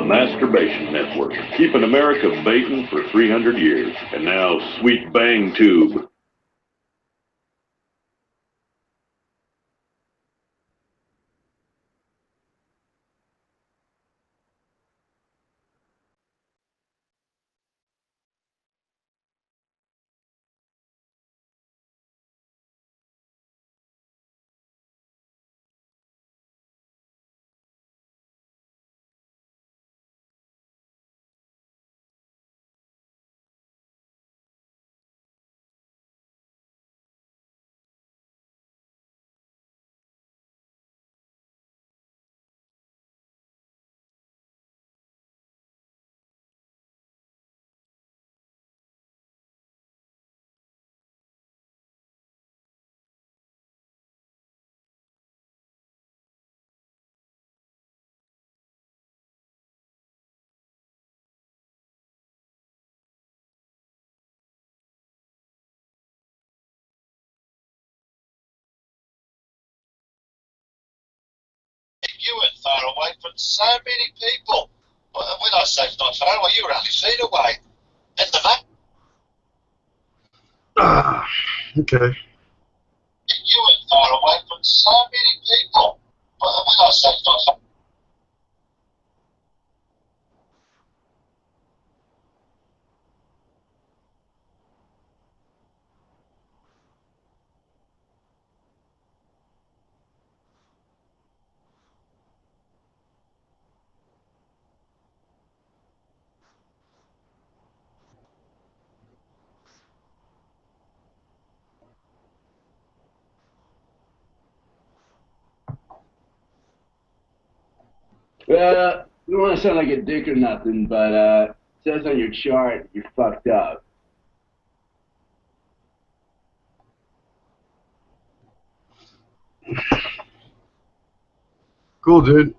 masturbation network, keeping America baiting for 300 years. And now, Sweet Bang Tube. You weren't far away from so many people. Well, when I say not far away, you were only feet away. In the map. Okay. You weren't far away from so many people. Well, when I say not far. I don't want to sound like a dick or nothing, but it says on your chart you're fucked up. Cool, dude.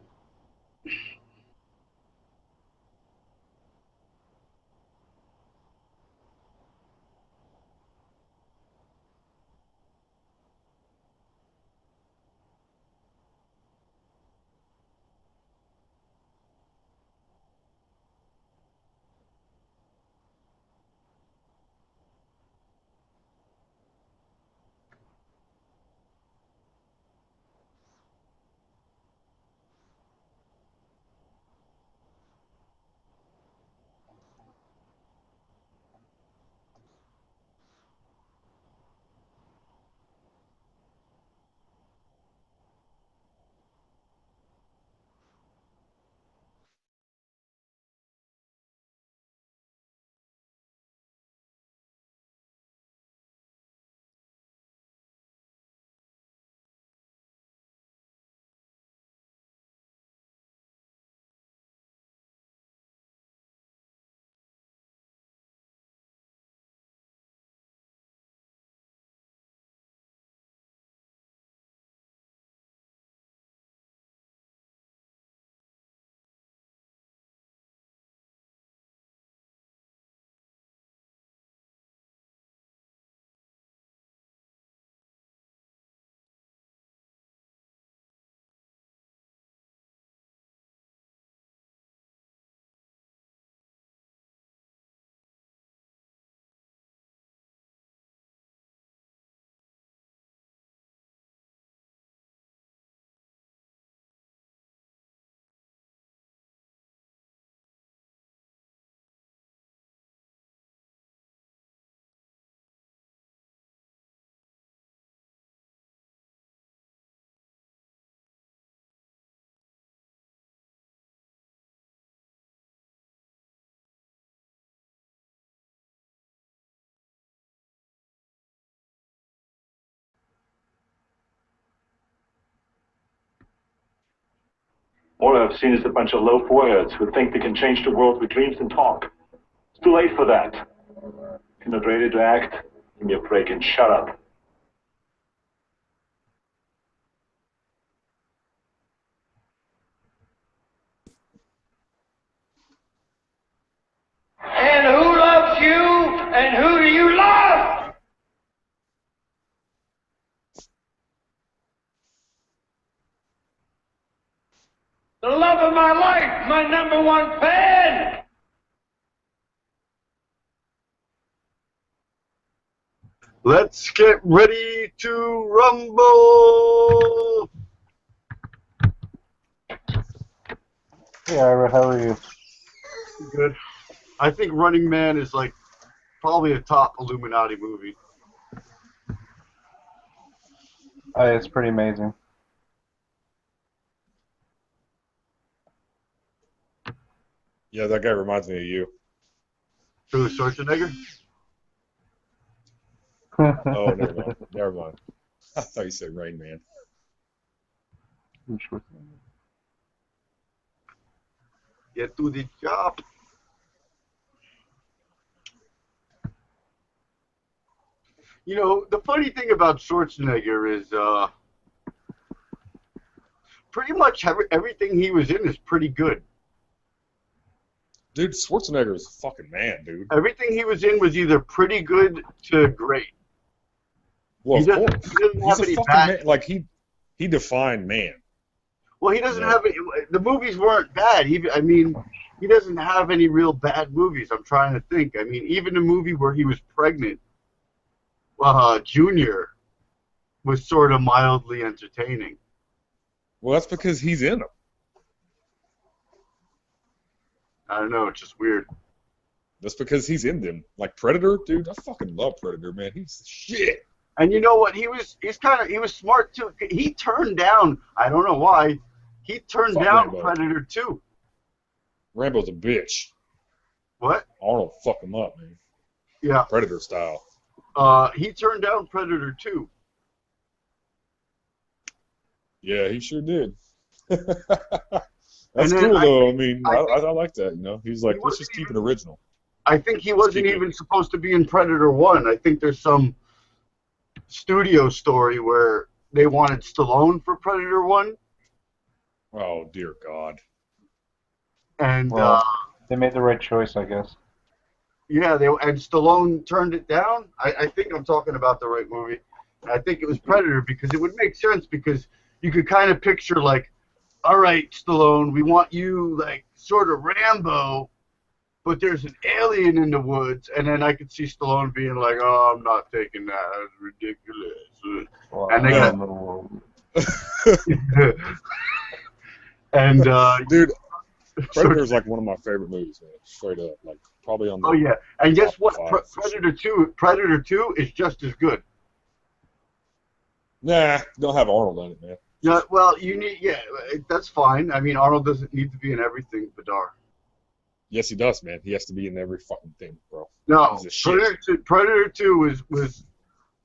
All I've seen is a bunch of loaf warriors who think they can change the world with dreams and talk. It's too late for that. If you're not ready to act, give me a break and shut up. And who loves you? And who do you love? The love of my life, my #1 fan! Let's get ready to rumble! Hey Ira, how are you? Good. I think Running Man is like probably a top Illuminati movie. It's pretty amazing. Yeah, that guy reminds me of you. Who, Schwarzenegger? Oh, never mind. Never mind. I thought you said Rain Man. Get to the job. You know, the funny thing about Schwarzenegger is pretty much everything he was in is pretty good. Dude, Schwarzenegger is a fucking man, dude. Everything he was in was either pretty good to great. Well, He of doesn't- course. he doesn't He's have a any fucking bad- man. Like, he defined man. Well, he doesn't Yeah. have any, the movies weren't bad. I mean, he doesn't have any real bad movies. I'm trying to think. I mean, even the movie where he was pregnant, Junior, was sort of mildly entertaining. Well, that's because he's in them. I don't know. It's just weird. That's because he's in them. Like Predator, dude, I fucking love Predator, man. He's shit. And you know what? He was smart too. He turned down. I don't know why. He turned Fuck down Rambo. Predator 2. Rambo's a bitch. What? Arnold fuck him up, man. Yeah. Predator style. He turned down Predator 2. Yeah, he sure did. That's And then cool, I though. think- I mean, I I like that, you know? He's like, He let's wasn't just keep even- it original. I think he wasn't keep it. even supposed to be in Predator 1. I think there's some studio story where they wanted Stallone for Predator 1. Oh, dear God. And, Well, they made the right choice, I guess. yeah, and Stallone turned it down. I think I'm talking about the right movie. I think it was Predator because it would make sense because you could kind of picture like, all right, Stallone, we want you like sort of Rambo, but there's an alien in the woods, and then I could see Stallone being like, oh, I'm not taking that. That's ridiculous. Well, And they I got- don't know. And Dude, so- Predator's like one of my favorite movies, man. Straight up. Like, probably on the... oh yeah, and guess top what? five, for Predator 2. Predator 2 is just as good. Nah, don't have Arnold on it, man. Yeah, well, you need. Yeah, that's fine. I mean, Arnold doesn't need to be in everything, Badar. Yes, he does, man. He has to be in every fucking thing, bro. No, He's a shit. Predator 2 was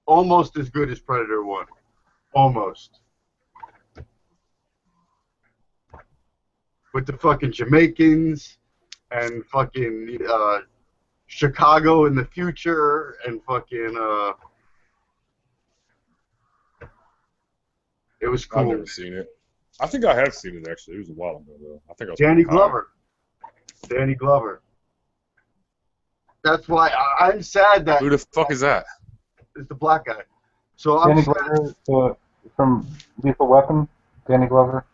almost as good as Predator 1. Almost. With the fucking Jamaicans and fucking Chicago in the future and fucking it was I've cool. never seen it. I think I have seen it, actually. It was a while ago, though. I think I was Danny pretty high. Glover. Danny Glover. That's why I'm sad that Who the fuck is that? it's the black guy. So I'm Danny sad. Glover from Lethal Weapon. Danny Glover.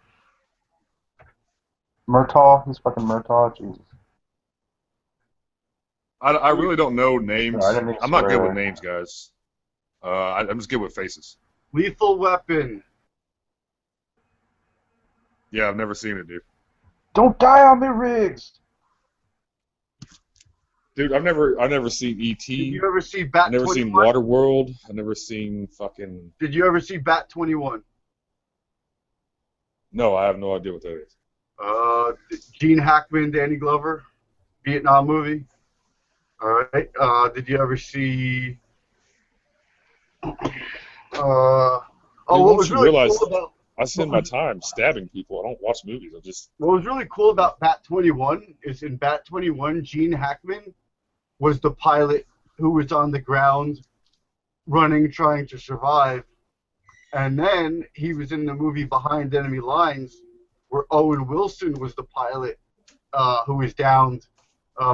Murtaugh. He's fucking Murtaugh. Jesus. I really don't know names. I didn't I'm not good swear. with names, guys. I'm just good with faces. Lethal Weapon. Yeah, I've never seen it, dude. Don't die on me, Riggs. Dude, I've never seen E.T. Did you ever see Bat I've never 21? seen Waterworld. I've never seen fucking... Did you ever see Bat 21? No, I have no idea what that is. Gene Hackman, Danny Glover, Vietnam movie. All right. Did you ever see? Dude, What once was you really realize- cool about I spend my time stabbing people. I don't watch movies. I just... what was really cool about Bat 21 is in Bat 21, Gene Hackman was the pilot who was on the ground running, trying to survive. And then he was in the movie Behind Enemy Lines, where Owen Wilson was the pilot who was downed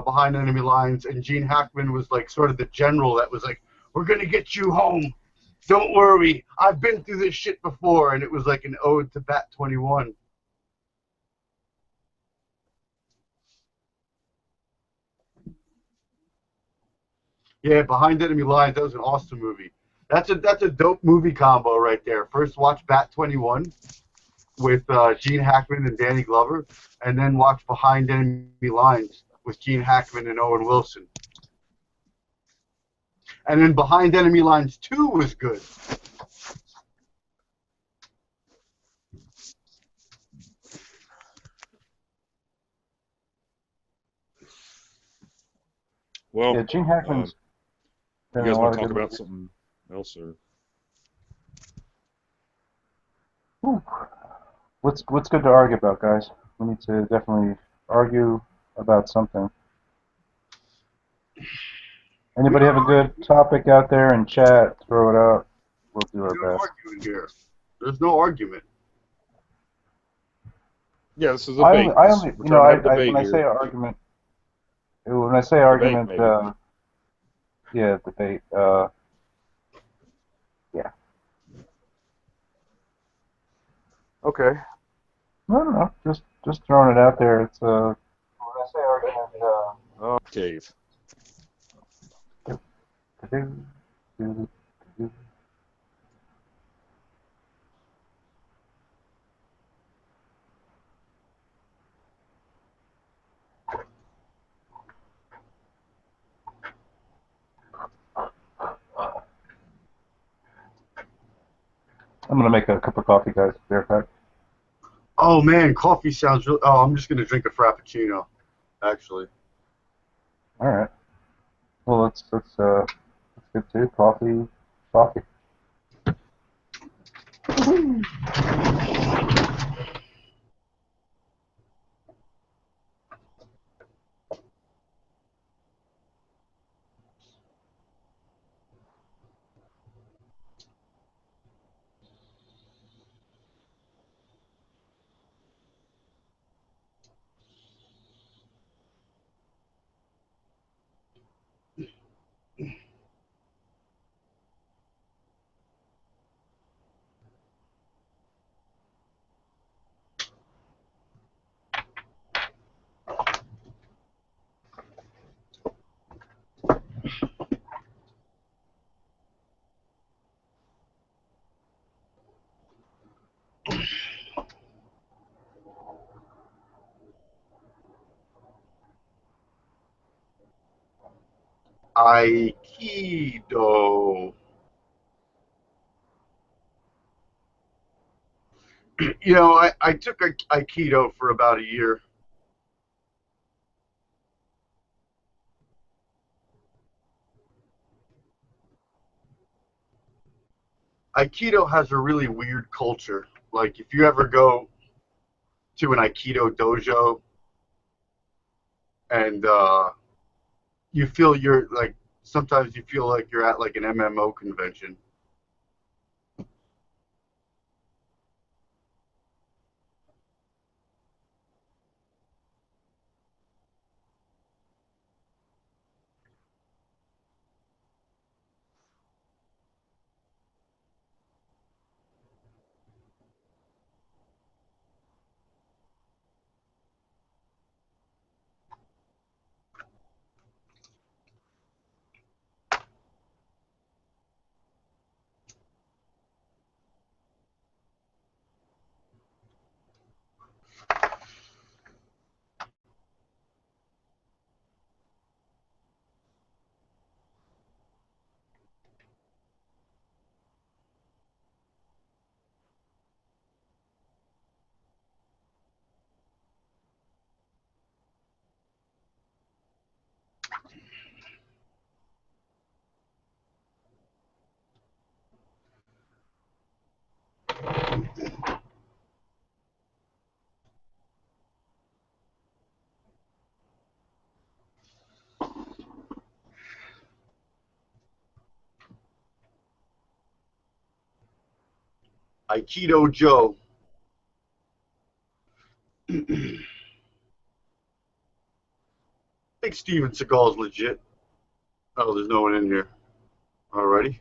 behind enemy lines, and Gene Hackman was like sort of the general that was like, we're going to get you home. Don't worry. I've been through this shit before. And it was like an ode to Bat 21. Yeah, Behind Enemy Lines. That was an awesome movie. That's a dope movie combo right there. First, watch Bat 21 with Gene Hackman and Danny Glover, and then watch Behind Enemy Lines with Gene Hackman and Owen Wilson. And then Behind Enemy Lines 2 was good. Well, Yeah, Gene Hackman's you been in guys a want lot to of talk good about movies. something else, or Whew. What's good to argue about, guys? We need to definitely argue about something. Anybody have a good topic out there in chat? Throw it out. We'll do our There's no best. argument here. There's no argument. yeah, this is a I debate. only, We're you know, trying to have a when debate I say here. argument, Debate, maybe. Yeah, debate. Yeah. Okay. No. Just throwing it out there. It's when I say argument, Oh, cave. I'm gonna make a cup of coffee, guys. Be right back. Oh man, coffee sounds really. Oh, I'm just gonna drink a frappuccino, actually. All right. Well, let's get to coffee. Coffee. Aikido. You know, I took Aikido for about a year. Aikido has a really weird culture. Like, if you ever go to an Aikido dojo and you feel you're like, sometimes you feel like you're at like an MMO convention. Aikido Joe. I think Steven Seagal's legit. Oh, there's no one in here. Alrighty.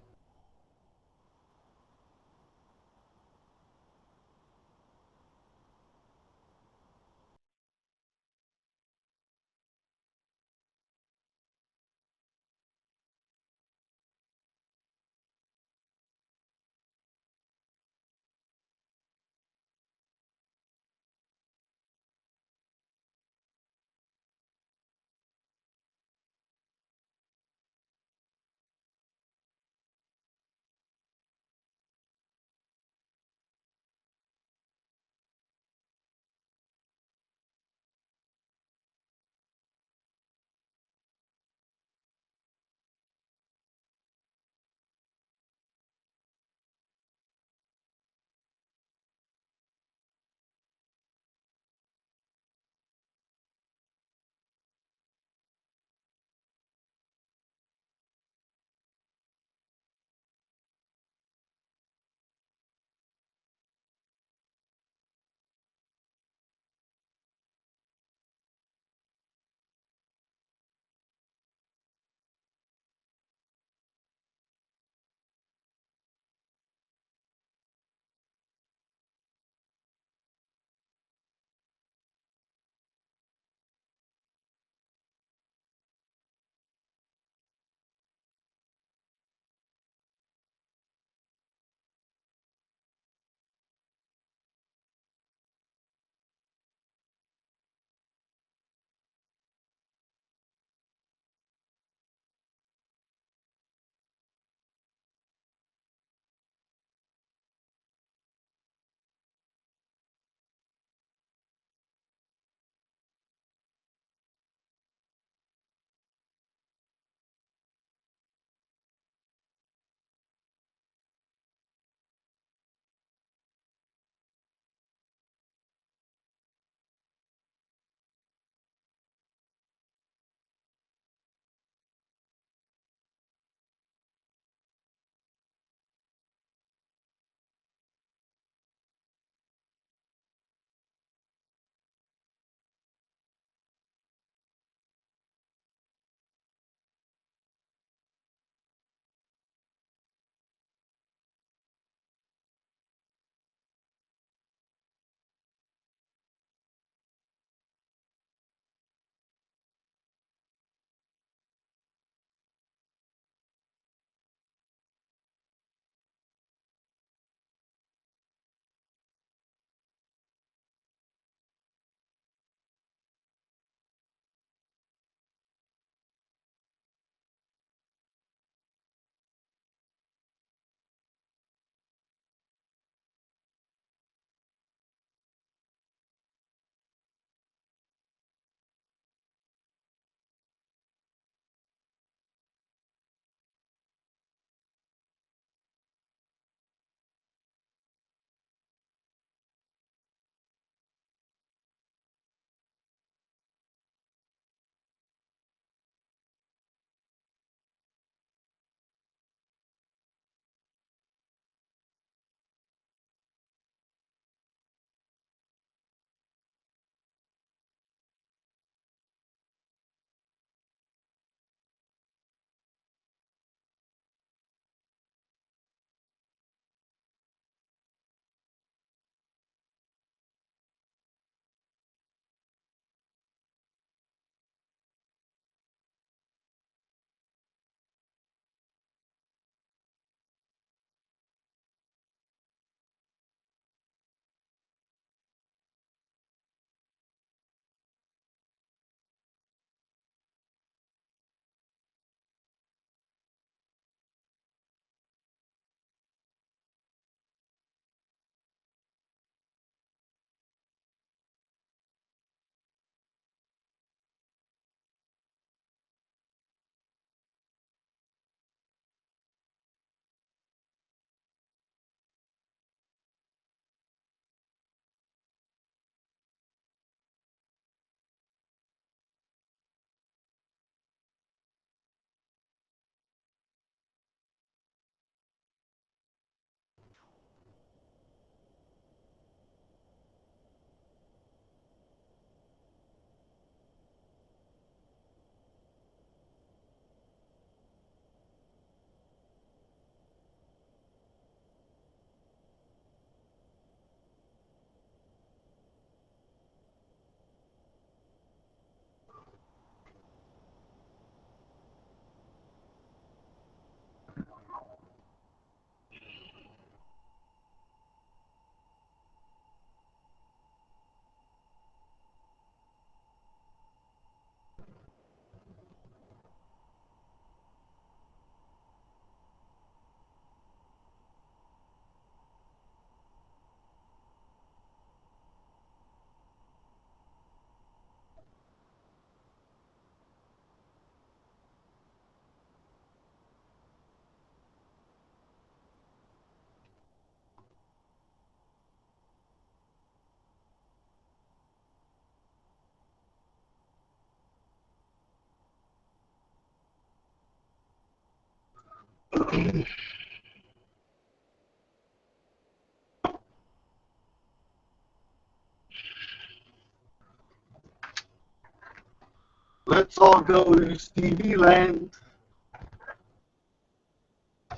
Let's all go to Stevie Land.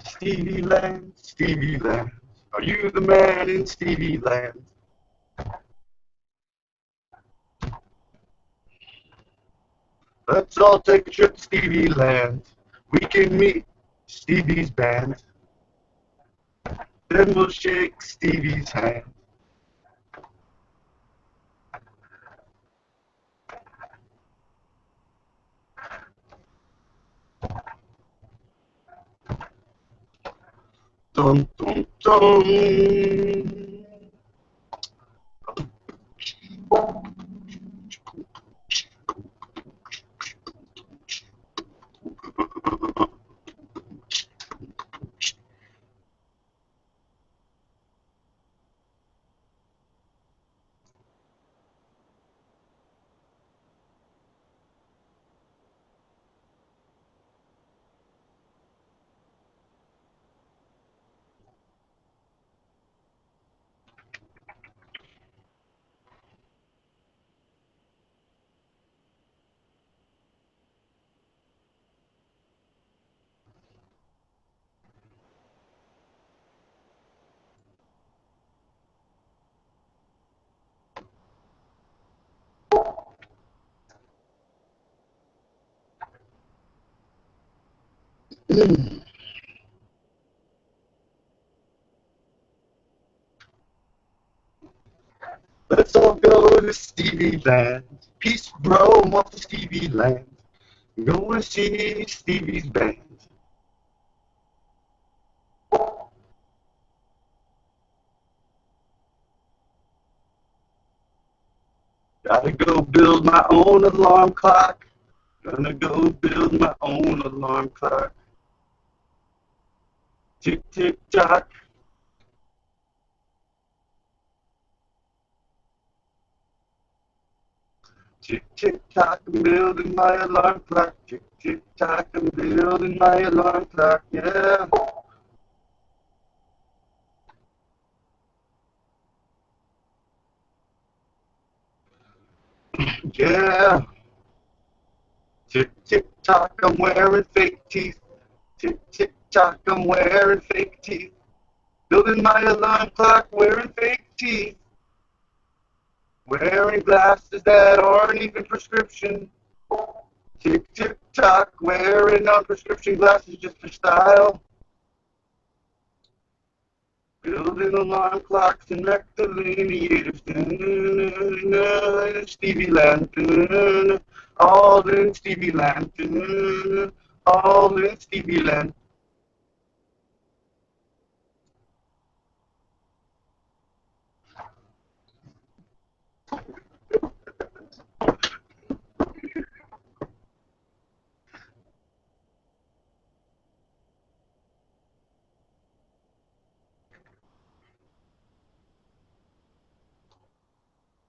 Stevie Land, Stevie Land. Are you the man in Stevie Land? Let's all take a trip to Stevie Land. We can meet Stevie's band. Then we'll shake Stevie's hand. Dum dum dum. Let's all go to Stevie Land. Peace, bro, I'm off to Stevie Land. Go and see Stevie's band. Gotta go build my own alarm clock. Gonna go build my own alarm clock. Tick, tick, tock. Tick, tick, tock, I'm building my alarm clock. Tick, tick, tock, I'm building my alarm clock. Yeah. Yeah. Tick, tick, tock, I'm wearing fake teeth. Tick, tick, tock, I'm wearing fake teeth. Building my alarm clock, wearing fake teeth. Wearing glasses that aren't even prescription. Tick, tick, tock, wearing non-prescription glasses just for style. Building alarm clocks and rectilineators. Stevie Land. All in Stevie Land. All in Stevie Land.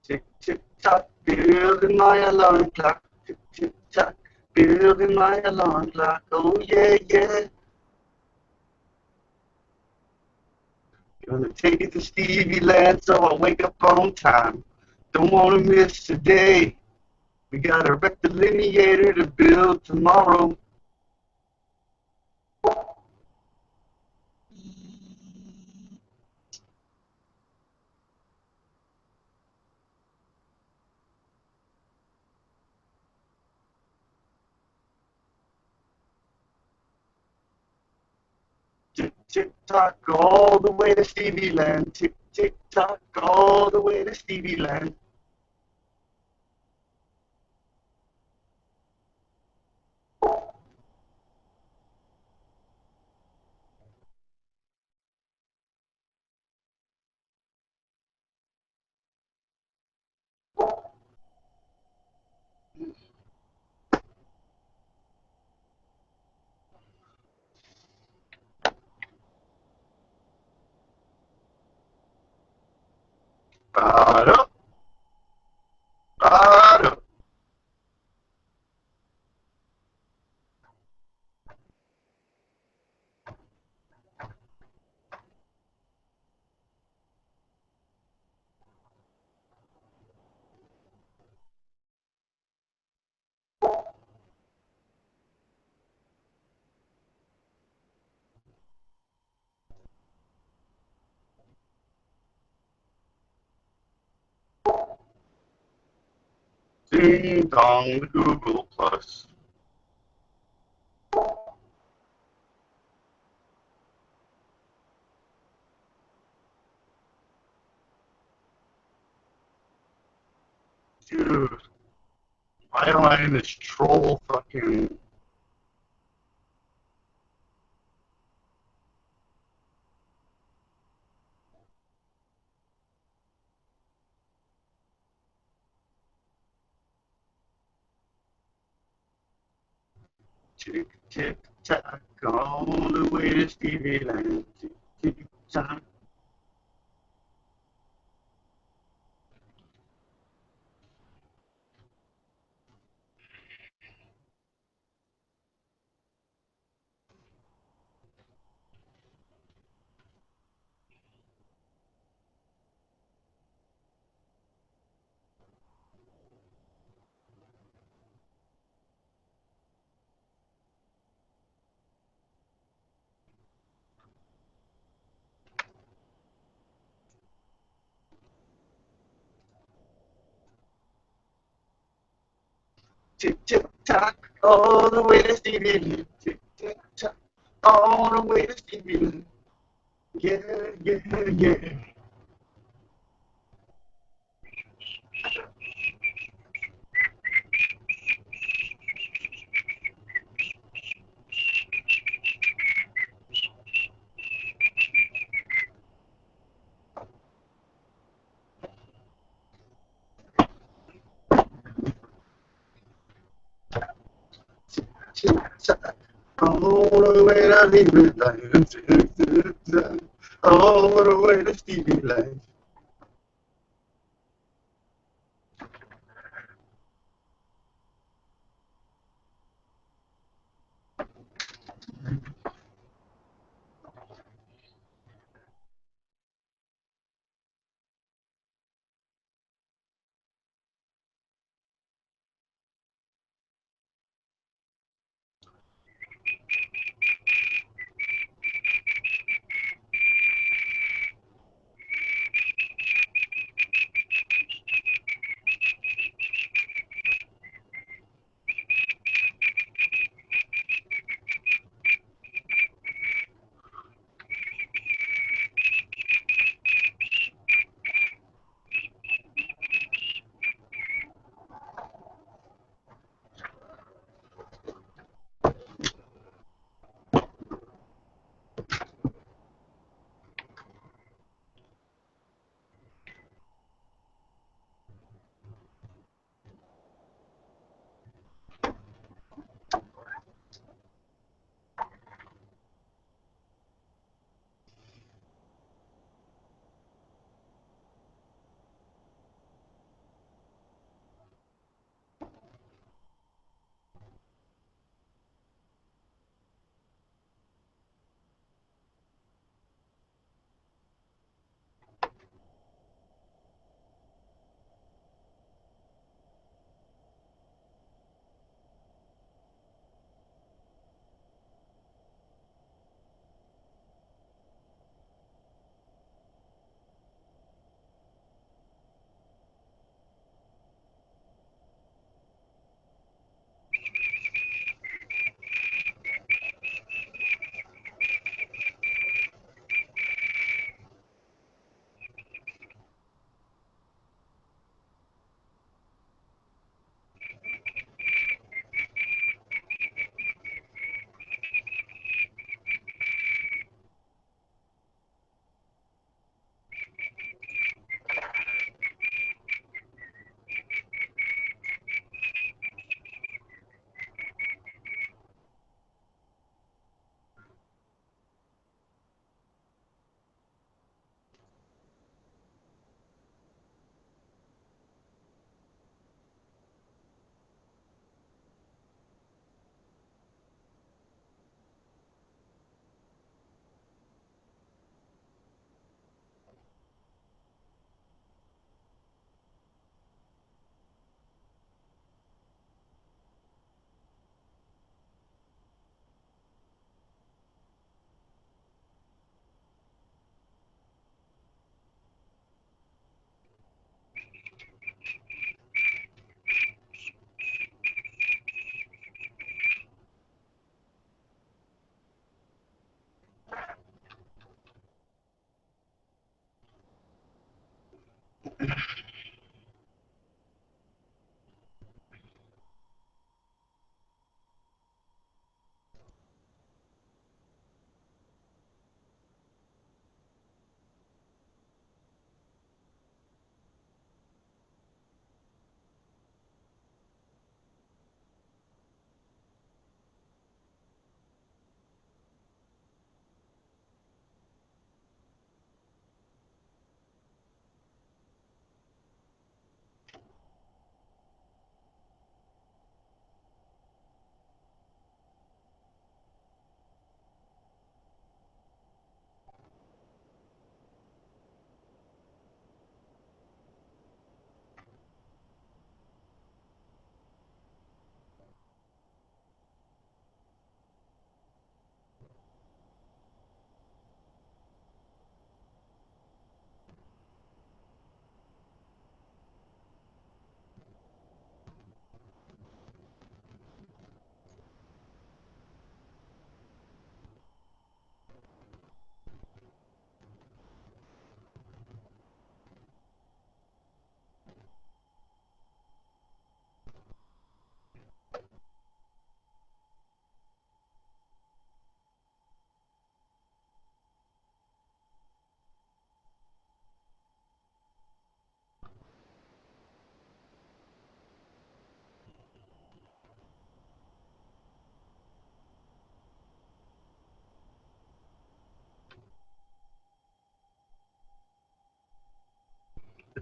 Tick, tick, tock, building my alarm clock. Tick, tick, tock, building my alarm clock. Oh, yeah, yeah. Gonna take it to Stevie Land so I wake up on time. Don't wanna miss a day. We got a rectilineator to build tomorrow. Tick, tick, tock, all the way to Stevie Land. Tick, tick, tock, all the way to Stevie Land. Ba-da, ba-da. Ding dong, Google Plus. Dude, why am I in this troll fucking... Tick, tick, tack, all the way to Stevie Land. Tick, tick, tack. Tick, tick, tack, all the way to Stevie Land. Tick, tick, tack, all the way to Stevie Land. Yeah, yeah, yeah. Tick, tack, all the way to Stevie Land. Tick, tick, tack, all the way to Stevie Land.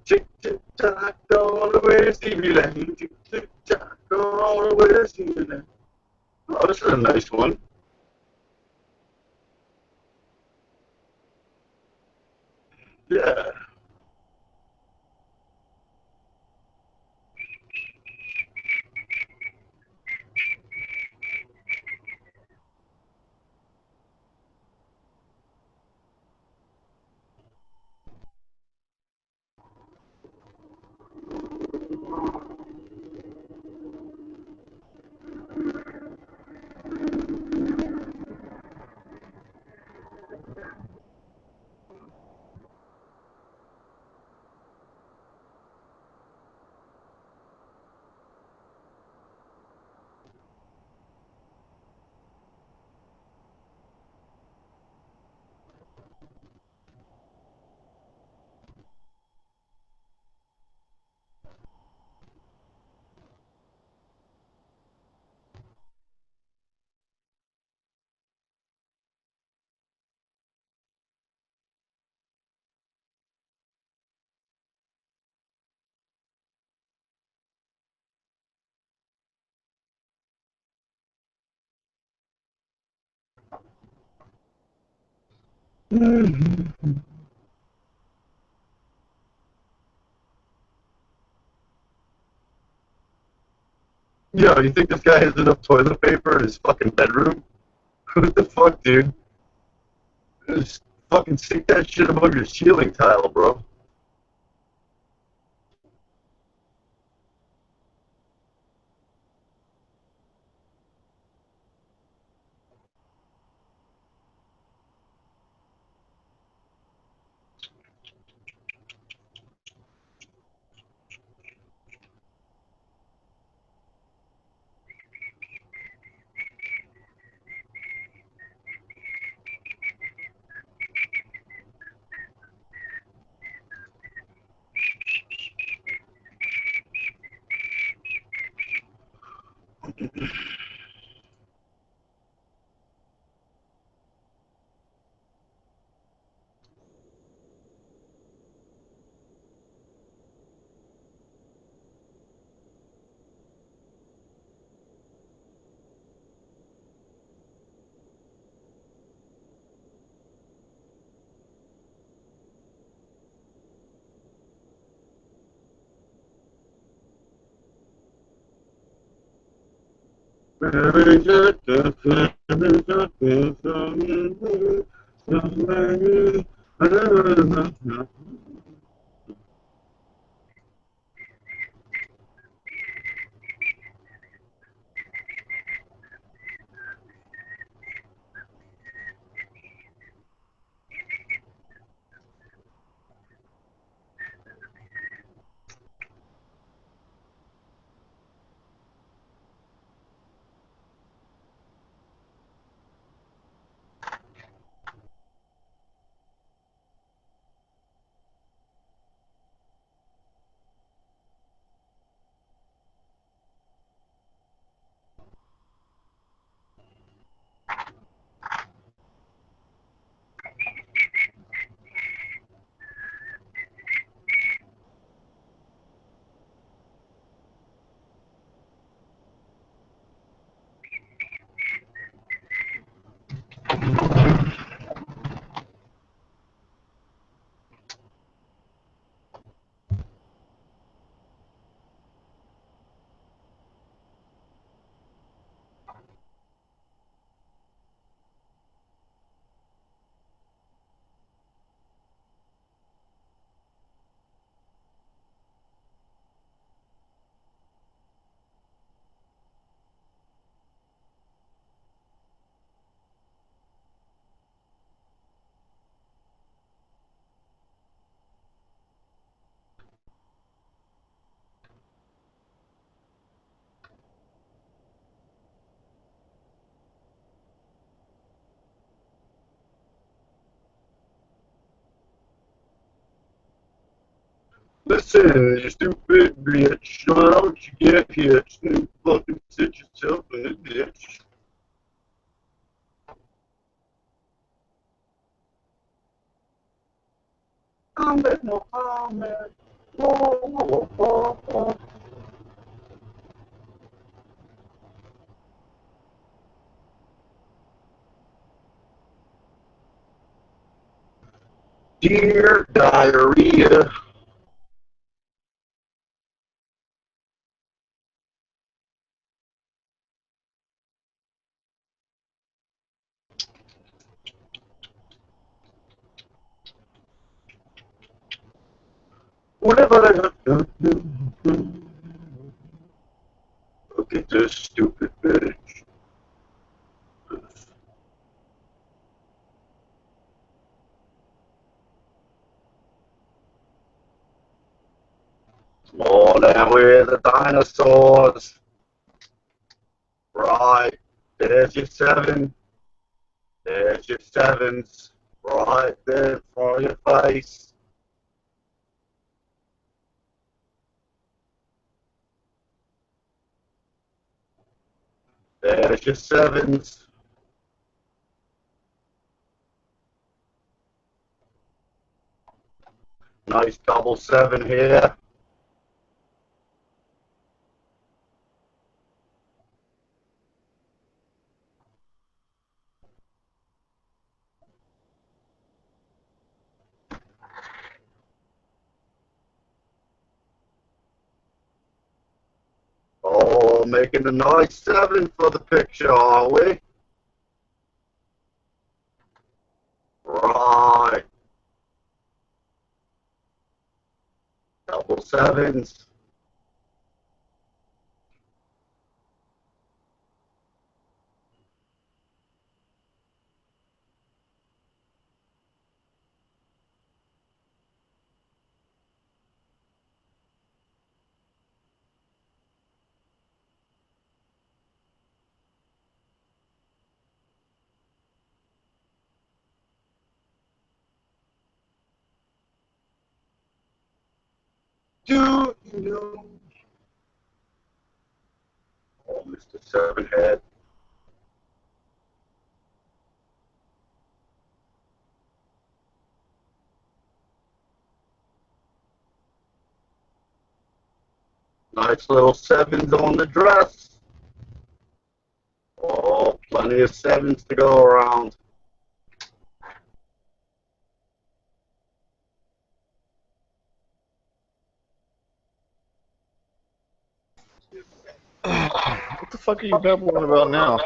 Tick, tick, tock, all the way to Stevie Lane. Tick, tick, tock, all the way to Stevie Lane. Oh, this is a nice one. Yeah. Yo, you think this guy has enough toilet paper in his fucking bedroom? What the fuck, dude? Just fucking stick that shit above your ceiling tile, bro. Listen, you stupid bitch. Why don't you get hitched and fucking sit yourself in a ditch? I'm no comment. Dear diarrhea. Whatever I got to do. Look at this stupid bitch. Oh, down where the dinosaurs. Right. There's your 7. There's your 7s. Right there for your face. There's your 7s. Nice double 7 here. Oh, making a nice 7 for the picture, are we? Right. Double 7s. Do you know? Oh, Mr. 7-Head. Nice little 7s on the dress. Oh, plenty of 7s to go around. What the fuck are you babbling about now?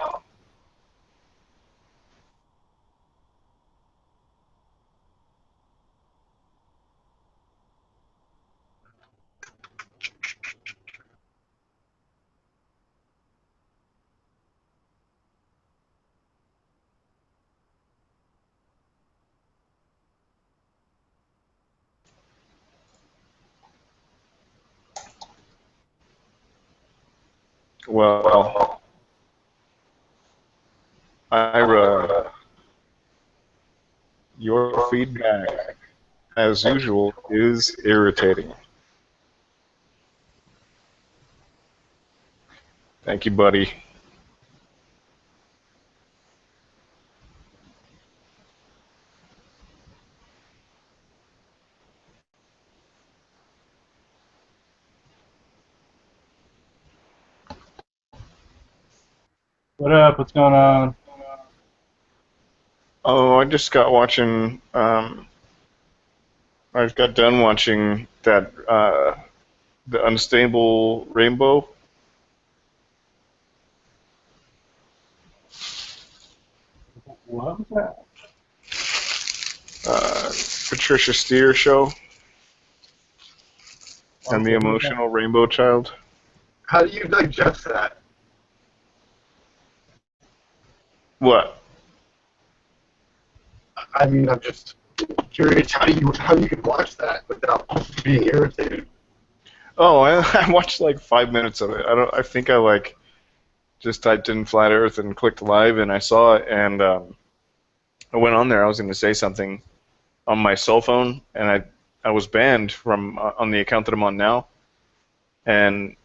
Well, your feedback, as usual, is irritating. Thank you, buddy. What up? What's going on? Oh, I just got watching. I just got done watching that the Unstable Rainbow. What was that? Patricia Steer show and the Emotional Rainbow Child. How do you digest that? What? I mean, I'm just curious how you can watch that without being irritated. Oh, I watched like 5 minutes of it. I think I like just typed in flat Earth and clicked live, and I saw it, and I went on there. I was going to say something on my cell phone, and I was banned from on the account that I'm on now, and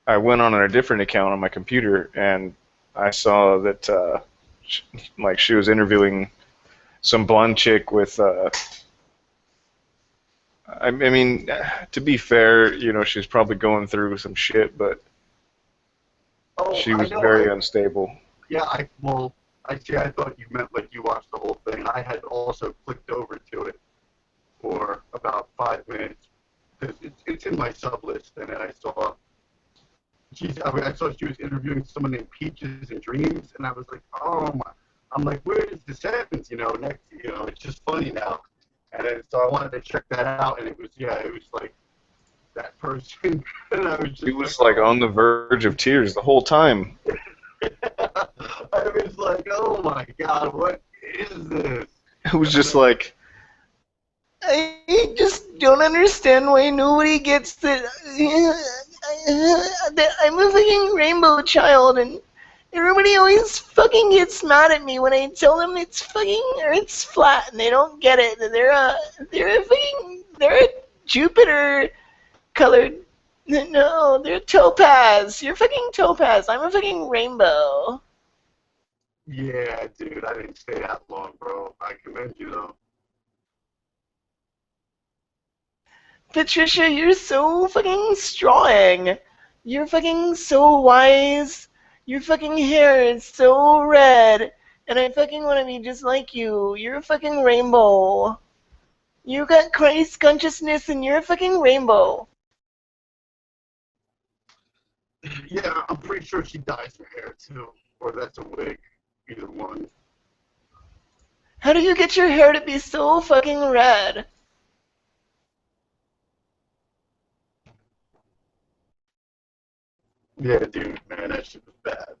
I went on a different account on my computer, and I saw that she was interviewing some blonde chick with I mean, to be fair, you know, she's probably going through some shit, but she was very unstable. Yeah, I thought you meant like you watched the whole thing. I had also clicked over to it for about 5 minutes because it's in my sub list, and then I saw I saw she was interviewing someone named Peaches and Dreams, and I was like, oh my. I'm like, where is the sentence? You know, next, you know, it's just funny now. And then, so I wanted to check that out, and it was like that person. And I was just He was like on the verge of tears the whole time. I was like, oh my God, what is this? It was just like, I just don't understand why nobody gets that. That I'm a fucking rainbow child, and everybody always fucking gets mad at me when I tell them it's fucking Earth's flat, and they don't get it. They're a Jupiter colored. No, they're topaz. You're fucking topaz. I'm a fucking rainbow. Yeah, dude, I didn't stay that long, bro. I commend you, though. Patricia, you're so fucking strong. You're fucking so wise. Your fucking hair is so red. And I fucking want to be just like you. You're a fucking rainbow. You got Christ consciousness and you're a fucking rainbow. Yeah, I'm pretty sure she dyes her hair, too. Or that's a wig. Either one. How do you get your hair to be so fucking red? Yeah, dude, man, that shit was bad.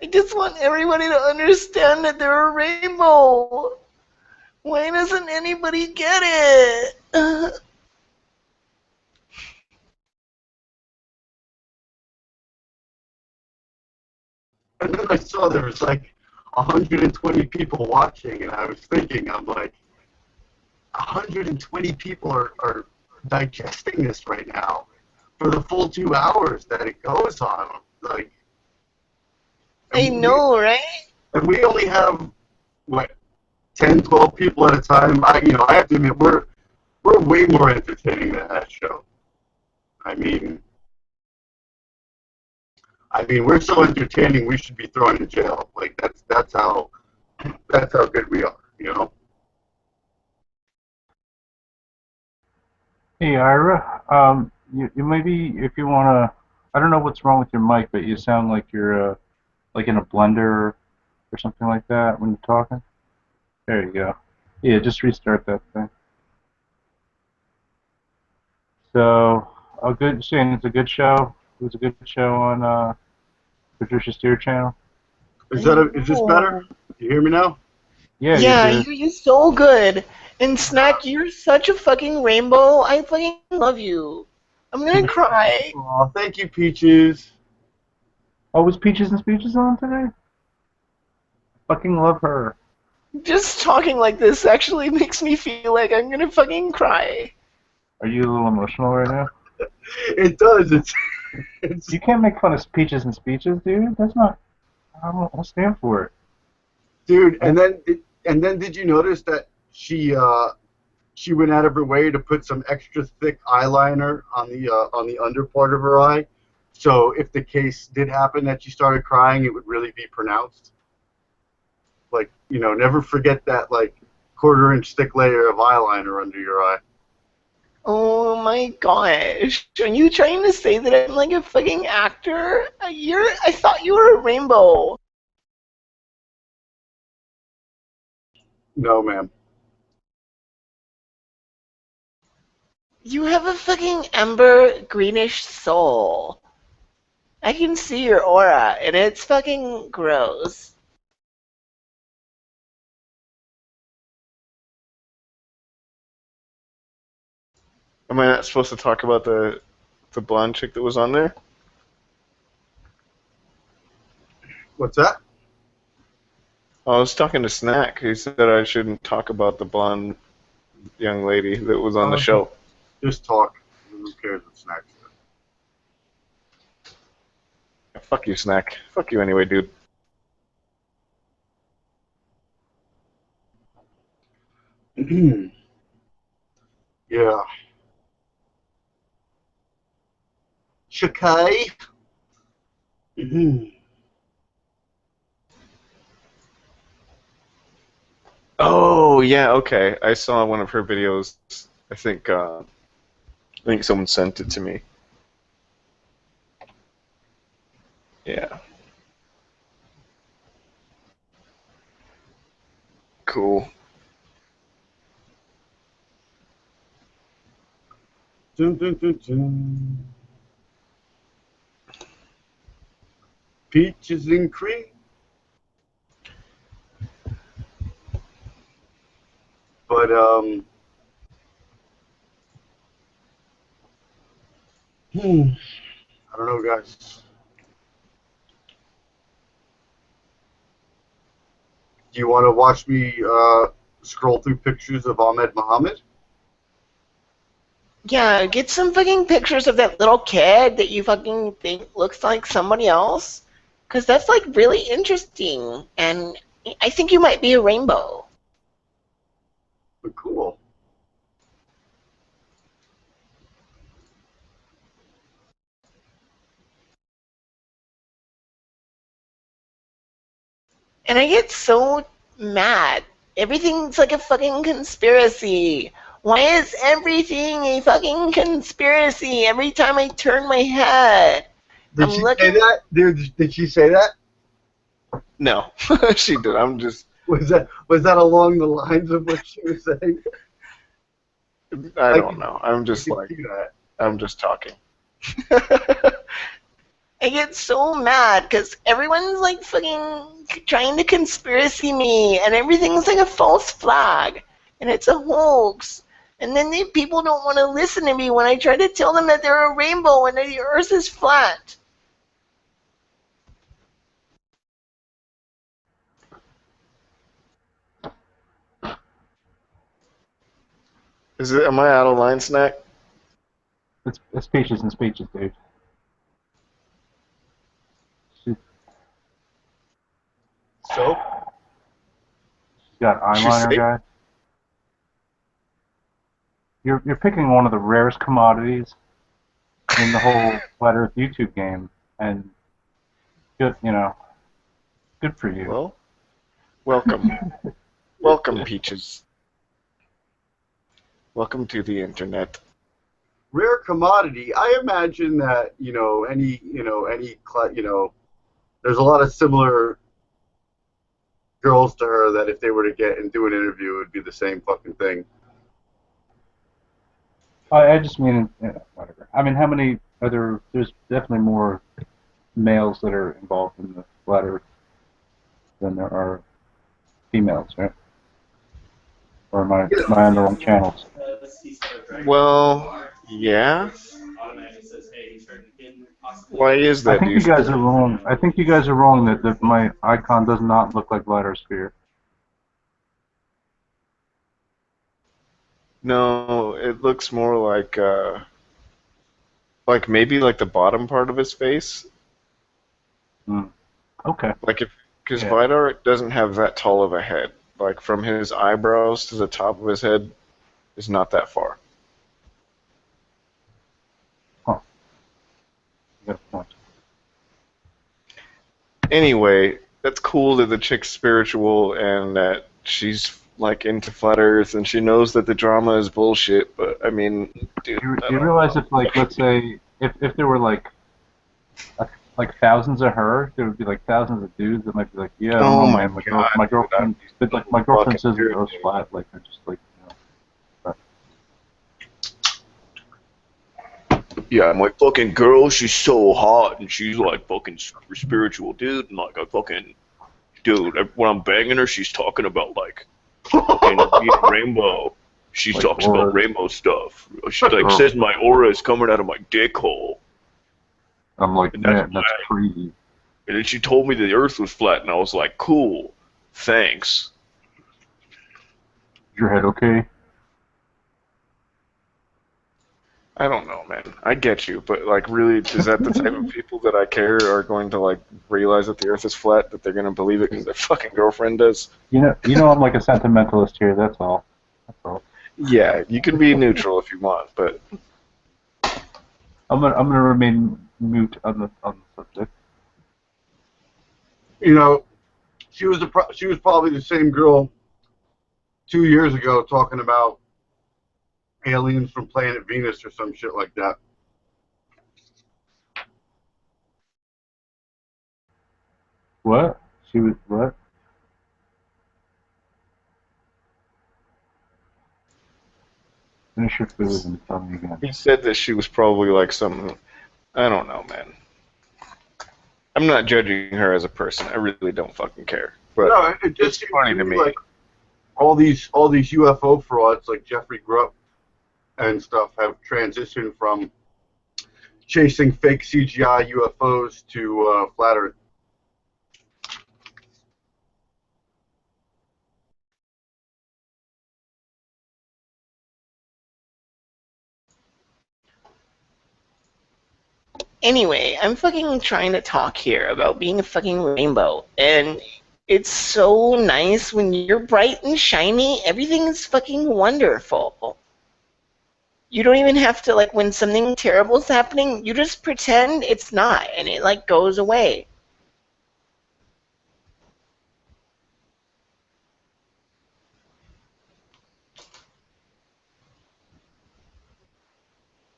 I just want everybody to understand that they're a rainbow. Why doesn't anybody get it? And then I saw there was like 120 people watching, and I was thinking, I'm like, 120 people are digesting this right now for the full 2 hours that it goes on. Like, I know, right? And we only have, what, 10, 12 people at a time. I have to admit, we're way more entertaining than that show. I mean, we're so entertaining. We should be thrown in jail. Like that's how good we are. You know. Hey, Ira, you maybe, if you wanna, I don't know what's wrong with your mic, but you sound like you're like in a blender or something like that when you're talking. There you go. Yeah, just restart that thing. So, saying it's a good show. It was a good show on Patricia Steer channel. Is this better? You hear me now? Yeah, Yeah, I hear you so good. And Snack, you're such a fucking rainbow. I fucking love you. I'm gonna cry. Oh, thank you, Peaches. Oh, was Peaches and Speeches on today? Fucking love her. Just talking like this actually makes me feel like I'm gonna fucking cry. Are you a little emotional right now? It does. You can't make fun of Peaches and Speeches, dude. That's not. I don't stand for it. Dude, and then did you notice that she went out of her way to put some extra thick eyeliner on the under part of her eye, so if the case did happen that she started crying, it would really be pronounced. Like, never forget that like 1/4-inch thick layer of eyeliner under your eye. Oh my gosh. Are you trying to say that I'm like a fucking actor? I thought you were a rainbow. No, ma'am. You have a fucking amber greenish soul. I can see your aura, and it's fucking gross. am I not supposed to talk about the blonde chick that was on there? What's that? I was talking to Snack. He said I shouldn't talk about the blonde young lady that was on the show. Just talk. Who cares what Snack said? Fuck you, Snack. Fuck you anyway, dude. Yeah. Shakai. Oh yeah, okay. I saw one of her videos. I think someone sent it to me. Yeah. Cool. Dun, dun, dun, dun. Peaches and cream. But I don't know, guys. Do you want to watch me scroll through pictures of Ahmed Muhammad? Yeah, get some fucking pictures of that little kid that you fucking think looks like somebody else. Because that's, like, really interesting. And I think you might be a rainbow. But cool. And I get so mad. Everything's like a fucking conspiracy. Why is everything a fucking conspiracy every time I turn my head? Did she say that? Did she say that? No, she did. I'm just. Was that along the lines of what she was saying? I don't know. I'm just talking. I get so mad because everyone's like fucking trying to conspiracy me, and everything's like a false flag, and it's a hoax. And then people don't want to listen to me when I try to tell them that they're a rainbow and that the Earth is flat. Am I out of line, Snack? It's Peaches and Speeches, dude. So? She's got eyeliner, guy. You're picking one of the rarest commodities in the whole Flat Earth YouTube game, and good for you. Well, welcome. Welcome, Peaches. Welcome to the internet. Rare commodity. I imagine that there's a lot of similar girls to her that if they were to get and do an interview, it would be the same fucking thing. I just mean, whatever. I mean, how many other? There's definitely more males that are involved in the Flat Earth than there are females, right? Or am I on the wrong channels? Well, yeah. Why is that? I think you guys are wrong. I think you guys are wrong that my icon does not look like Lighter Sphere. No, it looks more like maybe like the bottom part of his face. Okay. Because Vidar doesn't have that tall of a head. Like from his eyebrows to the top of his head is not that far. Huh. You got a point. Anyway, that's cool that the chick's spiritual and that she's like into Flat Earth and she knows that the drama is bullshit. But I mean, dude, you realize if, like, let's say if there were like thousands of her, there would be like thousands of dudes that might be like, yeah, oh no, my man, God, my girlfriend, but like my girlfriend says the weird, Earth's flat, like they're just like, Yeah, my fucking girl, she's so hot, and she's like fucking super spiritual, dude. And like, when I'm banging her, she's talking about like fucking being rainbow. She like talks about rainbow stuff. She like says my aura is coming out of my dick hole. I'm like, And man, that's creepy. And then she told me the Earth was flat, and I was like, cool, thanks. Is your head okay? I don't know, man. I get you, but like, really, is that the type of people that I care are going to like realize that the Earth is flat? That they're going to believe it because their fucking girlfriend does? You know, I'm like a sentimentalist here. That's all. Yeah, you can be neutral if you want, but I'm gonna remain mute on the subject. You know, she was probably the same girl 2 years ago talking about aliens from planet Venus or some shit like that. What? She was what? Finish your food and tell me again. he said that she was probably like some. I don't know, man. I'm not judging her as a person. I really don't fucking care. But No, it just it's funny to me. like all these UFO frauds like Jeffrey Grupp and stuff have transitioned from chasing fake CGI UFOs to flat Earth. Anyway, I'm fucking trying to talk here about being a fucking rainbow, and it's so nice when you're bright and shiny. Everything is fucking wonderful. You don't even have to, like, when something terrible is happening, you just pretend it's not, and it, like, goes away.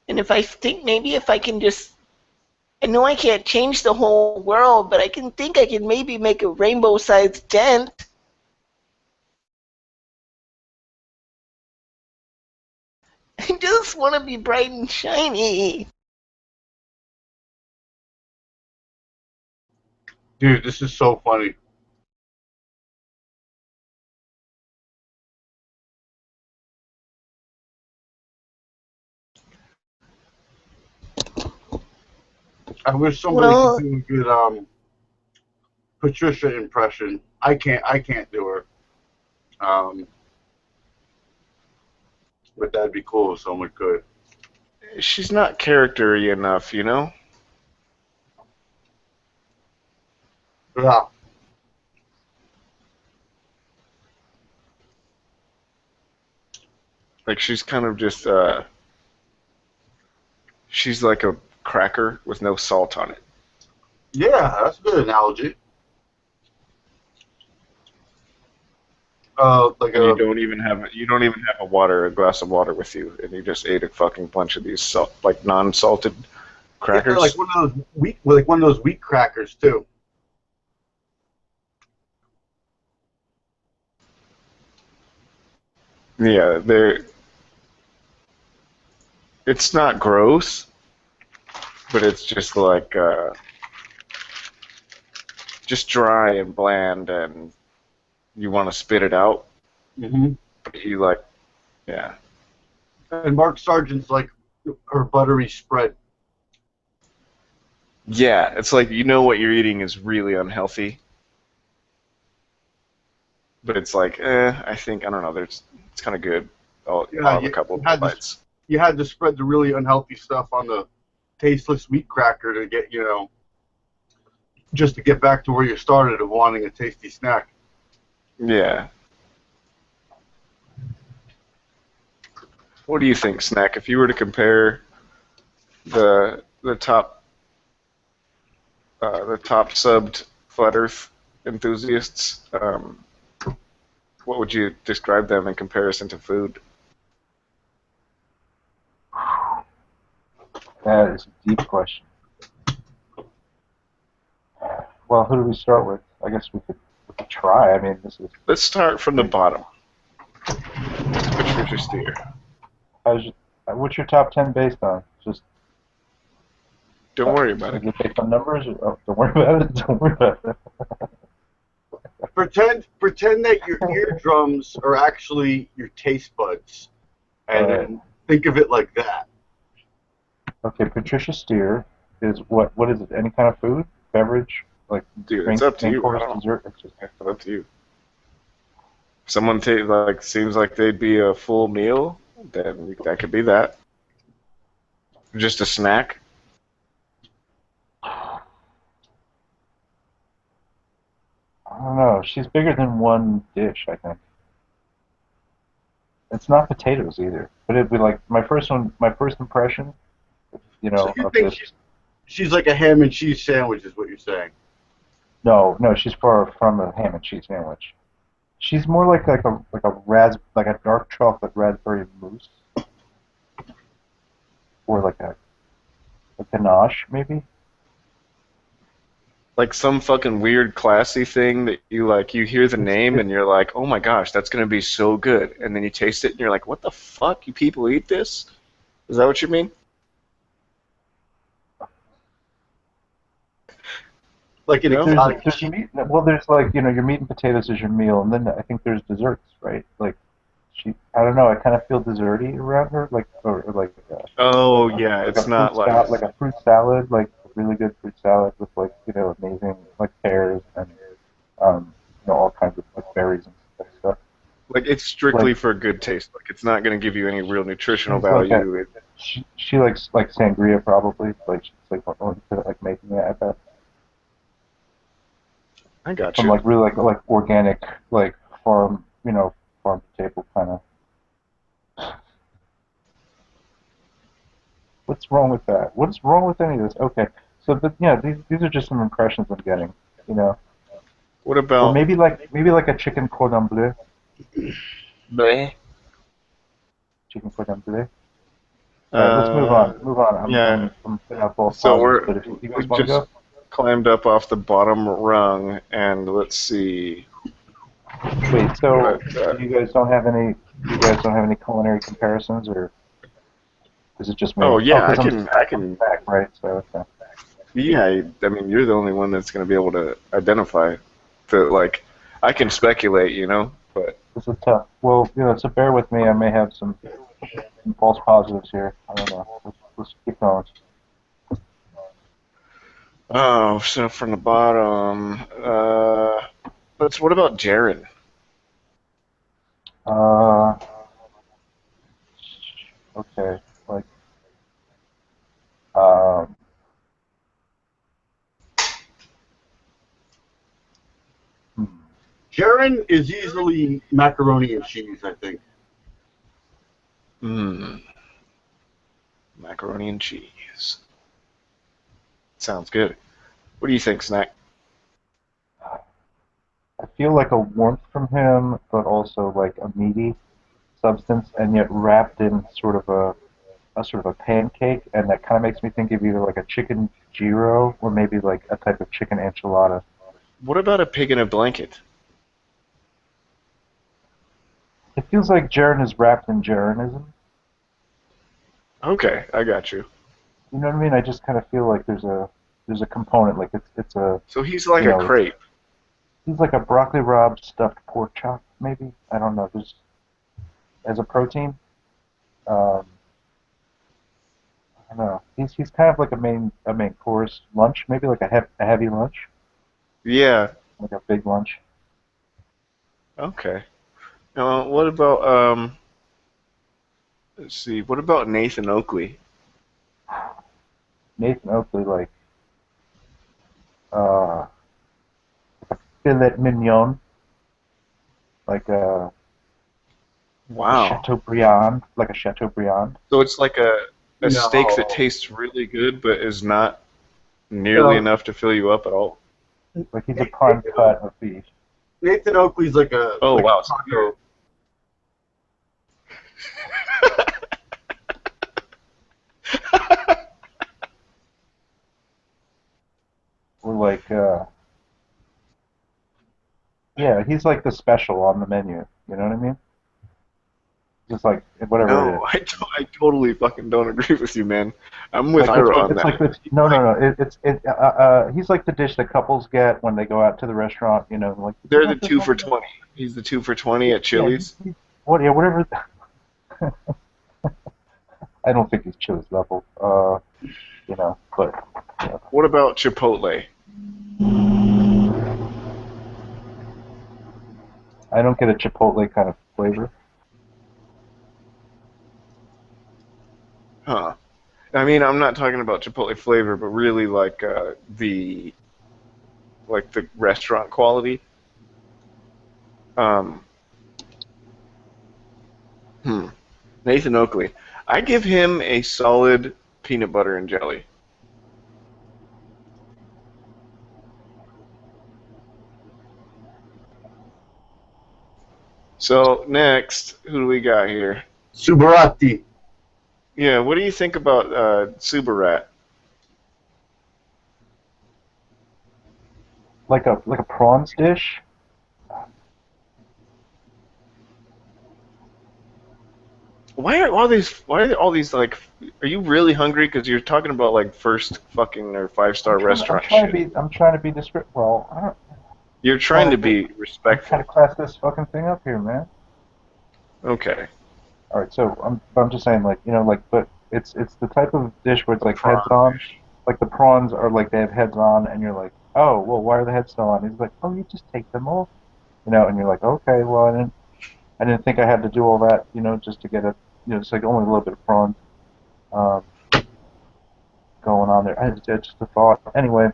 And if I think maybe if I can just, I know I can't change the whole world, but I can think I can maybe make a rainbow-sized dent. I just want to be bright and shiny. Dude, this is so funny. I wish somebody could do a good Patricia impression. I can't do her. But that'd be cool if someone could. She's not character-y enough, you know? Yeah. Like, she's kind of just, she's like a cracker with no salt on it. Yeah, that's a good analogy. Like And you don't even have a glass of water with you, and you just ate a fucking bunch of these like non-salted crackers. Yeah, like one of those wheat crackers too. Yeah, it's not gross, but it's just like just dry and bland, and you want to spit it out. Mm-hmm. But you like, yeah. And Mark Sargent's like her buttery spread. Yeah, it's like you know what you're eating is really unhealthy, but it's like, I think I don't know. It's kind of good. I'll have a couple of bites. You had to spread the really unhealthy stuff on the tasteless wheat cracker to get, just to get back to where you started of wanting a tasty snack. Yeah. What do you think, Snack? If you were to compare the top subbed Flat Earth enthusiasts, what would you describe them in comparison to food? That is a deep question. Well, who do we start with? I guess we could try. I mean, this is. Let's start from the bottom. Patricia Steer. What's your top 10 based on? Just. Don't worry about it. Is it based on numbers? Oh, don't worry about it. Don't worry about it. Pretend that your eardrums are actually your taste buds, and then think of it like that. Okay, Patricia Steer is what? What is it? Any kind of food, beverage, like dude? Drink, it's up to you. Course, dessert. It's just up to you. If someone seems like they'd be a full meal, then that could be that. Just a snack. I don't know. She's bigger than one dish, I think. It's not potatoes either, but it'd be like my first impression, you So know, you of think this. she's like a ham and cheese sandwich, is what you're saying? No, she's far from a ham and cheese sandwich. She's more like a dark chocolate raspberry mousse, or like a ganache maybe. Like some fucking weird classy thing that you hear the name and you're like, oh my gosh, that's gonna be so good, and then you taste it and you're like, what the fuck? You people eat this? Is that what you mean? Like an No? exotic There's meat. Well, there's like your meat and potatoes is your meal, and then I think there's desserts, right? Like I don't know. I kind of feel desserty around her, like or like Oh yeah, it's not like. like a fruit salad, like a really good fruit salad with like amazing like pears and all kinds of like berries and stuff. Like it's strictly Like for good taste. Like it's not going to give you any real nutritional she's like value. she likes like sangria probably. Like she's like more into like making it at that. I got From you. like really like organic like farm farm to table kind of. What's wrong with that? What's wrong with any of this? Okay, so these are just some impressions I'm getting. What Or about? maybe like a chicken cordon bleu. Bleh. Chicken cordon bleu. All right, let's move on. Move on. Yeah. I'm putting out false So positives, but if you we guys want to just go, climbed up off the bottom rung, and let's see. wait. So But, you guys don't have any? You guys don't have any culinary comparisons, or is it just me? oh yeah, I 'Cause I I'm can. back, right? So okay. Yeah, I mean, you're the only one that's going to be able to identify. Like, I can speculate, but This is tough. Well, so bear with me. I may have some false positives here. I don't know. Let's keep going. oh, so from the bottom. But what about Jaren? Uh, okay. Like, um, hmm. Jaren is easily macaroni and cheese, I think. Macaroni and cheese. Sounds good. What do you think, Snack? I feel like a warmth from him, but also like a meaty substance, and yet wrapped in sort of a sort of a pancake, and that kind of makes me think of either like a chicken gyro or maybe like a type of chicken enchilada. What about a pig in a blanket? It feels like Jaren is wrapped in Jarenism. Okay, I got you. You know what I mean? I just kind of feel like there's a component, like it's a So he's like you a know, crepe. he's like a broccoli rabe stuffed pork chop, maybe. I don't know. There's as a protein. Um, I don't know. He's kind of like a main course lunch, maybe like a heavy lunch, Yeah. like a big lunch. Okay. Now, what about let's see. What about Nathan Oakley? Nathan Oakley, like uh, filet mignon, like a Wow. Chateaubriand, like a Chateaubriand. So it's like a No. steak that tastes really good, but is not nearly No. enough to fill you up at all. Like he's a prime cut of beef. Nathan Oakley's like a Oh like wow. a taco. Or like yeah, he's like the special on the menu. You know what I mean? Just like whatever it is. No, I totally fucking don't agree with you, man. I'm with Like Ira on it's that. like this. No. He's like the dish that couples get when they go out to the restaurant. Like They're the 2 for 20. He's the 2 for 20 at Chili's. Yeah, whatever. I don't think he's Chili's level. But What about Chipotle? I don't get a Chipotle kind of flavor. Huh. I mean, I'm not talking about Chipotle flavor, but really like the restaurant quality. Nathan Oakley. I give him a solid peanut butter and jelly. So next, who do we got here? Subarati. Yeah, what do you think about Subarat? Like a prawns dish. Why are all these like? Are you really hungry? Because you're talking about like first fucking or 5-star restaurant shit. I'm trying to be descriptive. Well, I don't. You're trying to be I'm respectful. trying to class this fucking thing up here, man. Okay. All right, so I'm just saying, like, but it's the type of dish where it's like heads on, like the prawns are like they have heads on, and you're like, oh, well, why are the heads still on? He's like, oh, you just take them off, and you're like, okay, well, I didn't think I had to do all that, just to get it's like only a little bit of prawns, going on there. It's just a thought. Anyway.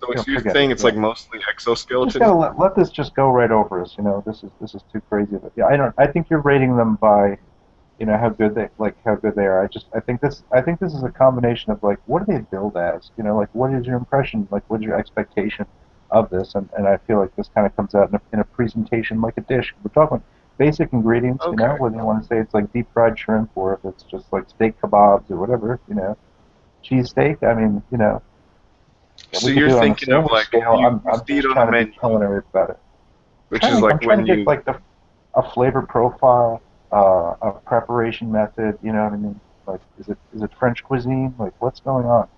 So you're saying it's like mostly exoskeleton? Just gotta let this just go right over us. This is too crazy. But yeah, I think you're rating them by, how good they are. I think this is a combination of like, what do they build as? Like, what is your impression? Like, what is your expectation of this? And I feel like this kind of comes out in a presentation like a dish. We're talking basic ingredients. Okay. Whether you want to say it's like deep fried shrimp or if it's just like steak kebabs or whatever. Cheese steak. I mean, So you're thinking of like I'm see it just on trying the menu, to be culinary about it. which is like I'm trying when to you get like a flavor profile, a preparation method. You know what I mean? Like, is it French cuisine? Like, what's going on?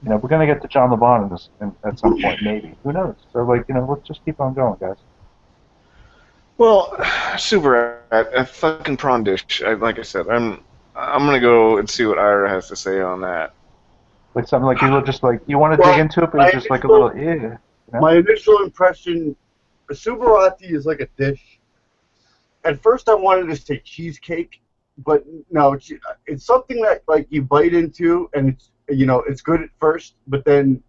We're gonna get to John LeBon in this at some point, maybe. Who knows? So like, let's just keep on going, guys. Well, super a fucking prawn dish. Like I said, I'm gonna go and see what Ira has to say on that. Like something like you look just like you want to dig into it, but it's just like a little My initial impression, a Subarati is like a dish. At first, I wanted to say cheesecake, but no, it's something that like you bite into, and it's good at first, but then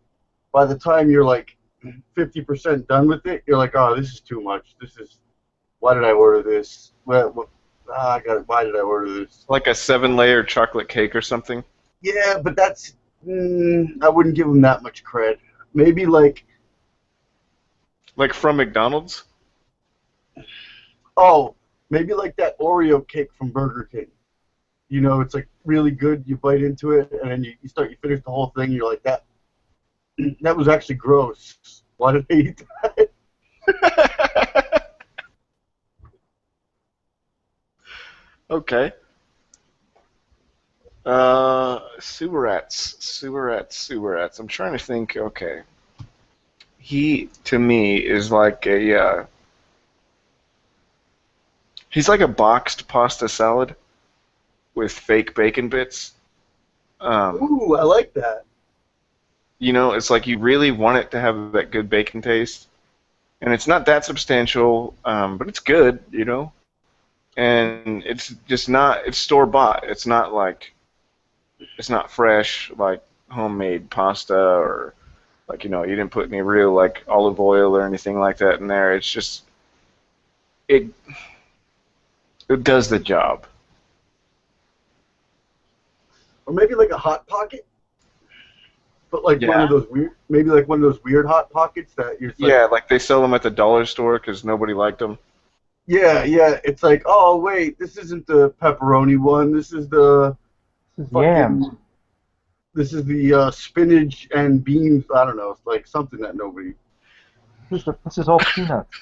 by the time you're like 50% done with it, you're like, oh, this is too much. Why did I order this? Why did I order this? Like a 7-layer chocolate cake or something? Yeah, but that's, I wouldn't give them that much cred. Maybe like from McDonald's? Oh, maybe like that Oreo cake from Burger King. It's like really good. You bite into it, and then you finish the whole thing. You're like, that was actually gross. Why did I eat that? Okay. Subarats. I'm trying to think. Okay. He, to me, is like he's like a boxed pasta salad with fake bacon bits. Ooh, I like that. It's like you really want it to have that good bacon taste. And it's not that substantial, but it's good, And it's just not, it's store-bought. It's not fresh, like homemade pasta or, like, you didn't put any real, like, olive oil or anything like that in there. It's just, it does the job. Or maybe like a Hot Pocket. But like one of those weird Hot Pockets that you're like they sell them at the dollar store because nobody liked them. Yeah. It's like, oh wait, this isn't the pepperoni one. This is the yams. This is the spinach and beans. I don't know. It's like something that nobody. This is all peanuts.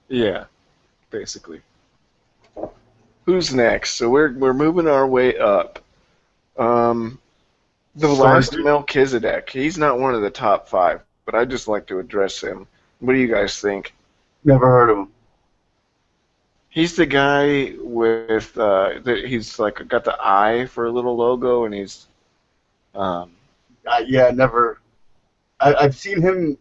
Yeah, basically. Who's next? So we're moving our way up. The last Melchizedek. He's not one of the top 5, but I'd just like to address him. What do you guys think? Never heard of him. He's the guy with he's like got the eye for a little logo, and he's never. I've seen him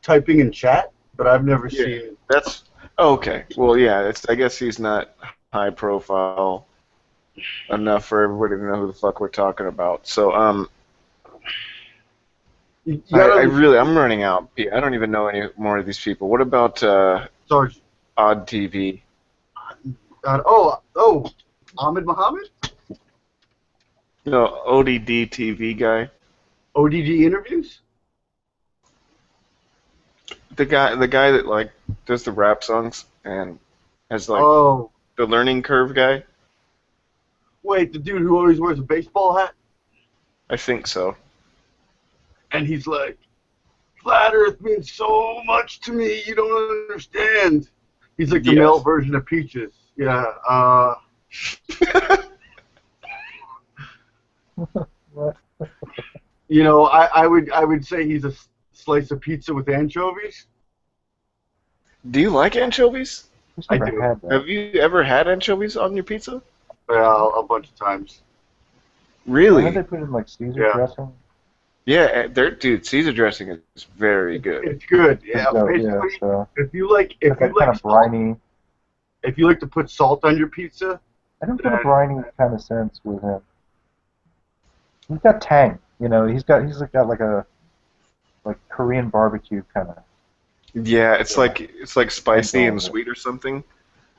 typing in chat, but I've never seen. That's okay. Well, yeah. I guess he's not high profile enough for everybody to know who the fuck we're talking about. So I'm running out. I don't even know any more of these people. What about Odd TV? Ahmed Muhammad? No, ODD TV guy. ODD interviews? The guy that like does the rap songs and has like Oh, the learning curve guy. wait, the dude who always wears a baseball hat? I think so. And he's like, Flat Earth means so much to me, you don't understand. He's like the Yes. male version of Peaches. Yeah, What? you know, I would say he's a slice of pizza with anchovies. Do you like anchovies? Who's I never do. had that? Have you ever had anchovies on your pizza? Well, a bunch of times. Why Really? did they put in like Caesar Yeah. dressing? Yeah, dude, Caesar dressing is very good. It's good. Yeah, So, basically, so if you like that kind of briny. if you like to put salt on your pizza, I don't get a briny kind of sense with him. He's got tang, you know. He's got like a Korean barbecue kind of. Yeah, it's like spicy and sweet or something.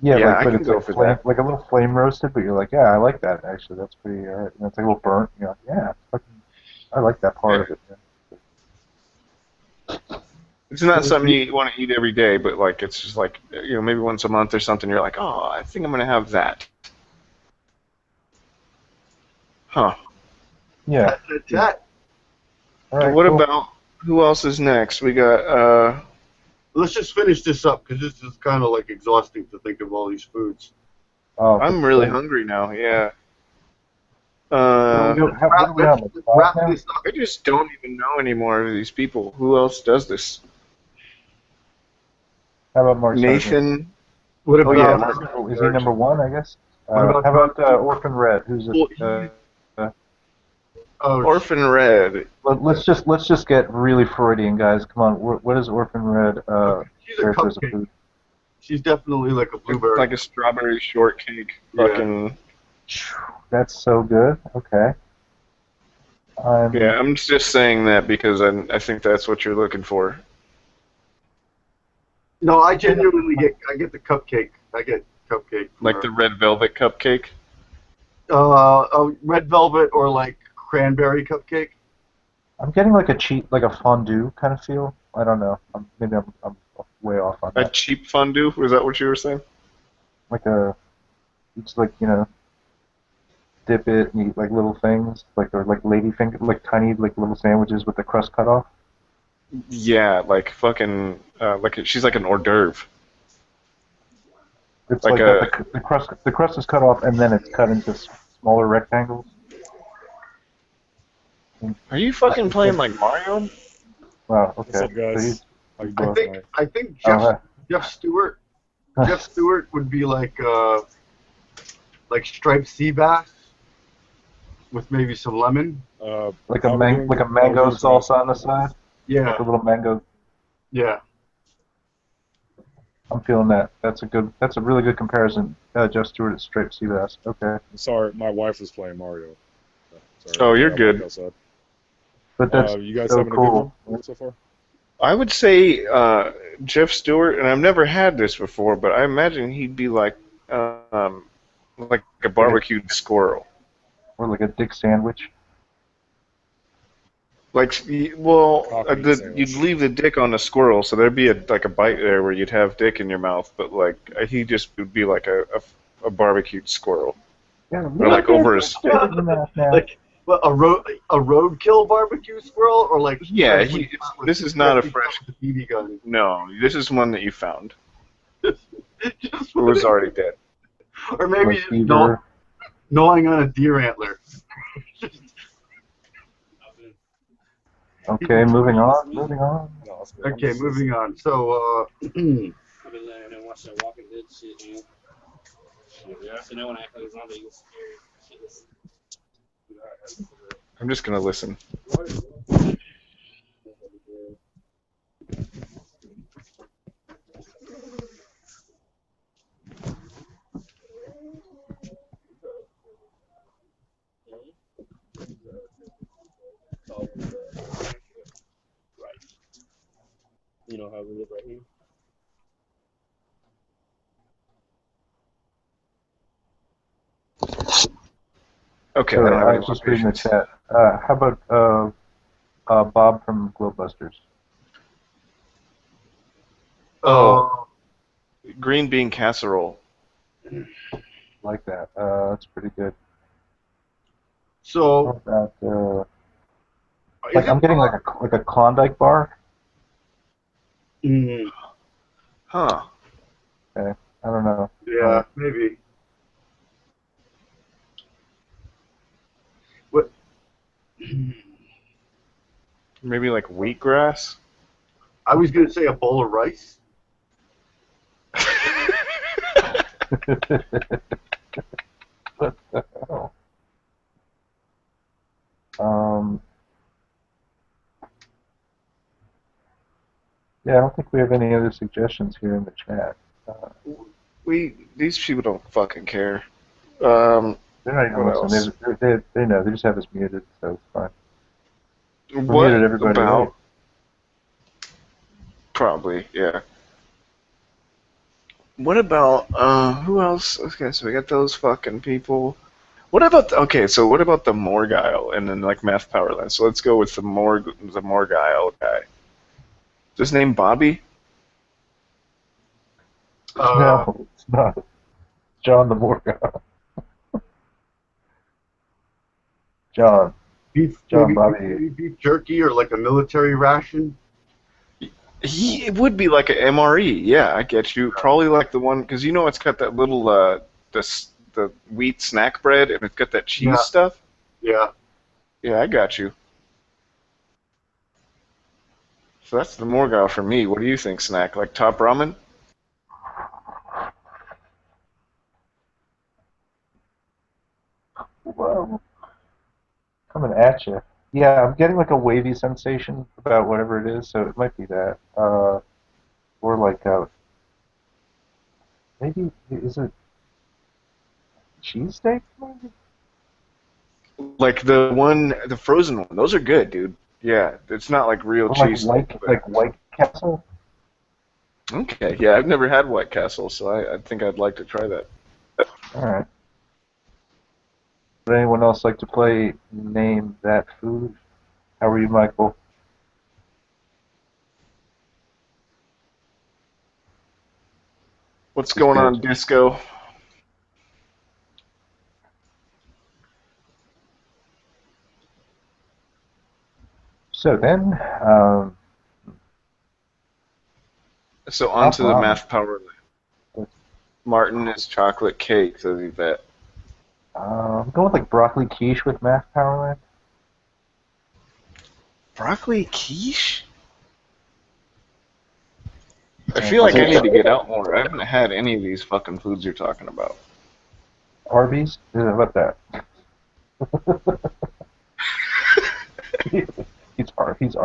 Yeah, Yeah, like, I but can it's go like for flame, that. like a little flame roasted. But you're like, yeah, I like that actually. That's pretty alright. And it's like a little burnt. You know, yeah, I like that part of it. Yeah. It's not something you want to eat every day, but like it's just like maybe once a month or something. You're like, oh, I think I'm gonna have that. Huh. Yeah. that's that. All right, What cool. about who else is next? We got Let's just finish this up because this is kind of like exhausting to think of all these foods. Oh, I'm really hungry now. Yeah. What do we have? Like Wrap five now? this up. I just don't even know anymore of these people. Who else does this? How about Mark Sargent? Nathan. What Oh about yeah, Is he number one? I guess. What about how about Orphan Red? Who's Well, Orphan Red. Let's just get really Freudian, guys. Come on. What is Orphan Red? she's a character as a cupcake. food? She's definitely like a blueberry. Like a strawberry shortcake. Yeah. Fucking. That's so good. Okay. Yeah, I'm just saying that because I think that's what you're looking for. No, I genuinely get the cupcake. I get cupcake. Like the red velvet cupcake. Red velvet or like cranberry cupcake. I'm getting like a fondue kind of feel. I don't know. Maybe I'm way off on A that. cheap fondue? Was that what you were saying? It's like, dip it and eat like little things, or like lady finger, like tiny like little sandwiches with the crust cut off. Yeah, like fucking, she's like an hors d'oeuvre. It's Like like the crust is cut off and then it's cut into smaller rectangles. Are you fucking playing like Mario? Wow. Okay. What's up, guys? How you doing tonight? I think Oh, Jeff Stewart would be like striped sea bass with maybe some lemon. like a mango salsa on the side. Yeah. Like a little mango. Yeah. I'm feeling that. That's a really good comparison. Jeff Stewart at striped sea bass. Okay. I'm sorry, my wife was playing Mario. Sorry, Oh, you're I'm good. outside. But that's you guys so having a cool. good one so far? I would say Jeff Stewart, and I've never had this before, but I imagine he'd be like a barbecued squirrel. Or like a dick sandwich. Like, you'd leave the dick on the squirrel, so there'd be a bite there where you'd have dick in your mouth, but like he just would be like a barbecued squirrel, Yeah, or like over a stick. Like what, a roadkill barbecue squirrel or like Yeah, freshly shot with this is not a freshly fresh. shot with a BB gun. No, this is one that you found. Just It was already dead. or maybe Like just beaver. gnawing on a deer antler. Okay, moving on. No, it's good. Okay, moving on. So I've been letting them watch that Walking Dead shit, man. Yeah. So now when I act like a zombie, it's scary. I'm just gonna listen. You know how we live right here. Okay, So I don't have I any was more just reading the patience. chat. How about Bob from Globebusters? Oh, green bean casserole. Like that. That's pretty good. So, How about, is like it I'm getting like a Klondike bar. Mm, Huh. Okay. I don't know. yeah, maybe. What? Maybe like wheatgrass? I was gonna say a bowl of rice. What the hell? Yeah, I don't think we have any other suggestions here in the chat. These people don't fucking care. They're not even What listening. else? They know. They just have us muted, so it's fine. We What muted everybody, about? right? Probably, yeah. What about who else? Okay, so we got those fucking people. What about okay? So what about the Morgile and then like Math Powerland? So let's go with the Morgile guy. Is his name Bobby? No, it's not. John the Morgan. John. Beef, John maybe Bobby. beef jerky or like a military ration. It would be like an MRE. Yeah, I get you. Probably like the one because you know it's got that little the wheat snack bread and it's got that cheese Yeah. stuff. Yeah. Yeah, I got you. So that's the Morgile for me. What do you think, Snack? Like top ramen? Whoa. Coming at you. Yeah, I'm getting like a wavy sensation about whatever it is, so it might be that. Or like maybe is it cheesesteak? Maybe. Like the frozen one. Those are good, dude. Yeah, it's not like real Or cheese. like White Castle. Okay, yeah, I've never had White Castle, so I think I'd like to try that. All right. Would anyone else like to play Name That Food? How are you, Michael? What's going on, Disco? So then, So on to the ramen. Math Power. Martin is chocolate cake, says Yvette. I'm going with like broccoli quiche with Math Powerland. Broccoli quiche? I feel like I need to get out more. I haven't had any of these fucking foods you're talking about. Arby's? How about that? He's Arby's.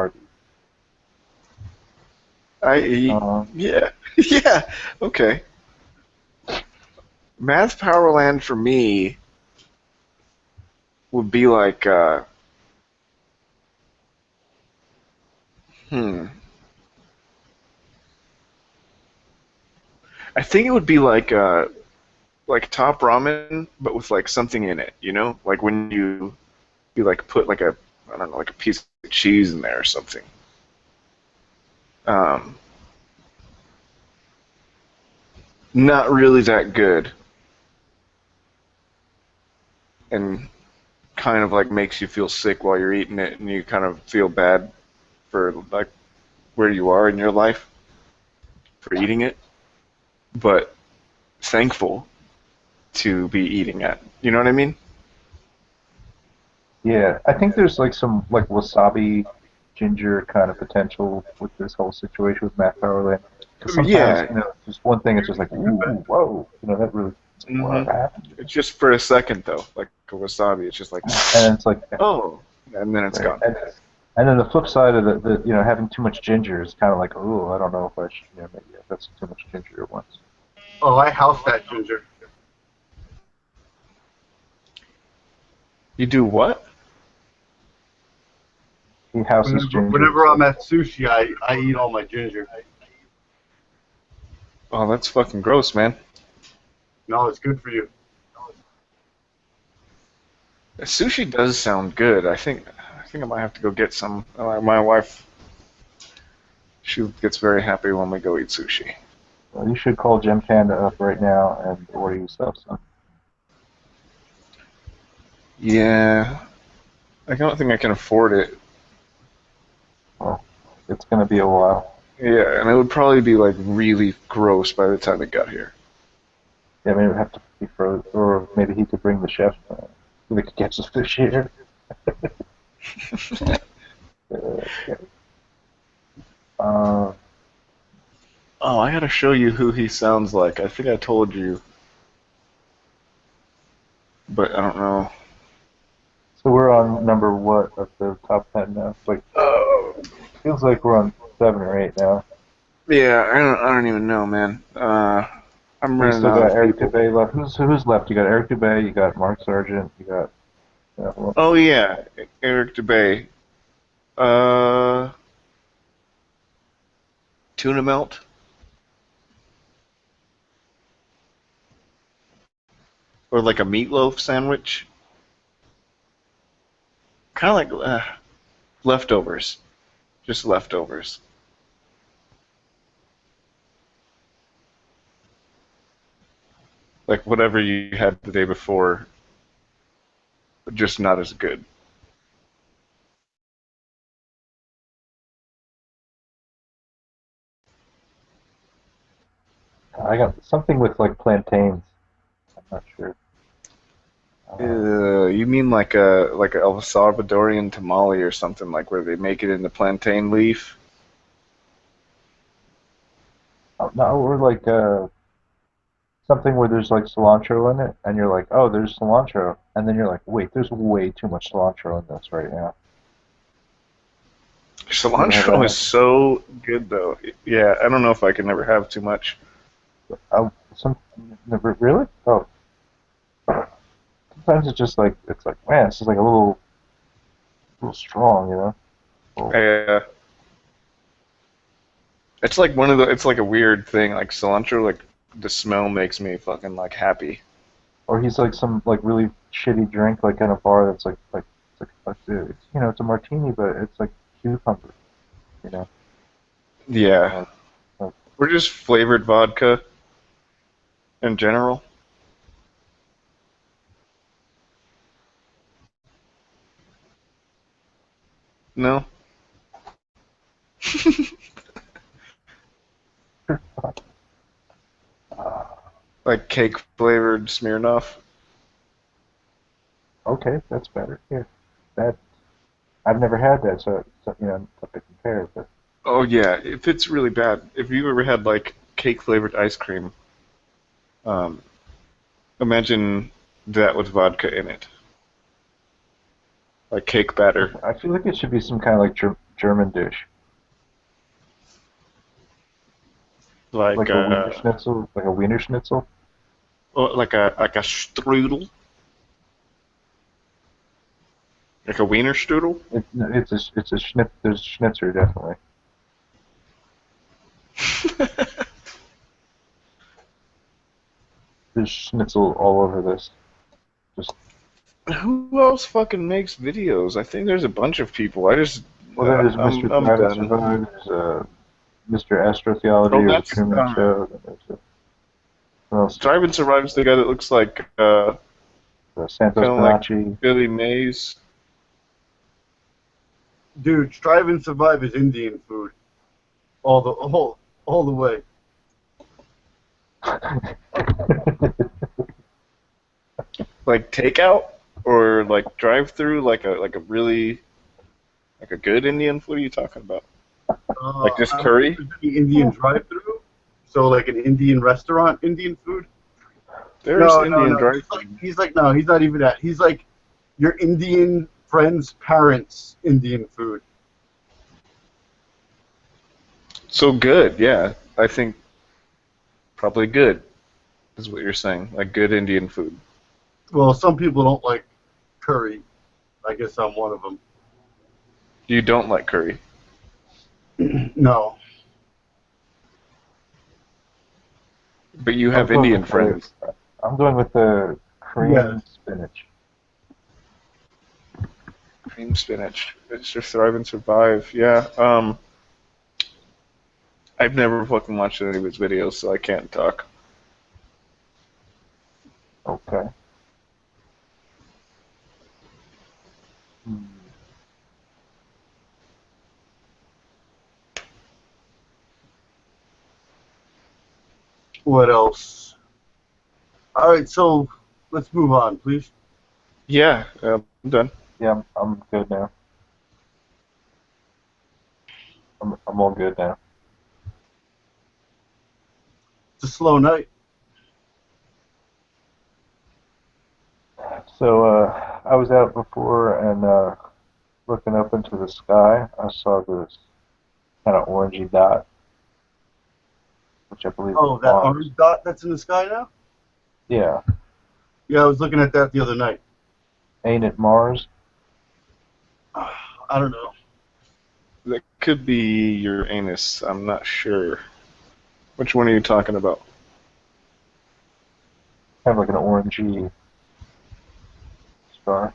Yeah. Yeah. Okay. Math Powerland for me would be like I think it would be like top ramen, but with like something in it, you know? Like when you like put like I don't know, like a piece of cheese in there or something. Not really that good. And kind of like makes you feel sick while you're eating it and you kind of feel bad for like where you are in your life for eating it. But thankful to be eating it. You know what I mean? Yeah, I think there's like some like wasabi ginger kind of potential with this whole situation with Matt Powerland. Because sometimes, you know, just one thing, it's just like, ooh, whoa, you know, that really, what happened? It's just for a second, though, like a wasabi. It's just like, and it's like, oh, and then it's gone. And then the flip side of the you know, having too much ginger is kind of like, oh, I don't know if I should, you know, maybe that's too much ginger at once. Oh, I house that ginger. You do what? He houses ginger. Whenever I'm at sushi, I eat all my ginger. Oh, that's fucking gross, man. No, it's good for you. Sushi does sound good. I think I might have to go get some. My wife, she gets very happy when we go eat sushi. Well, you should call Jim Panda up right now and order yourself some. Yeah, I don't think I can afford it. Well, it's going to be a while. Yeah, and it would probably be like really gross by the time it got here. Yeah, maybe it would have to be frozen, or maybe he could bring the chef. We could get some fish here. Okay. Oh, I gotta show you who he sounds like. I think I told you, but I don't know. So we're on number what of the top 10 now? Like, feels like we're on 7 or 8 now. Yeah, I don't even know, man. I'm We running still out got of Eric people. Dubay left. Who's left? You got Eric Dubay, you got Mark Sargent, you got... Oh yeah, Eric Dubay. Tuna melt. Or like a meatloaf sandwich. Kind of like leftovers. Just leftovers. Like whatever you had the day before, just not as good. I got something with like plantains. I'm not sure. You mean like a El Salvadorian tamale or something, like where they make it in the plantain leaf? No, or like something where there's like cilantro in it, and you're like, oh, there's cilantro, and then you're like, wait, there's way too much cilantro in this right now. You ever have Cilantro that? is so good though. Yeah, I don't know if I can ever have too much. Oh, never really? Oh, sometimes it's like, man, this is like a little strong, you know? Yeah. It's like one of the. It's like a weird thing. Like cilantro, like the smell makes me fucking like happy. Or he's like some like really shitty drink, like in a bar that's it's a martini, but it's like cucumber, you know? Yeah. Like, We're just flavored vodka in general. No. Like cake flavored Smirnoff. okay, that's better. Here, that I've never had that, so you know, to compare. But Oh yeah, if it's really bad. If you ever had like cake flavored ice cream, um, imagine that with vodka in it, like cake batter. I feel like it should be some kind of like German dish, Like like a Wiener Schnitzel. like a strudel, like a wiener strudel. It's a there's Schnitzer definitely. There's Schnitzel all over this. Just Who else fucking makes videos? I think there's a bunch of people. well, there's Mr. I'm Private done. Survive. There's Mr. Astrotheology Oh, or the that's Truman Show. Then there's what else? Drive and Survive's the guy that looks like Santos kind of like Bonacci. Billy Mays. Dude, Strive and Survive is Indian food. All the way. Like takeout or like drive-through, like a really like a good Indian food. What are you talking about? Like just curry? The Indian drive-through. So like an Indian restaurant, Indian food. There's No. drive-through. He's like no, he's not even that. He's like your Indian friend's parents' Indian food. So good, yeah. I think probably good is what you're saying. Like good Indian food. Well, some people don't like curry. I guess I'm one of them. You don't like curry. No. But you have Indian friends. I'm going with the cream spinach. Cream spinach. It's just thrive and survive. Yeah. I've never fucking watched any of his videos, so I can't talk. Okay. What else? All right, so let's move on, please. Yeah, I'm done. Yeah, I'm good now. I'm all good now. It's a slow night. So I was out before and looking up into the sky. I saw this kind of orangey dot, which I believe Oh, is that Mars. orange dot that's in the sky now? Yeah. Yeah, I was looking at that the other night. Ain't it Mars? I don't know. That could be your anus. I'm not sure. Which one are you talking about? Kind of like an orangey star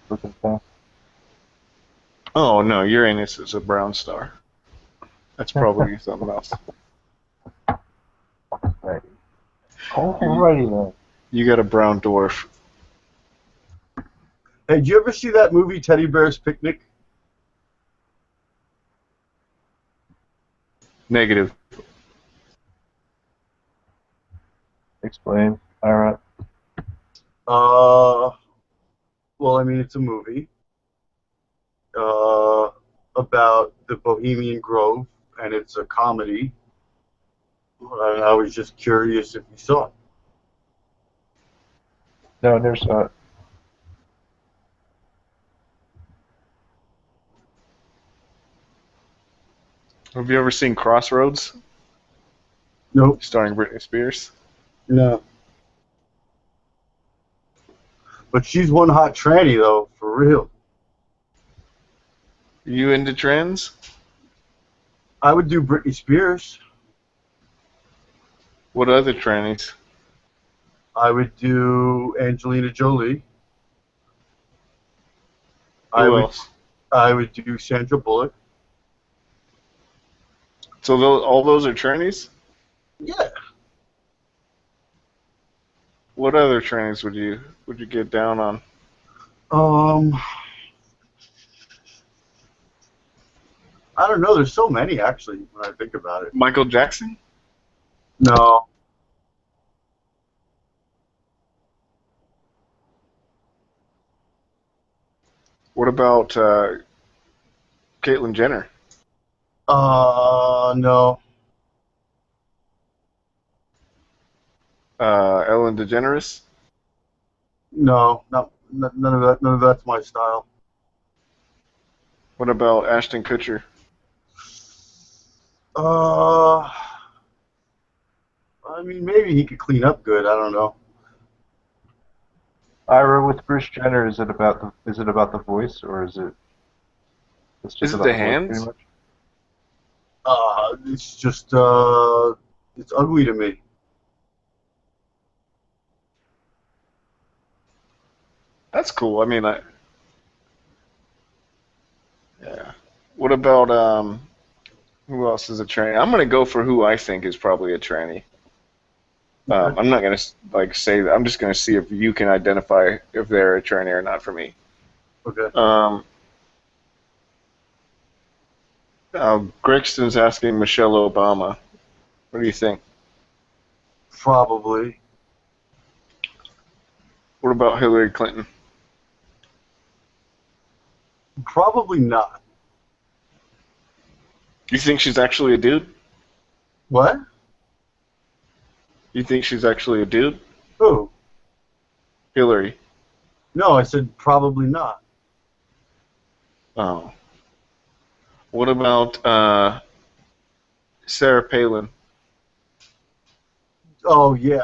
looking thing. Oh no, Uranus is a brown star. That's probably something else. Right. Alrighty then. You got a brown dwarf. Hey, did you ever see that movie Teddy Bear's Picnic? Negative. Explain, Ira. Well, I mean, it's a movie about the Bohemian Grove, and it's a comedy. And I was just curious if you saw it. No, there's Have you ever seen Crossroads? Nope. Starring Britney Spears? No. But she's one hot tranny, though, for real. You into trends? I would do Britney Spears. What other trannies? I would do Angelina Jolie. Who else? I would do Sandra Bullock. So all those are trannies? Yeah. What other trannies would you get down on? I don't know. There's so many, actually, when I think about it. Michael Jackson? No. What about Caitlyn Jenner? No. Ellen DeGeneres? No. None of that. None of that's my style. What about Ashton Kutcher? I mean, maybe he could clean up good. I don't know. Ira, with Bruce Jenner, is it about the voice, or is it? It's just Is it about the voice, hands? pretty much? It's just it's ugly to me. That's cool. I mean, yeah. What about who else is a tranny? I'm gonna go for who I think is probably a tranny. I'm not gonna say that. I'm just gonna see if you can identify if they're a tranny or not for me. Okay. Gregston's asking Michelle Obama. What do you think? Probably. What about Hillary Clinton? Probably not. You think she's actually a dude? What? You think she's actually a dude? Who? Hillary. No, I said probably not. Oh. What about Sarah Palin? Oh yeah.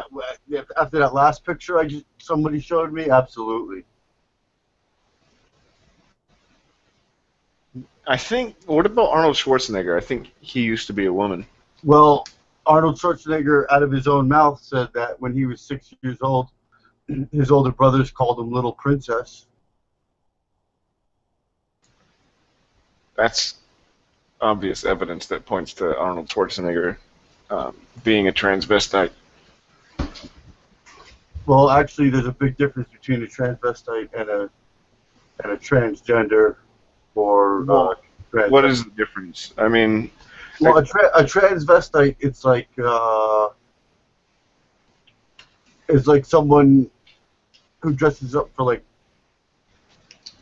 After that last picture somebody showed me, absolutely. I think. What about Arnold Schwarzenegger? I think he used to be a woman. Well, Arnold Schwarzenegger, out of his own mouth, said that when he was 6 years old, his older brothers called him Little Princess. that's obvious evidence that points to Arnold Schwarzenegger being a transvestite. Well, actually, there's a big difference between a transvestite and a transgender or What is the difference? I mean, well, a transvestite, it's like someone who dresses up for, like,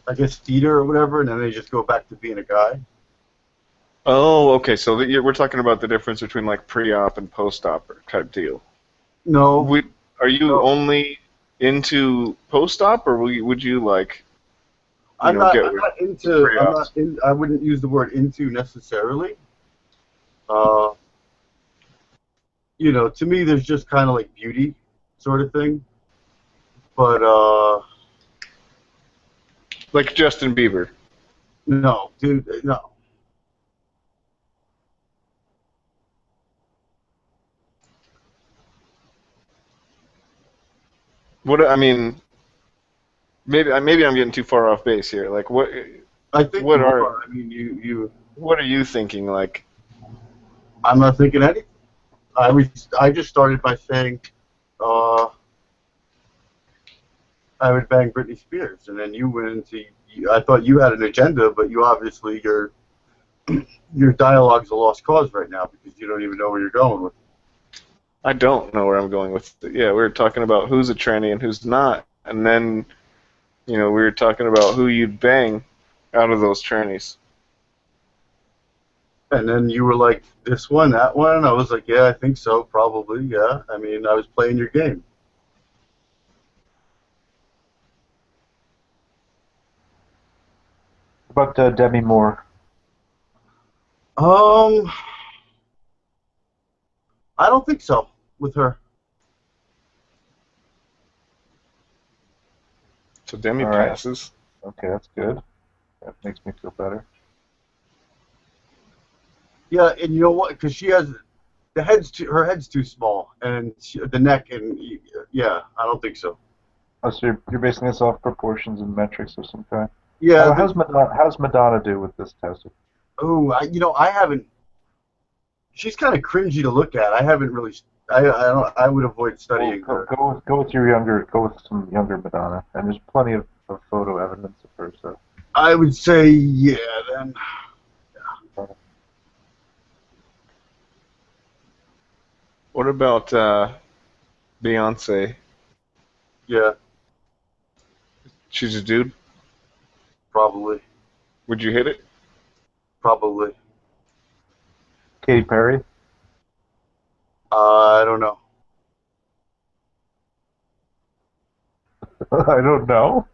I guess, theater or whatever, and then they just go back to being a guy. oh, okay. So we're talking about the difference between like pre-op and post-op type deal. No. Are you only into post-op, or would you like? I'm not into. I wouldn't use the word into necessarily. You know, to me, there's just kind of like beauty, sort of thing. But like Justin Bieber. No, dude, no. What I mean, maybe I'm getting too far off base here. Like what? I think what you are? are. I mean, you. What are you thinking? Like, I'm not thinking anything. I just started by saying, I would bang Britney Spears, and then you went into. I thought you had an agenda, but you obviously your dialogue's a lost cause right now because you don't even know where you're going with it. I don't know where I'm going with it. Yeah, we were talking about who's a tranny and who's not, and then, we were talking about who you'd bang out of those trannies. And then you were like, this one, that one. I was like, yeah, I think so, probably, yeah. I mean, I was playing your game. What about Demi Moore? I don't think so with her. So Demi All right. passes. Okay, that's good. That makes me feel better. Yeah, and you know what? Because she has her head's too small, and the neck, and yeah, I don't think so. Oh, so you're basing this off proportions and metrics of some kind. Yeah. How's Madonna do with this test? Oh, I haven't. She's kind of cringy to look at. I haven't really. I would avoid studying her. Go with some younger Madonna, and there's plenty of photo evidence of her. So I would say yeah. Then. Yeah. What about Beyonce? Yeah. She's a dude? Probably. Would you hit it? Probably. Katy Perry? I don't know. I don't know.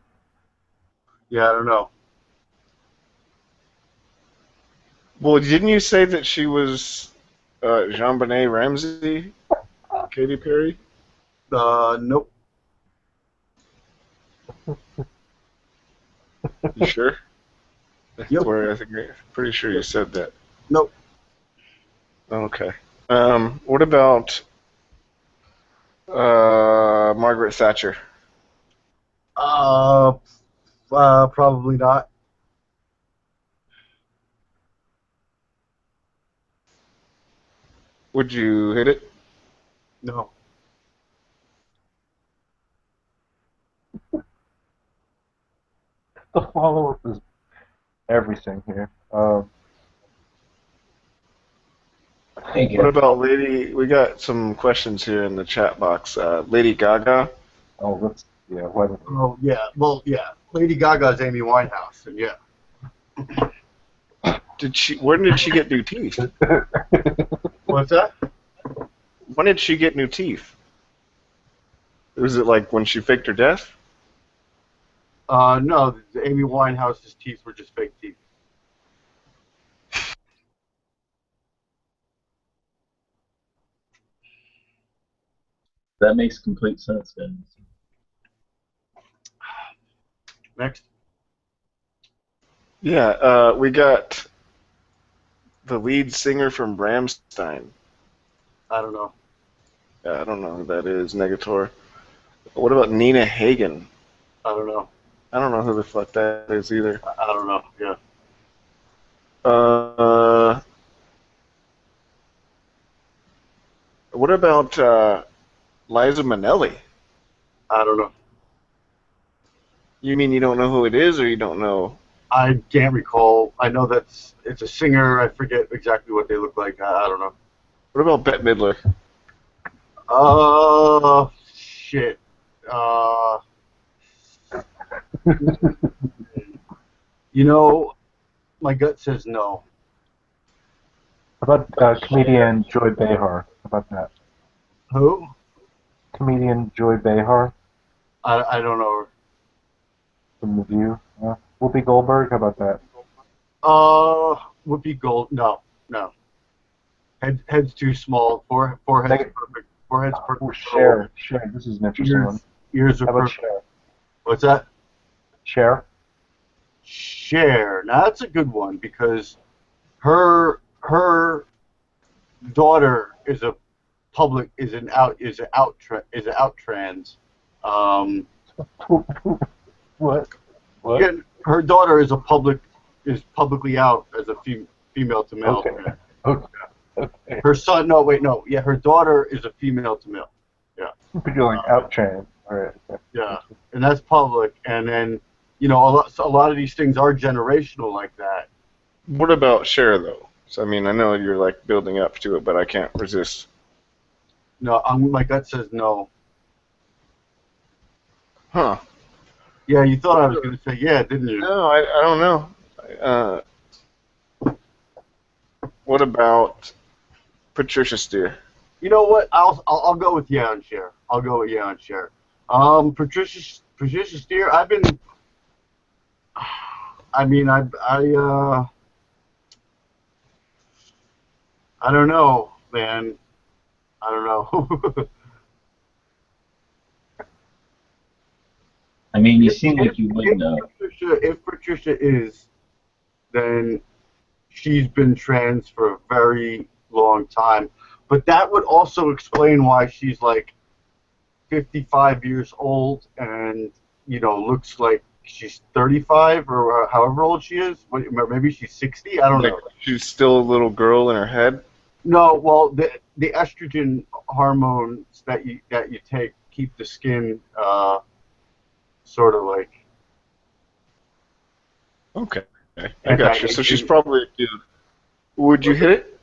Yeah, I don't know. Well, didn't you say that she was Jean-Benet Ramsey? Katy Perry? Nope. You sure? Yep. I'm pretty sure you said that. Nope. Okay. What about Margaret Thatcher? Probably not. Would you hit it? No. The follow-up is everything here. What about Lady? We got some questions here in the chat box. Lady Gaga. Oh, let's Why don't Oh yeah. Well, yeah. Lady Gaga's Amy Winehouse, and yeah. When did she get new teeth? What's that? When did she get new teeth? Was it like when she faked her death? No. Amy Winehouse's teeth were just fake teeth. That makes complete sense, guys. Next. Yeah, we got the lead singer from Rammstein. I don't know. I don't know who that is, Negator. What about Nina Hagen? I don't know. I don't know who the fuck that is either. I don't know. Yeah. What about Liza Minnelli? I don't know. You mean you don't know who it is, or you don't know? I can't recall. I know it's a singer. I forget exactly what they look like. I don't know. What about Bette Midler? Shit. You know, my gut says no. How about comedian Joy Behar? How about that? Who? Comedian Joy Behar I don't know. from The View. Whoopi Goldberg. How about that? Whoopi Gold. No. Head's too small. Forehead's perfect. Forehead's perfect. Cher. This is an interesting one. Ears are How about perfect. Cher? What's that? Cher. Cher. Now that's a good one because her daughter is a out trans. What? Yeah, her daughter is publicly out as a female to male. Okay. Her son, yeah, her daughter is a female to male. Yeah. But you're like out trans. All right. Okay. Yeah, and that's public, and then a lot of these things are generational like that. What about Cher though? So I mean, I know you're like building up to it, but I can't resist. No, my gut says no. Huh? Yeah, you thought I was going to say yeah, didn't you? No, I don't know. What about Patricia Steer? You know what? I'll go with yeah on Cher. I'll go with yeah on Cher. Patricia Steer. I don't know, man. I don't know. I mean, you seem like you would know. If Patricia is, then she's been trans for a very long time. But that would also explain why she's like 55 years old and, looks like she's 35 or however old she is. Maybe she's 60. I don't know. She's still a little girl in her head. No, well, the estrogen hormones that you take keep the skin sort of like. Okay, I got you. So she's probably a dude. Would you hit it?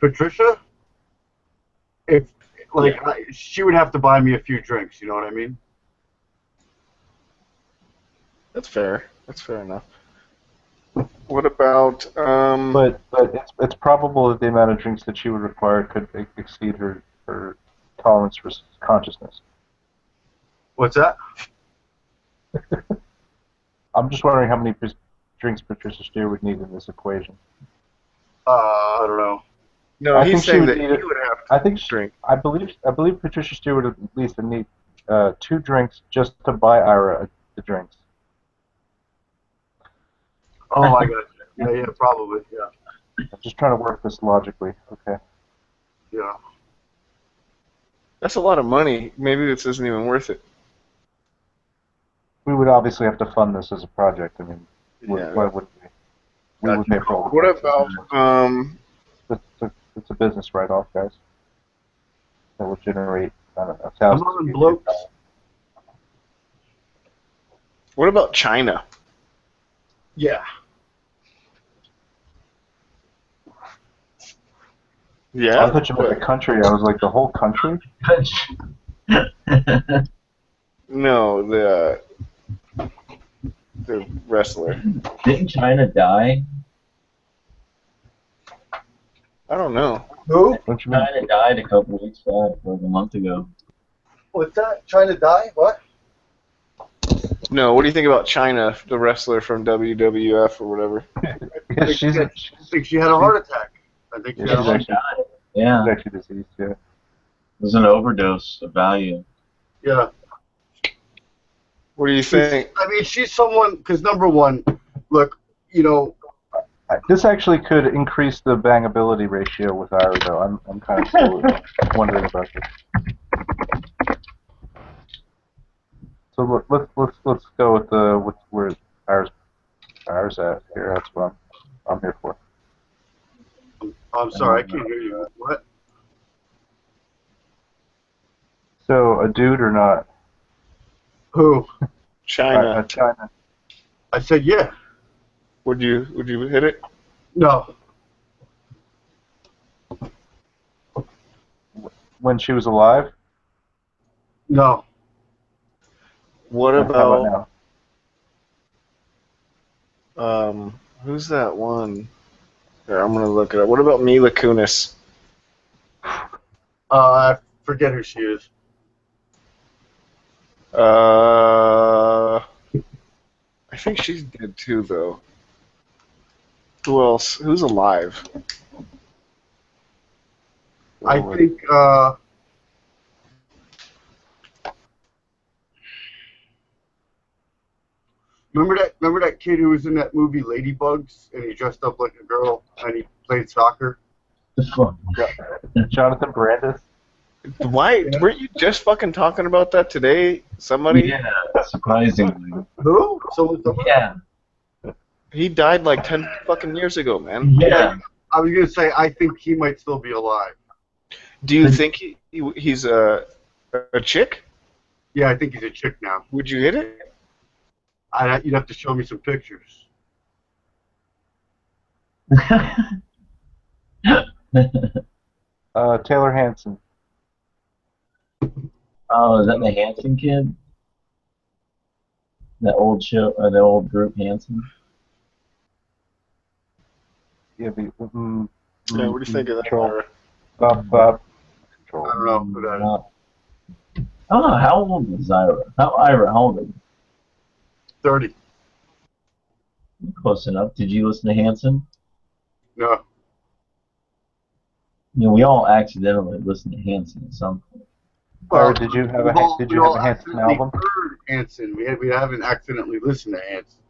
Patricia? She would have to buy me a few drinks. You know what I mean? That's fair. That's fair enough. What about? But it's probable that the amount of drinks that she would require could exceed her tolerance for consciousness. What's that? I'm just wondering how many drinks Patricia Steer would need in this equation. I don't know. No, he's saying that he would have to drink. I believe Patricia Steer would at least need 2 drinks just to buy Ira the drinks. Oh, I got you. Yeah, probably. Yeah. I'm just trying to work this logically. Okay. Yeah. That's a lot of money. Maybe this isn't even worth it. We would obviously have to fund this as a project. I mean, why wouldn't we? We would pay for all the What about It's a business write-off, guys. That will generate 1,000. Come on, blokes. What about China? Yeah. Yeah. I thought you meant the country. I was like, the whole country? No, the wrestler. Didn't China die? I don't know. Who? China died a couple weeks back, like a month ago. What's that? Trying to die? What? No, what do you think about China, the wrestler from WWF or whatever? I think she had a heart attack. I think she had a heart attack. Yeah. She's actually deceased, yeah. It was an overdose of value. Yeah. What do you think? I mean, she's someone, because number one, look, This actually could increase the bangability ratio with Ira, though. I'm kind of still wondering about this. So let's go with where Ira's at here. That's what I'm sorry, I can't hear you. What? So, a dude or not? Who? China. China. I said yeah. Would you hit it? No. When she was alive? No. What How about now? Who's that one? Here, I'm gonna look it up. What about Mila Kunis? I forget who she is. I think she's dead too, though. Who else? Who's alive? I think. Remember that kid who was in that movie Ladybugs, and he dressed up like a girl and he played soccer? The fuck? Jonathan Brandis? Why? Weren't you just fucking talking about that today? Somebody? Yeah, surprisingly. Who? Someone? Yeah. He died like 10 fucking years ago, man. Yeah. I was gonna say I think he might still be alive. Do you think he's a chick? Yeah, I think he's a chick now. Would you hit it? You'd have to show me some pictures. Taylor Hanson. Oh, is that the Hanson kid? That old show, or the old group Hanson? Yeah, Yeah, what do you think of that? Control. I don't know who that is. Oh, how old is Ira? Ira, how old are you? 30. Close enough. Did you listen to Hanson? No. You know, we all accidentally listened to Hanson at some point. Or did you have a Hanson album? Heard Hanson. We haven't accidentally listened to Hanson.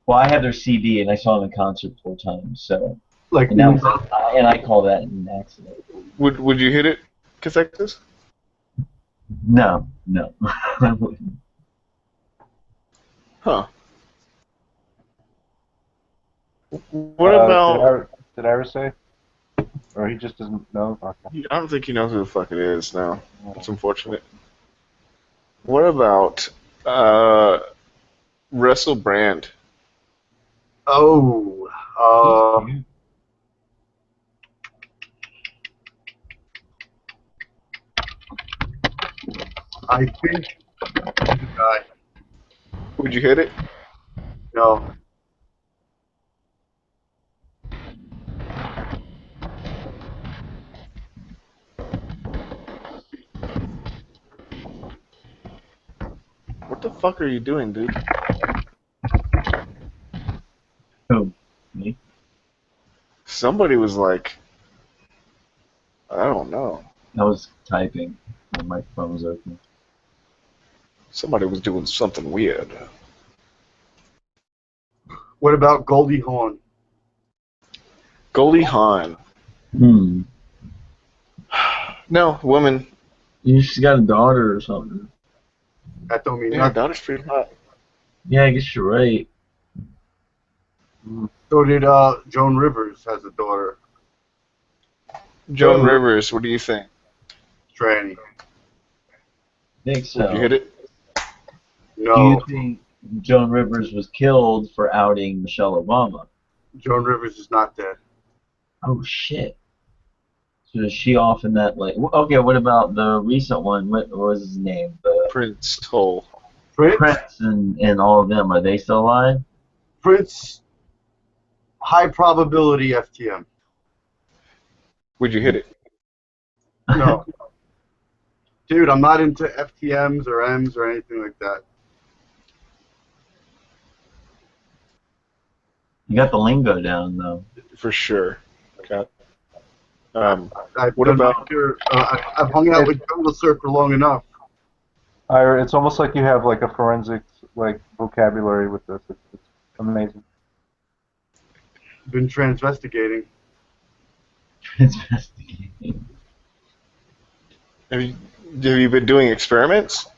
Well, I had their CD and I saw them in concert 4 times, so. Like, and I call that an accident. Would you hit it, Cathectus? No, no. I wouldn't. Huh. What about? Did I ever say? Or he just doesn't know? Okay. I don't think he knows who the fuck it is now. That's unfortunate. What about Russell Brand? Oh. I think he's a guy. Would you hit it? No. What the fuck are you doing, dude? Who? Me? Somebody was like, I don't know. I was typing. My microphone was open. Somebody was doing something weird. What about Goldie Hawn? Goldie Hawn. No, woman. She's got a daughter or something. That don't mean Yeah, nothing. daughter's pretty hot. Yeah, I guess you're right. So did Joan Rivers has a daughter. Joan Rivers, what do you think? Tranny. I think so. Would you hit it? No. Do you think Joan Rivers was killed for outing Michelle Obama? Joan Rivers is not dead. Oh shit. So is she off in that like? Okay, what about the recent one? What was his name? Prince Toll. Prince and all of them. Are they still alive? Prince, high probability FTM. Would you hit it? No. Dude, I'm not into FTMs or M's or anything like that. You got the lingo down though. For sure. Okay. What about? I've hung out with Jungle Surfer long enough. Ira, it's almost like you have like a forensic like vocabulary with this. It's amazing. Been transvestigating. Transvestigating. Have you been doing experiments?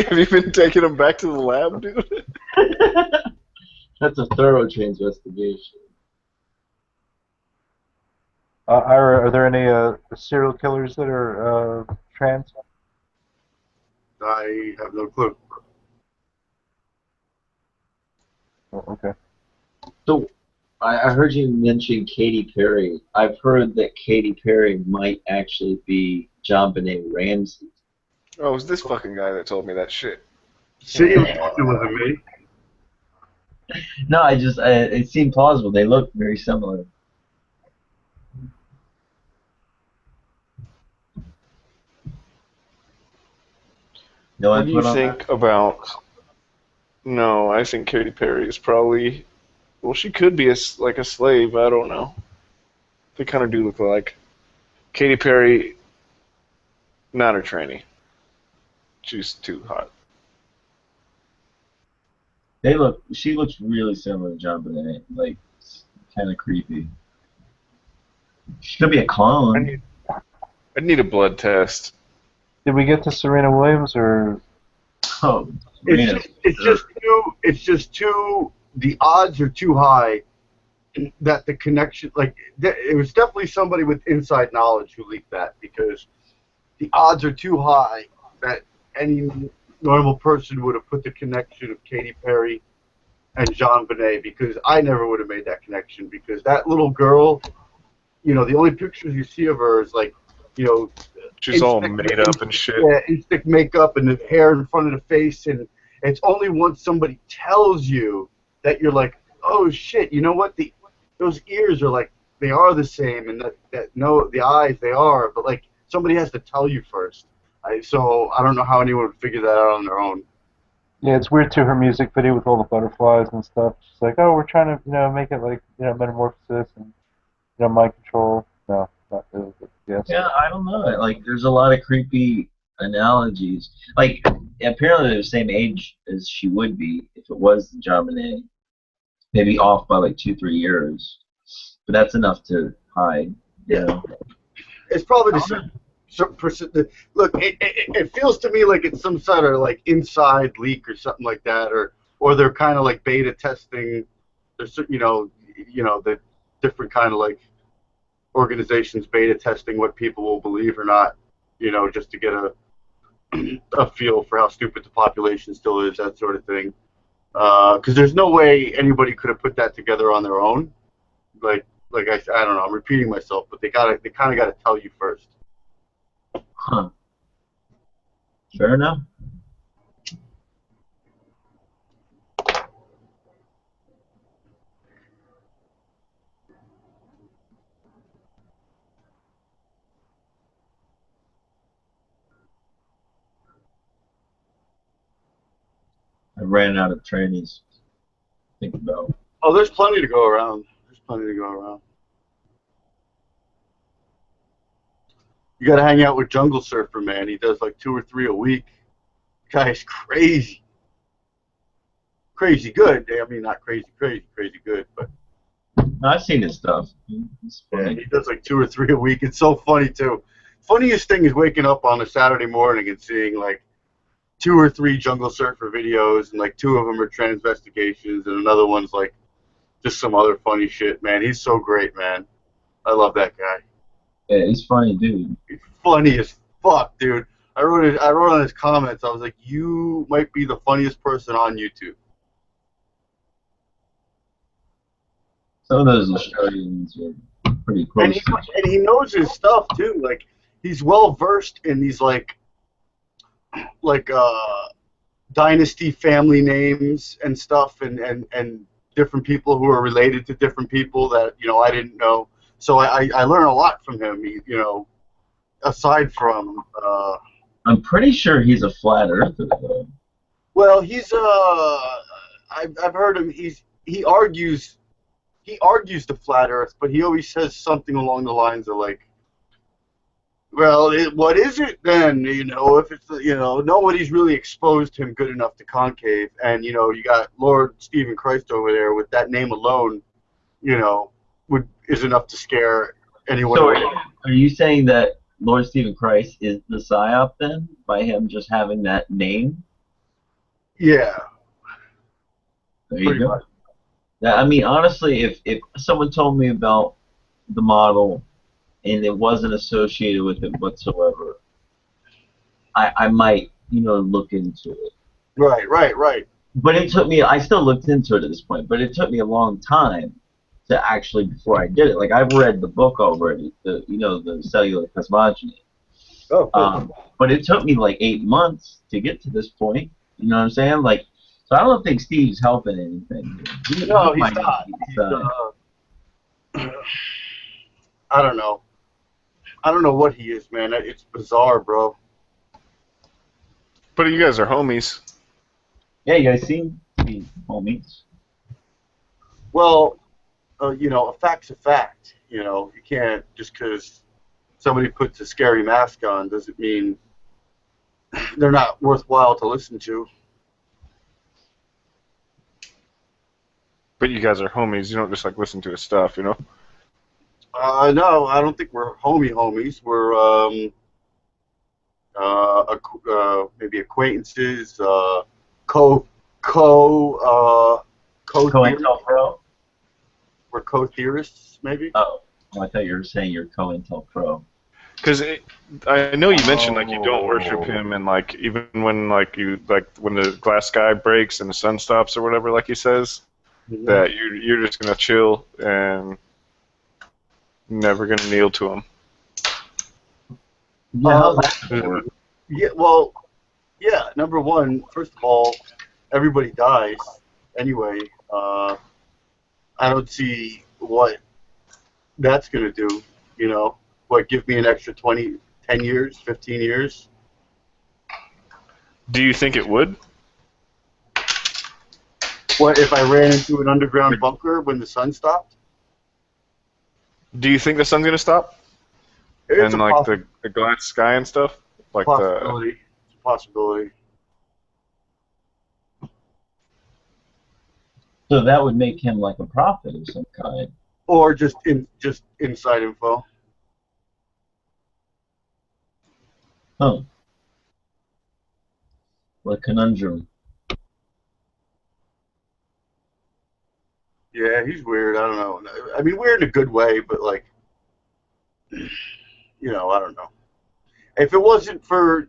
Have you been taking him back to the lab, dude? That's a thorough investigation. Ira, are there any serial killers that are trans? I have no clue. Oh, okay. So, I heard you mention Katy Perry. I've heard that Katy Perry might actually be JonBenet Ramsey. Oh, it was this fucking guy that told me that shit. See, it wasn't me. No, it seemed plausible. They look very similar. No What do you input on think about... No, I think Katy Perry is probably... Well, she could be like a slave. I don't know. They kind of do look alike. Katy Perry, not a tranny. She's too hot. She looks really similar to JonBenet. Like, kind of creepy. She could be a clone. I need a blood test. Did we get to Serena Williams or? Oh, it's just too. The odds are too high that the connection, like, it was definitely somebody with inside knowledge who leaked that, because the odds are too high that any normal person would have put the connection of Katy Perry and JonBenet, because I never would have made that connection, because that little girl, you know, the only pictures you see of her is like, you know, she's all made up and shit. Yeah, instant makeup and the hair in front of the face, and it's only once somebody tells you that you're like, oh shit, you know what? Those ears are like, they are the same, and the eyes, they are, but like somebody has to tell you first. So I don't know how anyone would figure that out on their own. Yeah, it's weird too. Her music video with all the butterflies and stuff. She's like, oh, we're trying to, make it like, metamorphosis and, mind control. No, not really. But yes. Yeah, I don't know. Like, there's a lot of creepy analogies. Like, apparently they're the same age as she would be if it was JonBenet. Maybe off by like 2-3 years, but that's enough to hide. Yeah, it's probably the same. Look, it feels to me like it's some sort of like inside leak or something like that, or they're kind of like beta testing. There's the different kind of like organizations beta testing what people will believe or not, just to get a feel for how stupid the population still is, that sort of thing. Because there's no way anybody could have put that together on their own. Like I don't know, I'm repeating myself, but they kind of got to tell you first. Huh. Fair enough. I ran out of trannies to think about. Oh, there's plenty to go around. You got to hang out with Jungle Surfer, man. He does like 2 or 3 a week. Guy's crazy. Crazy good. I mean, not crazy good, but. I've seen his stuff. It's funny. Yeah, he does like 2 or 3 a week. It's so funny, too. Funniest thing is waking up on a Saturday morning and seeing like 2 or 3 Jungle Surfer videos, and like 2 of them are transvestigations, and another one's like just some other funny shit, man. He's so great, man. I love that guy. Yeah, he's funny, dude. He's funny as fuck, dude. I wrote on his comments, I was like, you might be the funniest person on YouTube. Some of those Australians are pretty close. And he knows his stuff, too. Like, he's well versed in these, like dynasty family names and stuff, and different people who are related to different people that, I didn't know. So I learn a lot from him, aside from... I'm pretty sure he's a flat earther, though. Well, he's... I've heard him, he argues the flat earth, but he always says something along the lines of, like, well, what is it then? If it's, nobody's really exposed him good enough to concave, and, you got Lord Stephen Christ over there with that name alone, is enough to scare anyone. So are you saying that Lord Stephen Christ is the psyop then, by him just having that name? Yeah. There you Pretty go. much. Now, I mean, honestly, if someone told me about the model and it wasn't associated with it whatsoever, I might, look into it. Right. But it took me, I still looked into it at this point, but it took me a long time to actually, before I did it. Like, I've read the book already, the cellular cosmogony. Oh, cool. But it took me like 8 months to get to this point. You know what I'm saying? Like, so I don't think Steve's helping anything. No, he's might not. need He's, to I don't know. I don't know what he is, man. It's bizarre, bro. But you guys are homies. Yeah, you guys seem to be homies. Well, a fact's a fact. You can't, just because somebody puts a scary mask on doesn't mean they're not worthwhile to listen to. But you guys are homies. You don't just like listen to his stuff, you know? No, I don't think we're homies. We're maybe acquaintances, COINTELPRO? We're co-theorists, maybe. Oh, I thought you were saying you're COINTELPRO. Because I know you mentioned like you don't worship him, and like even when like when the glass sky breaks and the sun stops or whatever, like he says, that you're just gonna chill and never gonna kneel to him. Yeah, how's that gonna work? Yeah, well, yeah. Number one, first of all, everybody dies anyway. I don't see what that's gonna do. What, give me an extra 10 years, 15 years? Do you think it would? What if I ran into an underground bunker when the sun stopped? Do you think the sun's gonna stop? It's And a like the glass sky and stuff, like possibility. It's a possibility. So that would make him like a prophet of some kind. Or just inside info. Huh. What a conundrum. Yeah, he's weird. I don't know. I mean, weird in a good way, but like, I don't know. If it wasn't for,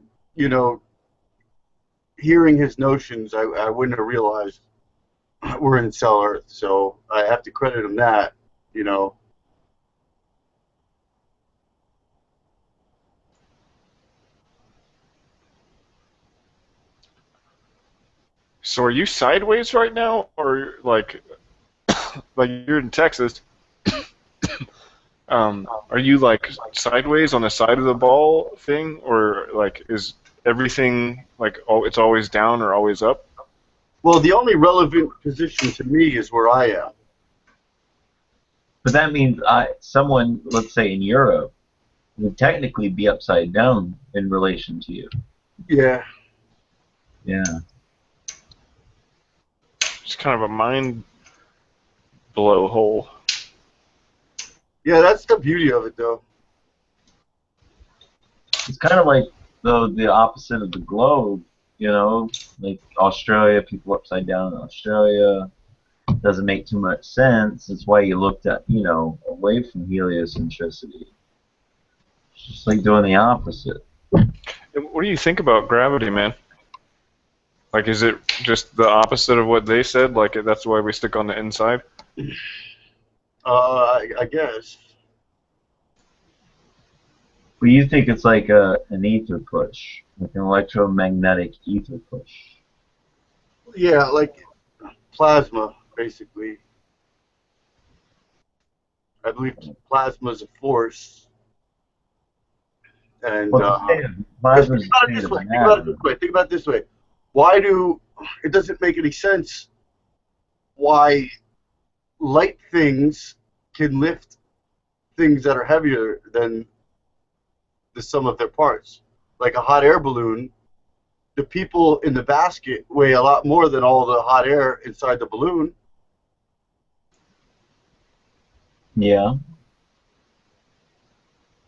hearing his notions, I wouldn't have realized we're in Cell Earth. So I have to credit him that, So are you sideways right now, or like you're in Texas? Are you like sideways on the side of the ball thing, or like is everything like it's always down or always up? Well, the only relevant position to me is where I am. But that means someone, let's say in Europe, would technically be upside down in relation to you. Yeah. Yeah. It's kind of a mind blow hole. Yeah, that's the beauty of it, though. It's kind of like the opposite of the globe, like Australia, people upside down in Australia. Doesn't make too much sense. That's why you looked at, away from heliocentricity. It's just like doing the opposite. What do you think about gravity, man? Like, is it just the opposite of what they said? Like, that's why we stick on the inside? I guess. Well, you think it's like an ether push, like an electromagnetic ether push. Yeah, like plasma, basically. I believe plasma is a force. And think about it this way. It doesn't make any sense why light things can lift things that are heavier than the sum of their parts. Like a hot air balloon, the people in the basket weigh a lot more than all the hot air inside the balloon. Yeah.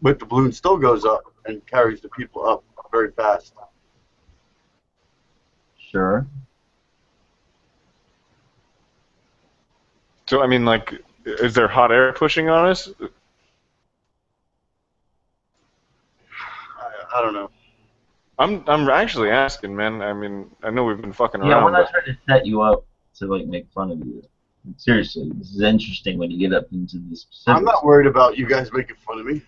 But the balloon still goes up and carries the people up very fast. Sure. So I mean, like, is there hot air pushing on us? I don't know. I'm actually asking, man. I mean, I know we've been fucking Yeah, we're around, not but trying to set you up to like make fun of you. Seriously, this is interesting when you get up into the specifics. I'm not worried about you guys making fun of me.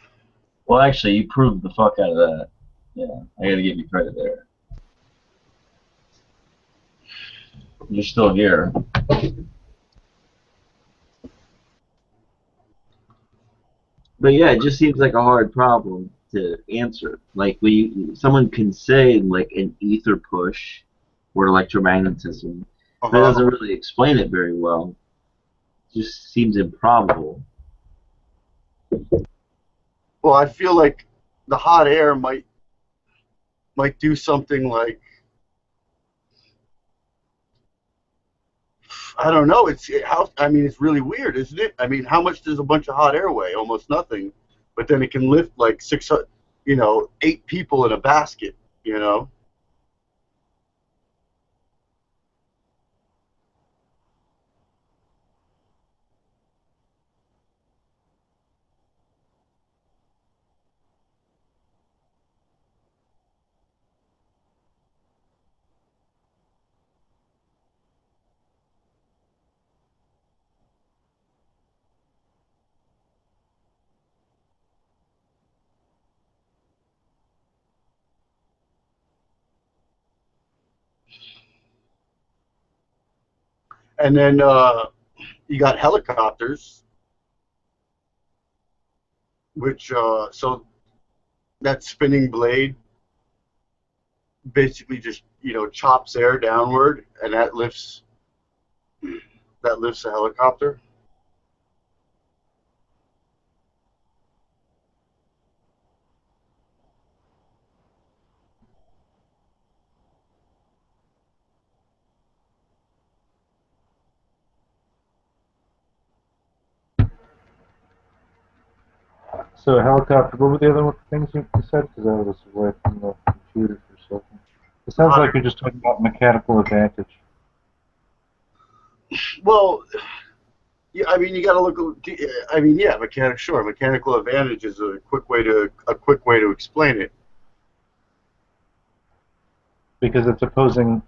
Well, actually, you proved the fuck out of that. Yeah, I gotta give you credit there. You're still here. But yeah, it just seems like a hard problem to answer. Like someone can say like an ether push or electromagnetism, but it doesn't really explain it very well. It just seems improbable. Well, I feel like the hot air might do something like, I don't know. I mean, it's really weird, isn't it? I mean, how much does a bunch of hot air weigh? Almost nothing. But then it can lift like 600, 8 people in a basket, And then you got helicopters, which so that spinning blade basically just chops air downward, and that lifts the helicopter. So a helicopter. What were the other things you said? Because I was away from the computer for a second. It sounds like you're just talking about mechanical advantage. Well, yeah, I mean, you got to look. I mean, yeah, mechanical advantage is a quick way to explain it. Because it's opposing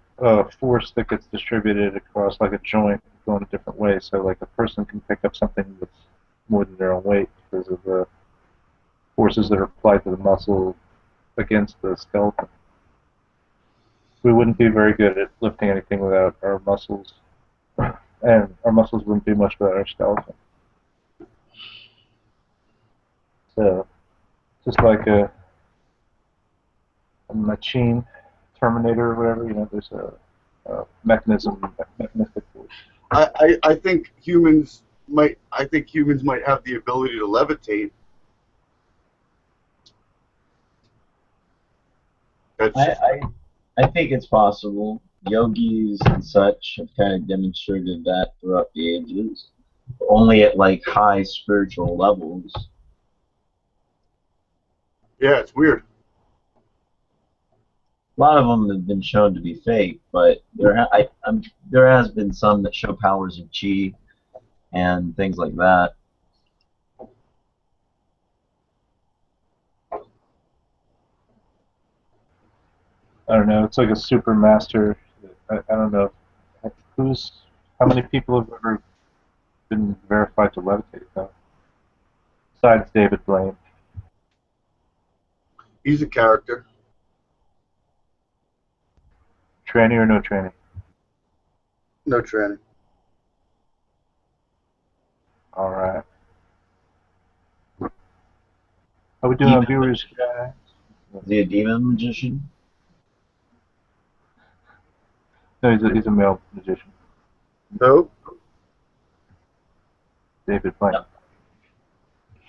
force that gets distributed across like a joint going a different way. So like a person can pick up something that's more than their own weight because of the forces that are applied to the muscle against the skeleton. We wouldn't be very good at lifting anything without our muscles, and our muscles wouldn't do much without our skeleton. So, just like a machine, Terminator or whatever, there's a mechanistic force. I think humans might have the ability to levitate. I think it's possible. Yogis and such have kind of demonstrated that throughout the ages, only at like high spiritual levels. Yeah, it's weird. A lot of them have been shown to be fake, but there has been some that show powers of chi and things like that. I don't know. It's like a super master. I don't know. How many people have ever been verified to levitate, though? Besides David Blaine. He's a character. Tranny or no tranny? No tranny. All right. How we doing on viewers, guys? Is he a demon magician? No, he's a male magician. No. David Blaine. No.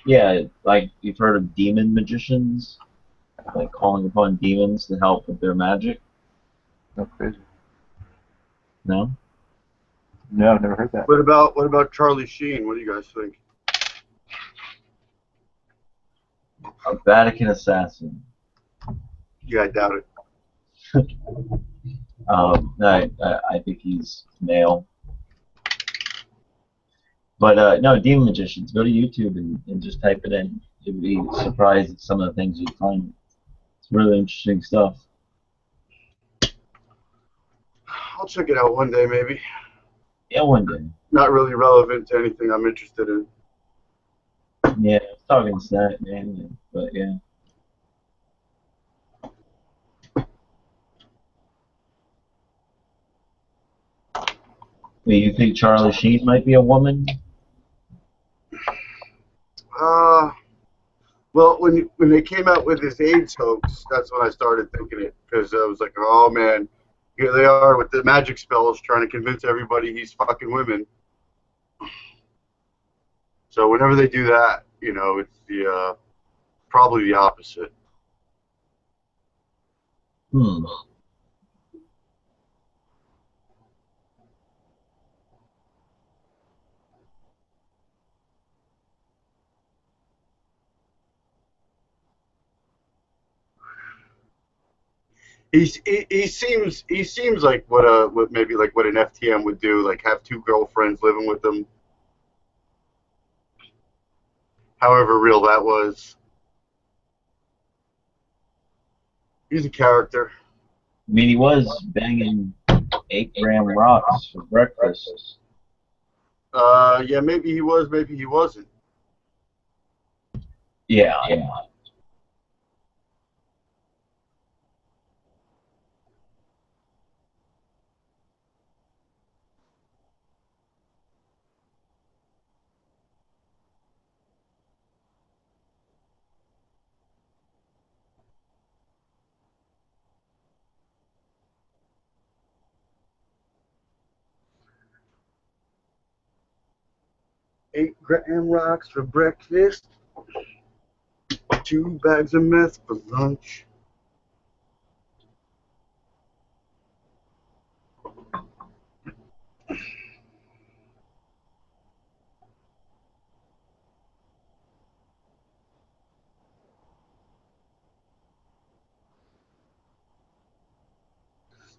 Yeah, like you've heard of demon magicians, like calling upon demons to help with their magic. No, crazy. No. No, I've never heard that. What about Charlie Sheen? What do you guys think? A Vatican assassin. Yeah, I doubt it. No, I think he's male. But no, demon magicians. Go to YouTube and just type it in. You'd be surprised at some of the things you find. It's really interesting stuff. I'll check it out one day, maybe. Yeah, one day. Not really relevant to anything I'm interested in. Yeah, I was talking snack, man. But yeah. Do you think Charlie Sheen might be a woman? Well, when they came out with his AIDS hoax, that's when I started thinking it, because I was like, oh man, here they are with the magic spells trying to convince everybody he's fucking women. So whenever they do that, you know, it's the probably the opposite. Hmm. He seems like what maybe like what an FTM would do, like have two girlfriends living with him. However real that was. He's a character. I mean, he was banging 8-gram rocks for breakfast. Yeah, maybe he was, maybe he wasn't. Yeah. Eight-gram rocks for breakfast. 2 bags of meth for lunch.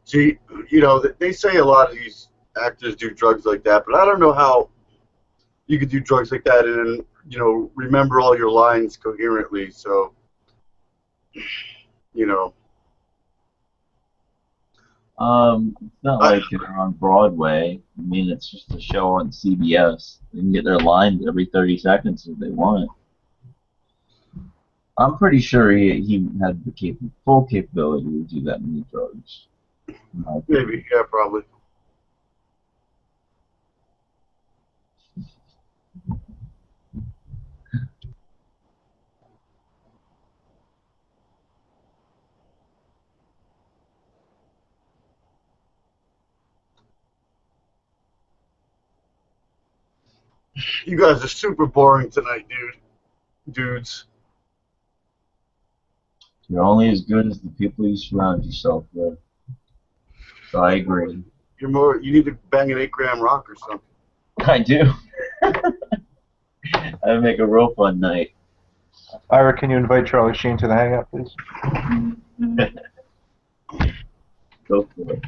See, you know, they say a lot of these actors do drugs like that, but I don't know how you could do drugs like that and, you know, remember all your lines coherently. So, you know. It's not like they're on Broadway. I mean, it's just a show on CBS. They can get their lines every 30 seconds if they want. I'm pretty sure he had the full capability to do that many drugs. Maybe, yeah, probably. You guys are super boring tonight, dudes. You're only as good as the people you surround yourself with. So I agree. You need to bang an 8-gram rock or something. I do. That'd make a real fun night. Ira, can you invite Charlie Sheen to the hangout, please? Go for it.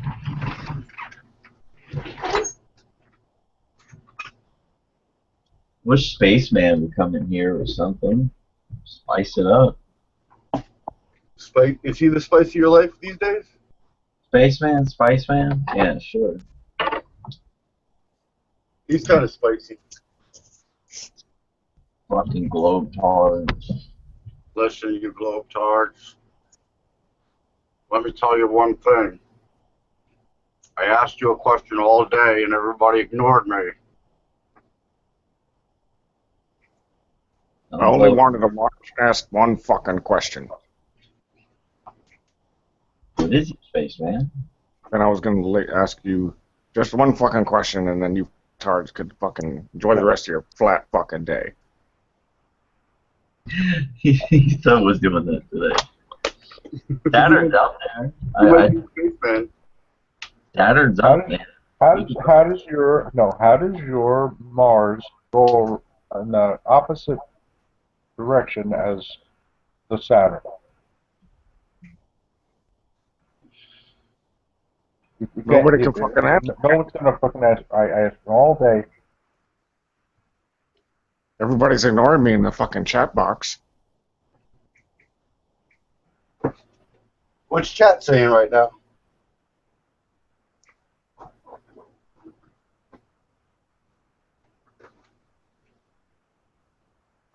Wish Spaceman would come in here or something. Spice it up. Is he the spice of your life these days? Spaceman? Spiceman? Yeah, sure. He's kind of spicy. Fucking globetards. Listen, you globetards. Let me tell you one thing. I asked you a question all day and everybody ignored me. I only wanted to ask one fucking question. What is it, Spaceman? And I was going to ask you just one fucking question, and then you tards could fucking enjoy the rest of your flat fucking day. He thought was doing that today. Saturn's out there. Saturn's out there. How does your Mars go in the opposite direction as the Saturn? Nobody can fucking answer. No one's gonna fucking answer. I asked all day. Everybody's ignoring me in the fucking chat box. What's chat saying right now?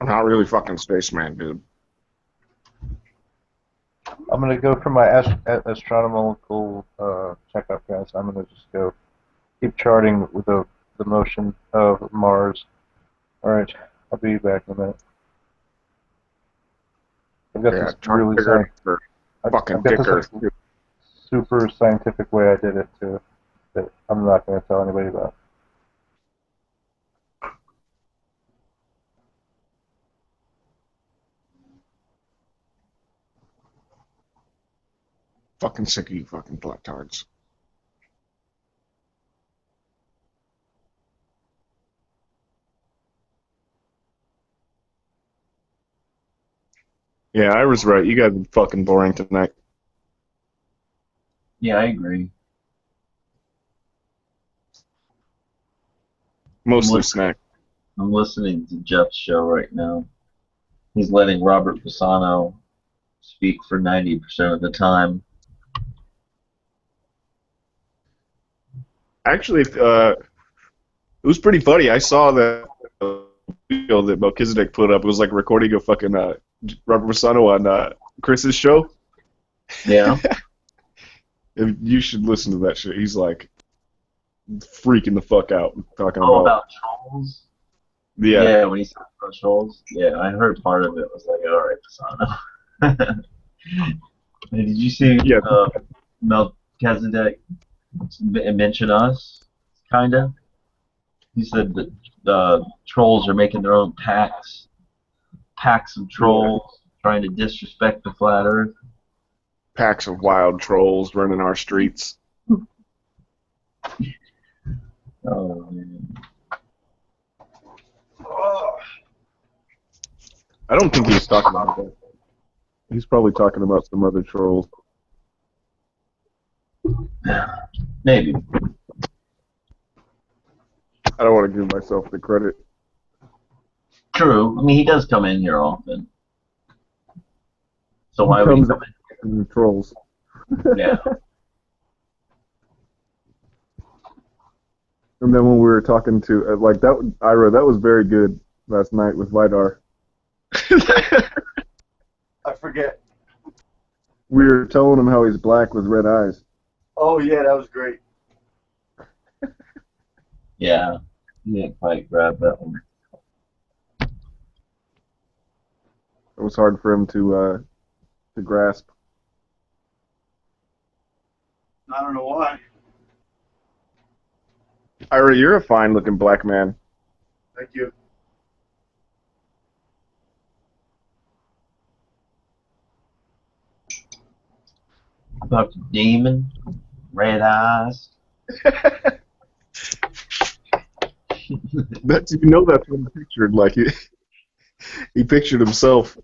I'm not really fucking spaceman, dude. I'm gonna go for my astronomical checkup, guys. I'm gonna just go keep charting with the motion of Mars. All right, I'll be back in a minute. I've got this really fucking dicker. Super scientific way I did it too, that I'm not gonna tell anybody about. Fucking sick of you fucking blacktards. Yeah, I was right. You guys are fucking boring tonight. Yeah, I agree. Mostly snack. I'm listening to Jeff's show right now. He's letting Robert Pisano speak for 90% of the time. Actually, it was pretty funny. I saw that video that Melchizedek put up. It was like recording of fucking Robert Pisano on Chris's show. Yeah. You should listen to that shit. He's like freaking the fuck out talking about trolls? Yeah. Yeah, when he said about trolls. Yeah, I heard part of it. I was like, alright, Pisano. Did you see Melchizedek mention us? Kinda. He said that the trolls are making their own packs of trolls trying to disrespect the flat Earth. Packs of wild trolls running our streets. Oh man. I don't think he's talking about that. He's probably talking about some other trolls. Maybe. I don't want to give myself the credit. True. I mean, he does come in here often. So why would he come in? Trolls. Yeah. And then when we were talking to, like, that, Ira, that was very good last night with Vidar. I forget. We were telling him how he's black with red eyes. Oh, yeah, that was great. Yeah. He didn't quite grab that one. It was hard for him to grasp. I don't know why. Ira, you're a fine-looking black man. Thank you. About the demon, red eyes. That's what he pictured. Like he pictured himself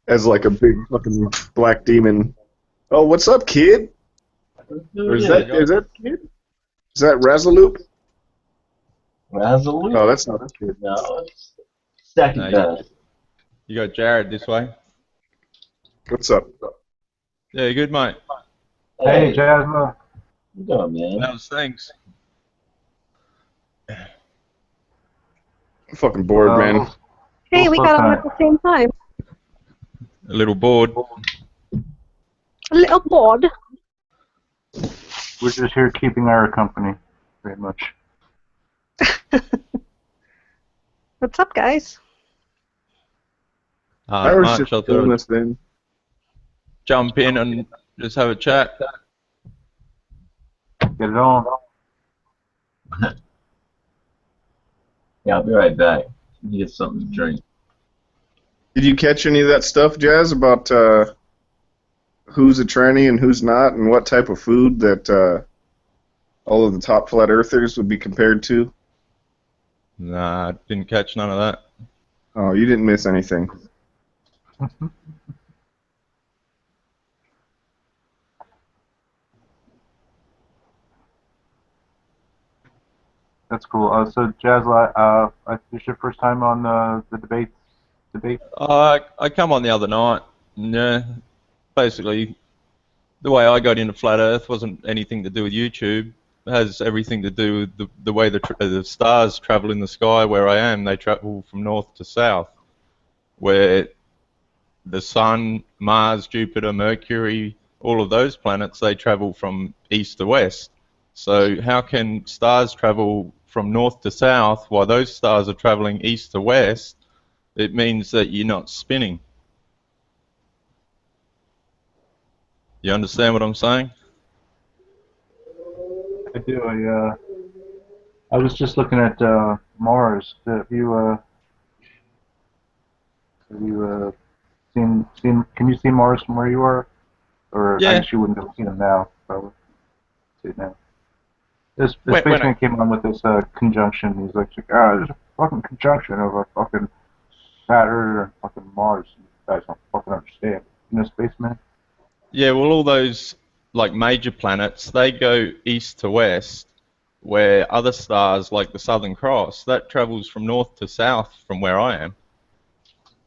as like a big fucking black demon. Oh, what's up, kid? Or is that kid? Is that Razaloop? Razaloop? Oh, that's not a kid. No, it's second best. You got Jared this way. What's up? Yeah, good mate. Hey, Jasmine. Good going, man. How's things? I'm fucking bored, man. Hey, we got on at the same time. A little bored. A little bored. We're just here keeping our company, very much. What's up, guys? I was Much, just I doing thought this then. jump in and just have a chat. Get it on. Yeah, I'll be right back. Get something to drink. Did you catch any of that stuff, Jazz, about who's a tranny and who's not, and what type of food that all of the top flat earthers would be compared to? Nah, I didn't catch none of that. Oh, you didn't miss anything. That's cool. So Jazz, this your first time on the debate? I come on the other night. Yeah, basically, the way I got into flat Earth wasn't anything to do with YouTube. It has everything to do with the way the stars travel in the sky where I am. They travel from north to south, where the Sun, Mars, Jupiter, Mercury, all of those planets, they travel from east to west. So how can stars travel from north to south while those stars are traveling east to west? It means that you're not spinning. You understand what I'm saying? I do. I was just looking at Mars. Have you seen? Can you see Mars from where you are? Or I Yeah. guess you wouldn't have seen him now. Probably see it now. This When spaceman came on with this conjunction. He's like, there's a fucking conjunction of a fucking Saturn and fucking Mars. You guys don't fucking understand. You know, spaceman? Yeah, well, all those like major planets, they go east to west, where other stars like the Southern Cross, that travels from north to south from where I am.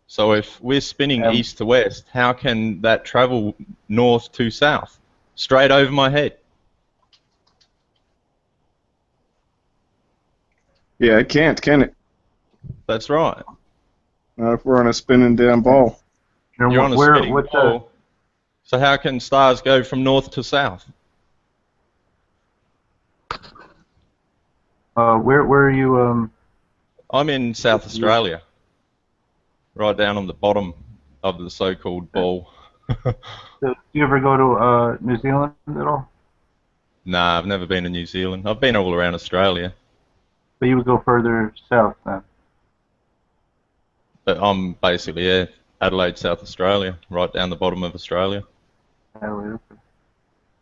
So if we're spinning east to west, how can that travel north to south? Straight over my head. Yeah, it can't, can it? That's right. Not if we're on a spinning damn ball. You're on a spinning ball. So how can stars go from north to south? Where are you? I'm in South Australia, right down on the bottom of the so-called ball. Do you ever go to New Zealand at all? Nah, I've never been to New Zealand. I've been all around Australia. But you would go further south then? But I'm basically, Adelaide, South Australia, right down the bottom of Australia.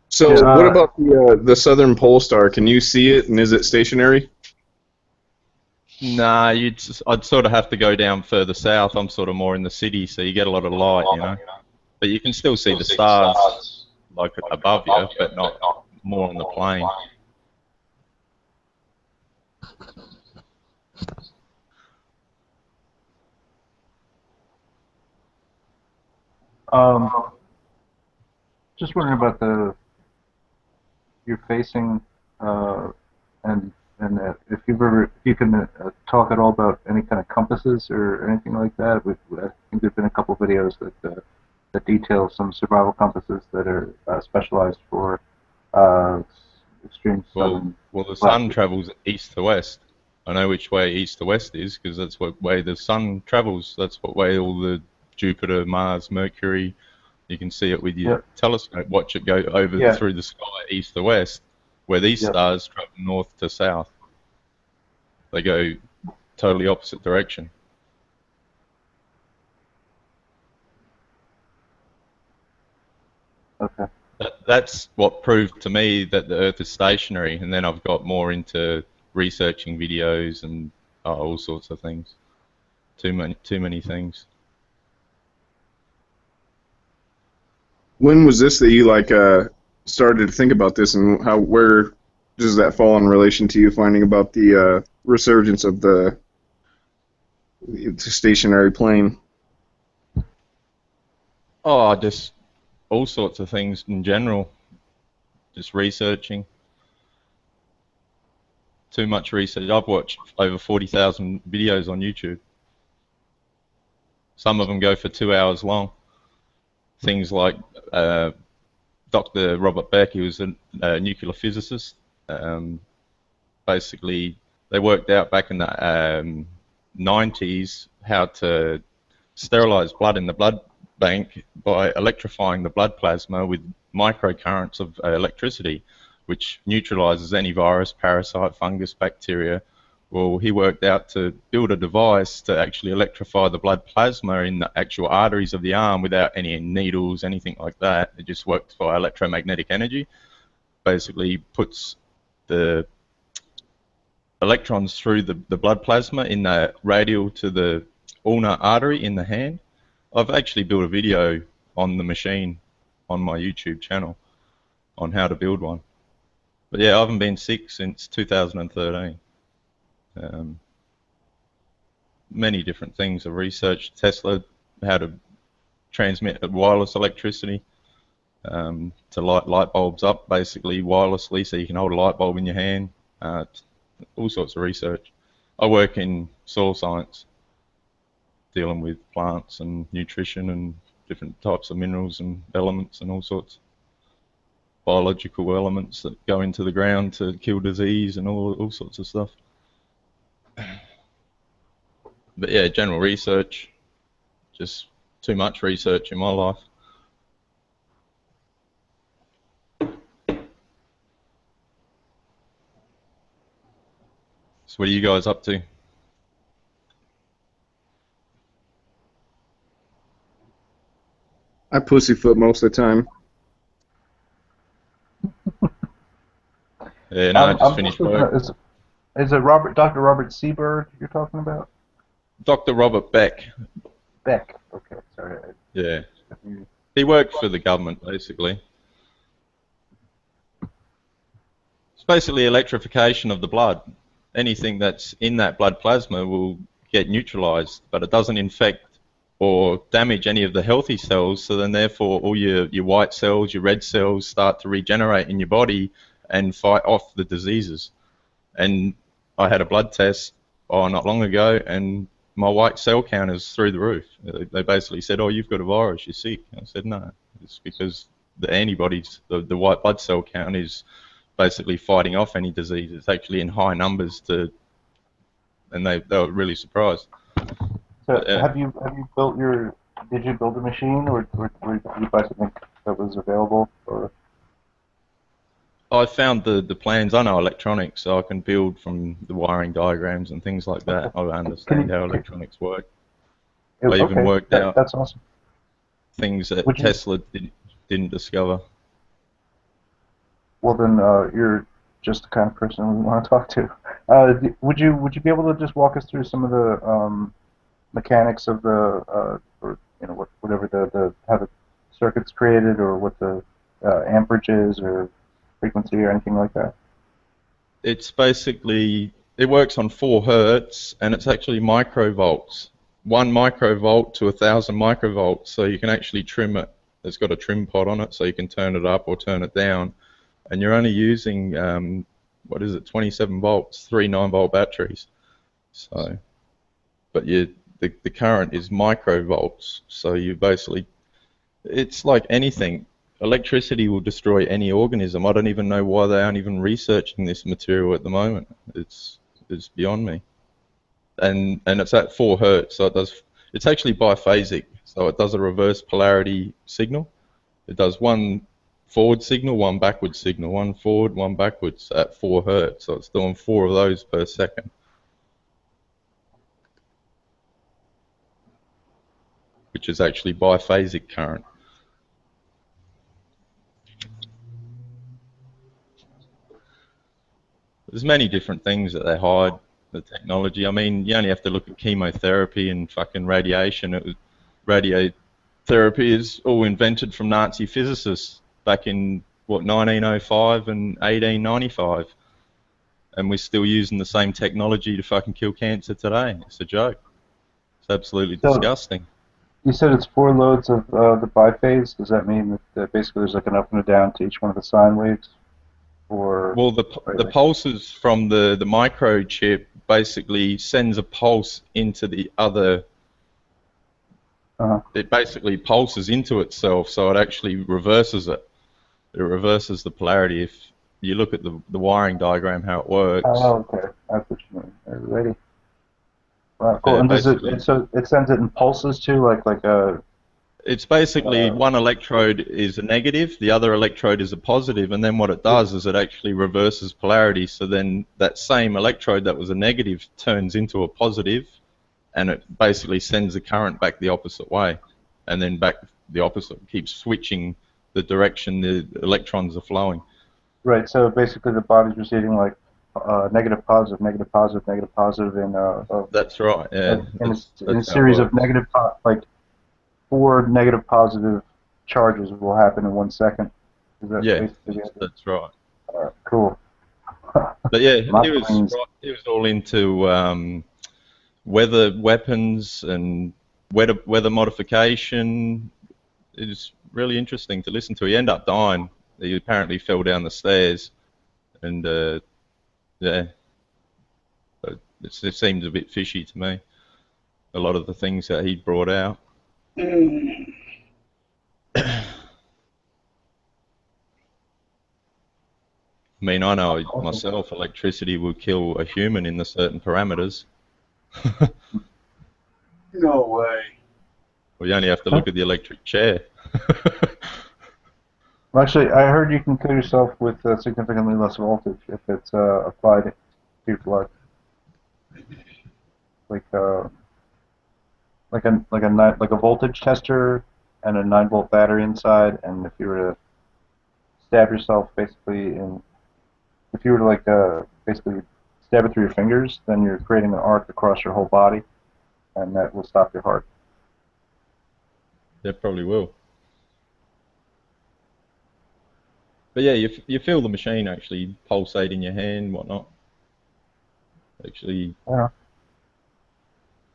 So what about the southern pole star? Can you see it, and is it stationary? Nah, I'd sort of have to go down further south. I'm sort of more in the city, so you get a lot of light, you know. But you can still see the stars, like above you, but not more on the plane. Just wondering about you're facing, and if you can talk at all about any kind of compasses or anything like that. I think there've been a couple of videos that detail some survival compasses that are specialized for extreme southern. Well, the sun travels east to west. I know which way east to west is because that's what way the sun travels. That's what way all the Jupiter, Mars, Mercury. You can see it with your telescope. Watch it go over through the sky, east to west, where these stars travel north to south. They go totally opposite direction. Okay. That's what proved to me that the Earth is stationary, and then I've got more into researching videos and all sorts of things. Too many things. When was this that you started to think about this, and where does that fall in relation to you finding about the resurgence of the stationary plane? Oh, just all sorts of things in general. Just researching. Too much research. I've watched over 40,000 videos on YouTube. Some of them go for 2 hours long. Things like Dr. Robert Beck, he was a nuclear physicist. Basically, they worked out back in the 90s how to sterilize blood in the blood bank by electrifying the blood plasma with microcurrents of electricity, which neutralizes any virus, parasite, fungus, bacteria. Well, he worked out to build a device to actually electrify the blood plasma in the actual arteries of the arm without any needles, anything like that. It just works by electromagnetic energy. Basically puts the electrons through the blood plasma in the radial to the ulnar artery in the hand. I've actually built a video on the machine on my YouTube channel on how to build one. But yeah, I haven't been sick since 2013. Many different things are researched. Tesla, how to transmit wireless electricity to light bulbs up, basically wirelessly, so you can hold a light bulb in your hand. All sorts of research. I work in soil science, dealing with plants and nutrition and different types of minerals and elements and all sorts. Biological elements that go into the ground to kill disease and all sorts of stuff. But yeah, general research, just too much research in my life. So what are you guys up to? I pussyfoot most of the time. Yeah, no, I just finished work. Is it Dr. Robert Seabird you're talking about? Dr. Robert Beck. Beck. Okay, sorry. Yeah. He worked for the government, basically. It's basically electrification of the blood. Anything that's in that blood plasma will get neutralized, but it doesn't infect or damage any of the healthy cells, so then therefore all your white cells, your red cells start to regenerate in your body and fight off the diseases. And I had a blood test not long ago, and my white cell count is through the roof. They basically said, oh, you've got a virus, you're sick. I said, no, it's because the antibodies, the white blood cell count is basically fighting off any disease. It's actually in high numbers and they were really surprised. So have you built did you build a machine or did you buy something that was available? Or? I found the plans. I know electronics, so I can build from the wiring diagrams and things like that. I understand how electronics work. I even worked out that's awesome. Things that Tesla didn't discover. Well, then you're just the kind of person we want to talk to. Would you be able to just walk us through some of the mechanics of the or whatever how the circuit's created, or what the amperage is, or frequency, or anything like that? It's basically, it works on 4 hertz, and it's actually microvolts. 1 microvolt to 1,000 microvolts, so you can actually trim it. It's got a trim pot on it, so you can turn it up or turn it down. And you're only using, 27 volts, 3 9-volt batteries. So, but the current is microvolts, so you basically, it's like anything. Electricity will destroy any organism. I don't even know why they aren't even researching this material at the moment. It's beyond me. And it's at 4 hertz, so it's actually biphasic, so it does a reverse polarity signal. It does 1 forward signal, 1 backward signal, 1 forward, 1 backwards at 4 hertz, so it's doing 4 of those per second. Which is actually biphasic current. There's many different things that they hide, the technology. I mean, you only have to look at chemotherapy and fucking radiation. Radiotherapy is all invented from Nazi physicists back in, 1905 and 1895. And we're still using the same technology to fucking kill cancer today. It's a joke. It's absolutely disgusting. You said it's 4 loads of the biphase. Does that mean that basically there's like an up and a down to each one of the sine waves? Or well, the pulses from the microchip basically sends a pulse into the other. It basically pulses into itself, so it actually reverses it. It reverses the polarity. If you look at the wiring diagram, how it works. Oh, okay. That's what you mean. Alrighty. Wow, cool. And it sends it in pulses too, like a. It's basically one electrode is a negative, the other electrode is a positive, and then what it does is it actually reverses polarity. So then that same electrode that was a negative turns into a positive, and it basically sends the current back the opposite way, and then back the opposite. Keeps switching the direction the electrons are flowing. Right. So basically, the body's receiving like negative, positive, negative, positive, negative, positive, and that's right. Yeah. In a series of negative, like 4 negative positive charges will happen in 1 second. Is that yeah, that's right. Alright, cool. But yeah, Not he was planes. he was all into weather weapons and weather modification. It was really interesting to listen to. He ended up dying. He apparently fell down the stairs, and yeah, but it seems a bit fishy to me. A lot of the things that he brought out. I mean, I know myself, electricity would kill a human in the certain parameters. No way. We only have to look at the electric chair. Well, actually, I heard you can kill yourself with significantly less voltage if it's applied to your blood. Like a voltage tester and a 9-volt battery inside, and if you were to stab yourself if you were to basically stab it through your fingers, then you're creating an arc across your whole body, and that will stop your heart. That probably will. But yeah, you feel the machine actually pulsate in your hand and whatnot. Actually, yeah.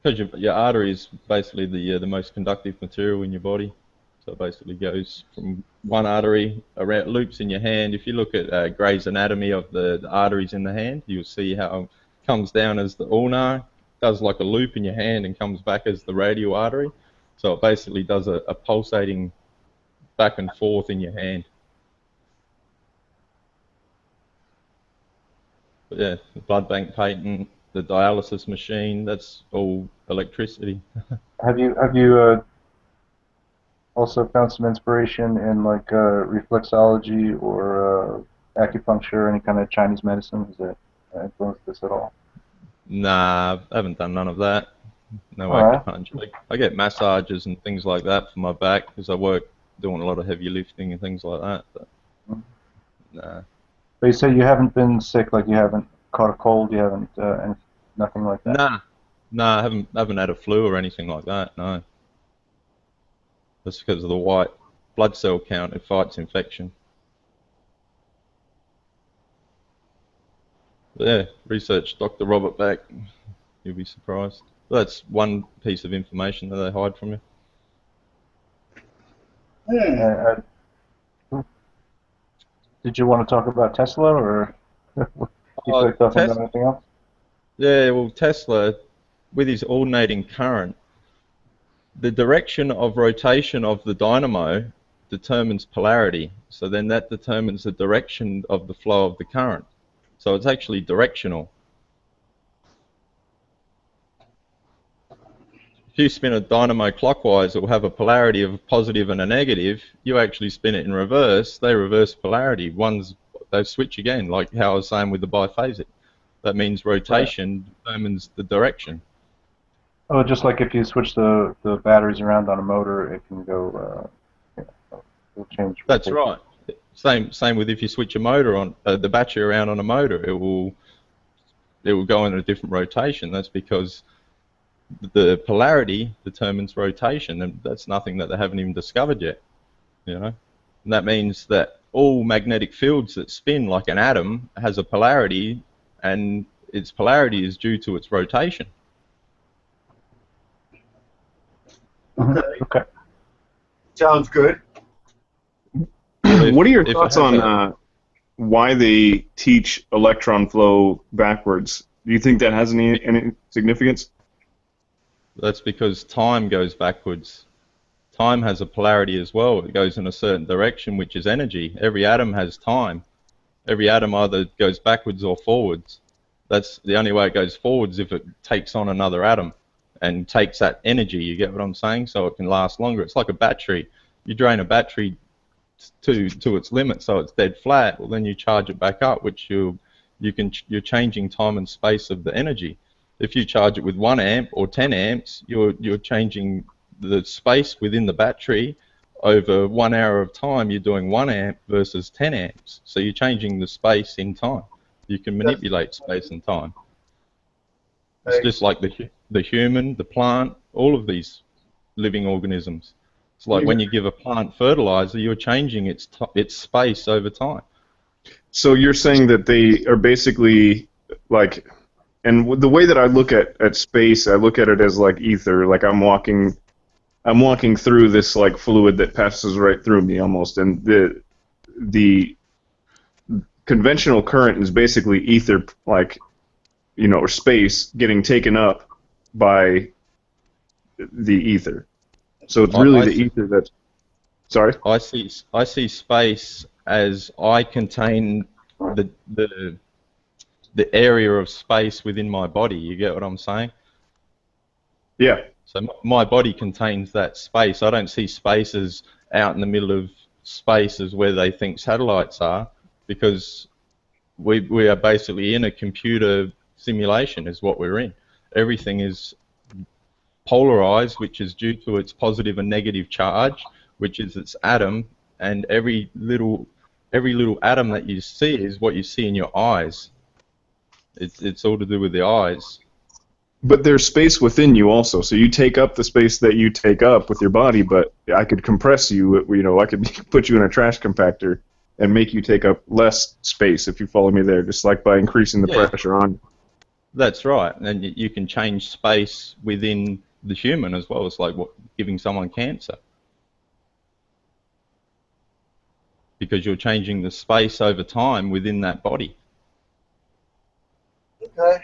Because your artery is basically the most conductive material in your body. So it basically goes from one artery around, loops in your hand. If you look at Gray's Anatomy of the arteries in the hand, you'll see how it comes down as the ulnar, does like a loop in your hand and comes back as the radial artery. So it basically does a pulsating back and forth in your hand. But yeah, the blood bank patent, the dialysis machine, that's all electricity. Have you also found some inspiration in like reflexology or acupuncture or any kind of Chinese medicine? Has that influenced this at all? Nah, I haven't done none of that. No Alright. acupuncture. I get massages and things like that for my back because I work doing a lot of heavy lifting and things like that. But nah. But you said you haven't been sick, like you haven't caught a cold, you haven't nothing like that. Nah, I haven't had a flu or anything like that. No. That's because of the white blood cell count. It fights infection. But yeah, research Dr. Robert Beck. You'll be surprised. That's one piece of information that they hide from you. Did you want to talk about Tesla, or you picked up on anything else? Yeah, well, Tesla, with his alternating current, the direction of rotation of the dynamo determines polarity. So then that determines the direction of the flow of the current. So it's actually directional. If you spin a dynamo clockwise, it will have a polarity of a positive and a negative. You actually spin it in reverse, they reverse polarity. They switch again, like how I was saying with the biphasic. That means rotation determines the direction. Oh, just like if you switch the batteries around on a motor, it can go, it'll change. That's right. Same with if you switch a motor on, the battery around on a motor, it will go in a different rotation. That's because the polarity determines rotation, and that's nothing that they haven't even discovered yet, you know. And that means that all magnetic fields that spin like an atom has a polarity, and its polarity is due to its rotation. Okay. Sounds good. What are your thoughts on why they teach electron flow backwards? Do you think that has any significance? That's because time goes backwards. Time has a polarity as well. It goes in a certain direction, which is energy. Every atom has time. Every atom either goes backwards or forwards. That's the only way it goes forwards, if it takes on another atom and takes that energy. You get what I'm saying? So it can last longer. It's like a battery. You drain a battery to its limit, so it's dead flat. Well, then you charge it back up, which you're changing time and space of the energy. If you charge it with 1 amp or 10 amps, you're changing the space within the battery. Over 1 hour of time, you're doing 1 amp versus 10 amps. So you're changing the space in time. You can manipulate space and time. It's just like the human, the plant, all of these living organisms. It's like when you give a plant fertilizer, you're changing its space over time. So you're saying that they are basically like, and the way that I look at space, I look at it as like ether. Like I'm walking through this like fluid that passes right through me almost, and the conventional current is basically ether, like, you know, or space getting taken up by the ether. So it's really the ether that's. Sorry. I see space as I contain the area of space within my body. You get what I'm saying? Yeah. So my body contains that space. I don't see space as out in the middle of space as where they think satellites are, because we are basically in a computer simulation is what we're in. Everything is polarized, which is due to its positive and negative charge, which is its atom, and every little atom that you see is what you see in your eyes. It's all to do with the eyes. But there's space within you also, so you take up the space that you take up with your body, but I could compress you, you know, I could put you in a trash compactor and make you take up less space, if you follow me there, just like by increasing the pressure on you. That's right, and you can change space within the human as well. It's like giving someone cancer, because you're changing the space over time within that body. Okay.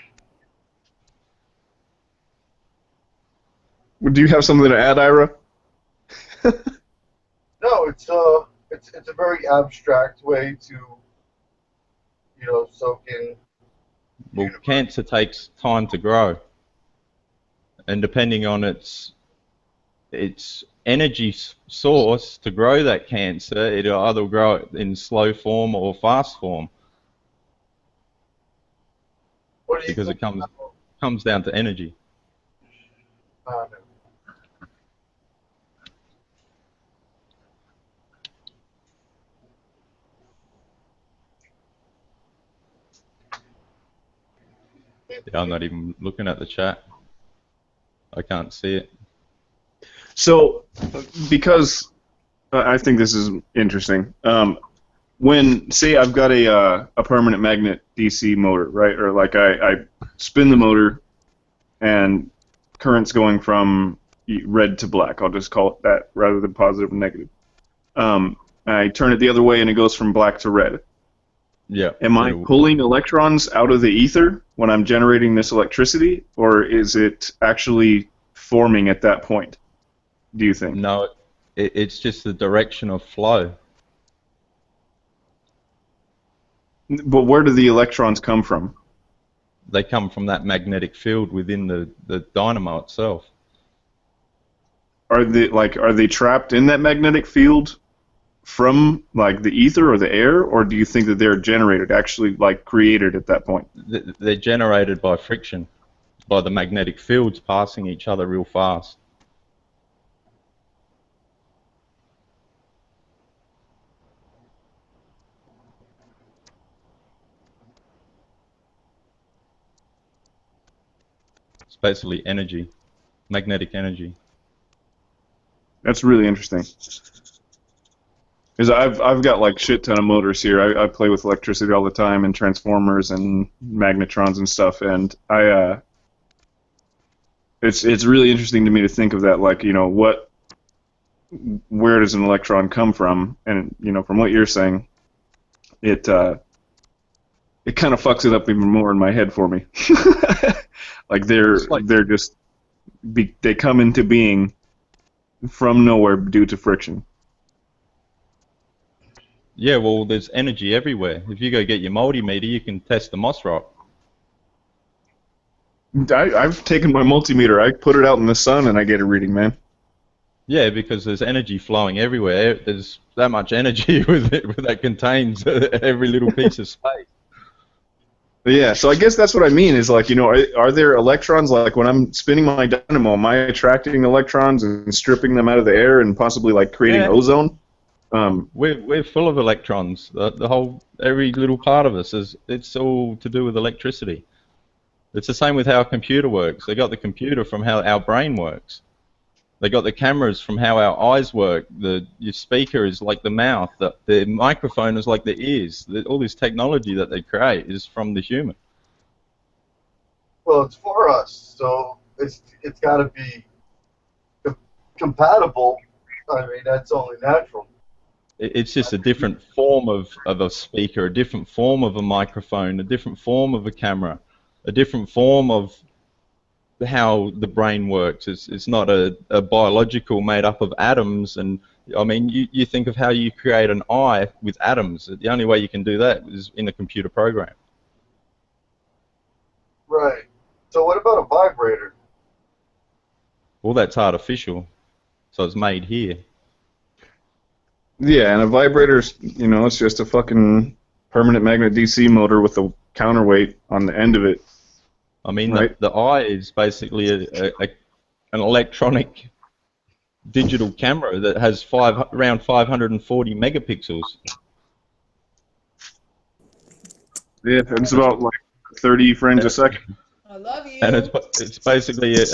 Do you have something to add, Ira? No, it's a very abstract way to, you know, soak in. Well, cancer takes time to grow, and depending on its energy source to grow that cancer, it'll either grow it in slow form or fast form, because it comes down to energy. No. Yeah, I'm not even looking at the chat. I can't see it. So, because I think this is interesting. When, say, I've got a permanent magnet DC motor, right? Or like I spin the motor, and current's going from red to black. I'll just call it that rather than positive and negative. I turn it the other way, and it goes from black to red. Yeah. Am I pulling electrons out of the ether when I'm generating this electricity, or is it actually forming at that point, do you think? No, it's just the direction of flow. But where do the electrons come from? They come from that magnetic field within the dynamo itself. Are they trapped in that magnetic field from like the ether or the air, or do you think that they're generated, actually like created at that point? They're generated by friction, by the magnetic fields passing each other real fast. It's basically energy, magnetic energy. That's really interesting. Because I've got like shit ton of motors here. I play with electricity all the time and transformers and magnetrons and stuff, and it's really interesting to me to think of that, like, you know, where does an electron come from? And, you know, from what you're saying, it kind of fucks it up even more in my head for me. Like they come into being from nowhere due to friction. Yeah, well, there's energy everywhere. If you go get your multimeter, you can test the moss rock. I've taken my multimeter, I put it out in the sun, and I get a reading, man. Yeah, because there's energy flowing everywhere. There's that much energy with it that contains every little piece of space. Yeah, so I guess that's what I mean is, like, you know, are there electrons, like when I'm spinning my dynamo, am I attracting electrons and stripping them out of the air and possibly like creating ozone? We're full of electrons. The whole, every little part of us it's all to do with electricity. It's the same with how a computer works. They got the computer from how our brain works. They got the cameras from how our eyes work. Your speaker is like the mouth. The microphone is like the ears. All this technology that they create is from the human. Well, it's for us, so it's got to be compatible. I mean, that's only natural. It's just a different form of a speaker, a different form of a microphone, a different form of a camera, a different form of how the brain works. It's not a biological made up of atoms. And I mean, you think of how you create an eye with atoms. The only way you can do that is in a computer program. Right. So what about a vibrator? Well, that's artificial, so it's made here. Yeah, and a vibrator's, it's just a fucking permanent magnet DC motor with a counterweight on the end of it. I mean, right? the eye is basically an electronic digital camera that has around 540 megapixels. Yeah, it's about like 30 frames a second. I love you. And it's basically a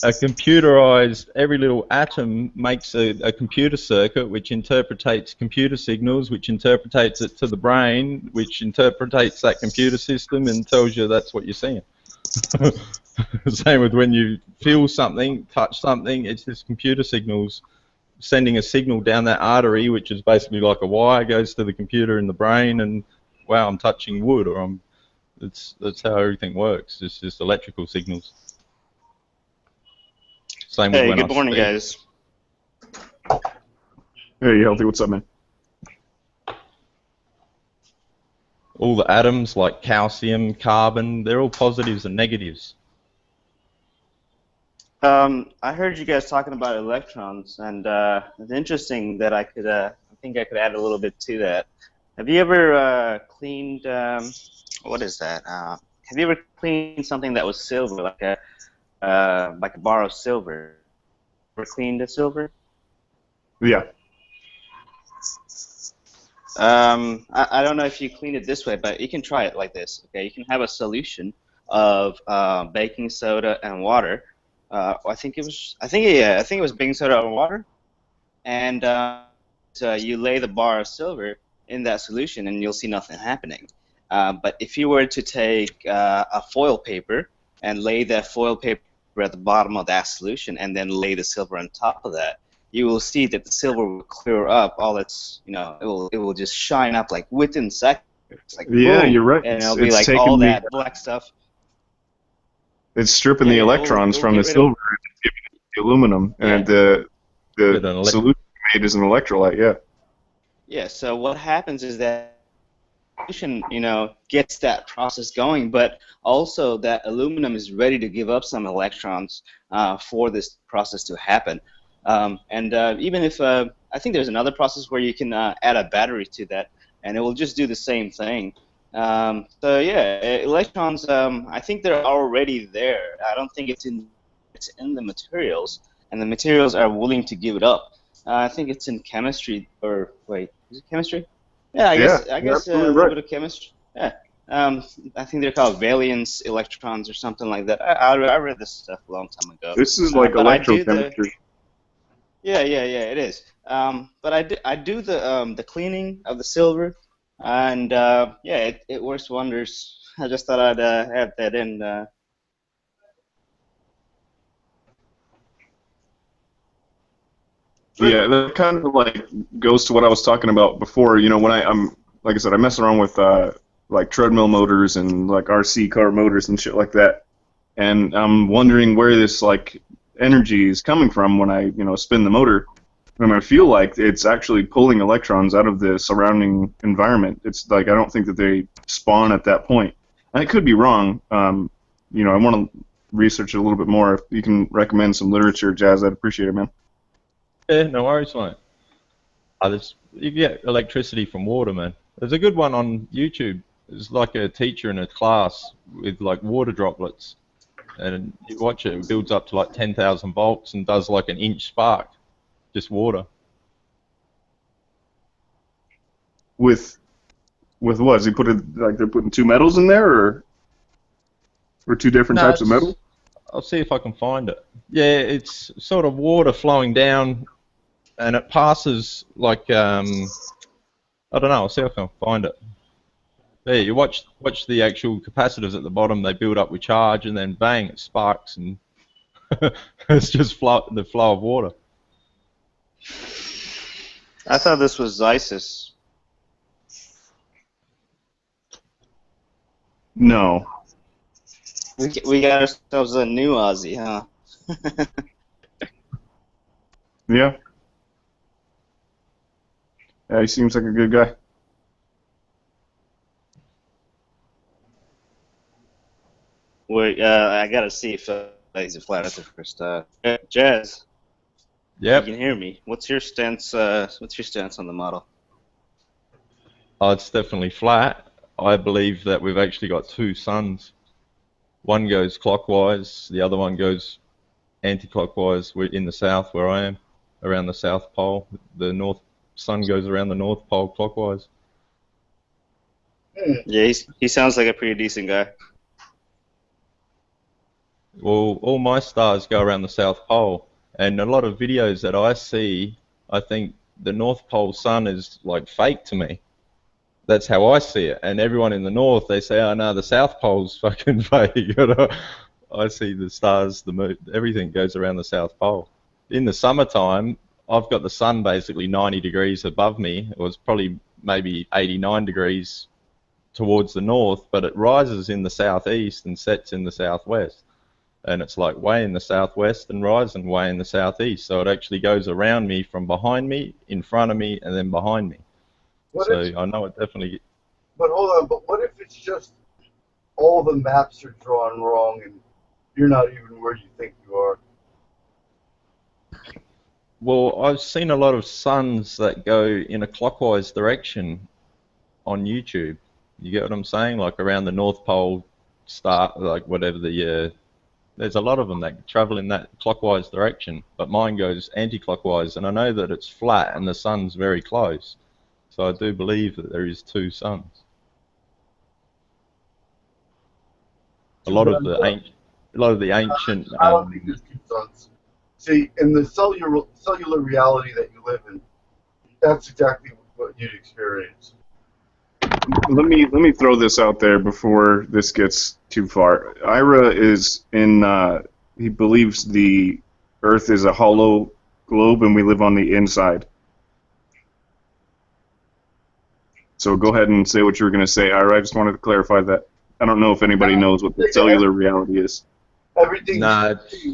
computerized, every little atom makes a computer circuit which interpretates computer signals, which interpretates it to the brain, which interpretates that computer system and tells you that's what you're seeing. Same with when you feel something, touch something, it's just computer signals sending a signal down that artery, which is basically like a wire, goes to the computer in the brain, and wow, I'm touching wood, or that's how everything works. It's just electrical signals. Same with Hey, when good I morning, speak. guys. Hey, Healthy, what's up, man? All the atoms like calcium, carbon, they're all positives and negatives. I heard you guys talking about electrons, and it's interesting that I think I could add a little bit to that. Have you ever cleaned, what is that? Have you ever cleaned something that was silver, like a bar of silver? Ever cleaned a silver? Yeah. I don't know if you clean it this way, but you can try it like this. Okay, you can have a solution of baking soda and water. I think it was baking soda and water, and so you lay the bar of silver in that solution, and you'll see nothing happening. But if you were to take a foil paper and lay that foil paper at the bottom of that solution, and then lay the silver on top of that, you will see that the silver will clear up all its, it will just shine up like within seconds. Like, Yeah, boom, you're right. and it'll It's be like taking all the- that black stuff. It's stripping the electrons from the silver and giving it the aluminum, and the solution made is an electrolyte. Yeah. Yeah. So what happens is that solution, gets that process going, but also that aluminum is ready to give up some electrons for this process to happen. Even if I think there's another process where you can add a battery to that, and it will just do the same thing. So yeah, electrons. I think they're already there. I don't think it's in the materials, and the materials are willing to give it up. I think it's in chemistry, or wait, is it chemistry? Yeah, I guess a little bit of chemistry. Yeah. I think they're called valence electrons or something like that. I read this stuff a long time ago. This is like electrochemistry. Yeah, it is. But I do the cleaning of the silver, and yeah, it works wonders. I just thought I'd add that in. Yeah, that kind of like goes to what I was talking about before. When I'm like I said, I mess around with like treadmill motors and like RC car motors and shit like that, and I'm wondering where this like energy is coming from when I spin the motor. And I feel like it's actually pulling electrons out of the surrounding environment. It's like I don't think that they spawn at that point. And I could be wrong. I want to research it a little bit more. If you can recommend some literature, Jazz, I'd appreciate it, man. Yeah, no worries, mate. You get electricity from water, man. There's a good one on YouTube. It's like a teacher in a class with like water droplets, and you watch it. It builds up to like 10,000 volts and does like an inch spark, just water. With what? Is he putting like they're putting two metals in there, or two different types of metal? I'll see if I can find it. Yeah, it's sort of water flowing down, and it passes like I don't know. I'll see if I can find it. There, you watch the actual capacitors at the bottom. They build up with charge, and then bang, it sparks, and it's just the flow of water. I thought this was ISIS. No. We got ourselves a new Aussie, huh? Yeah. Yeah, he seems like a good guy. Wait, I gotta see if he's a flat earther first. Jazz. Yep. You can hear me. What's your stance? What's your stance on the model? Oh, it's definitely flat. I believe that we've actually got two suns. One goes clockwise, the other one goes anti-clockwise. We're in the south where I am, around the South Pole. The north sun goes around the North Pole clockwise. Yeah, he sounds like a pretty decent guy. Well, all my stars go around the South Pole, and a lot of videos that I see, I think the North Pole sun is like fake to me. That's how I see it, and everyone in the north, they say, oh no, the South Pole's fucking fake. You know? I see the stars, the moon, everything goes around the South Pole. In the summertime, I've got the sun basically 90 degrees above me. It was probably maybe 89 degrees towards the north, but it rises in the southeast and sets in the southwest. And it's like way in the southwest and rising way in the southeast. So it actually goes around me from behind me, in front of me, and then behind me. So I know it definitely... But hold on, but what if it's just all the maps are drawn wrong and you're not even where you think you are? Well, I've seen a lot of suns that go in a clockwise direction on YouTube. You get what I'm saying? Like around the North Pole star, like whatever the... there's a lot of them that travel in that clockwise direction, but mine goes anti-clockwise, and I know that it's flat and the sun's very close. So I do believe that there is two suns. A lot of the ancient. I don't think there's two suns. See, in the cellular reality that you live in, that's exactly what you'd experience. Let me throw this out there before this gets too far. Ira is in. He believes the Earth is a hollow globe and we live on the inside. So go ahead and say what you were going to say, Ira. I just wanted to clarify that. I don't know if anybody knows what the cellular reality is. Everything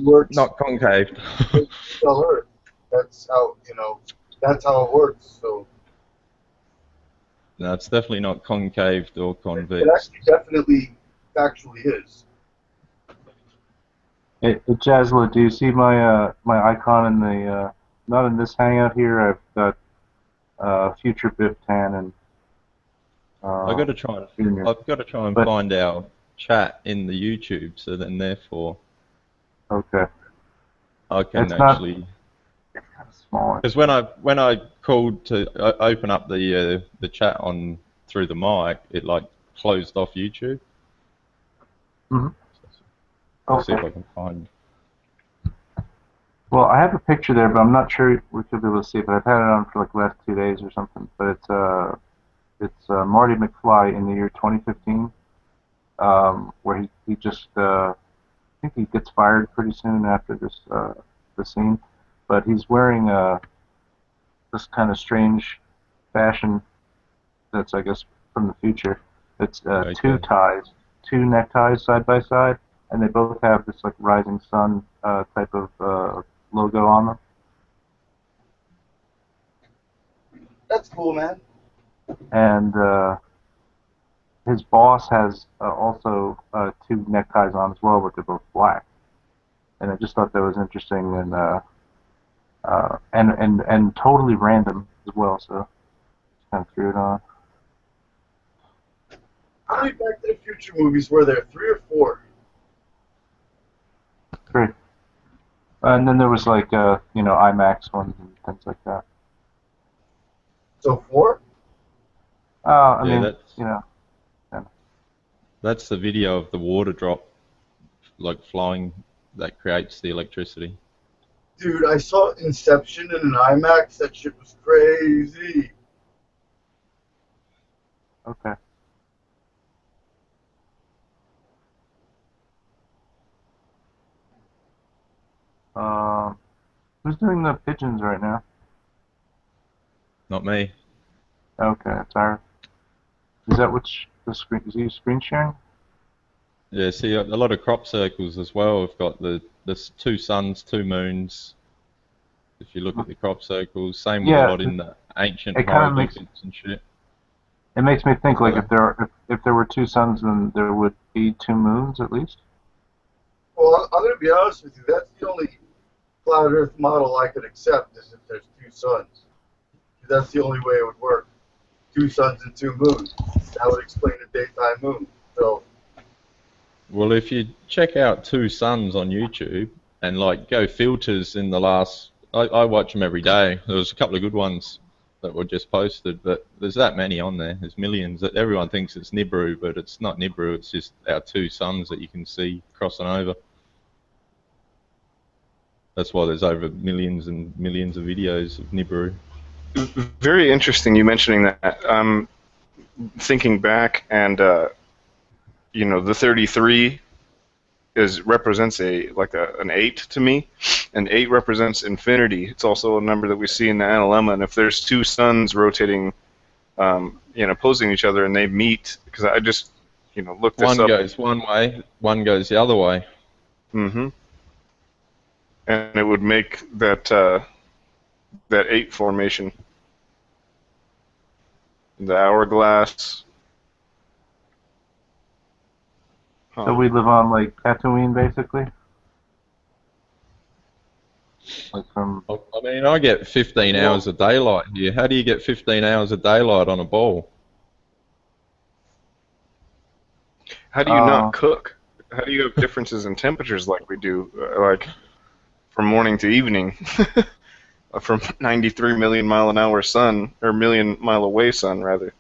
works. Not concave. Earth. That's how That's how it works. So. No, it's definitely not concave or convex. It actually definitely factually is. Hey, Jazla, do you see my my icon in the not in this hangout here? I've got future Biff Tan and. I've got to try and find our chat in the YouTube, so then therefore. Okay. I can it's actually. It's kind of small. Because when I called to open up the chat on through the mic, it like closed off YouTube. Mm-hmm. I'll see if I can find. Well, I have a picture there, but I'm not sure we could be able to see it. But I've had it on for like the last 2 days or something. But it's Marty McFly in the year 2015, where he just I think he gets fired pretty soon after this the scene, but he's wearing this kind of strange fashion that's I guess from the future. It's two neckties side by side, and they both have this like rising sun type of logo on them. That's cool, man. And his boss has also two neckties on as well, but they're both black. And I just thought that was interesting and totally random as well. So just kind of threw it on. How many Back to the Future movies were there? 3 or 4? 3. And then there was like IMAX ones and things like that. So 4? I Yeah, mean, that's the video of the water drop, like flowing that creates the electricity. Dude, I saw Inception in an IMAX. That shit was crazy. Okay. Who's doing the pigeons right now? Not me. Okay, sorry. Is that the screen? Is he screen sharing? Yeah, see, a lot of crop circles as well. We've got there's 2 suns, 2 moons. If you look at the crop circles, same with a lot in the ancient it kind of makes hieroglyphics and shit. It makes me think like if there were 2 suns, then there would be 2 moons at least. Well, I'm going to be honest with you. That's the only flat Earth model I could accept is if there's 2 suns. That's the only way it would work. 2 suns and 2 moons. That would explain the daytime moon. So. Well, if you check out 2 suns on YouTube and like go filters in the last, I watch them every day. There was a couple of good ones that were just posted, but there's that many on there. There's millions. Everyone thinks it's Nibiru, but it's not Nibiru. It's just our 2 suns that you can see crossing over. That's why there's over millions and millions of videos of Nibiru. Very interesting you mentioning that. Thinking back, and you know, the 33 represents an 8 to me, and 8 represents infinity. It's also a number that we see in the analemma, and if there's 2 suns rotating, opposing each other, and they meet, because I just, looked this up. One goes one way, one goes the other way. Mm-hmm. And it would make that 8 formation. The hourglass. Huh. So we live on like Tatooine, basically. Like from. I mean, I get 15 hours of daylight here. How do you get 15 hours of daylight on a ball? How do you not cook? How do you have differences in temperatures like we do, like from morning to evening? From 93 million mile an hour sun, or million mile away sun, rather.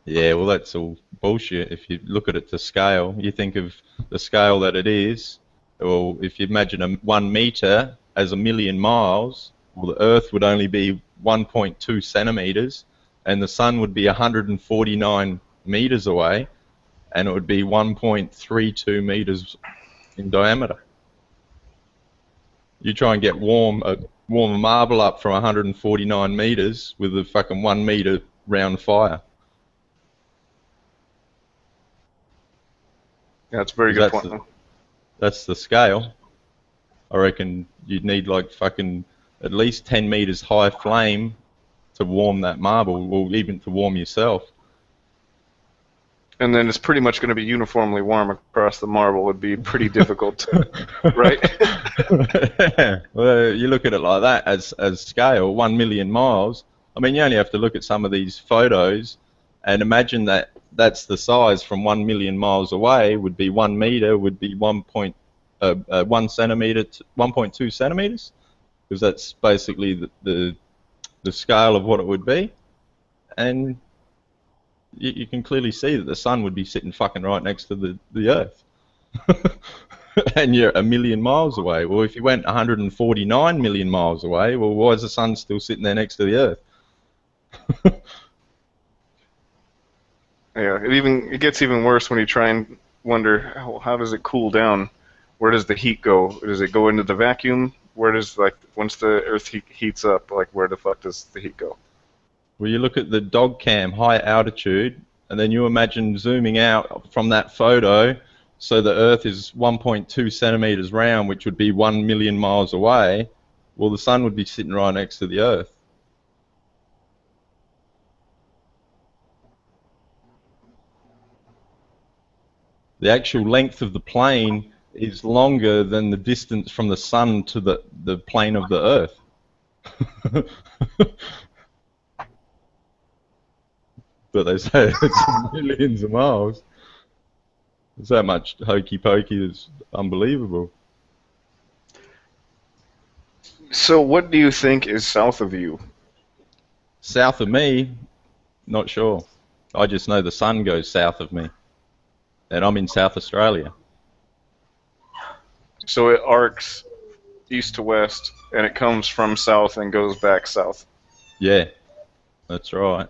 Yeah, well, that's all bullshit. If you look at it to scale, you think of the scale that it is. Well, if you imagine 1 meter as 1,000,000 miles, well, the Earth would only be 1.2 centimeters, and the sun would be 149 meters away, and it would be 1.32 meters in diameter. You try and get warm a marble up from 149 meters with a fucking 1 meter round fire. Yeah, that's a very good point. That's the scale. I reckon you'd need like fucking at least 10 meters high flame to warm that marble, or even to warm yourself. And then it's pretty much going to be uniformly warm across the marble. Would be pretty difficult, right? Well, you look at it like that as scale, 1,000,000 miles. I mean, you only have to look at some of these photos and imagine that that's the size from 1,000,000 miles away. Would be 1 meter, would be 1 centimeter, 1.2 centimeters, because that's basically the scale of what it would be, and you can clearly see that the sun would be sitting fucking right next to the Earth. And you're 1,000,000 miles away. Well, if you went 149 million miles away, well, why is the sun still sitting there next to the Earth? Yeah, it gets even worse when you try and wonder how does it cool down? Where does the heat go? Does it go into the vacuum? Where does, like, once the Earth heats up, like, where the fuck does the heat go? Well, you look at the dog cam, high altitude, and then you imagine zooming out from that photo, so the Earth is 1.2 centimeters round, which would be 1,000,000 miles away. Well, the sun would be sitting right next to the Earth. The actual length of the plane is longer than the distance from the sun to the plane of the Earth. But they say it's millions of miles. It's that much hokey pokey, it's unbelievable. So what do you think is south of you? South of me? Not sure. I just know the sun goes south of me. And I'm in South Australia. So it arcs east to west, and it comes from south and goes back south. Yeah, that's right.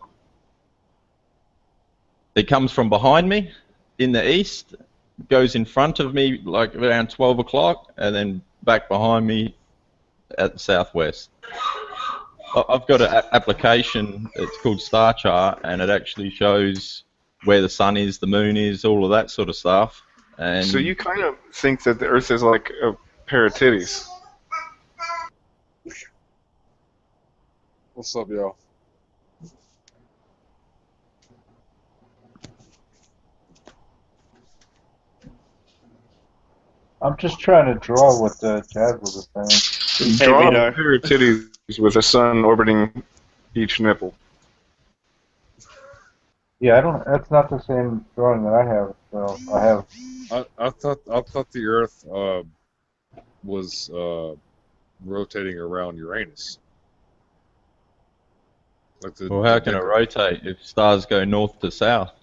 It comes from behind me in the east, goes in front of me like around 12 o'clock, and then back behind me at the southwest. I've got an application, it's called Star Chart, and it actually shows where the sun is, the moon is, all of that sort of stuff. And So you kind of think that the Earth is like a pair of titties. What's up, y'all? I'm just trying to draw what Jazz was saying. Draw a pair of titties with a sun orbiting each nipple. Yeah, I don't. That's not the same drawing that I have. So I have. I thought the Earth was rotating around Uranus. Like well, how can it rotate if stars go north to south?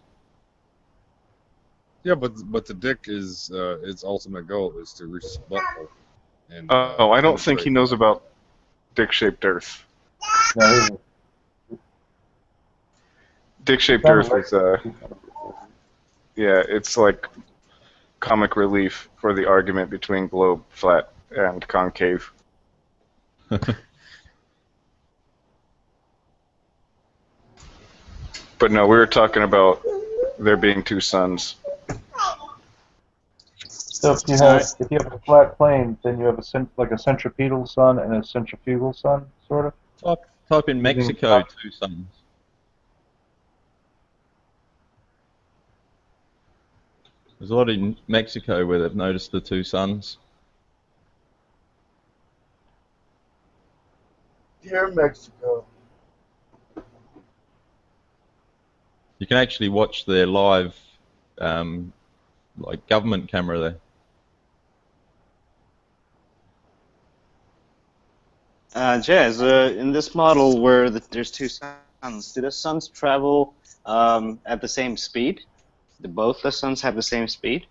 Yeah, but the dick is its ultimate goal is to reach the butthole. And, I don't think he knows about dick-shaped Earth. No, Dick-shaped Earth is yeah, it's like comic relief for the argument between globe, flat, and concave. But no, we were talking about there being two suns. So if you have a flat plane, then you have a centripetal sun and a centrifugal sun, sort of. Type in Mexico, two suns. There's a lot in Mexico where they've noticed the two suns. Dear Mexico. You can actually watch their live, like government camera there. Jazz, in this model where there's two suns, do the suns travel at the same speed? Do both the suns have the same speed?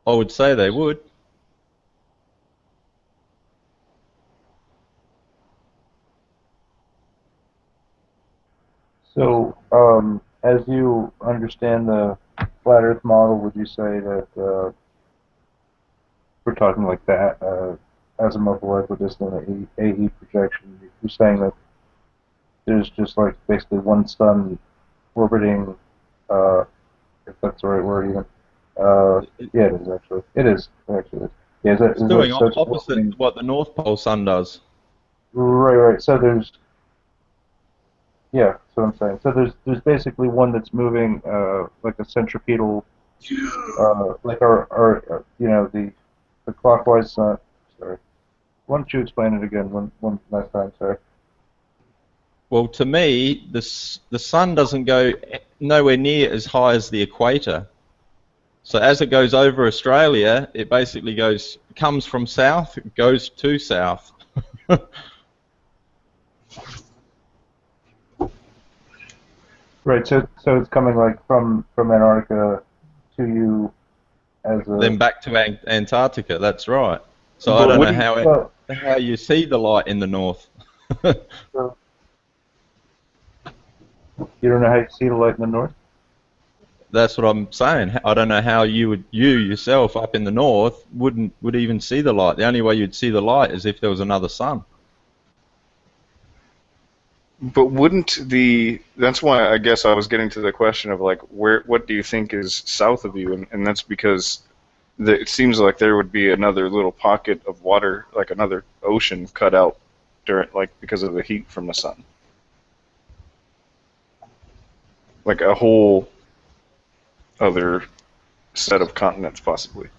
I would say they would. So, as you understand the flat Earth model, would you say that we're talking like that, azimuthal equidistant AE projection? You're saying that there's just like basically one sun orbiting, if that's the right word even. Yeah, it is actually. It is actually. Yeah, It's doing opposite to what the North Pole sun does. Right. So there's. Yeah, that's what I'm saying. So there's basically one that's moving like a centripetal, like our you know the clockwise sun. Sorry. Why don't you explain it again one last time? Sorry. Well, to me, the sun doesn't go nowhere near as high as the equator. So as it goes over Australia, it basically comes from south, goes to south. Right. So it's coming like from Antarctica to you as a. Then back to Antarctica. That's right. So I don't know how you see the light in the north. You don't know how you see the light in the north? That's what I'm saying. I don't know how you yourself up in the north would even see the light. The only way you'd see the light is if there was another sun. But wouldn't that's why I guess I was getting to the question of like what do you think is south of you, and that's because it seems like there would be another little pocket of water, like another ocean cut out because of the heat from the sun. Like a whole other set of continents, possibly.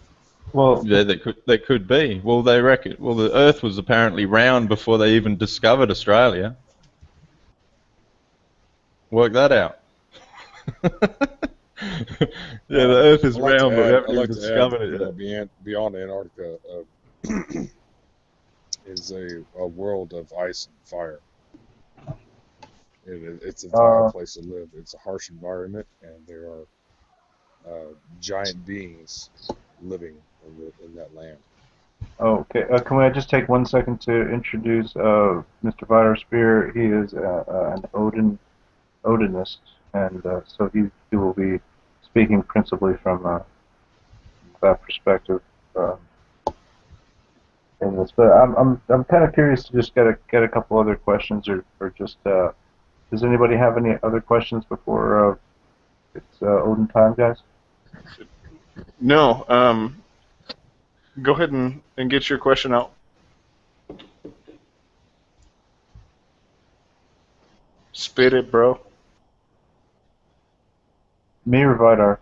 Well, yeah, they could be. Well, they reckon. Well, the Earth was apparently round before they even discovered Australia. Work that out. Yeah, the Earth is round, but we haven't even discovered it yet. Beyond Antarctica is a world of ice and fire. It's a vile place to live. It's a harsh environment, and there are giant beings living in that land. Okay, can we just take 1 second to introduce Mr. Vidar Spear? He is an Odinist, and so he will be speaking principally from that perspective in this. But I'm kind of curious to just get a couple other questions, or just does anybody have any other questions before it's Odin time, guys? No. Go ahead and get your question out. Spit it, bro. Me or Vidar?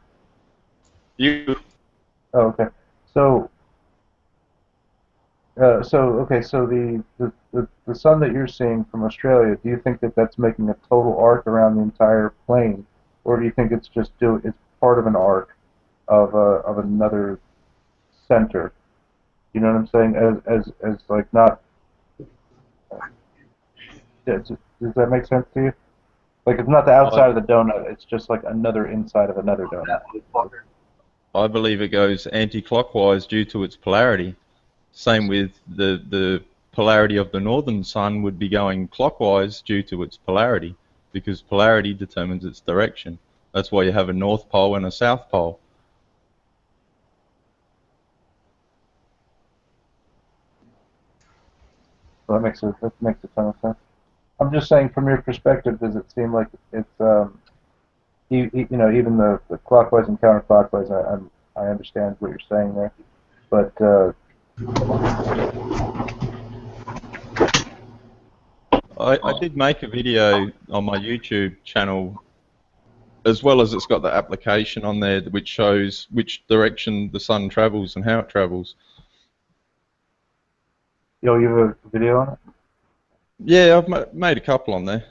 You. Oh, okay. So the sun that you're seeing from Australia, do you think that that's making a total arc around the entire plane, or do you think it's just it's part of an arc of another center? You know what I'm saying? As like not. Does that make sense to you? Like it's not the outside of the donut; it's just like another inside of another donut. I believe it goes anti-clockwise due to its polarity. Same with the polarity of the northern sun would be going clockwise due to its polarity, because polarity determines its direction. That's why you have a north pole and a south pole. So that makes a ton of sense. I'm just saying, from your perspective, does it seem like it's even the clockwise and counterclockwise? I understand what you're saying there, but I did make a video on my YouTube channel, as well as it's got the application on there which shows which direction the sun travels and how it travels. You have a video on it? Yeah, I've made a couple on there.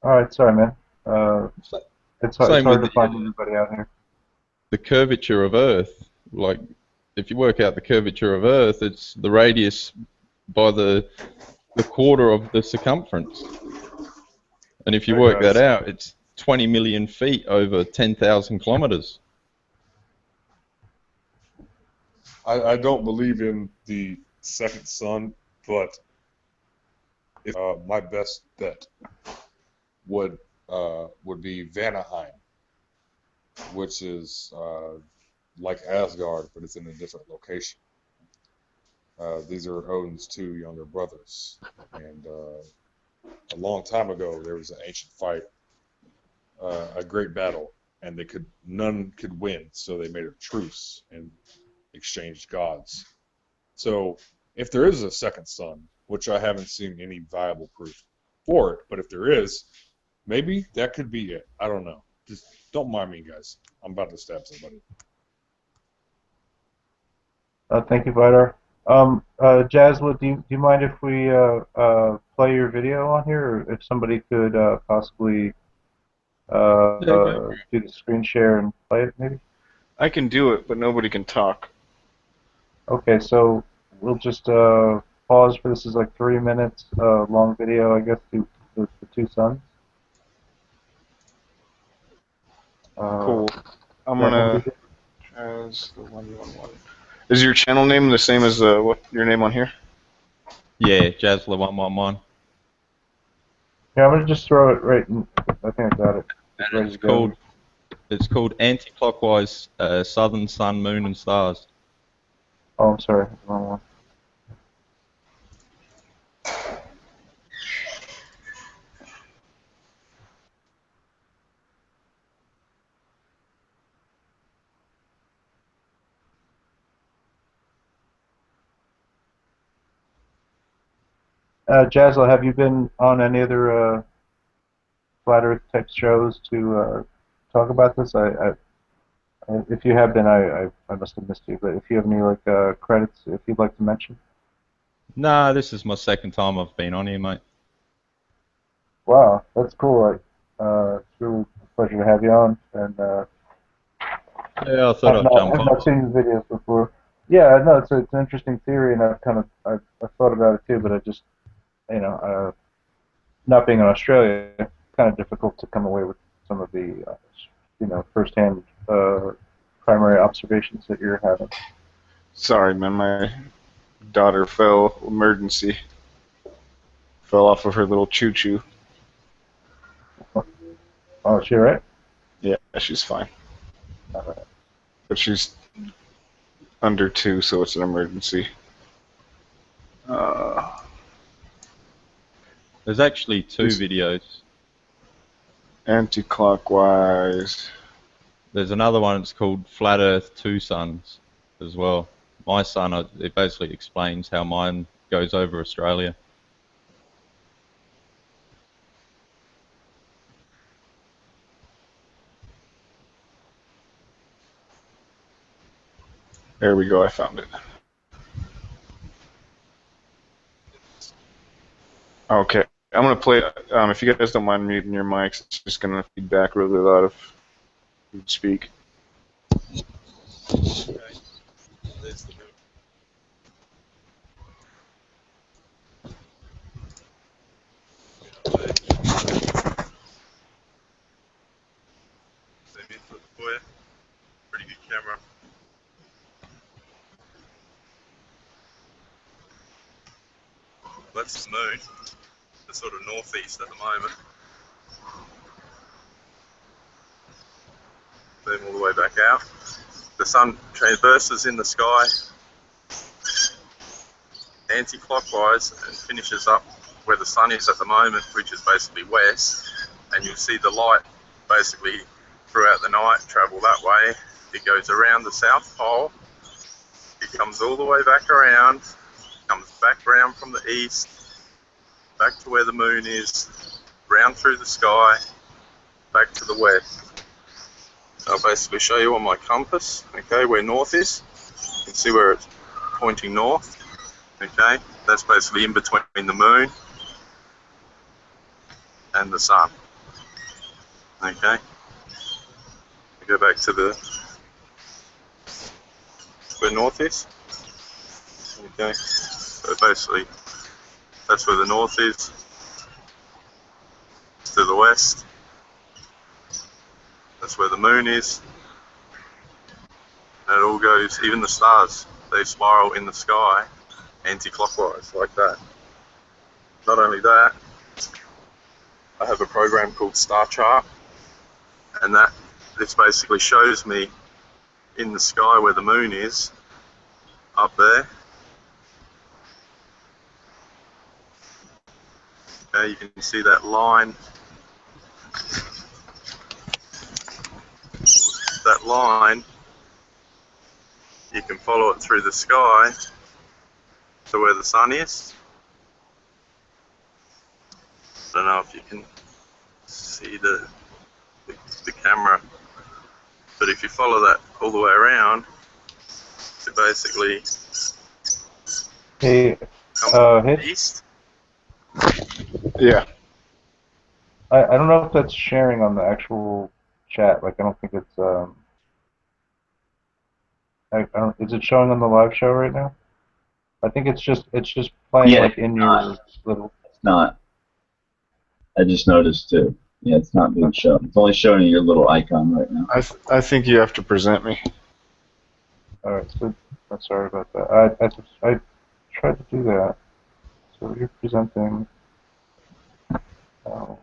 All right, sorry, man. It's hard to find anybody out here. The curvature of Earth, like if you work out the curvature of Earth, it's the radius by the quarter of the circumference. And if you work that out, it's 20 million feet over 10,000 kilometers. I don't believe in the second sun, but my best bet would be Vanaheim, which is like Asgard, but it's in a different location. These are Odin's two younger brothers, and a long time ago there was an ancient fight, a great battle, and none could win, so they made a truce and exchanged gods. So if there is a second sun, which I haven't seen any viable proof for it, but if there is, maybe that could be it. I don't know. Just don't mind me, guys. I'm about to stab somebody. Thank you, Vidar. Jazla, do you mind if we play your video on here, or if somebody could possibly do the screen share and play it, maybe? I can do it, but nobody can talk. Okay, so we'll just pause for this. Is like 3 minutes long video, I guess, to the two suns. Cool. I'm gonna. As the 111. Is your channel name the same as what your name on here? Yeah, Jazla111. Yeah, I'm gonna just throw it right in. I think I got it. And it's called anti-clockwise southern sun, moon, and stars. Oh, I'm sorry, wrong one. Jazla, have you been on any other Flat Earth type shows to talk about this? If you have been, I must have missed you. But if you have any credits, if you'd like to mention. Nah, this is my second time I've been on here, mate. Wow, that's cool. It's really a pleasure to have you on. And yeah, I thought I'd jump on. I've not seen the videos before. Yeah, no, it's an interesting theory, and I've thought about it too. But I just, not being in Australia, it's kind of difficult to come away with some of the, firsthand primary observations that you're having. Sorry, man. My daughter fell. Emergency. Fell off of her little choo-choo. Oh, is she alright? Yeah, she's fine. Alright. But she's under 2, so it's an emergency. There's actually 2 videos. Anti-clockwise. There's another one. It's called Flat Earth 2 Suns as well. My son, it basically explains how mine goes over Australia. There we go. I found it. Okay. I'm going to play, if you guys don't mind muting your mics, it's just going to feedback really loud if you speak. Pretty good camera. That's the moon. The sort of northeast at the moment. Boom all the way back out. The sun traverses in the sky anti-clockwise and finishes up where the sun is at the moment, which is basically west. And you'll see the light basically throughout the night travel that way. It goes around the South Pole. It comes all the way back around, comes back around from the east, back to where the moon is, round through the sky, back to the west. I'll basically show you on my compass, okay, where north is. You can see where it's pointing north, okay? That's basically in between the moon and the sun, okay? Go back to where north is, okay? So basically, that's where the north is. It's to the west. That's where the moon is. And it all goes, even the stars, they spiral in the sky anti-clockwise, like that. Not only that, I have a program called Star Chart, and this basically shows me in the sky where the moon is, up there. Okay, you can see that line. That line, you can follow it through the sky to where the sun is. I don't know if you can see the camera, but if you follow that all the way around, it basically Hey, comes east. Yeah. I don't know if that's sharing on the actual chat. Like, I don't think it's, I don't, is it showing on the live show right now? I think it's just playing like in your little. It's not. I just noticed too. Yeah, it's not being shown. It's only showing your little icon right now. I think you have to present me. All right, so I'm sorry about that. I tried to do that. So you're presenting. Oh.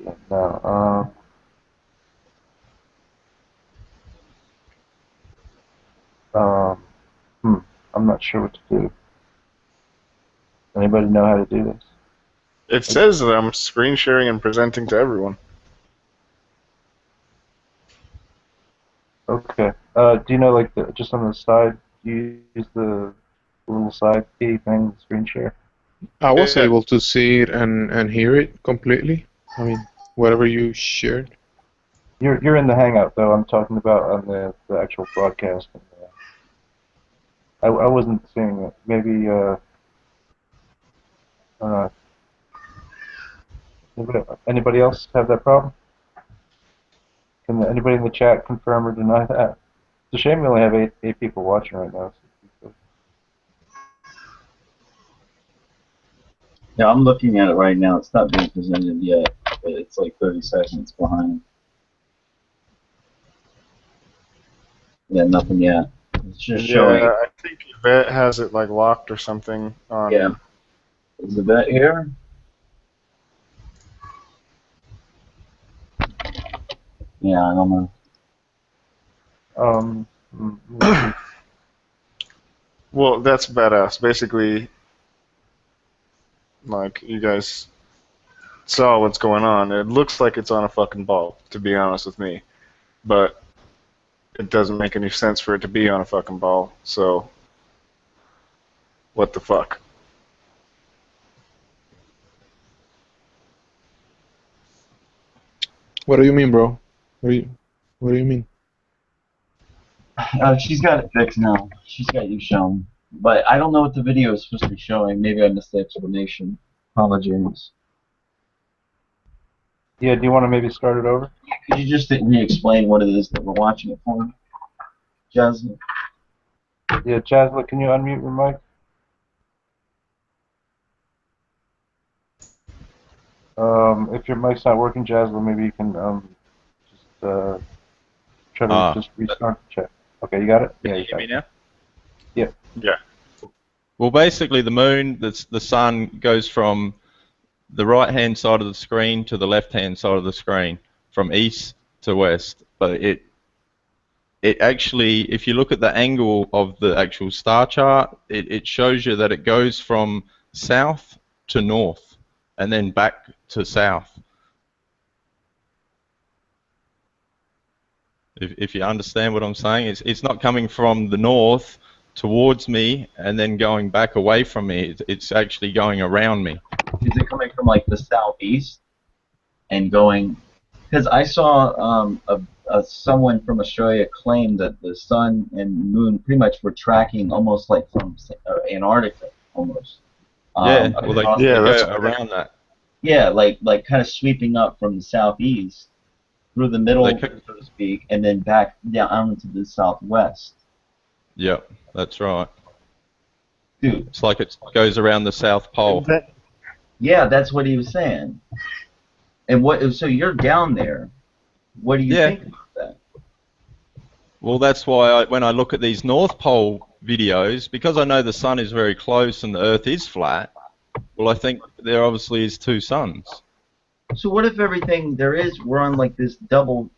Yeah, no. I'm not sure what to do. Anybody know how to do this? It says that I'm screen sharing and presenting to everyone. Okay. Do you know, like, just on the side, do you use the little side key thing, screen share? I was able to see it and hear it completely. I mean, whatever you shared. You're in the hangout though. I'm talking about on the actual broadcast. I wasn't seeing it. Maybe anybody else have that problem? Can anybody in the chat confirm or deny that? It's a shame we only have eight people watching right now. Yeah, I'm looking at it right now. It's not being presented yet, but it's like 30 seconds behind. Yeah, nothing yet. It's just Yeah, showing. I think Yvette has it like locked or something on. Yeah. Is the vet here? Yeah, I don't know. Well, that's badass. Basically, like, you guys saw what's going on. It looks like it's on a fucking ball, to be honest with me. But it doesn't make any sense for it to be on a fucking ball, so what the fuck? What do you mean, bro? What do you mean? She's got it fixed now. She's got you shown. But I don't know what the video is supposed to be showing. Maybe I missed the explanation. Apologies. Yeah, do you want to maybe start it over? Could you just re-explain what it is that we're watching it for? Jasmine? Yeah, Jasmine, can you unmute your mic? If your mic's not working, Jasmine, maybe you can just try to just restart the chat. Okay, you got it? Can Yeah, you you hear got me it. now? Yep. Yeah. Well, basically, the moon, the sun goes from the right-hand side of the screen to the left-hand side of the screen, from east to west. But it actually, if you look at the angle of the actual star chart, it shows you that it goes from south to north and then back to south. If you understand what I'm saying, it's not coming from the north towards me and then going back away from me. It's actually going around me. Is it coming from like the southeast and going? Because I saw someone from Australia claim that the sun and moon pretty much were tracking almost like from Antarctica almost. Yeah, well, they go around that. Yeah, like kind of sweeping up from the southeast through the middle, so to speak, and then back down to the southwest. Yep, that's right. Dude. It's like it goes around the South Pole. Yeah, that's what he was saying. And what? So you're down there. What do you think about that? Well, that's why when I look at these North Pole videos, because I know the sun is very close and the Earth is flat, well, I think there obviously is two suns. So what if everything we're on like this double,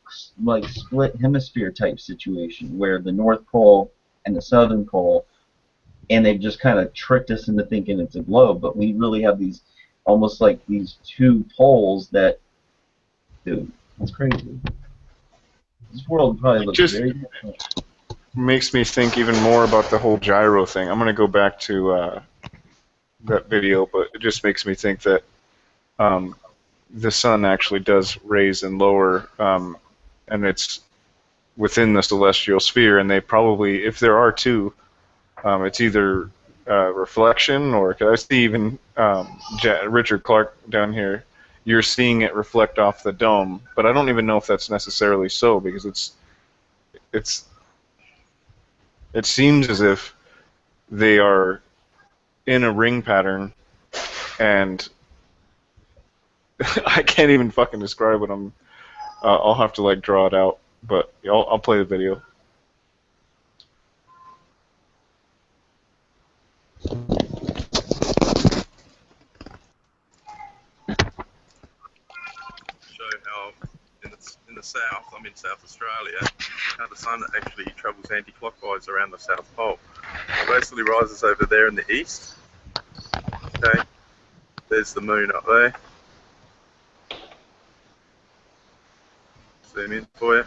like split hemisphere type situation where the North Pole and the Southern Pole, and they've just kind of tricked us into thinking it's a globe, but we really have these, almost like these two poles that, dude, that's crazy. This world probably looks very different. Makes me think even more about the whole gyro thing. I'm gonna go back to that video, but it just makes me think that the sun actually does raise and lower, and it's within the celestial sphere, and they probably, if there are two, it's either reflection or, cause I see even Richard Clark down here, you're seeing it reflect off the dome, but I don't even know if that's necessarily so, because it seems as if they are in a ring pattern, and I can't even fucking describe what I'm. I'll have to like draw it out, but I'll play the video. Show how in the south, I'm in South Australia, how the sun actually travels anti-clockwise around the South Pole. It basically rises over there in the east. Okay, there's the moon up there. Zoom in for you.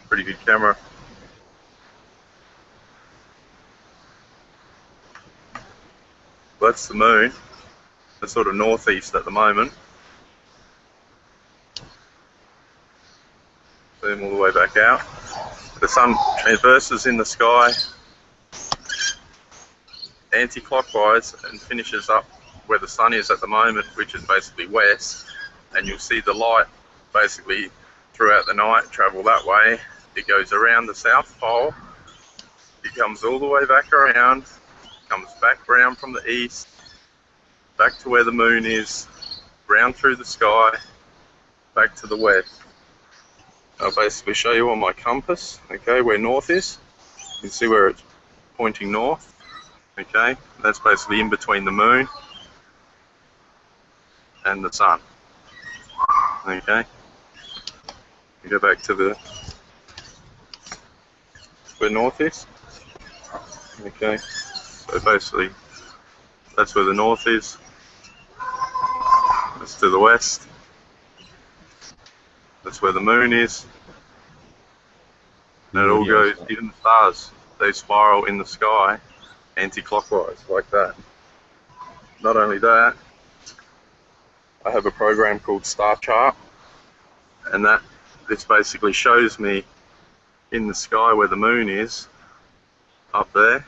Pretty good camera. That's the moon. It's sort of northeast at the moment. Zoom all the way back out. The sun traverses in the sky anti-clockwise and finishes up where the sun is at the moment, which is basically west, and you'll see the light basically throughout the night travel that way. It goes around the South Pole, it comes all the way back around, comes back round from the east, back to where the moon is, round through the sky, back to the west. I'll basically show you on my compass, okay, where north is. You can see where it's pointing north, okay? That's basically in between the moon and the sun, okay? You go back to the where north is, okay? So basically, that's where the north is. That's to the west. That's where the moon is. And it all goes, even the stars, they spiral in the sky anti-clockwise, like that. Not only that, I have a program called Star Chart, and this basically shows me in the sky where the moon is, up there.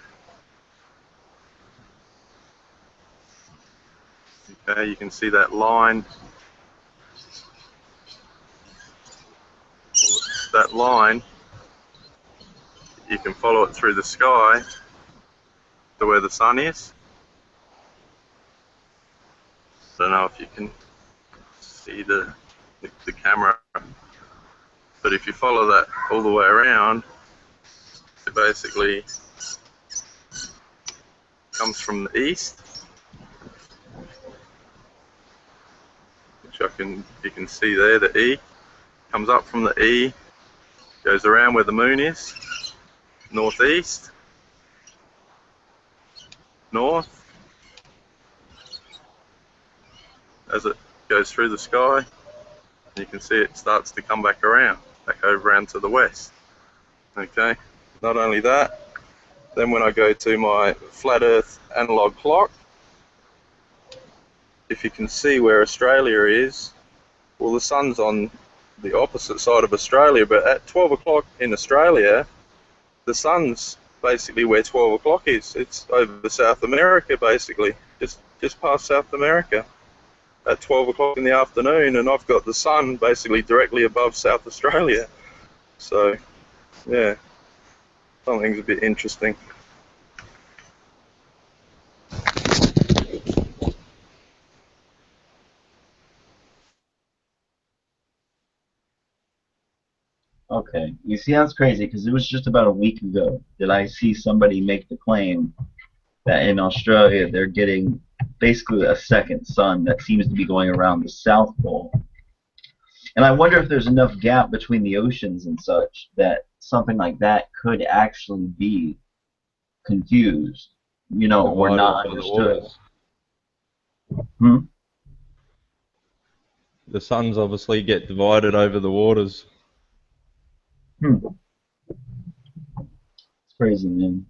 Okay, you can see that line. That line, you can follow it through the sky to where the sun is. I don't know if you can see the camera, but if you follow that all the way around, it basically comes from the east, which you can see there, the E comes up from the E, goes around where the moon is, northeast, north, as it goes through the sky, you can see it starts to come back around to the west. Okay, not only that, then when I go to my flat earth analog clock, if you can see where Australia is, well, the sun's on the opposite side of Australia, but at 12 o'clock in Australia, the sun's basically where 12 o'clock is. It's over South America, basically, just past South America at 12 o'clock in the afternoon, and I've got the sun basically directly above South Australia. So, yeah, something's a bit interesting. Okay, you see that's crazy because it was just about a week ago that I see somebody make the claim that in Australia they're getting basically a second sun that seems to be going around the South Pole. And I wonder if there's enough gap between the oceans and such that something like that could actually be confused, you know, or not understood. Hmm? The suns obviously get divided over the waters. It's crazy, man.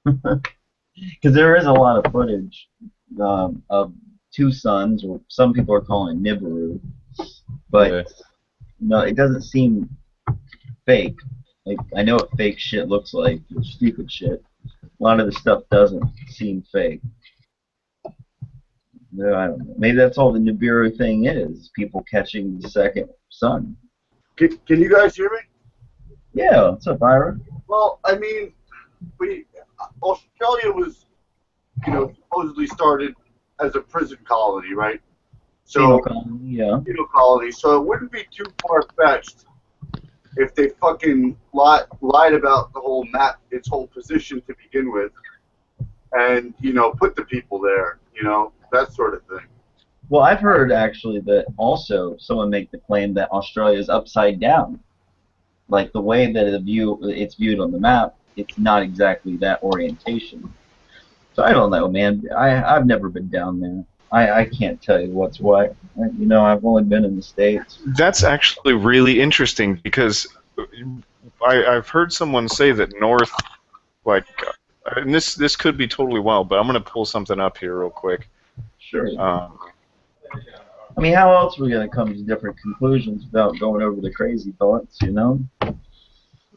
Because there is a lot of footage of two suns, or some people are calling it Nibiru, but no, it doesn't seem fake. Like, I know what fake shit looks like, stupid shit. A lot of the stuff doesn't seem fake. No, I don't know. Maybe that's all the Nibiru thing is, people catching the second sun. Can you guys hear me? Yeah, what's up, Ira? Well, I mean, Australia was, supposedly started as a prison colony, right? So, penal colony. So it wouldn't be too far-fetched if they fucking lied about the whole map, its whole position to begin with, and, put the people there, that sort of thing. Well, I've heard, actually, that also someone make the claim that Australia is upside down. Like, the way that it's viewed on the map, it's not exactly that orientation. So I don't know, man. I've never been down there. I can't tell you what's what. I've only been in the States. That's actually really interesting because I've heard someone say that north, like, and this could be totally wild, but I'm going to pull something up here real quick. Sure. I mean, how else are we going to come to different conclusions without going over the crazy thoughts,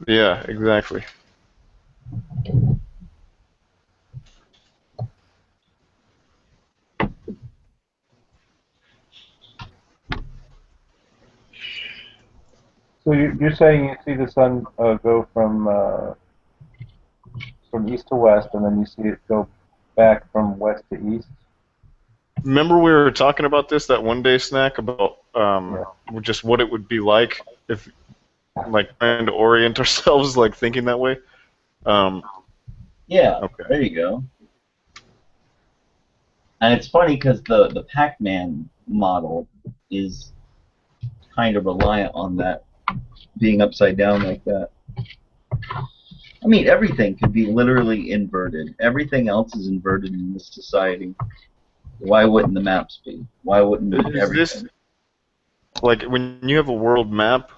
Yeah, exactly. So you're saying you see the sun go from east to west, and then you see it go back from west to east? Remember we were talking about this that one day, Snack, about just what it would be like if like trying to orient ourselves, like thinking that way. Yeah, Okay. there you go. And it's funny because the Pac-Man model is kind of reliant on that being upside down like that. I mean, everything could be literally inverted. Everything else is inverted in this society. Why wouldn't the maps be? Why wouldn't Is everything? this like when you have a world map?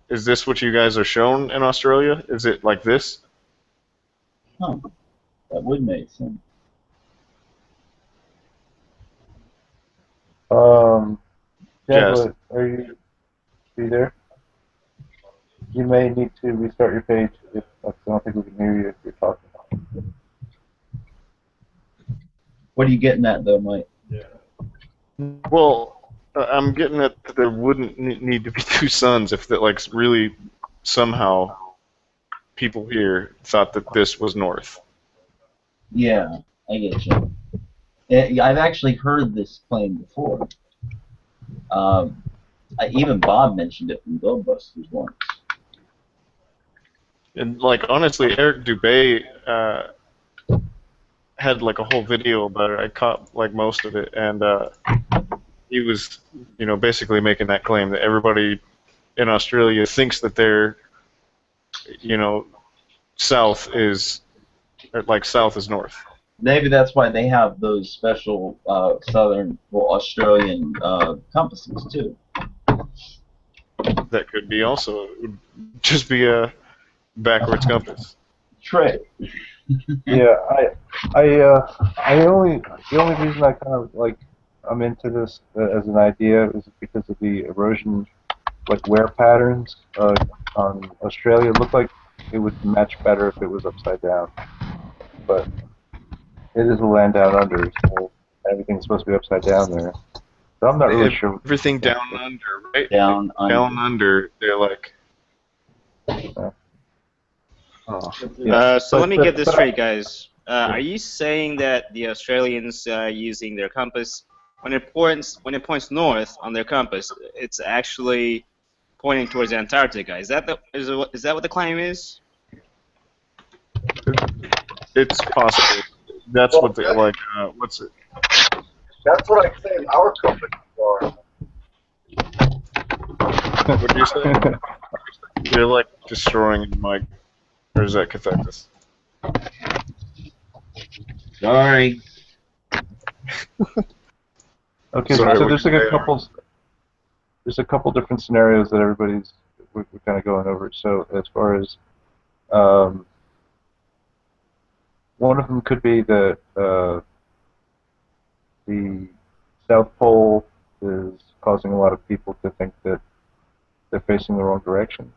Is this what you guys are shown in Australia? Is it like this? Huh. That would make sense. Jazz. Are you there? You may need to restart your page if I don't think we can hear you if you're talking. What are you getting at, though, Mike? Well, I'm getting at that there wouldn't need to be two suns if that like really somehow people here thought that this was north. Yeah, I get you. I've actually heard this claim before. Even Bob mentioned it from Buildbusters once. And like honestly, Eric Dubay had like a whole video about it. I caught like most of it, and he was, basically making that claim that everybody in Australia thinks that they're, south is north. Maybe that's why they have those special Australian compasses too. That could be also. It would just be a backwards compass. Trick. Yeah, the only reason I kind of like I'm into this as an idea is because of the erosion, like wear patterns on Australia. It looked like it would match better if it was upside down, but it is a land down under, so everything's supposed to be upside down there. So I'm not really sure. Everything down under, right? Down under. They're like. So let me get this straight, guys. Are you saying that the Australians using their compass, when it points north on their compass, it's actually pointing towards Antarctica? Is that what the claim is? It's possible. That's what they like. What's it? That's what I claim our company are. What do you say? They're like destroying my. Or is that Cathectus? Sorry. Okay, Sorry, so there's like a couple different scenarios that we're kind of going over. So as far as one of them could be that the South Pole is causing a lot of people to think that they're facing the wrong direction.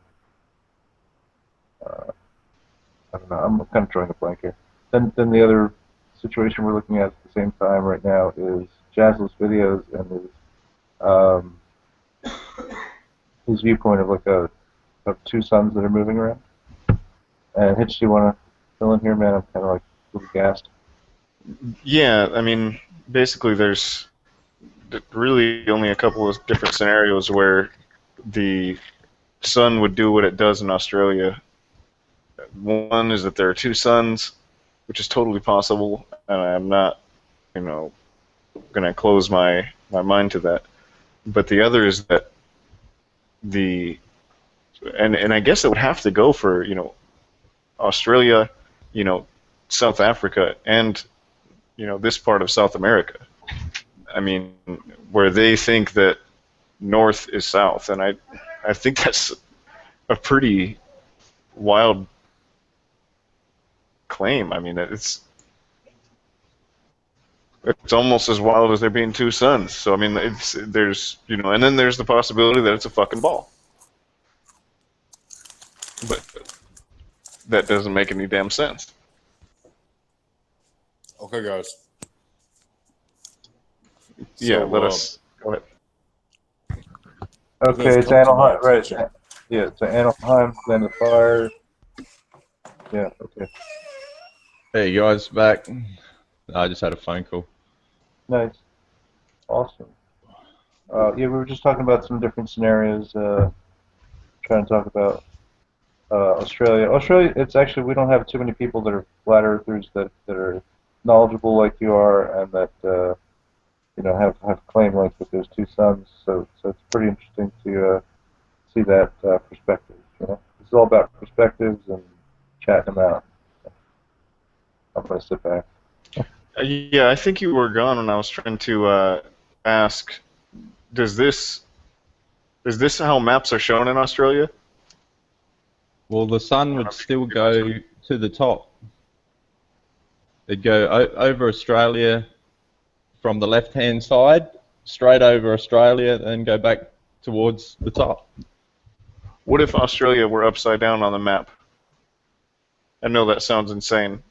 I don't know. I'm kind of drawing a blank here. Then the other situation we're looking at the same time right now is Jazzle's videos and his viewpoint of like of two suns that are moving around. And Hitch, do you want to fill in here, man? I'm kind of like a little gassed. Yeah, I mean, basically there's really only a couple of different scenarios where the sun would do what it does in Australia. One is that there are two suns, which is totally possible, and I'm not, going to close my mind to that. But the other is that and I guess it would have to go for, Australia, South Africa, and, this part of South America. I mean, where they think that north is south, and I think that's a pretty wild claim. I mean, it's almost as wild as there being two suns. So I mean, there's and then there's the possibility that it's a fucking ball. But that doesn't make any damn sense. Okay, guys. Yeah, So, let us go ahead. Okay, it's Anaheim, right? Yeah, it's Anaheim, then the fire. Yeah, okay. Hey guys, back. I just had a phone call. Nice. Awesome. Yeah, we were just talking about some different scenarios, try and talk about Australia. Australia, it's actually, we don't have too many people that are flat earthers that are knowledgeable like you are, and that you know, have claim like with those two suns. So it's pretty interesting to see that perspective. You know, it's all about perspectives and chatting them out. I'm gonna sit back. Yeah, I think you were gone when I was trying to ask, is this how maps are shown in Australia? Well, the sun would still go to the top. It'd go over Australia from the left-hand side, straight over Australia, and go back towards the top. What if Australia were upside down on the map? I know that sounds insane.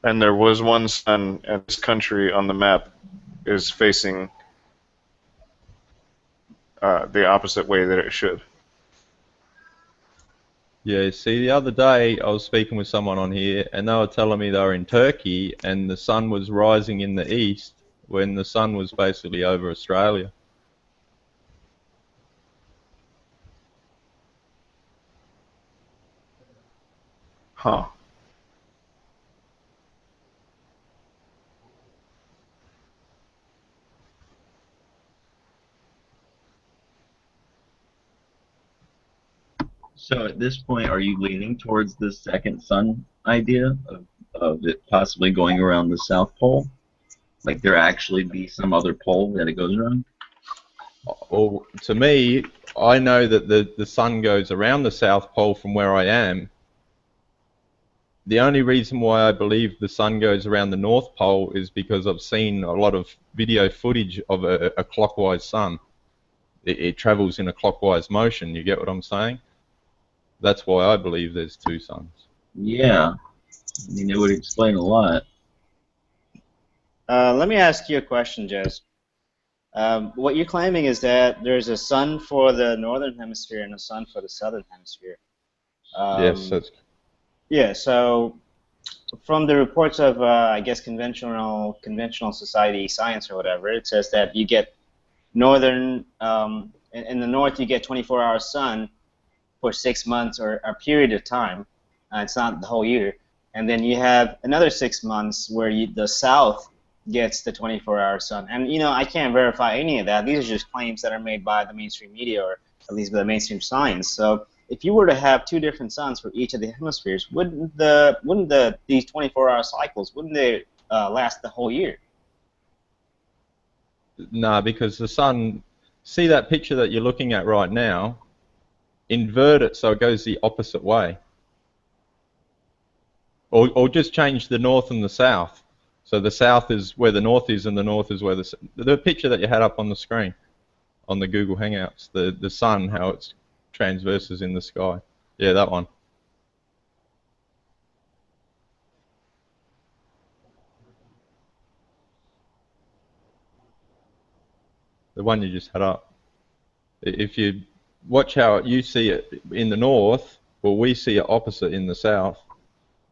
And there was one sun, and this country on the map is facing the opposite way that it should. Yeah, see, the other day I was speaking with someone on here, and they were telling me they were in Turkey, and the sun was rising in the east when the sun was basically over Australia. Huh. So at this point, are you leaning towards the second sun idea of it possibly going around the South Pole? Like there actually be some other pole that it goes around? Well, to me, I know that the sun goes around the South Pole from where I am. The only reason why I believe the sun goes around the North Pole is because I've seen a lot of video footage of a clockwise sun. It travels in a clockwise motion, you get what I'm saying? That's why I believe there's two suns. Yeah. I mean, it would explain a lot. Let me ask you a question, Jez. What you're claiming is that there's a sun for the northern hemisphere and a sun for the southern hemisphere. Yes, that's... Yeah, so from the reports of, I guess, conventional society science or whatever, it says that you get northern, in the north you get 24-hour sun for 6 months or a period of time. It's not the whole year. And then you have another 6 months where the south gets the 24-hour sun. And, you know, I can't verify any of that. These are just claims that are made by the mainstream media, or at least by the mainstream science. So if you were to have two different suns for each of the hemispheres, wouldn't these 24-hour cycles, wouldn't they last the whole year? Nah, because the sun, see that picture that you're looking at right now, invert it so it goes the opposite way. Or just change the north and the south. So the south is where the north is, and the north is where the picture that you had up on the screen, on the Google Hangouts, the sun, how it's transverses in the sky. Yeah, that one. The one you just had up. If you watch how you see it in the north, well, we see it opposite in the south,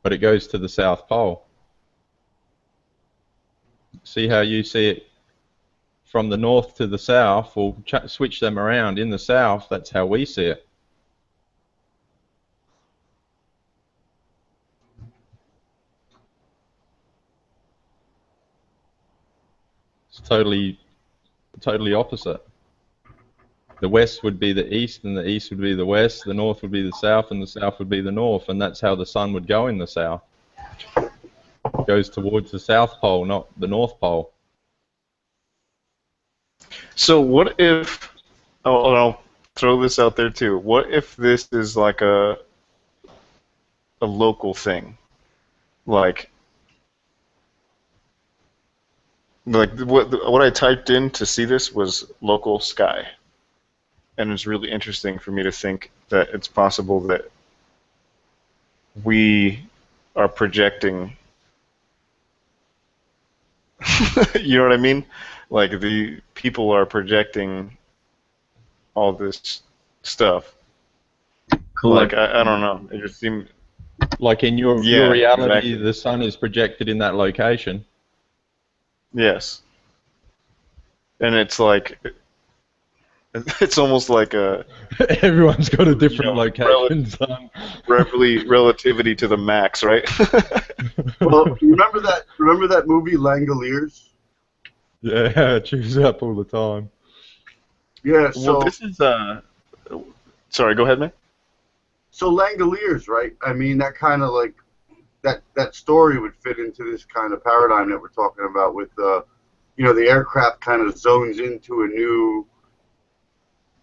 but it goes to the South Pole. See how you see it from the north to the south? We'll switch them around. In the south, that's how we see it. It's totally opposite. The west would be the east, and the east would be the west. The north would be the south, and the south would be the north. And that's how the sun would go in the south. It goes towards the South Pole, not the North Pole. So what if, I'll throw this out there too, what if this is like a local thing? Like what I typed in to see this was local sky. And it's really interesting for me to think that it's possible that we are projecting you know what I mean? Like the people are projecting all this stuff. Like I don't know. It just seemed Like in your Yeah, reality, exactly. the sun is projected in that location. Yes. And it's like, it's almost like a, Everyone's got a different you know, location, son. relativity to the max, right? Well, remember that movie Langoliers? Yeah, it chews up all the time. Yeah. Well, So this is sorry, go ahead, man. so Langoliers, right? I mean, that kind of like that story would fit into this kind of paradigm that we're talking about with the aircraft kind of zones into a new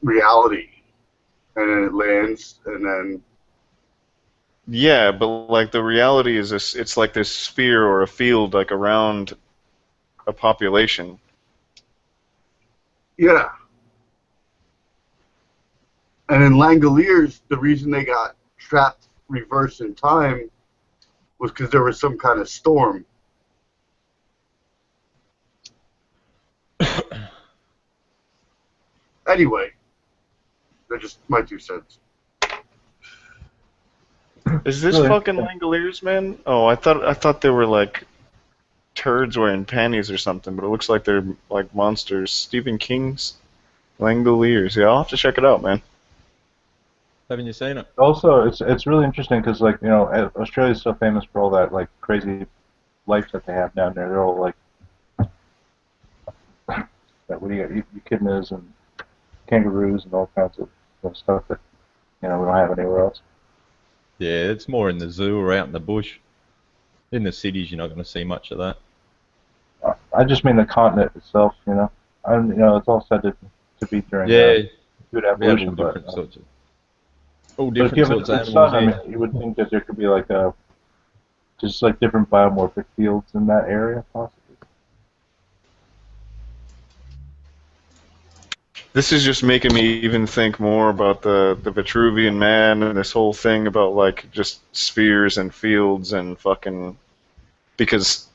reality, and then it lands, and then Yeah, but like the reality is this, it's like this sphere or a field like around a population. yeah. And in Langoliers, the reason they got trapped reverse in time was because there was some kind of storm. Anyway, they're just my 2 cents. Is this Really? fucking Langoliers, man? Oh, I thought they were like turds wearing panties or something, but it looks like they're like monsters. Stephen King's Langoliers. Yeah, I'll have to check it out, man. Haven't you seen it? Also, it's really interesting because like Australia's so famous for all that like crazy life that they have down there. They're all like what do you got? Echidnas and kangaroos and all kinds of stuff that we don't have anywhere else. Yeah, it's more in the zoo or out in the bush. In the cities, you're not going to see much of that. I just mean the continent itself. It's all said to be during Yeah, good we have evolution, all but different sorts of all but if different you have a sorts of good animals. sun, I Yeah. mean, you would think that there could be like just like different biomorphic fields in that area, possibly. This is just making me even think more about the Vitruvian Man and this whole thing about like just spheres and fields and fucking because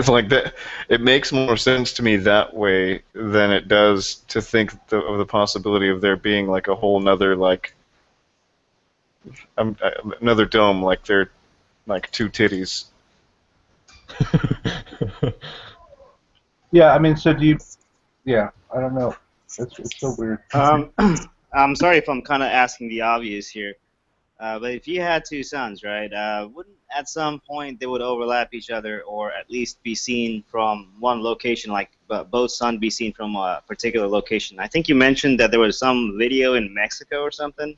like that it makes more sense to me that way than it does to think of the possibility of there being like a whole nother like another dome like they're like 2 titties. Yeah, I mean, so do you? Yeah, I don't know. It's so weird. I'm sorry if I'm kind of asking the obvious here, but if you had 2 suns, right, wouldn't at some point they would overlap each other, or at least be seen from one location, like both sun be seen from a particular location? I think you mentioned that there was some video in Mexico or something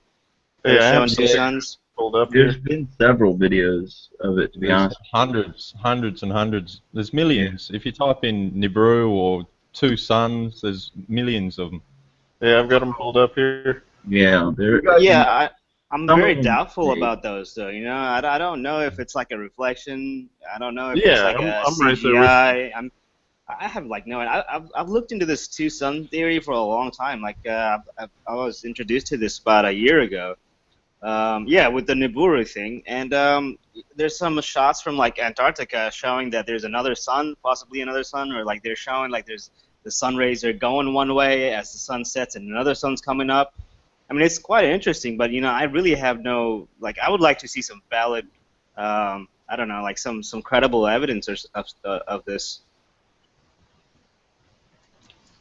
that was Yeah, I have showing some 2 suns. pulled up There's here. been several videos of it, to be There's honest. hundreds and hundreds. There's millions. If you type in Nibiru or 2 suns, there's millions of them. Yeah, I've got them pulled up here. Yeah, I'm some very of them doubtful fake. about those, though. I don't know if it's like a reflection. I don't know if it's Yeah, like I'm a right there with CGI. I have like no. I've looked into this 2 sun theory for a long time. Like I was introduced to this about a year ago. Yeah, with the Nibiru thing, and there's some shots from like Antarctica showing that there's another sun, possibly another sun, or like they're showing like there's the sun rays are going one way as the sun sets and another sun's coming up. I mean, it's quite interesting, but I really have no like. I would like to see some valid, I don't know, like some credible evidence of this.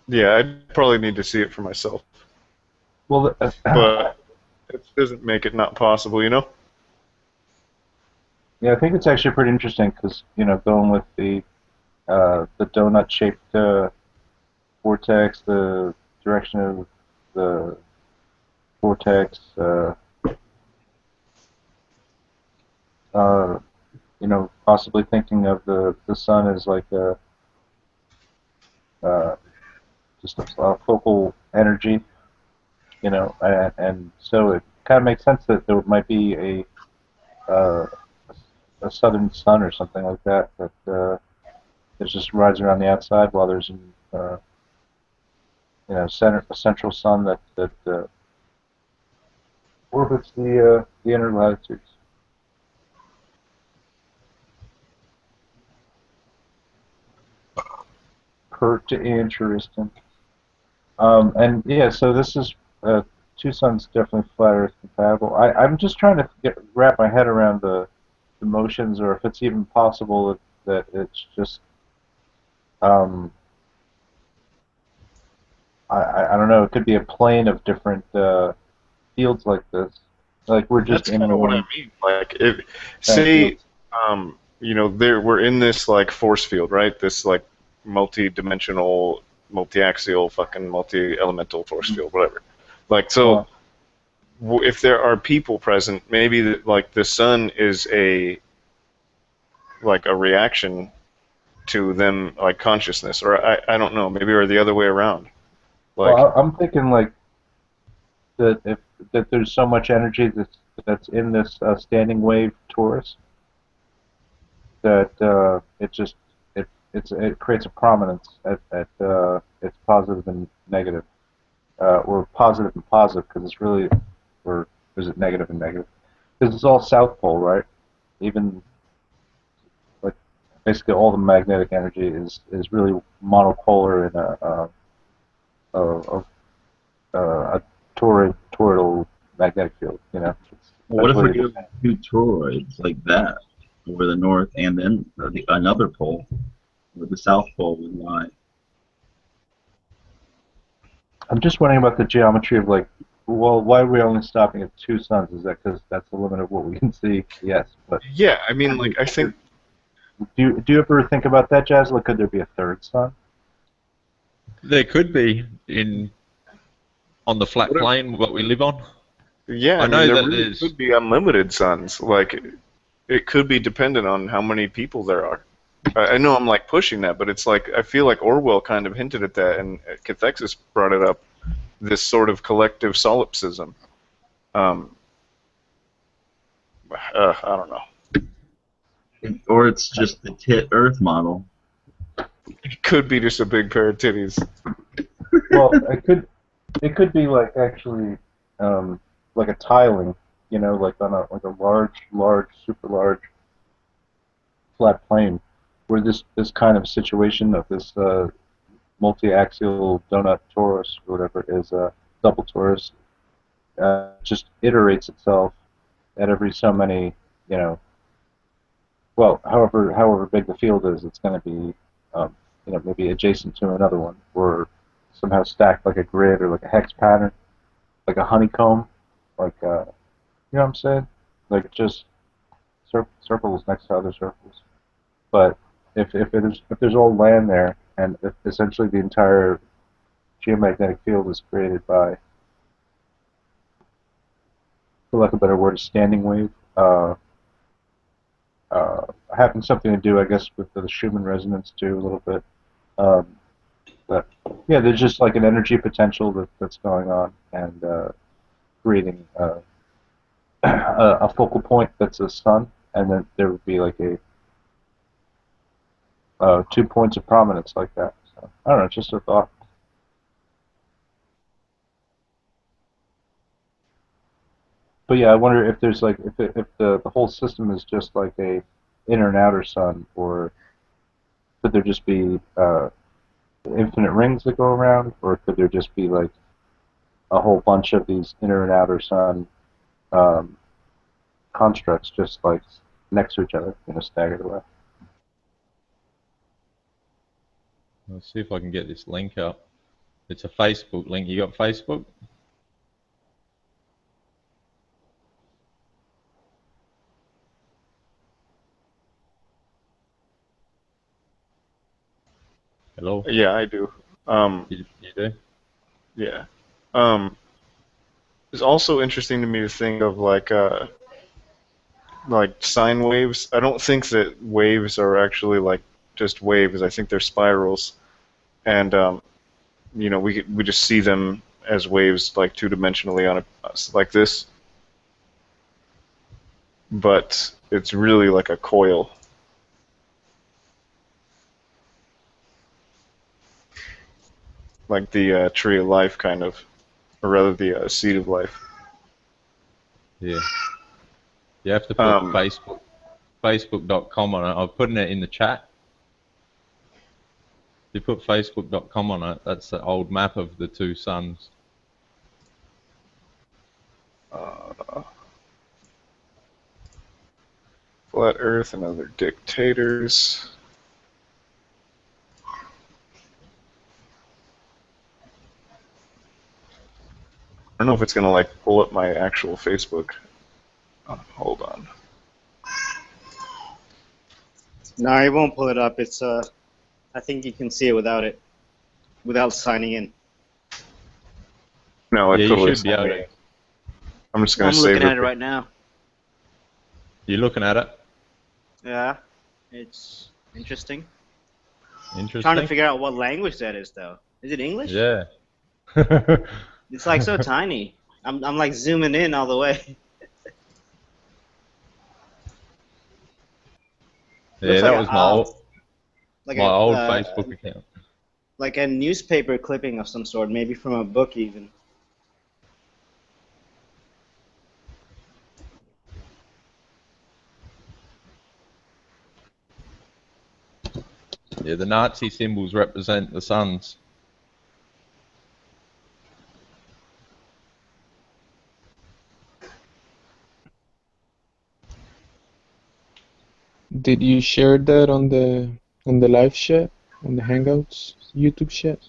Yeah, I probably need to see it for myself. Well, but it doesn't make it not possible, yeah, I think it's actually pretty interesting because going with the donut-shaped vortex, the direction of the vortex, possibly thinking of the sun as like just a focal energy, and so it kind of makes sense that there might be a southern sun or something like that that just rides around the outside while there's a central sun that orbits the inner latitudes. Kurt interesting. And yeah, so this is two suns definitely flat Earth compatible. I'm just trying to wrap my head around the motions, or if it's even possible that it's just I don't know. It could be a plane of different fields like this. Like we're just That's in kind of what I one. mean. Like, if say, we're in this like force field, right? This like multi-dimensional, multi-axial, fucking multi-elemental force field, whatever. Like, so if there are people present, maybe like the sun is a reaction to them, like consciousness, or I don't know, maybe, or the other way around. Like, Well, I'm thinking like that there's so much energy that's in this standing wave torus that it creates a prominence at its positive and negative, or positive and positive, because it's really, or is it negative and negative? Because it's all south pole, right? Even like basically all the magnetic energy is really monopolar in a toroidal magnetic field. You know. Well, what if we do two toroids like that, where the north and then another pole, where the south pole would lie? I'm just wondering about the geometry of like, well, why are we only stopping at two suns? Is that because that's the limit of what we can see? Yes, but yeah, I mean, like, I think. Do you ever think about that, Jazz? Like, could there be a third sun? There could be on the flat What if- plane what we live on. Yeah, I know mean, there that really there's could be unlimited suns. Like, it could be dependent on how many people there are. I know I'm like pushing that, but it's like I feel like Orwell kind of hinted at that, and Cathexis brought it up. This sort of collective solipsism. I don't know. Or it's just the tit Earth model. It could be just a big pair of titties. Well, it could be like actually like a tiling, you know, like on a large, super large flat plane, where this kind of situation of this multi-axial donut torus or whatever is a double torus just iterates itself at every so many, you know, well, however big the field is, it's going to be, maybe adjacent to another one, or somehow stacked like a grid or like a hex pattern, like a honeycomb, like you know what I'm saying? Like just circles next to other circles. But if there's all land there, and if essentially the entire geomagnetic field is created by, for lack of a better word, a standing wave, having something to do, I guess, with the Schumann resonance too, a little bit. But yeah, there's just like an energy potential that's going on, and creating a focal point that's a sun, and then there would be like a 2 points of prominence like that. So I don't know, just a thought. But yeah, I wonder if there's like if the whole system is just like a inner and outer sun, or could there just be infinite rings that go around, or could there just be like a whole bunch of these inner and outer sun constructs just like next to each other, staggered away? Let's see if I can get this link up. It's a Facebook link. You got Facebook? Hello? Yeah, I do. You do? Yeah. It's also interesting to me to think of like sine waves. I don't think that waves are actually like just waves. I think they're spirals, and we just see them as waves, like two-dimensionally on like this. But it's really like a coil. Like the tree of life, kind of, or rather the seed of life. Yeah. You have to put Facebook.com on it. I'm putting it in the chat. If you put Facebook.com on it, that's the old map of the two suns. Flat Earth and other dictators. I don't know if it's gonna like pull up my actual Facebook. Hold on. No, it won't pull it up. It's I think you can see it without signing in. No, it Yeah, you totally should be able to. I'm just gonna I'm save looking at it right now. You're looking at it? Yeah, it's interesting. Interesting. Trying to figure out what language that is, though. Is it English? Yeah. It's like so tiny. I'm like zooming in all the way. Yeah, Looks that like was my old a Facebook account. like a newspaper clipping of some sort, maybe from a book even. Yeah, the Nazi symbols represent the suns. Did you share that on the live chat, on the Hangouts YouTube chat?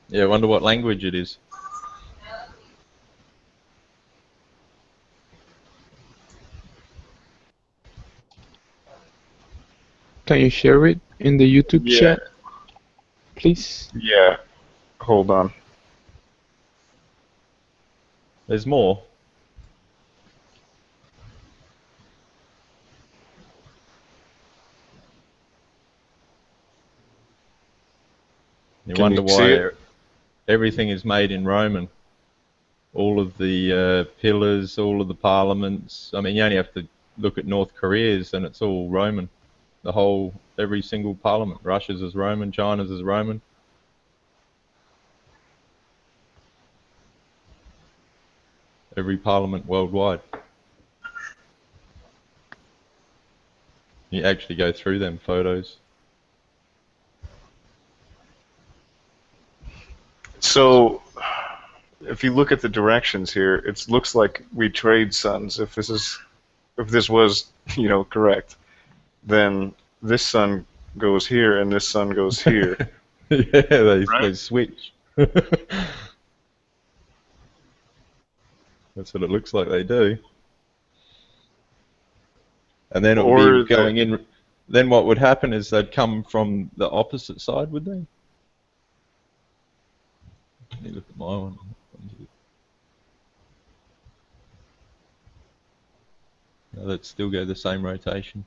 Yeah, I wonder what language it is. Can you share it in the YouTube Yeah. chat, please? Yeah. Hold on. There's more. You Can wonder you see why it? everything is made in Roman. All of the pillars, all of the parliaments. I mean, you only have to look at North Korea's and it's all Roman. Every single parliament. Russia's is Roman, China's is Roman. Every parliament worldwide. You actually go through them photos. So, if you look at the directions here, it looks like we trade suns. If this was, correct, then this sun goes here and this sun goes here. Yeah, they Right? switch. That's what it looks like they do. And then it would be going in. Then what would happen is they'd come from the opposite side, would they? Let me look at my one. No, they'd still go the same rotation.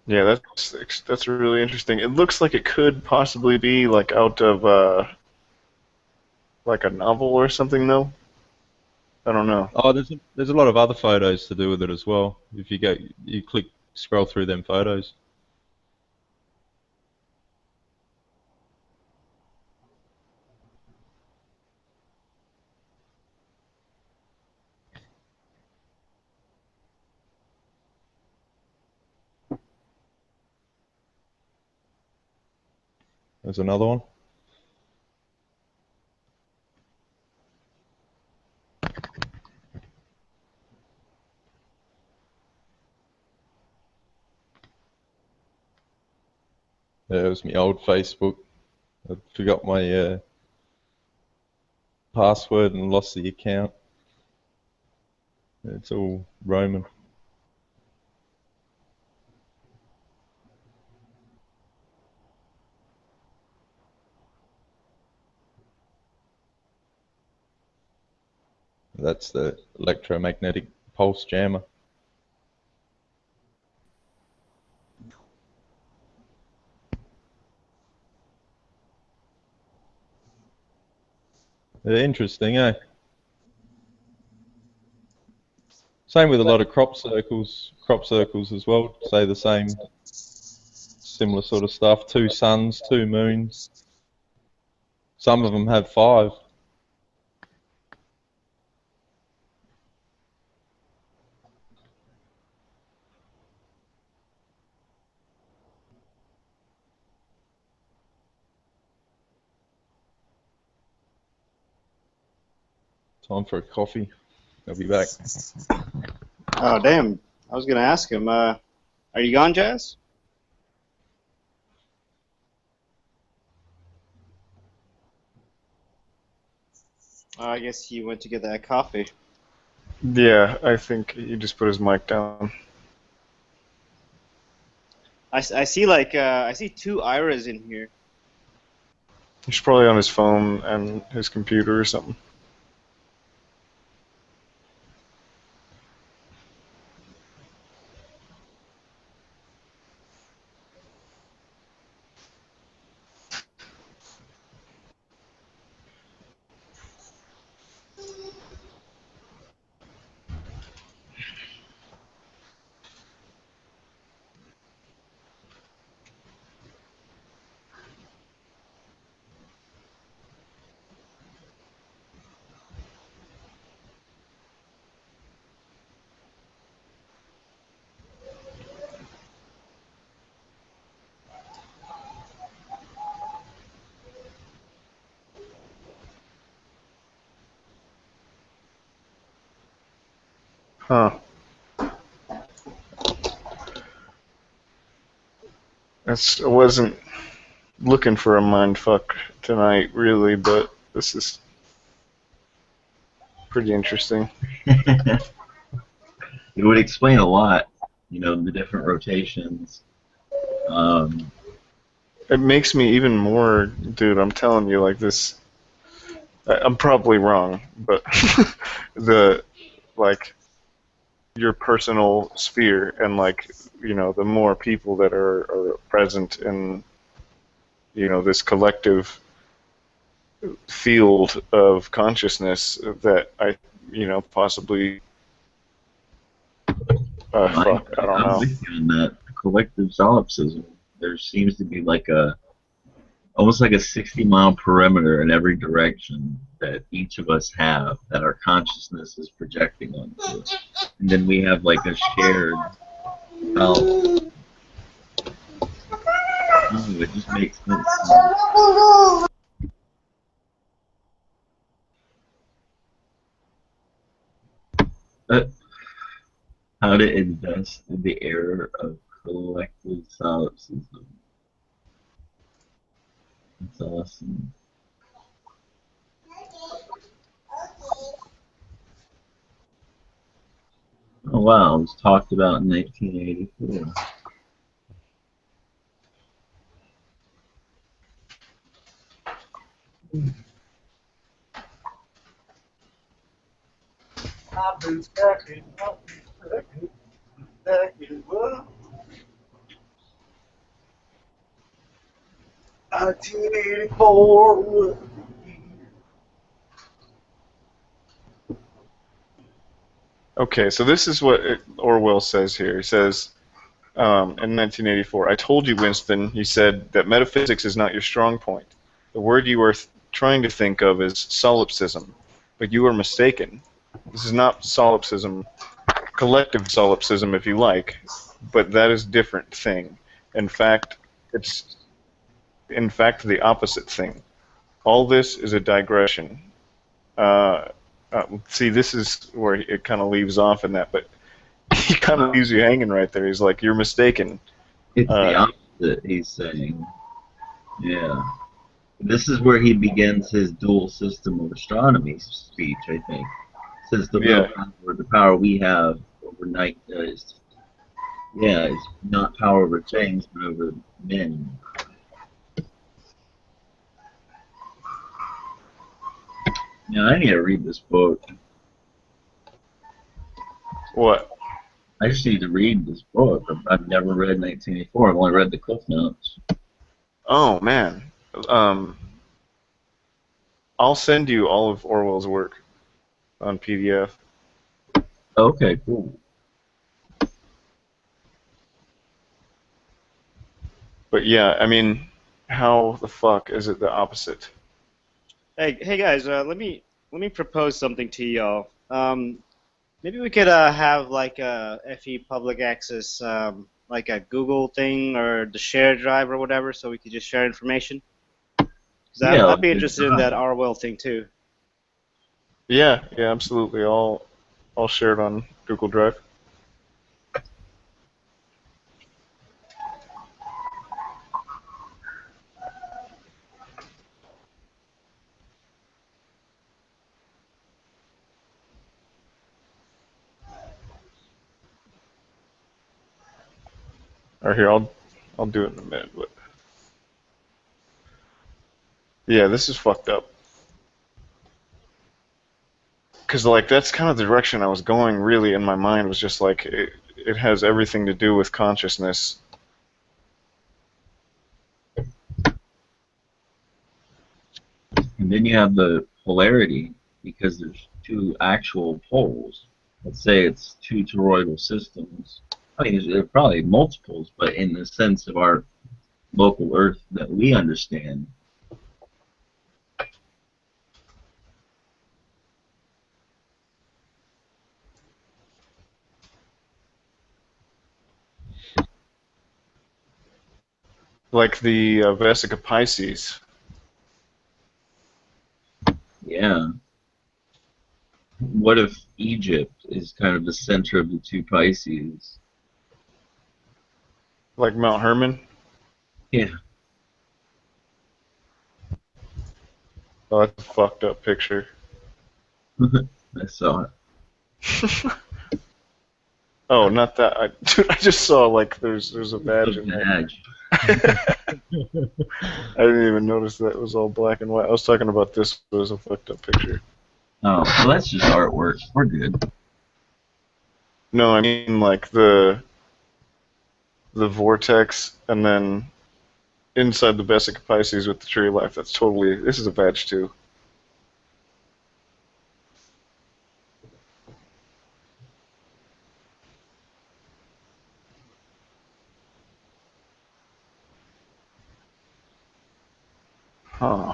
Yeah, that's really interesting. It looks like it could possibly be like out of like a novel or something, though. I don't know. Oh, there's a lot of other photos to do with it as well. If you scroll through them photos. There's another one. Yeah, it was my old Facebook. I forgot my password and lost the account. It's all Roman. That's the electromagnetic pulse jammer. They're interesting, eh? Same with a lot of crop circles as well. Say the same, similar sort of stuff. 2 suns, 2 moons. Some of them have 5. Time for a coffee. I'll be back. Oh, damn. I was going to ask him, are you gone, Jazz? I guess he went to get that coffee. Yeah, I think he just put his mic down. I see, like, I see 2 Iras in here. He's probably on his phone and his computer or something. Huh. I wasn't looking for a mindfuck tonight, really, but this is pretty interesting. It would explain a lot, you know, the different rotations. It makes me even more, dude, I'm telling you, like this, I'm probably wrong, but like, your personal sphere and, like, you know, the more people that are present in, you know, this collective field of consciousness that you know, possibly, fuck, I don't I'm know. with you in that collective solipsism. There seems to be like almost like a 60-mile perimeter in every direction that each of us have that our consciousness is projecting onto. And then we have like a shared self. It just makes sense. How to invest in the era of collective solipsism. That's awesome. Oh wow, it was talked about in 1984. I've been stacking up, stacking up. 1984. Okay, so this is what Orwell says here. He says, in 1984, I told you, Winston, he said, that metaphysics is not your strong point. The word you are trying to think of is solipsism, but you are mistaken. This is not solipsism, collective solipsism, if you like, but that is a different thing. In fact, it's the opposite thing. All this is a digression. See, this is where it kind of leaves off in that, but he kind of leaves you hanging right there. He's like, you're mistaken. It's the opposite, he's saying. Yeah. This is where he begins his dual system of astronomy speech, I think. Says the real power, the power we have over night is not power over things, but over men. Yeah, I need to read this book. What? I just need to read this book. I've never read 1984. I've only read the Cliff Notes. Oh, man. I'll send you all of Orwell's work on PDF. Okay, cool. But yeah, I mean, how the fuck is it the opposite? Hey guys, let me propose something to y'all. Maybe we could have like a FE public access, like a Google thing or the shared drive or whatever, so we could just share information. Because I'd be interested in that Orwell thing too. Yeah, absolutely. I'll share it on Google Drive. Or here, I'll do it in a minute. But yeah, this is fucked up. Because like that's kind of the direction I was going. Really, in my mind was just like it has everything to do with consciousness. And then you have the polarity, because there's two actual poles. Let's say it's two toroidal systems. I mean, there are probably multiples, but in the sense of our local Earth that we understand, Like the Vesica Pisces. yeah. What if Egypt is kind of the center of the two Pisces? Like Mount Hermon? Yeah. Oh, that's a fucked up picture. I saw it. Oh, not that. Dude, I just saw like there's a badge in there. I didn't even notice that it was all black and white. I was talking about this was a fucked up picture. Oh, well, that's just artwork. We're good. No, I mean like the vortex, and then inside the Vesica Pisces with the tree of life. That's totally. This is a badge too. Huh.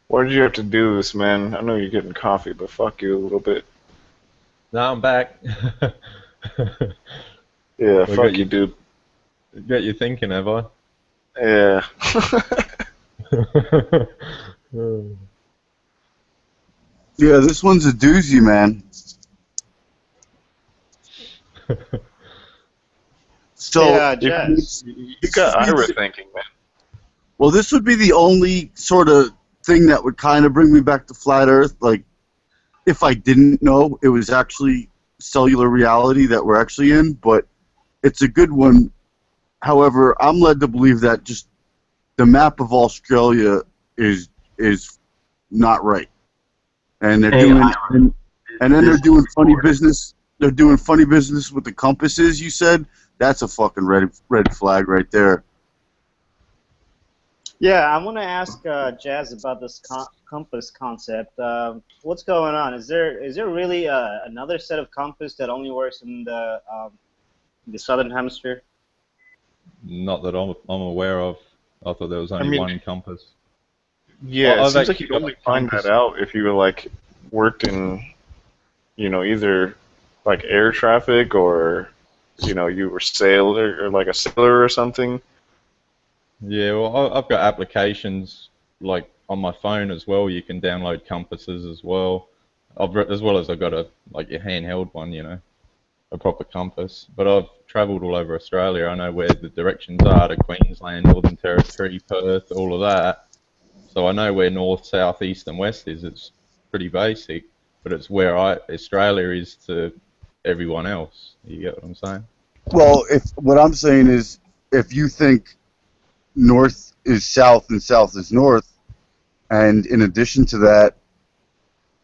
Why did you have to do this, man? I know you're getting coffee, but fuck you a little bit. Now I'm back. Yeah, fuck you, dude. Got you thinking, have I? Yeah. Yeah, this one's a doozy, man. So Yeah, Jess. You got Ira thinking, man. Well, this would be the only sort of thing that would kind of bring me back to flat Earth. Like, if I didn't know it was actually cellular reality that we're actually in, but it's a good one. However, I'm led to believe that just the map of Australia is not right, and they're and then they're doing funny business. They're doing funny business with the compasses. You said that's a fucking red flag right there. Yeah, I want to ask Jazz about this compass concept. What's going on? Is there really another set of compass that only works in the southern hemisphere? Not that I'm aware of. I thought there was only one compass. Yeah, Well, it seems like you'd only find that out if you were like worked in, either like air traffic or, you were sailor or like a sailor or something. Yeah, well, I've got applications like on my phone as well. You can download compasses as well. As well as I've got a your handheld one, a proper compass. But I've travelled all over Australia. I know where the directions are to Queensland, Northern Territory, Perth, all of that. So I know where north, south, east, and west is. It's pretty basic, but it's where Australia is to everyone else. You get what I'm saying? Well, what I'm saying is, if you think north is south and south is north, and in addition to that,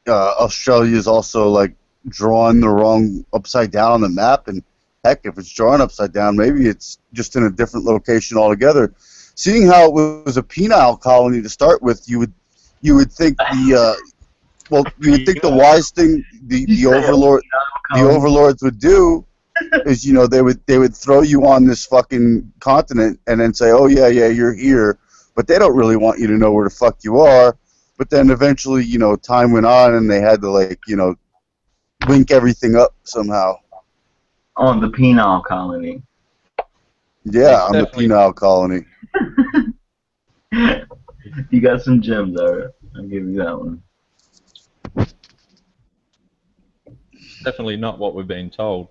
Australia is also like drawn the wrong upside down on the map, and heck, if it's drawn upside down, maybe it's just in a different location altogether. Seeing how it was a penile colony to start with, you would think the wise thing the overlords would do is, they would throw you on this fucking continent and then say, oh yeah, you're here, but they don't really want you to know where the fuck you are. But then eventually, time went on and they had to link everything up somehow. On the penile colony. Yeah, on the penile colony. You got some gems there. I'll give you that one. Definitely not what we've been told.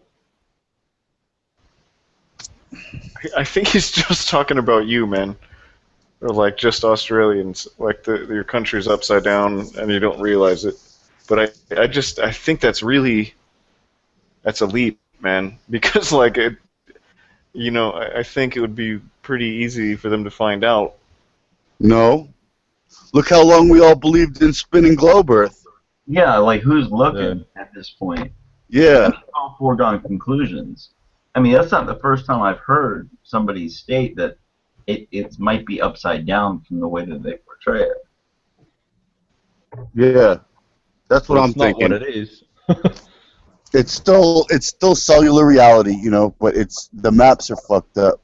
I think he's just talking about you, man. Or like just Australians. Like your country's upside down and you don't realize it. But I think that's a leap, man. Because like it, you know, I think it would be pretty easy for them to find out. No. Look how long we all believed in spinning globe Earth. Yeah, like who's looking at this point? Yeah. All foregone conclusions. I mean, that's not the first time I've heard somebody state that it might be upside down from the way that they portray it. Yeah. That's what I'm thinking. Not what it is. It's still cellular reality, you know, but the maps are fucked up.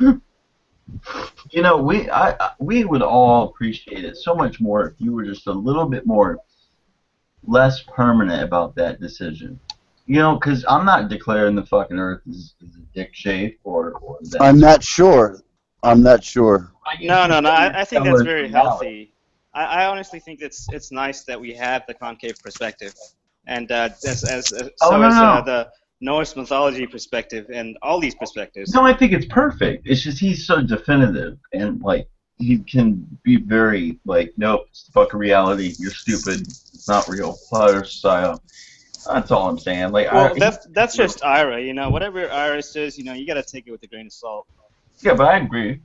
You know, we would all appreciate it so much more if you were just a little bit less permanent about that decision. You know, because I'm not declaring the fucking Earth is a dick shape or that. I'm not sure. No. I think that's very healthy. I honestly think it's nice that we have the concave perspective, and the Norse mythology perspective, and all these perspectives. No, I think it's perfect. It's just he's so definitive, and like he can be very like, nope, it's the fucking reality. You're stupid. It's not real. Fire style. That's all I'm saying. Like, well, that's just Ira. You know, whatever Ira says, you know, you gotta take it with a grain of salt. Yeah, but I agree.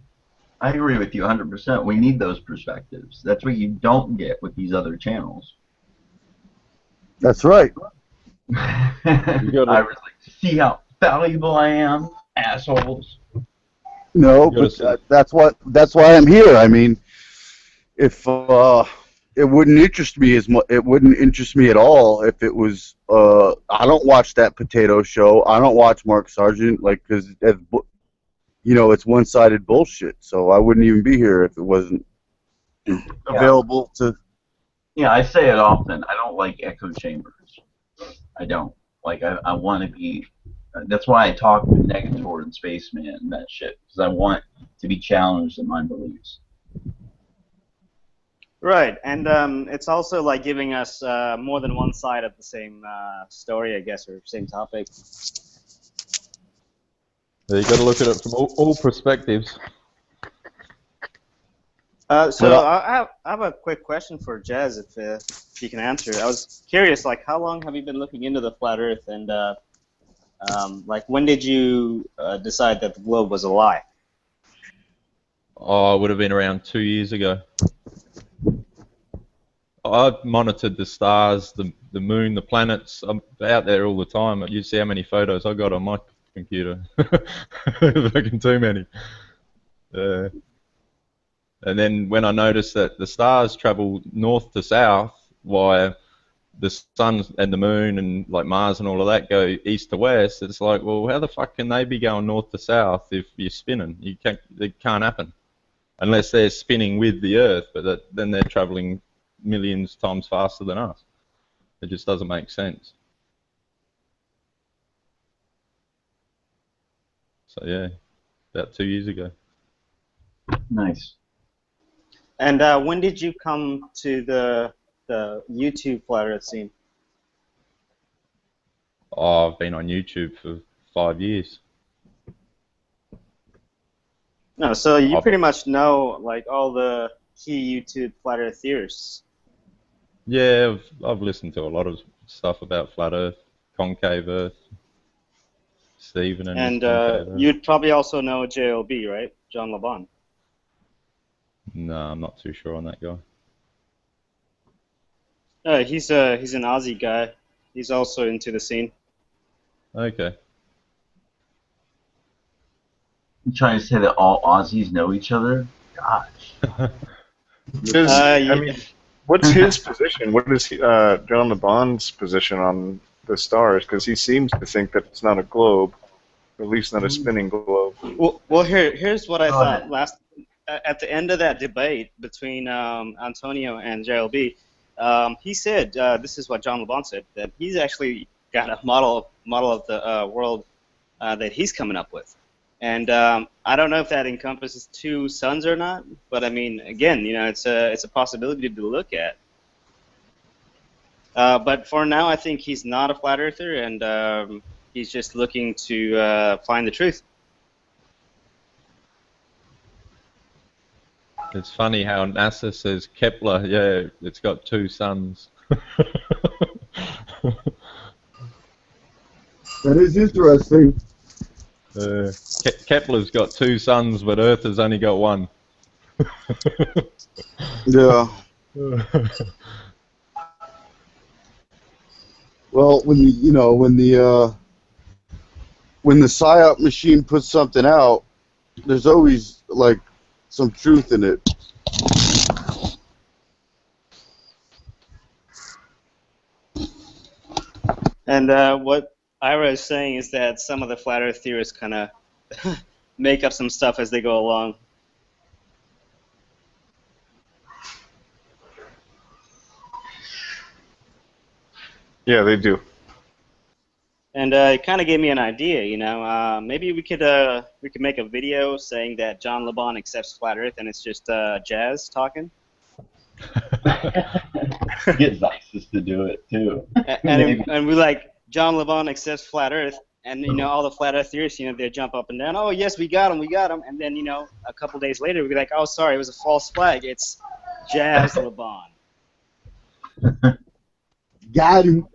I agree with you 100%. We need those perspectives. That's what you don't get with these other channels. That's right. I was like, see how valuable I am, assholes. No, but that's why I'm here. I mean, if it wouldn't interest me as much, it wouldn't interest me at all if it was. I don't watch that potato show. I don't watch Mark Sargent, like, because you know, it's one-sided bullshit. So I wouldn't even be here if it wasn't available to. Yeah, I say it often. I don't like echo chambers. I don't. Like, I want to be. That's why I talk with Negator and Spaceman and that shit, because I want to be challenged in my beliefs. Right, and it's also like giving us more than one side of the same story, I guess, or same topic. Yeah, you got to look at it from all perspectives. I have a quick question for Jez, if you can answer. I was curious, like, how long have you been looking into the flat Earth, and like, when did you decide that the globe was a lie? Oh, it would have been around 2 years ago. I've monitored the stars, the moon, the planets. I'm out there all the time. You see how many photos I got on my computer. Fucking too many. And then when I noticed that the stars travel north to south, while the sun and the moon and like Mars and all of that go east to west, it's like, well, how the fuck can they be going north to south if you're spinning? It can't happen unless they're spinning with the Earth, but then they're traveling millions times faster than us. It just doesn't make sense. So yeah, about 2 years ago. Nice. And when did you come to the YouTube flat Earth scene? Oh, I've been on YouTube for 5 years. No, so you pretty much know like all the key YouTube flat Earth theorists. Yeah, I've listened to a lot of stuff about flat Earth, concave Earth, Stephen and his concave Earth. You'd probably also know JLB, right? John LeBon. No, I'm not too sure on that guy. He's an Aussie guy. He's also into the scene. Okay. You trying to say that all Aussies know each other? Gosh. I mean, what's his position? What is John LeBon's position on the stars? Because he seems to think that it's not a globe, or at least not a spinning globe. Well, here's what I thought at the end of that debate between Antonio and JLB. He said, this is what John LeBon said, that he's actually got a model of the world that he's coming up with. And I don't know if that encompasses 2 suns or not, but I mean, again, it's a possibility to look at. But for now, I think he's not a flat earther, and he's just looking to find the truth. It's funny how NASA says Kepler, yeah, it's got 2 suns. That is interesting. Kepler's got 2 suns, but Earth has only got 1. Yeah. Well, when the PSYOP machine puts something out, there's always like some truth in it. And what Ira is saying is that some of the flat Earth theorists kind of make up some stuff as they go along. Yeah, they do. And it kind of gave me an idea, maybe we could make a video saying that John LeBon accepts flat Earth and it's just Jazz talking. Get ISIS to do it too. and we like John LeBon accepts flat Earth, and all the flat Earth theorists, they jump up and down. Oh yes, we got him, and then a couple days later we'd be like, oh sorry, it was a false flag. It's Jazz LeBon. Got him.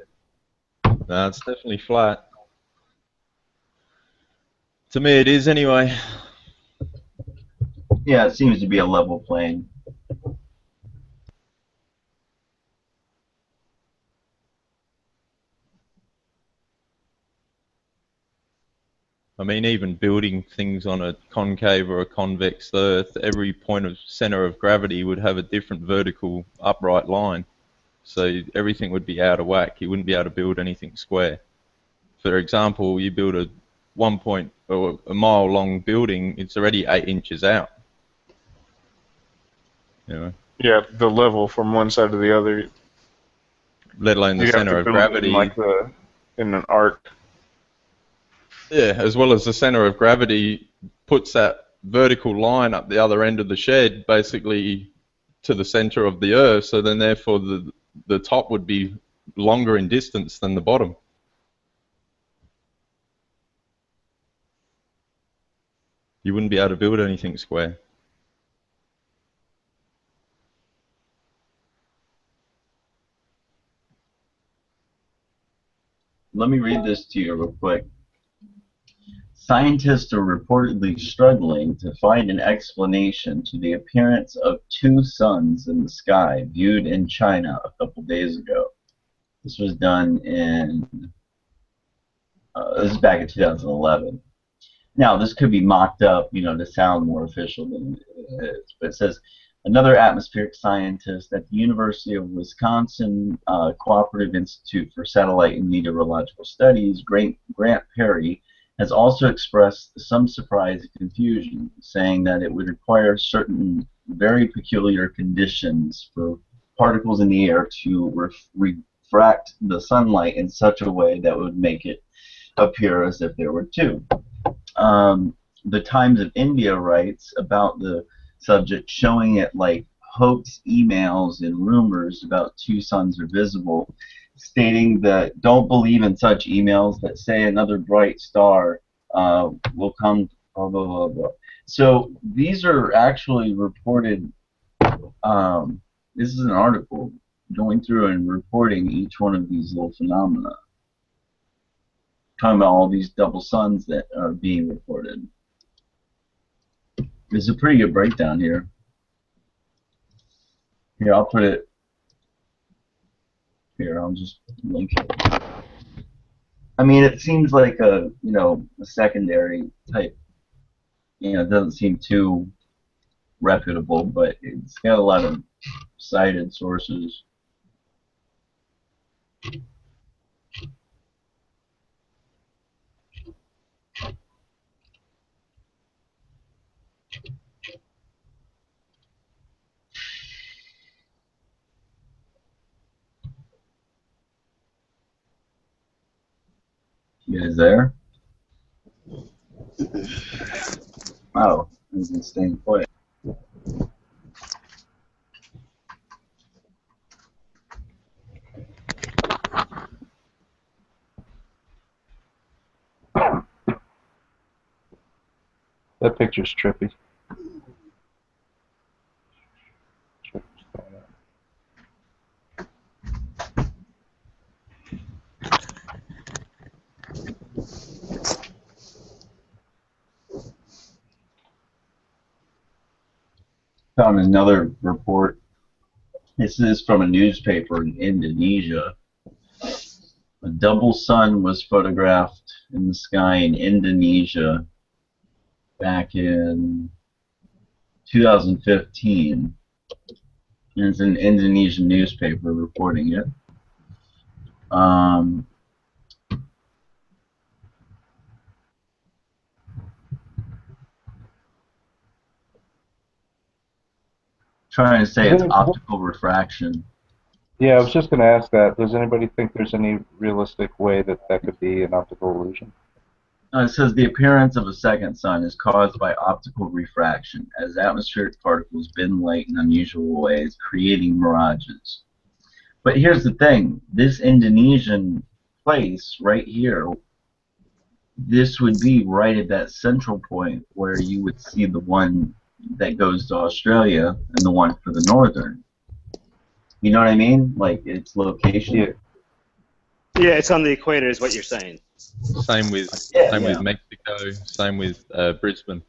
No, it's definitely flat. To me, it is anyway. Yeah, it seems to be a level plane. I mean, even building things on a concave or a convex Earth, every point of center of gravity would have a different vertical upright line. So everything would be out of whack. You wouldn't be able to build anything square. For example, you build a 1 or a mile long building, it's already 8 inches out. Yeah, the level from one side to the other. Let alone the center of gravity. In an arc. Yeah, as well as the center of gravity puts that vertical line up the other end of the shed, basically to the center of the Earth. So then, therefore, the top would be longer in distance than the bottom. You wouldn't be able to build anything square. Let me read this to you real quick. Scientists are reportedly struggling to find an explanation to the appearance of 2 suns in the sky viewed in China a couple days ago. This was done in, this is back in 2011. Now, this could be mocked up, to sound more official than it is, but it says, another atmospheric scientist at the University of Wisconsin Cooperative Institute for Satellite and Meteorological Studies, Grant Perry, has also expressed some surprise and confusion, saying that it would require certain very peculiar conditions for particles in the air to refract the sunlight in such a way that would make it appear as if there were 2. The Times of India writes about the subject, showing it like hoax emails and rumors about 2 suns are visible, stating that don't believe in such emails that say another bright star will come, blah, blah, blah, blah. So these are actually reported, this is an article going through and reporting each one of these little phenomena, talking about all these double suns that are being reported. There's a pretty good breakdown here. Here, I'll put it. Here, I'll just link it. I mean, it seems like a secondary type. It doesn't seem too reputable, but it's got a lot of cited sources. You guys there? Oh, I've been staying quiet. That picture's trippy. Found another report. This is from a newspaper in Indonesia. A double sun was photographed in the sky in Indonesia back in 2015. And it's an Indonesian newspaper reporting it. Trying to say it's optical refraction. Yeah, I was just going to ask that. Does anybody think there's any realistic way that that could be an optical illusion? It says the appearance of a second sun is caused by optical refraction, as atmospheric particles bend light in unusual ways, creating mirages. But here's the thing. This Indonesian place right here, this would be right at that central point where you would see the one that goes to Australia and the one for the northern. You know what I mean? Like its location. Yeah. Yeah, it's on the equator, is what you're saying. Same with with Mexico. Same with Brisbane.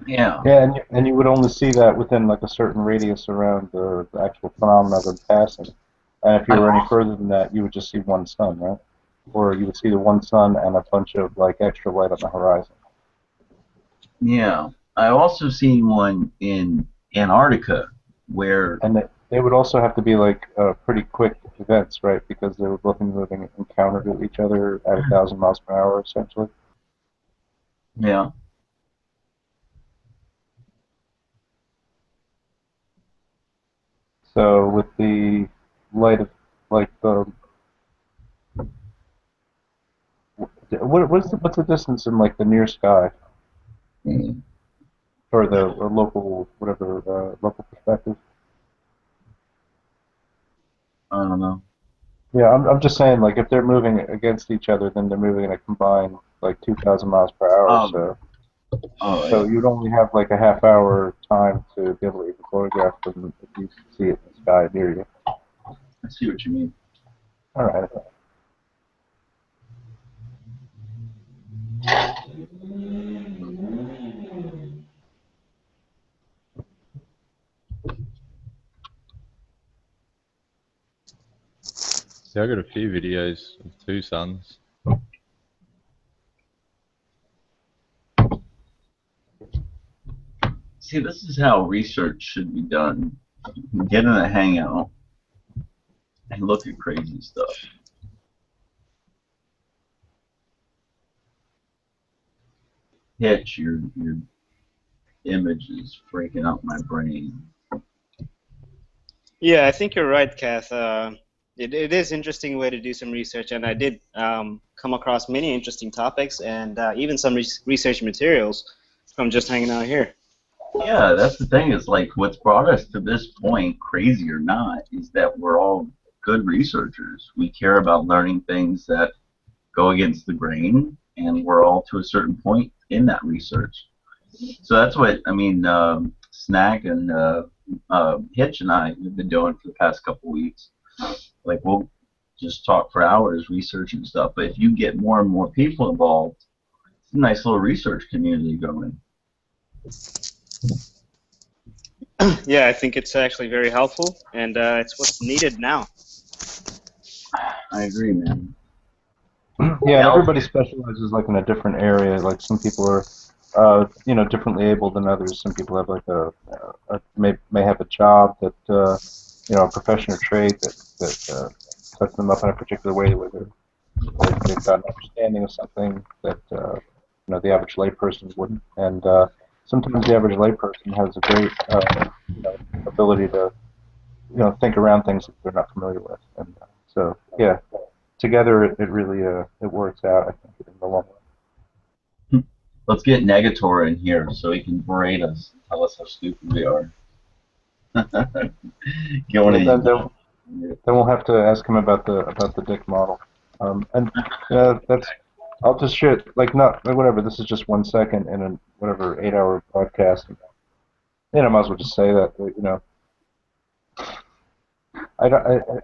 Yeah. Yeah, and you would only see that within like a certain radius around the actual phenomena of them passing. And if you were any further than that, you would just see one sun, right? Or you would see the one sun and a bunch of like extra light on the horizon. Yeah. I also seen one in Antarctica where... And they would also have to be like pretty quick events, right? Because they would both be moving in counter to each other at 1,000 miles per hour, essentially. Yeah. So with the light of like the what's the distance in like the near sky or the local whatever local perspective? I don't know. Yeah, I'm just saying like if they're moving against each other, then they're moving at a combined like 2,000 miles per hour. So you'd only have like a half-hour time to be able to even photograph them if you see it in the sky near you. I see what you mean. All right. Yeah, I got a few videos of two suns. See, this is how research should be done. You get in a hangout and look at crazy stuff. Hitch, your image is freaking out my brain. Yeah, I think you're right, Kath. It is an interesting way to do some research, and I did come across many interesting topics and even some research materials from just hanging out here. Yeah, that's the thing. Is like what's brought us to this point, crazy or not, is that we're all good researchers. We care about learning things that go against the grain, and we're all to a certain point in that research. So that's what I mean. Snack and Hitch and I have been doing for the past couple weeks. Like we'll just talk for hours researching stuff. But if you get more and more people involved, it's a nice little research community going. Yeah, I think it's actually very helpful, and it's what's needed now. I agree, man. Yeah, and everybody specializes like in a different area. Like some people are, you know, differently able than others. Some people have like may have a job that, you know, a profession or trade that sets them up in a particular way where they've got an understanding of something that you know the average layperson wouldn't. And sometimes the average layperson has a great you know, ability to, you know, think around things that they're not familiar with. And so yeah, together it really it works out. I think in the long run. Let's get Negator in here so he can berate us, tell us how stupid we are. Get one of Then, these. then we'll have to ask him about the dick model. And that's I'll just share like not like whatever. This is just 1 second in a whatever 8-hour broadcast. I might as well just say that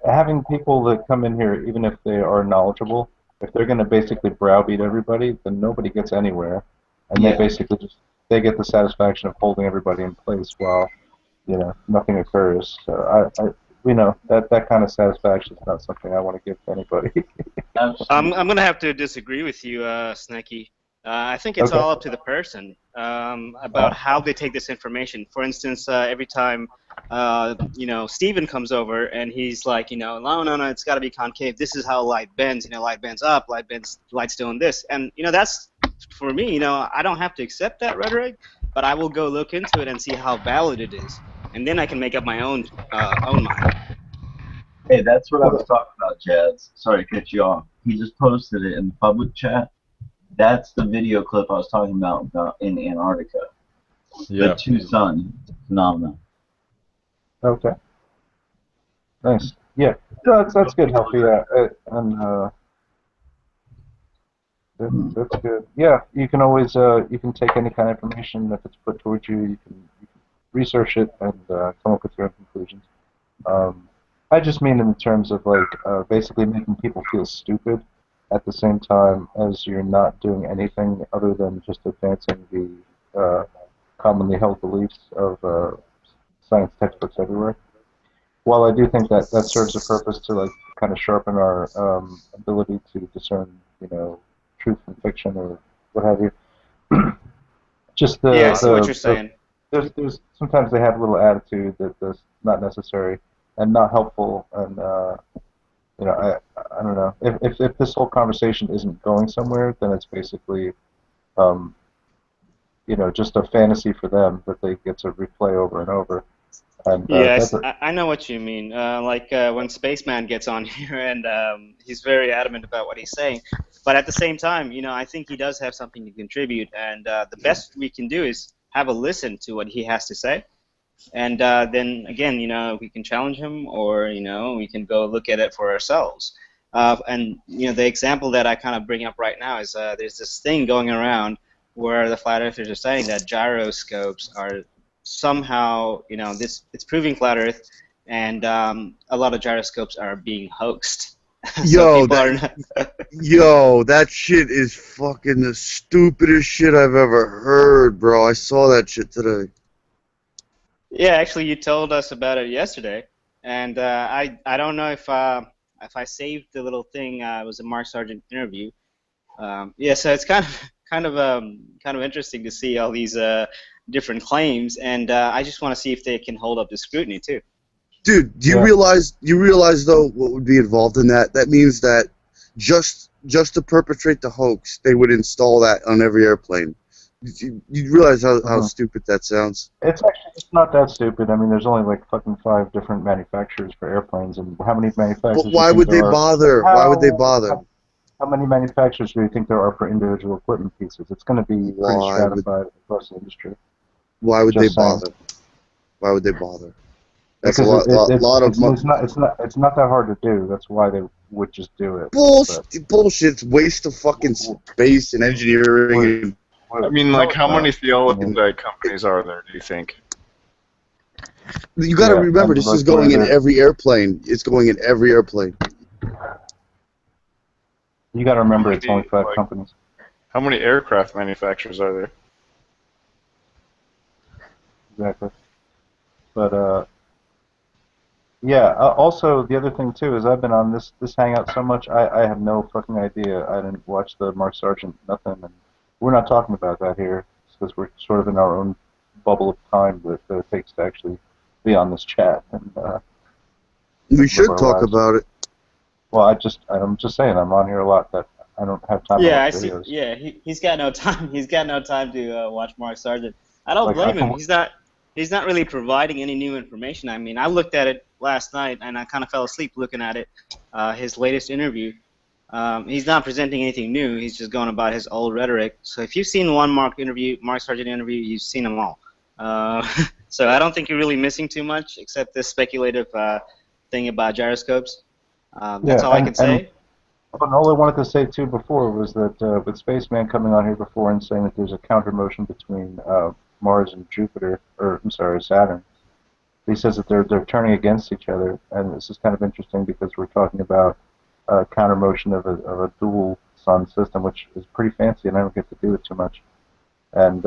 having people that come in here, even if they are knowledgeable, if they're going to basically browbeat everybody, then nobody gets anywhere, and they basically they get the satisfaction of holding everybody in place while nothing occurs. So that kind of satisfaction is not something I want to give to anybody. I'm going to have to disagree with you, Snacky. I think it's all up to the person about how they take this information. For instance, every time Steven comes over and he's like, no, it's got to be concave. This is how light bends. Light bends up, light's doing this, and that's for me. I don't have to accept that rhetoric, but I will go look into it and see how valid it is, and then I can make up my own mind. Hey, that's what I was talking about, Jazz. Sorry to cut you off. He just posted it in the public chat. That's the video clip I was talking about in Antarctica. Yeah. The two sun phenomenon. Okay. Nice. Yeah. That's good, Healthy. And that's good. Yeah. You can always you can take any kind of information if it's put towards you. You can research it and come up with your own conclusions. I just mean in terms of like basically making people feel stupid at the same time as you're not doing anything other than just advancing the commonly held beliefs of science textbooks everywhere. While I do think that serves a purpose to like kind of sharpen our ability to discern, truth from fiction or what have you. Just I see what you're saying. There's sometimes they have a little attitude that's not necessary and not helpful, and I don't know if this whole conversation isn't going somewhere, then it's basically just a fantasy for them that they get to replay over and over. And, yes, I know what you mean. When Spaceman gets on here and he's very adamant about what he's saying, but at the same time, I think he does have something to contribute, and the best we can do is have a listen to what he has to say, and then again, we can challenge him, or we can go look at it for ourselves. And the example that I kind of bring up right now is there's this thing going around where the flat earthers are saying that gyroscopes are somehow, it's proving flat Earth, and a lot of gyroscopes are being hoaxed. Yo, that shit is fucking the stupidest shit I've ever heard, bro. I saw that shit today. Yeah, actually, you told us about it yesterday, and I don't know if I saved the little thing. It was a Mark Sargent interview. Yeah, so it's kind of interesting to see all these different claims, and I just want to see if they can hold up to scrutiny too. Dude, do you realize though what would be involved in that? That means that just to perpetrate the hoax, they would install that on every airplane. You realize how stupid that sounds? It's not that stupid. I mean, there's only like fucking 5 different manufacturers for airplanes, and how many manufacturers? But why would they bother? Why would they bother? How many manufacturers do you think there are for individual equipment pieces? It's going to be pretty stratified across the industry. Why would they bother? Why would they bother? That's a lot of money. It's not that hard to do. That's why they would just do it. Bullshit. It's waste of fucking space and engineering. I mean, like, how many theologist companies are there, do you think? You got to remember, this is going in every airplane. It's going in every airplane. You got to remember, it's only 5 companies. How many aircraft manufacturers are there? Exactly. But yeah. Also, the other thing too is I've been on this hangout so much. I have no fucking idea. I didn't watch the Mark Sargent nothing, and we're not talking about that here because we're sort of in our own bubble of time that it takes to actually be on this chat. And we should talk about it. Well, I'm just saying I'm on here a lot that I don't have time. Yeah, I to watch see. videos. Yeah, he's got no time. He's got no time to watch Mark Sargent. I don't blame him. He's not really providing any new information. I mean, I looked at it last night and I kind of fell asleep looking at it, his latest interview, He's not presenting anything new. He's just going about his old rhetoric. So if you've seen one Mark Sargent interview, you've seen them all. So I don't think you're really missing too much, except this speculative thing about gyroscopes. That's all I can say. But all I wanted to say too before was that with Spaceman coming on here before and saying that there's a counter motion between Mars and Jupiter, or I'm sorry, Saturn. He says that they're turning against each other, and this is kind of interesting because we're talking about counter motion of a dual sun system, which is pretty fancy, and I don't get to do it too much. And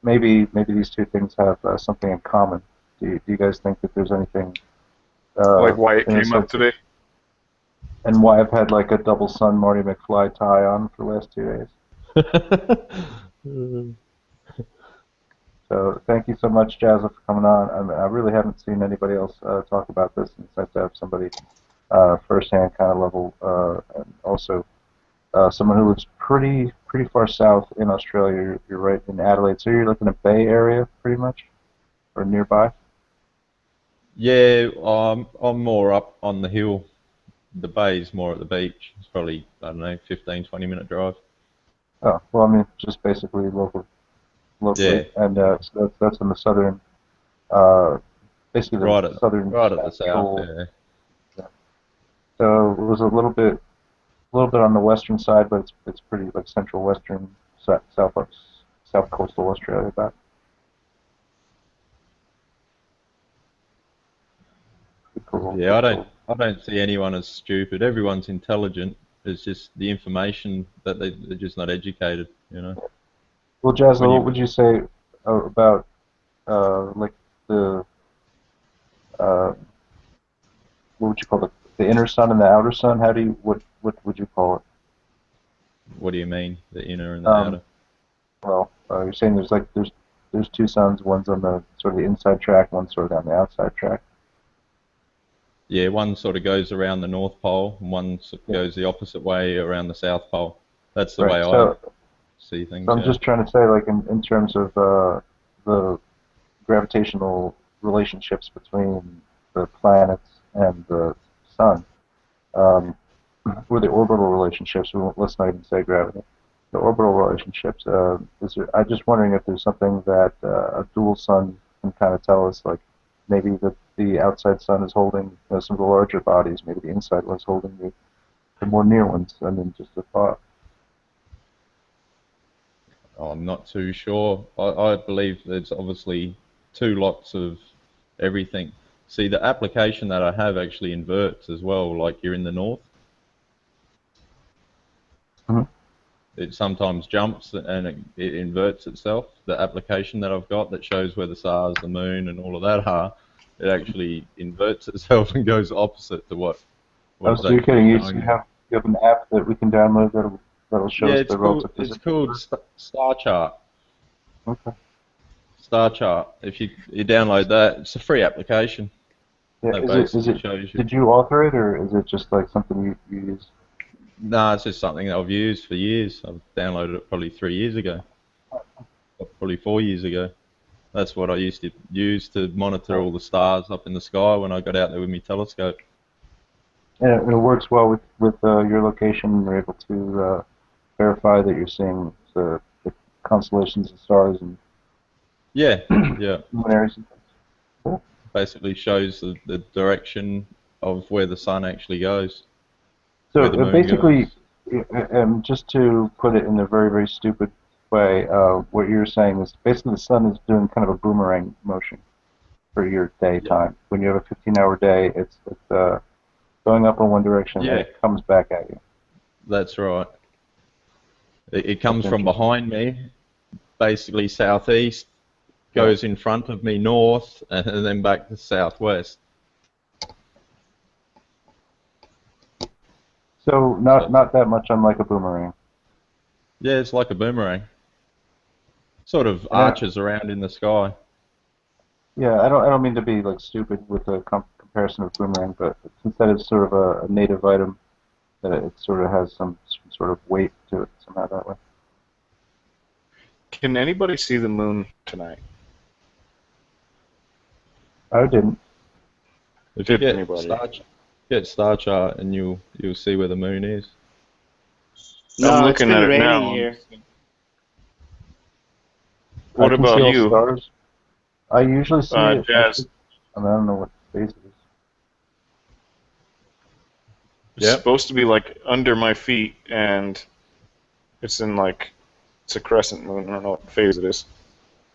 maybe these two things have something in common. Do you guys think that there's anything like why it came up today? And why I've had like a double sun Marty McFly tie on for the last 2 days. So thank you so much, Jazza, for coming on. I really haven't seen anybody else talk about this, and it's nice to have somebody first-hand kind of level, and also someone who lives pretty far south in Australia. You're right in Adelaide, so you're like in the Bay Area, pretty much, or nearby. Yeah, I'm more up on the hill. The bay's more at the beach. It's probably, I don't know, 15, 20-minute drive. Oh, well, I mean, just basically locally. Yeah. And so that's in the southern, basically the southern. Right at the south, yeah. So it was a little bit on the western side, but it's pretty like central western, south coastal Australia about. Cool. Yeah, I don't see anyone as stupid. Everyone's intelligent. It's just the information that they're just not educated, you know. Well, Jasmine, what would you say about like the what would you call it? The inner sun and the outer sun? What would you call it? What do you mean, the inner and the outer? Well, you're saying there's two suns. One's on the sort of the inside track, one's sort of on the outside track. Yeah, one sort of goes around the North Pole, and one goes the opposite way around the South Pole. That's the way I see things. So I'm just trying to say, like, in terms of the gravitational relationships between the planets and the sun, or the orbital relationships. Let's not even say gravity. The orbital relationships. I'm just wondering if there's something that a dual sun can kind of tell us, like maybe the outside sun is holding some of the larger bodies, maybe the inside one's holding the more near ones. I mean, just a thought. I'm not too sure. I believe there's obviously two lots of everything. See, the application that I have actually inverts as well, like you're in the north. Mm-hmm. It sometimes jumps and it inverts itself. The application that I've got that shows where the stars, the moon, and all of that are, it actually inverts itself and goes opposite to what Oh, so you're kidding? You have an app that we can download that'll show us the relative position? It's called Star Chart. Okay. Star Chart. If you download that, it's a free application. Yeah, did you author it, or is it just like something you use? No, it's just something that I've used for years. I've downloaded it probably 3 years ago. Probably 4 years ago. That's what I used to use to monitor all the stars up in the sky when I got out there with my telescope. And it works well with your location, and you're able to verify that you're seeing the constellations and stars and yeah. luminaries and things. Cool. Basically shows the direction of where the sun actually goes. So basically, just to put it in a very, very stupid way, what you're saying is basically the sun is doing kind of a boomerang motion for your daytime. Yeah. When you have a 15-hour day, it's going up in one direction and it comes back at you. That's right. It comes from behind me, basically southeast, goes in front of me north, and then back to southwest. So not that much unlike a boomerang. Yeah, it's like a boomerang. Sort of arches around in the sky. Yeah, I don't mean to be like stupid with the comparison of boomerang, but since that is sort of a native item, that it sort of has some sort of weight to it somehow that way. Can anybody see the moon tonight? I didn't. If you get Star Get star chart and you'll see where the moon is. No, I'm it's looking been at it raining now. here. What I can about see all you? stars. I usually see it. Jazz? I don't know what the space is. It's supposed to be like under my feet, and it's in like, it's a crescent moon. I don't know what phase it is.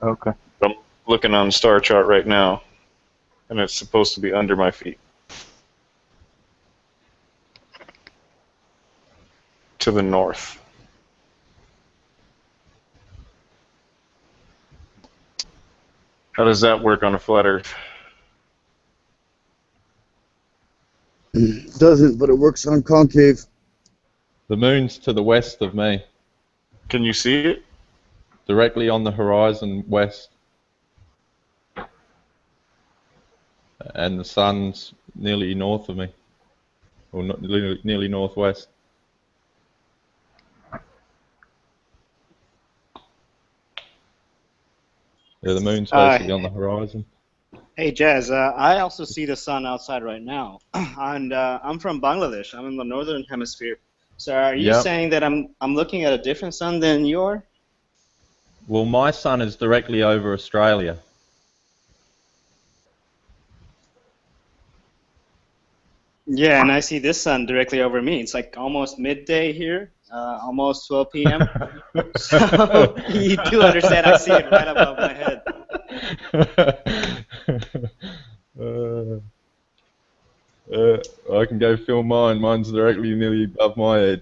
Okay. I'm looking on star chart right now, and it's supposed to be under my feet. To the north. How does that work on a flat Earth? Doesn't, but it works on concave. The moon's to the west of me. Can you see it? Directly on the horizon west. And the sun's nearly north of me. Or nearly northwest. Yeah, the moon's basically on the horizon. Hey Jazz, I also see the sun outside right now, and I'm from Bangladesh. I'm in the northern hemisphere. So are you saying that I'm looking at a different sun than yours? Well, my sun is directly over Australia. Yeah, and I see this sun directly over me. It's like almost midday here, almost 12 p.m. So you do understand I see it right above my head. I can go film mine. Mine's directly nearly above my head.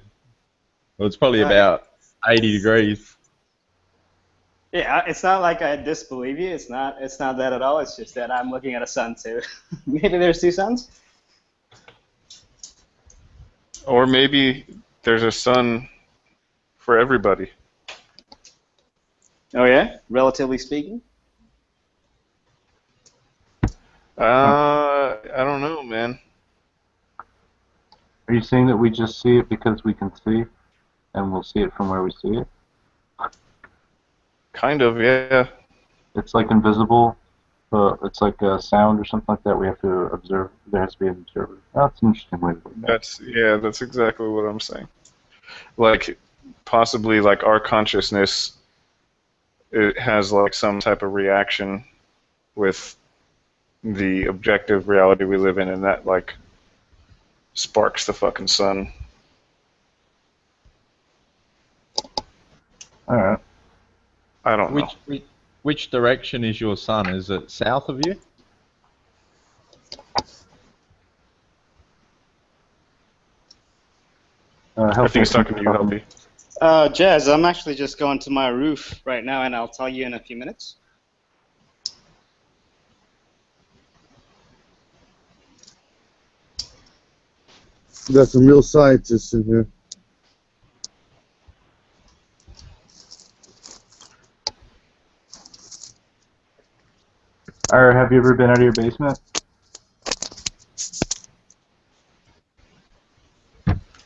Well, it's probably about 80 degrees. Yeah, it's not like I disbelieve you. It's not that at all. It's just that I'm looking at a sun too. Maybe there's two suns? Or maybe there's a sun for everybody. Oh yeah? Relatively speaking? I don't know, man. Are you saying that we just see it because we can see, and we'll see it from where we see it? Kind of, yeah. It's like invisible, but it's like a sound or something like that. We have to observe. There has to be an observer. That's an interesting way to look at it. That's exactly what I'm saying. Like, possibly, like, our consciousness, it has, like, some type of reaction with the objective reality we live in, and that, like, sparks the fucking sun. Alright. I don't know. Which direction is your sun? Is it south of you? I think he's talking to you, Healthy. Jazz, I'm actually just going to my roof right now, and I'll tell you in a few minutes. We got some real scientists in here. Or have you ever been out of your basement?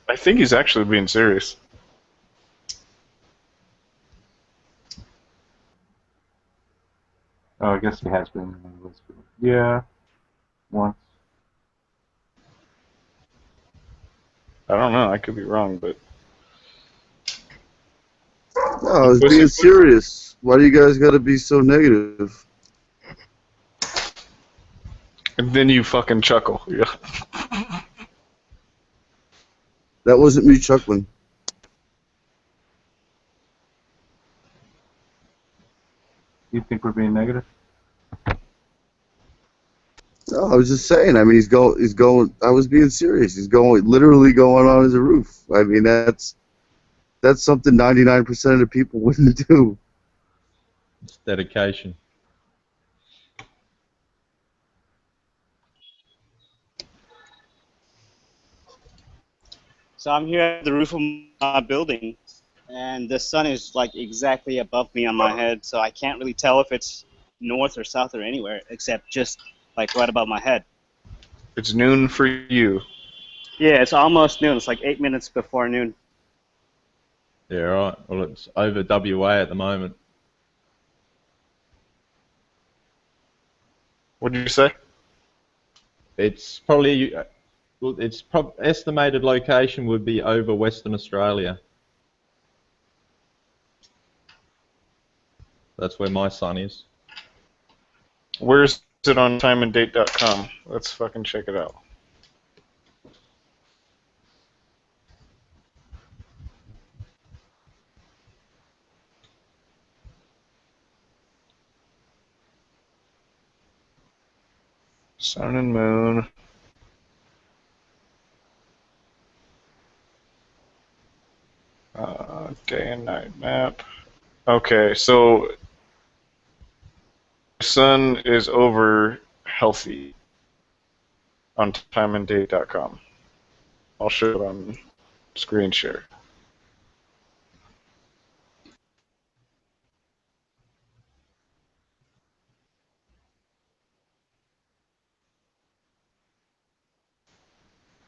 I think he's actually being serious. Oh, I guess he has been. Yeah, once. I don't know. I could be wrong, but No, I was being serious. Why do you guys got to be so negative? And then you fucking chuckle. Yeah. That wasn't me chuckling. You think we're being negative? No, I was just saying. I mean, he's going. I was being serious. He's literally going on his roof. I mean, that's something 99% of the people wouldn't do. It's dedication. So I'm here at the roof of my building, and the sun is like exactly above me on my head, so I can't really tell if it's north or south or anywhere, except just like right above my head. It's noon for you. Yeah, it's almost noon. It's like 8 minutes before noon. Yeah, right. Well, it's over WA at the moment. What did you say? It's probably Well, its estimated location would be over Western Australia. That's where my sun is. Where's it on timeanddate.com? Let's fucking check it out. Sun and moon. Day and night map. Okay, so sun is over healthy on timeanddate.com. I'll show it on screen share.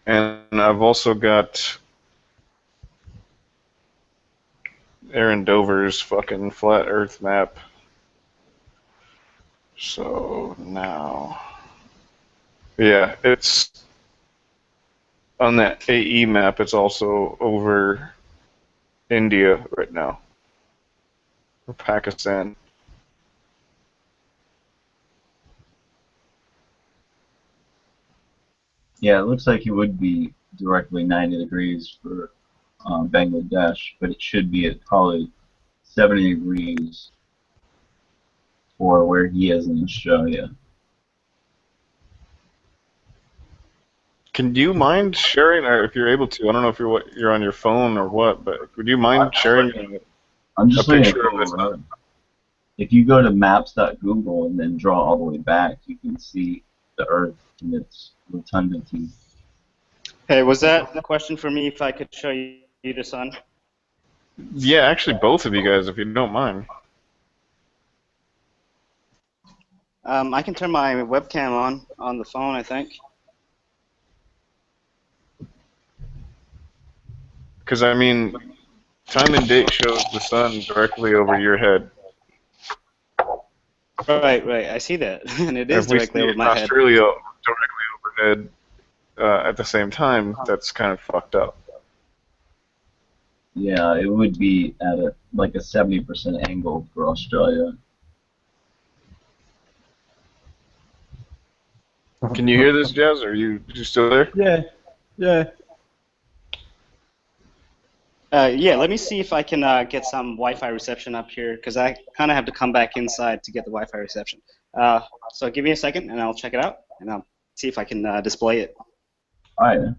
And I've also got Aaron Dover's fucking flat Earth map. So now, yeah, it's on that AE map. It's also over India right now, or Pakistan. Yeah, it looks like it would be directly 90 degrees for Bangladesh, but it should be at probably 70 degrees for where he is in Australia. Can you mind sharing, or if you're able to? I don't know if you're on your phone or what, but would you mind sharing I'm just a looking picture at of this? Google. If you go to maps.google and then draw all the way back, you can see the Earth and its rotundity. Hey, was that a question for me if I could show you the sun? Yeah, actually, both of you guys, if you don't mind. I can turn my webcam on the phone, I think. Because, I mean, time and date shows the sun directly over your head. Right, right. I see that, and it is If we directly see over it my in head. Australia directly overhead at the same time, that's kind of fucked up. Yeah, it would be at like a 70% angle for Australia. Can you hear this, Jazz? Are you still there? Yeah, yeah. Yeah, let me see if I can get some Wi-Fi reception up here, because I kind of have to come back inside to get the Wi-Fi reception. So give me a second, and I'll check it out, and I'll see if I can display it. All right.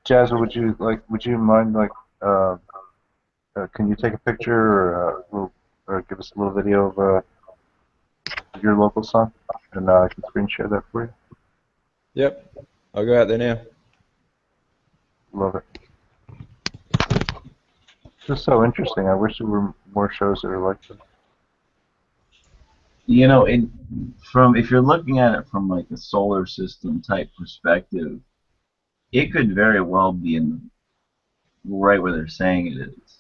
Jazz, would you mind can you take a picture or give us a little video of your local sun, and I can screen share that for you? Yep. I'll go out there now. Love it. Just so interesting. I wish there were more shows that are like this. You know, if you're looking at it from like a solar system type perspective, it could very well be right where they're saying it is.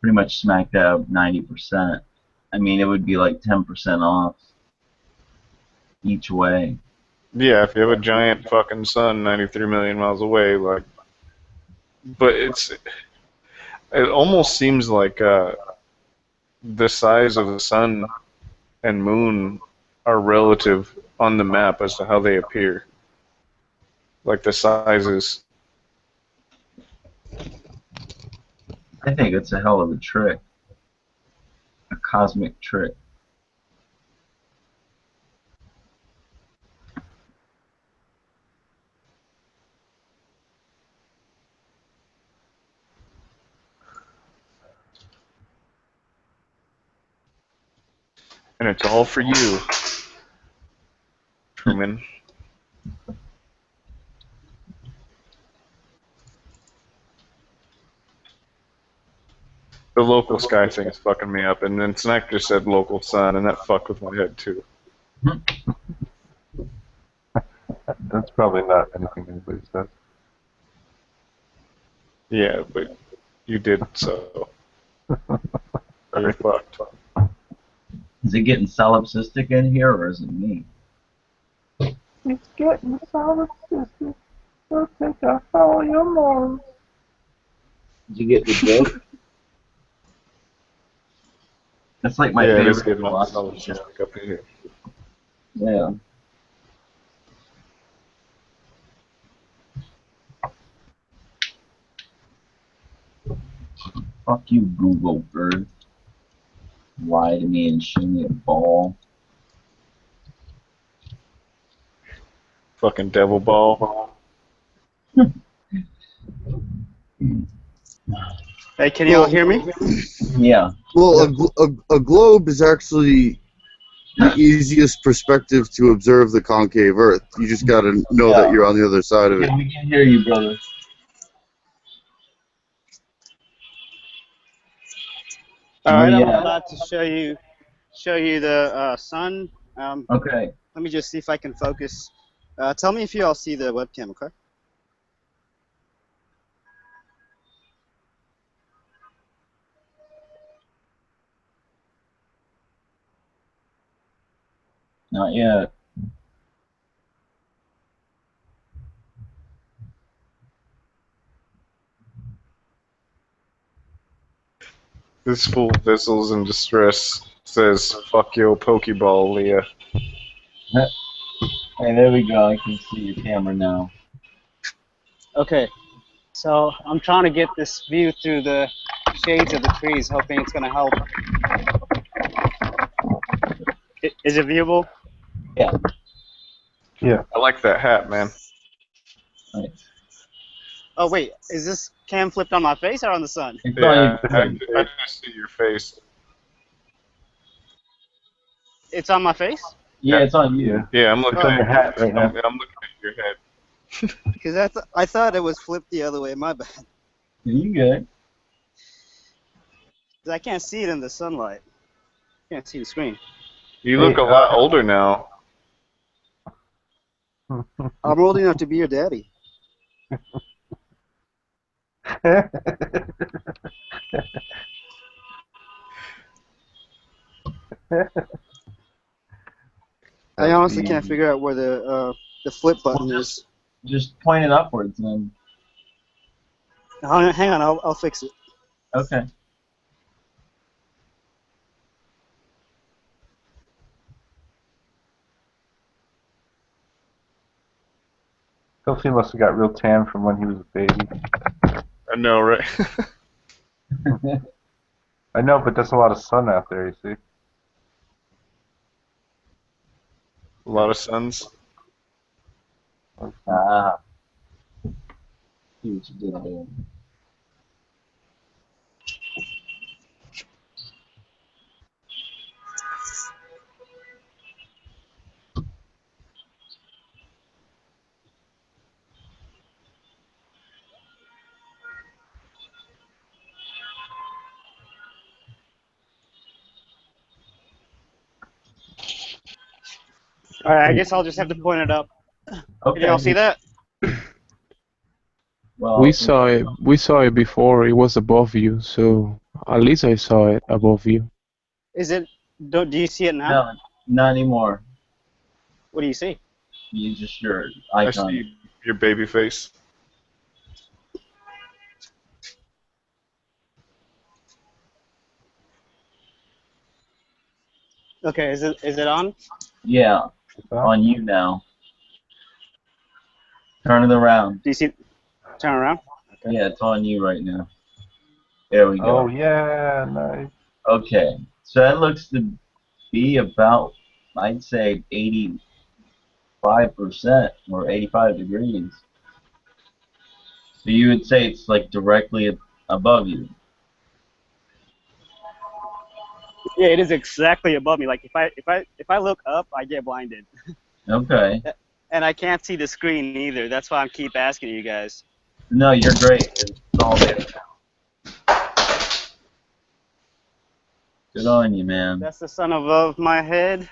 Pretty much smack dab 90%. I mean, it would be like 10% off each way. Yeah, if you have a giant fucking sun 93 million miles away, like, but it almost seems like the size of the sun and moon are relative on the map as to how they appear. Like the sizes. I think it's a hell of a trick. A cosmic trick. And it's all for you, Truman. The local sky thing is fucking me up, and then Snack just said local sun, and that fucked with my head too. That's probably not anything anybody says. Yeah, but you did, so you're fucked. Is it getting solipsistic in here, or is it me? It's getting solid, sister. So take off all your morals. Did you get the joke? That's like my Yeah, it is favorite getting on philosophy solid show. just up in here. Yeah. Fuck you, Google Earth. Lie to me and show me a ball. Fucking devil ball. Hey, can you all hear me? Yeah. Well, a globe is actually the easiest perspective to observe the concave Earth. You just got to know that you're on the other side of it. Yeah, we can hear you, brother. All right, I'm Yeah. about to show you the sun. Okay. Let me just see if I can focus. Tell me if you all see the webcam, okay? Not yet. This fool Vessels in distress says, "Fuck your Pokeball, Leah." Hey, there we go. I can see your camera now. Okay, so I'm trying to get this view through the shades of the trees, hoping it's going to help. Is it viewable? Yeah. Yeah. I like that hat, man. Oh, wait, is this cam flipped on my face or on the sun? Yeah, I just see your face. It's on my face? Yeah, it's on you. Yeah, I'm looking It's on at your hat right now. I'm looking at your head. Because I thought it was flipped the other way, my bad. You good. 'Cause I can't see it in the sunlight. Can't see the screen. You look a lot older now. I'm old enough to be your daddy. I honestly can't figure out where the flip button is. Just point it upwards then. Hang on, I'll fix it. Okay. Kelsey must have got real tan from when he was a baby. I know, right? I know, but there's a lot of sun out there, you see. A lot of suns. Ah. See what you did there. All right, I guess I'll just have to point it up. Okay. Can y'all see that? Well, We saw it. We saw it before. It was above you, so at least I saw it above you. Is it? Do you see it now? No, not anymore. What do you see? You just your I icon. see your baby face. Okay, is it on? Yeah, on you now. Turn it around. Do you see? Turn around. Okay. Yeah, it's on you right now. There we go. Oh yeah, nice. Okay, so that looks to be about, I'd say, 85% or 85 degrees. So you would say it's like directly above you. Yeah, it is exactly above me. Like if I look up, I get blinded. Okay. And I can't see the screen either. That's why I keep asking you guys. No, you're great. It's all there. Good on you, man. That's the sun above my head.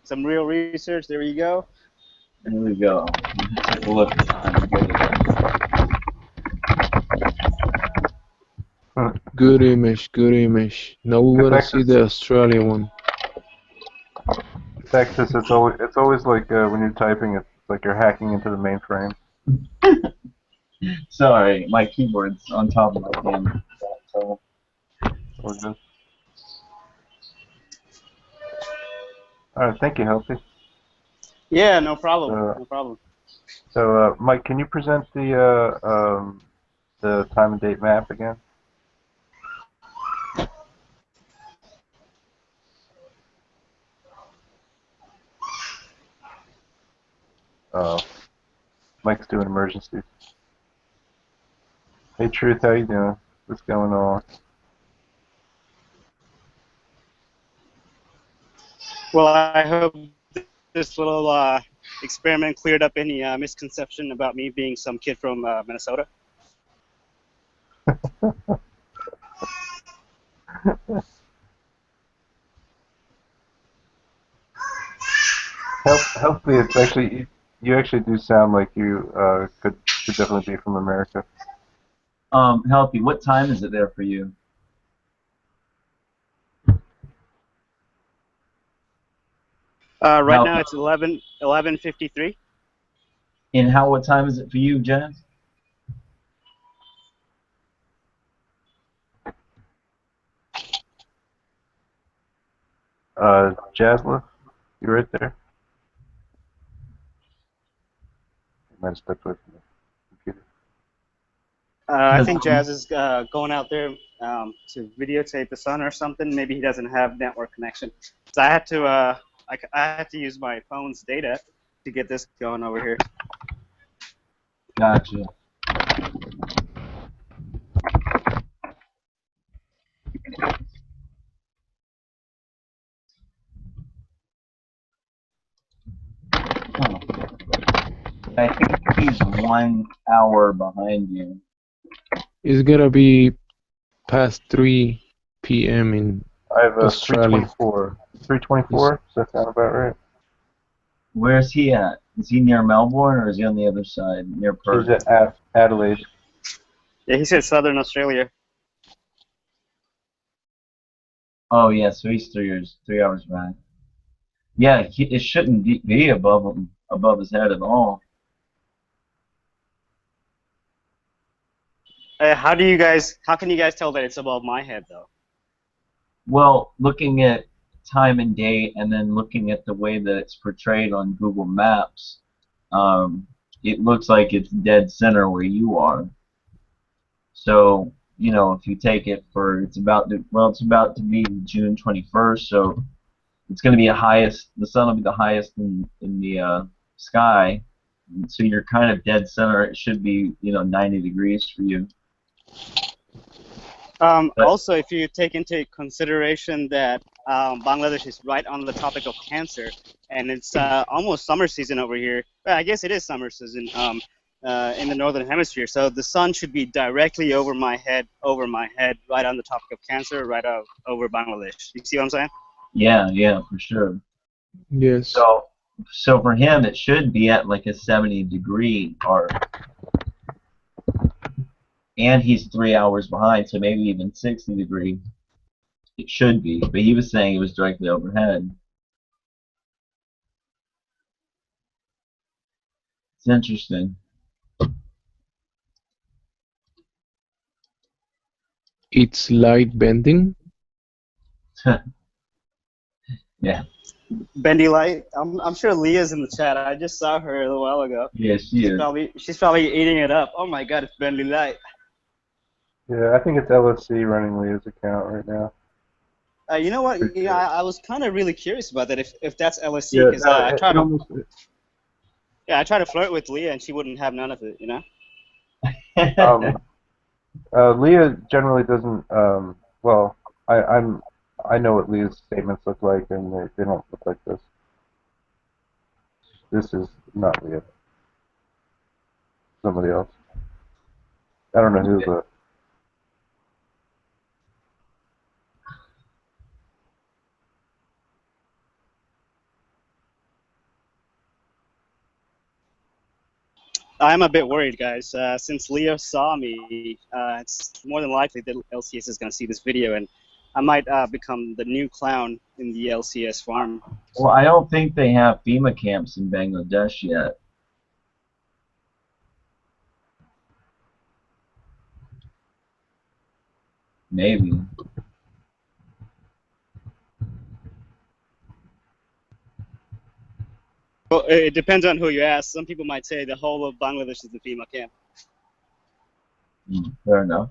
Some real research. There you go. There we go. Take a look. Good image, good image. Now we're gonna see the Australian one. Texas, it's always like when you're typing, it's like you're hacking into the mainframe. Sorry, my keyboard's on top of my camera. So. All good. All right, thank you, Healthy. Yeah, no problem. No problem. So, Mike, can you present the time and date map again? Mike's doing emergencies. Hey, Truth, how you doing? What's going on? Well, I hope this little experiment cleared up any misconception about me being some kid from Minnesota. Hopefully, it's actually you actually do sound like you could definitely be from America. Healthy. What time is it there for you? Right now it's 11:53. And what time is it for you, Jazz? Jasla, you right there? You might have stepped away from the computer. I think Jazz is going out there to videotape the sun or something. Maybe he doesn't have network connection. So I had to I had to use my phone's data to get this going over here. Gotcha. Huh. I think he's 1 hour behind you. It's gonna be past 3 p.m. in I have Australia. 3:24. 3:24? Does that sound about right? Where's he at? Is he near Melbourne or is he on the other side, near Perth? He's at Adelaide. Yeah, he said Southern Australia. Oh yeah, so he's 3 hours back. Yeah, it shouldn't be above his head at all. How can you guys tell that it's above my head though? Well, looking at time and date, and then looking at the way that it's portrayed on Google Maps, it looks like it's dead center where you are. So, if you take it for it's about to be June 21st, so it's going to be the sun will be the highest in the sky. So you're kind of dead center. It should be 90 degrees for you. Also, if you take into consideration that Bangladesh is right on the topic of cancer, and it's almost summer season over here. Well, I guess it is summer season in the northern hemisphere. So the sun should be directly over my head, right on the topic of cancer, right over Bangladesh. You see what I'm saying? Yeah, for sure. Yes. So for him, it should be at like a 70-degree arc. And he's 3 hours behind, so maybe even 60 degree. It should be, but he was saying it was directly overhead. It's interesting. It's light bending. Yeah. Bendy Light. I'm sure Leah's in the chat. I just saw her a little while ago. Yeah, she is. She's probably eating it up. Oh my God, it's Bendy Light. Yeah, I think it's LSC running Leah's account right now. You know what? I was kind of really curious about that. If that's LSC, because I tried to flirt with Leah and she wouldn't have none of it. Leah generally doesn't. Well, I know what Leah's statements look like, and they don't look like this. This is not Leah. Somebody else. I don't know who, but. I'm a bit worried, guys. Since Leah saw me, it's more than likely that LCS is going to see this video, and I might become the new clown in the LCS farm. Well, I don't think they have FEMA camps in Bangladesh yet. Maybe. Well, it depends on who you ask. Some people might say the whole of Bangladesh is the FEMA camp. Fair enough.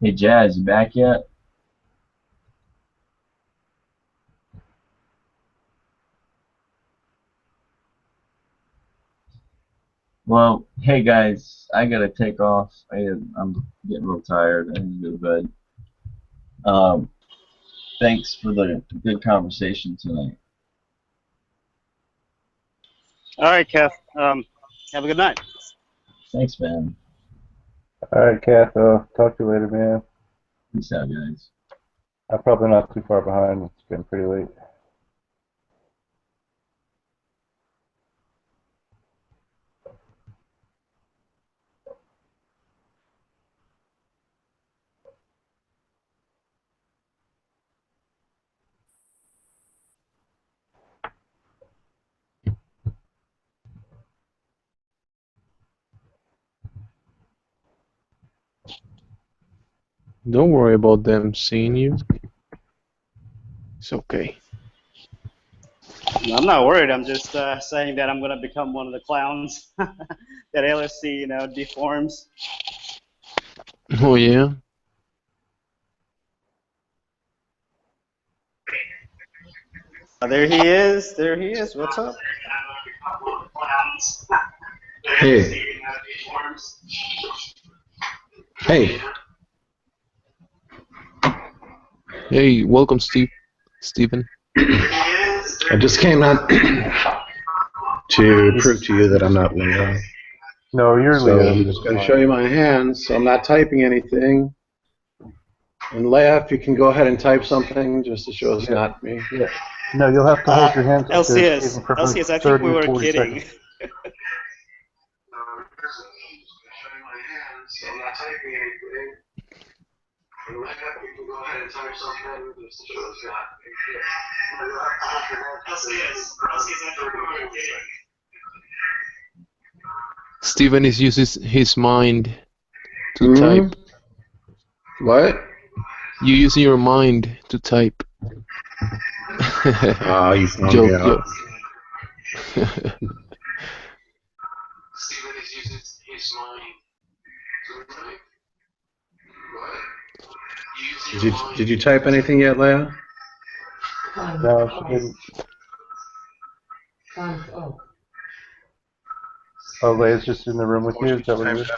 Hey, Jazz, you back yet? Well, hey guys, I gotta take off. I'm getting real tired. I need to go to bed. Thanks for the good conversation tonight. All right, Kev. Have a good night. Thanks, man. Alright, Kath, talk to you later, man. Peace out, guys. I'm probably not too far behind. It's getting pretty late. Don't worry about them seeing you. It's okay. I'm not worried. I'm just saying that I'm going to become one of the clowns that LSC, deforms. Oh yeah. There he is. There he is. What's up? Hey. Hey. Hey, welcome, Stephen. I just came out to prove to you that I'm not Leo. No, you're So Leo. I'm just going to show you my hands. So I'm not typing anything. And Leia, if you can go ahead and type something just to show it's not me. Yeah. No, you'll have to hold your hands up there, Stephen, for LCS, I think 30 we or were 40 kidding. seconds. Stephen is uses his mind to type. What? You using your mind to type. Oh, you phoned joke, me out. joke. Did you type anything yet, Leia? No, she didn't. Oh, Leia's just in the room with you? Is that what it is?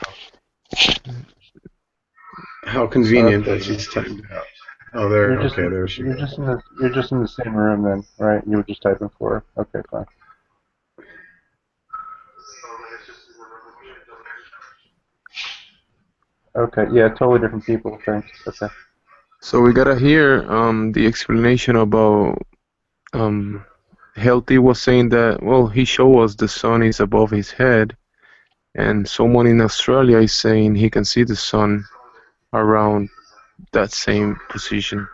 How convenient that she's typed out. Oh, there. You're just, Okay, there she you're goes. you're just in the same room then, right? You were just typing for her. Okay, fine. Okay, yeah, totally different people. Thanks. Okay. So we gotta hear the explanation about Healthy was saying that, well, he showed us the sun is above his head, and someone in Australia is saying he can see the sun around that same position.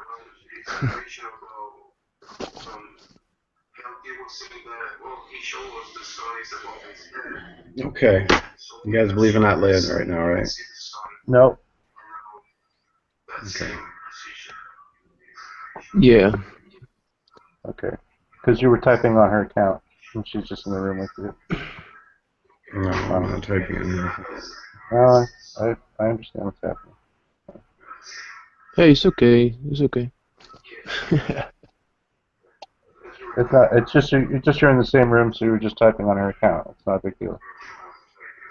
Okay. You guys believe in that Leia right now, right? No. Okay. Yeah. Okay. Because you were typing on her account, and she's just in the room with you. No, I'm not typing in here. I understand what's happening. Hey, it's okay. It's okay. It's not. It's just you're in the same room, so you're just typing on her account. It's not a big deal.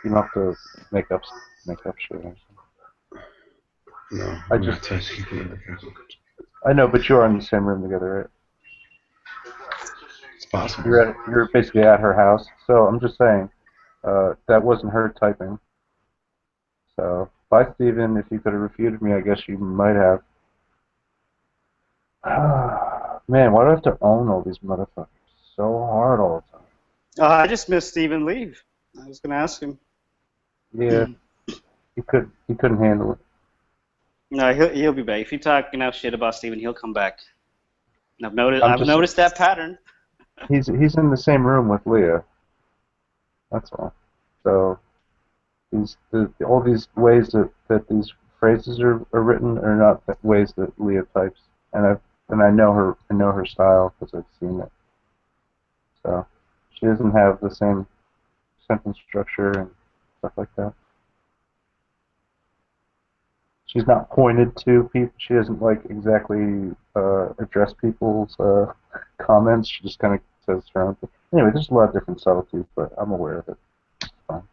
You don't have to make up shit. No, I I'm just. not typing in here. I know, but you are in the same room together, right? It's possible. You're basically at her house. So I'm just saying, that wasn't her typing. So, bye, Steven. If you could have refuted me, I guess you might have. Man, why do I have to own all these motherfuckers so hard all the time? I just missed Stephen leave. I was gonna ask him. Yeah, he couldn't handle it. No, he'll be back. If you talk enough shit about Stephen, he'll come back. I've I'm just noticed that pattern. he's in the same room with Leah. That's all. So all these ways that these phrases are written are not the ways that Leah types, and I know her style because I've seen it. So she doesn't have the same sentence structure and stuff like that. She's not pointed to people. She doesn't like exactly address people's comments. She just kind of says her own thing. Anyway, there's a lot of different subtleties, but I'm aware of it. It's fine.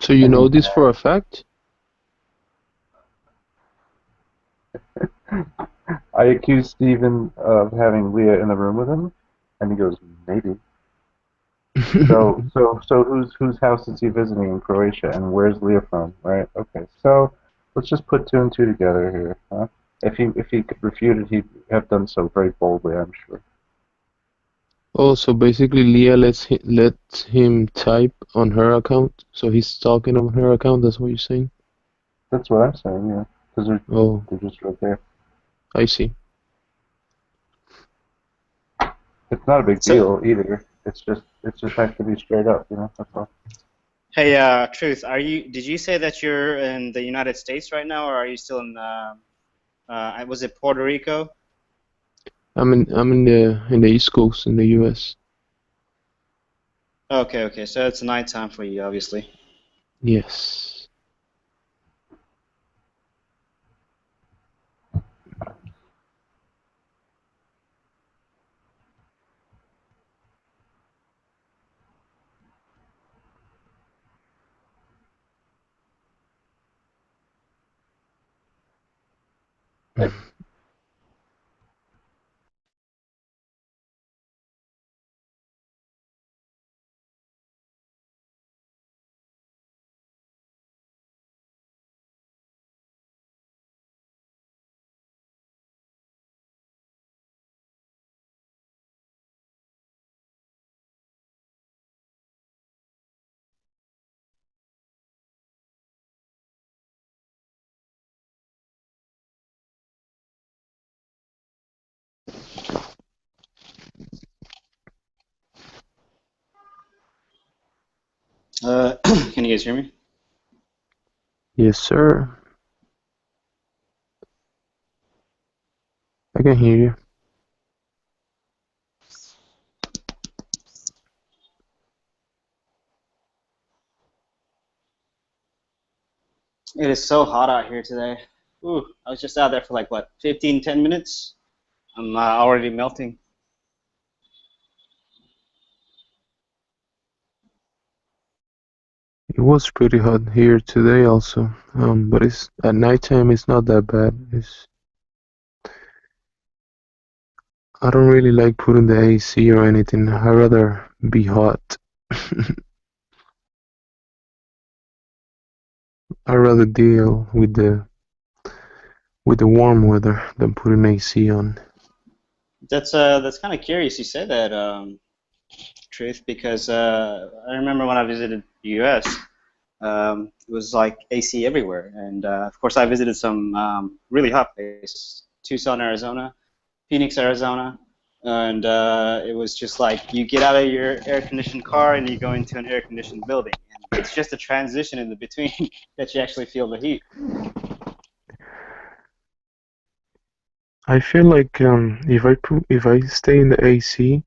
So you know this for a fact? I accused Steven of having Leah in the room with him, and he goes, maybe. So whose house is he visiting in Croatia, and where's Leah from? Right? Okay. So let's just put two and two together here. Huh? If he could refute it, he'd have done so very boldly, I'm sure. Oh, so basically Leah lets him type on her account, so he's talking on her account. That's what you're saying? That's what I'm saying, yeah. Because they're just right there. I see. It's not a big deal either. It's just nice to be straight up, you know. That's all. Hey, Truth, did you say that you're in the United States right now, or are you still in, was it Puerto Rico? I'm in the East Coast in the U.S. Okay, so it's nighttime for you, obviously. Yes. Can you guys hear me? Yes, sir. I can hear you. It is so hot out here today. Ooh, I was just out there for like, what, 10 minutes? I'm already melting. It was pretty hot here today also. But it's at nighttime it's not that bad. I don't really like putting the AC or anything. I'd rather be hot. I'd rather deal with the warm weather than putting AC on. That's kind of curious you say that, Truth, because I remember when I visited the U.S., it was like AC everywhere, and of course I visited some really hot places: Tucson, Arizona, Phoenix, Arizona, and it was just like you get out of your air-conditioned car and you go into an air-conditioned building, and it's just a transition in the between that you actually feel the heat. I feel like if I stay in the AC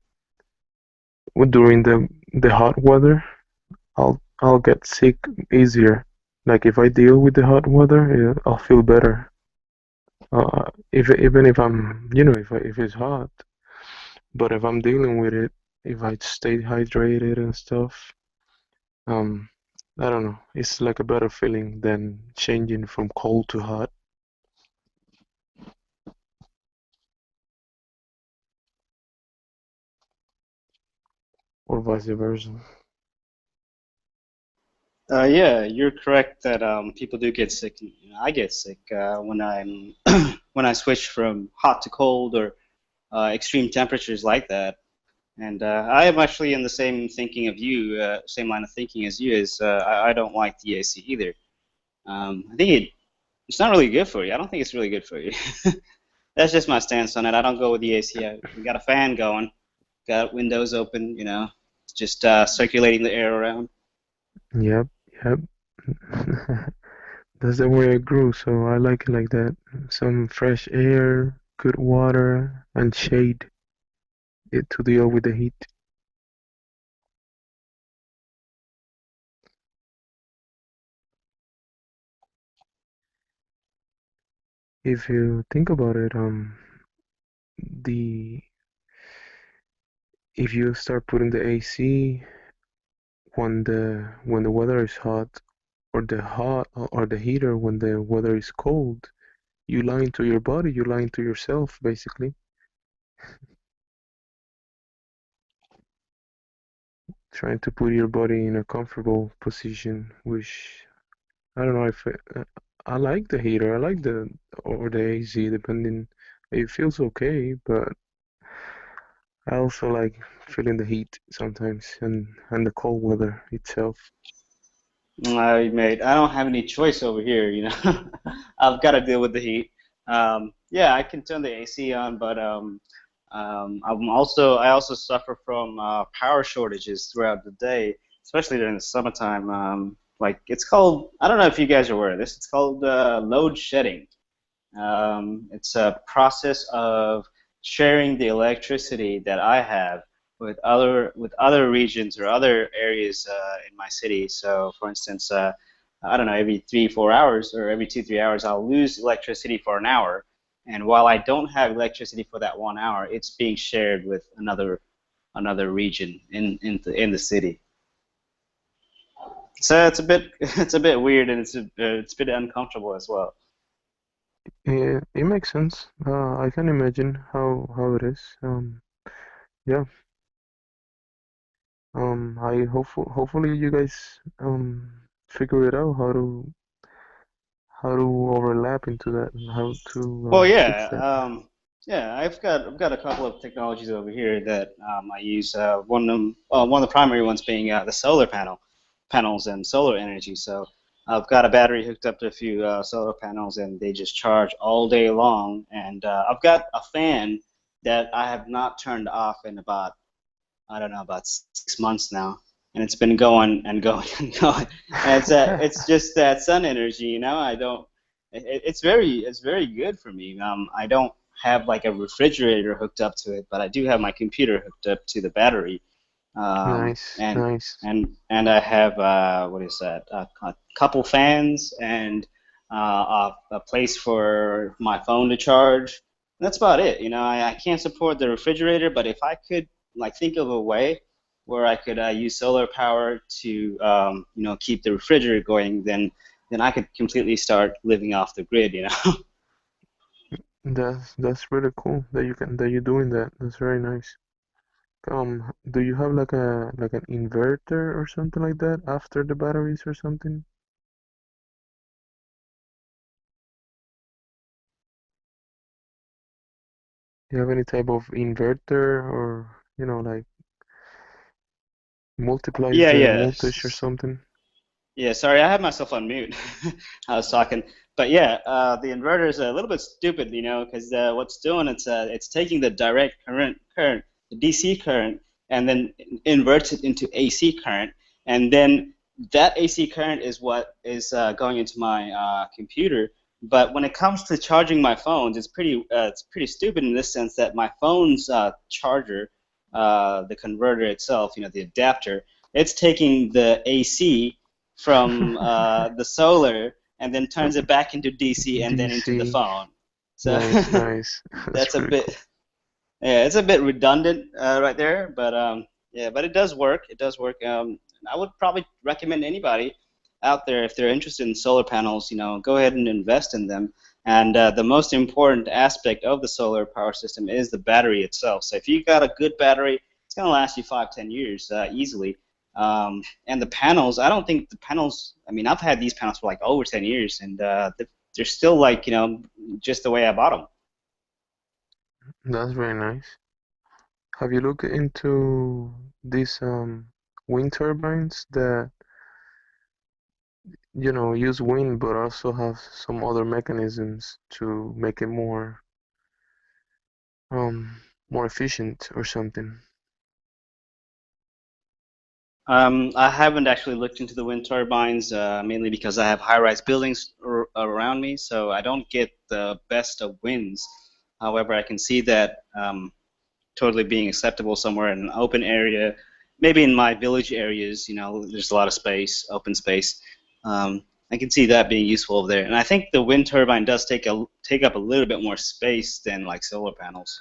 during the hot weather, I'll get sick easier. Like if I deal with the hot weather, yeah, I'll feel better. Even if I'm, if it's hot, but if I'm dealing with it, if I stay hydrated and stuff, um, I don't know. It's like a better feeling than changing from cold to hot. or vice versa. Yeah, you're correct that people do get sick. You know, I get sick when I'm when I switch from hot to cold or extreme temperatures like that. And I am actually in the same thinking of you, same line of thinking as you. Is I don't like the AC either. I think it's not really good for you. I don't think it's really good for you. That's just my stance on it. I don't go with the AC. We got a fan going, got windows open. You know, just circulating the air around. Yep, yep. That's the way I grew, so I like it like that. Some fresh air, good water, and shade it to deal with the heat. If you think about it, the if you start putting the AC when the weather is hot, or the heater when the weather is cold, you lying to your body, you lying to yourself, basically. Trying to put your body in a comfortable position, which I don't know if I like the heater, I like the or the AC, depending. It feels okay, but I also like feeling the heat sometimes and the cold weather itself. Mate, I don't have any choice over here. You know, I've got to deal with the heat. Yeah, I can turn the AC on, but I also suffer from power shortages throughout the day, especially during the summertime. Like it's called, I don't know if you guys are aware of this. It's called load shedding. It's a process of sharing the electricity that I have with other regions or other areas in my city. So, for instance, I don't know, every 3 4 hours or every 2 3 hours, I'll lose electricity for an hour. And while I don't have electricity for that 1 hour, it's being shared with another region in the city. So it's a bit it's a bit weird, and it's a bit uncomfortable as well. Yeah, it makes sense. I can imagine how it is. Yeah. I hopefully you guys figure it out how to overlap into that and how to Well, fix yeah, that. yeah. I've got a couple of technologies over here that I use. One of the primary ones being the panels and solar energy. So I've got a battery hooked up to a few solar panels, and they just charge all day long. And I've got a fan that I have not turned off in about, I don't know, about 6 months now, and it's been going and going and going. And it's just that sun energy, you know. I don't. It's very good for me. I don't have like a refrigerator hooked up to it, but I do have my computer hooked up to the battery. Nice, nice. And I have what is that? A couple fans and a place for my phone to charge. That's about it. You know, I can't support the refrigerator, but if I could like think of a way where I could use solar power to you know, keep the refrigerator going, then I could completely start living off the grid. You know. That's really cool that you're doing that. That's very nice. Do you have like an inverter or something like that after the batteries or something? Do you have any type of inverter or like multiplies Yeah, the yeah. voltage or something? Yeah, sorry, I had myself on mute. I was talking, but yeah, the inverter is a little bit stupid, you know, because what's doing it's taking the direct current, the DC current, and then inverts it into AC current, and then that AC current is what is going into my computer. But when it comes to charging my phones, it's pretty stupid in this sense that my phone's charger, the converter itself, you know, the adapter, it's taking the AC from the solar and then turns it back into DC and then into the DC. phone. So Nice, nice. That's that's a pretty cool. bit, yeah, it's a bit redundant right there, but yeah, but it does work. It does work. I would probably recommend anybody out there, if they're interested in solar panels, you know, go ahead and invest in them. And the most important aspect of the solar power system is the battery itself. So if you got a good battery, it's gonna last you 5-10 years easily. And the panels, I don't think the panels. I mean, I've had these panels for like over 10 years, and they're still like just the way I bought them. That's very nice. Have you looked into these wind turbines that use wind but also have some other mechanisms to make it more efficient or something? I haven't actually looked into the wind turbines, mainly because I have high-rise buildings around me, so I don't get the best of winds. However, I can see that totally being acceptable somewhere in an open area, maybe in my village areas, there's a lot of space, open space. I can see that being useful there. And I think the wind turbine does take up a little bit more space than like solar panels.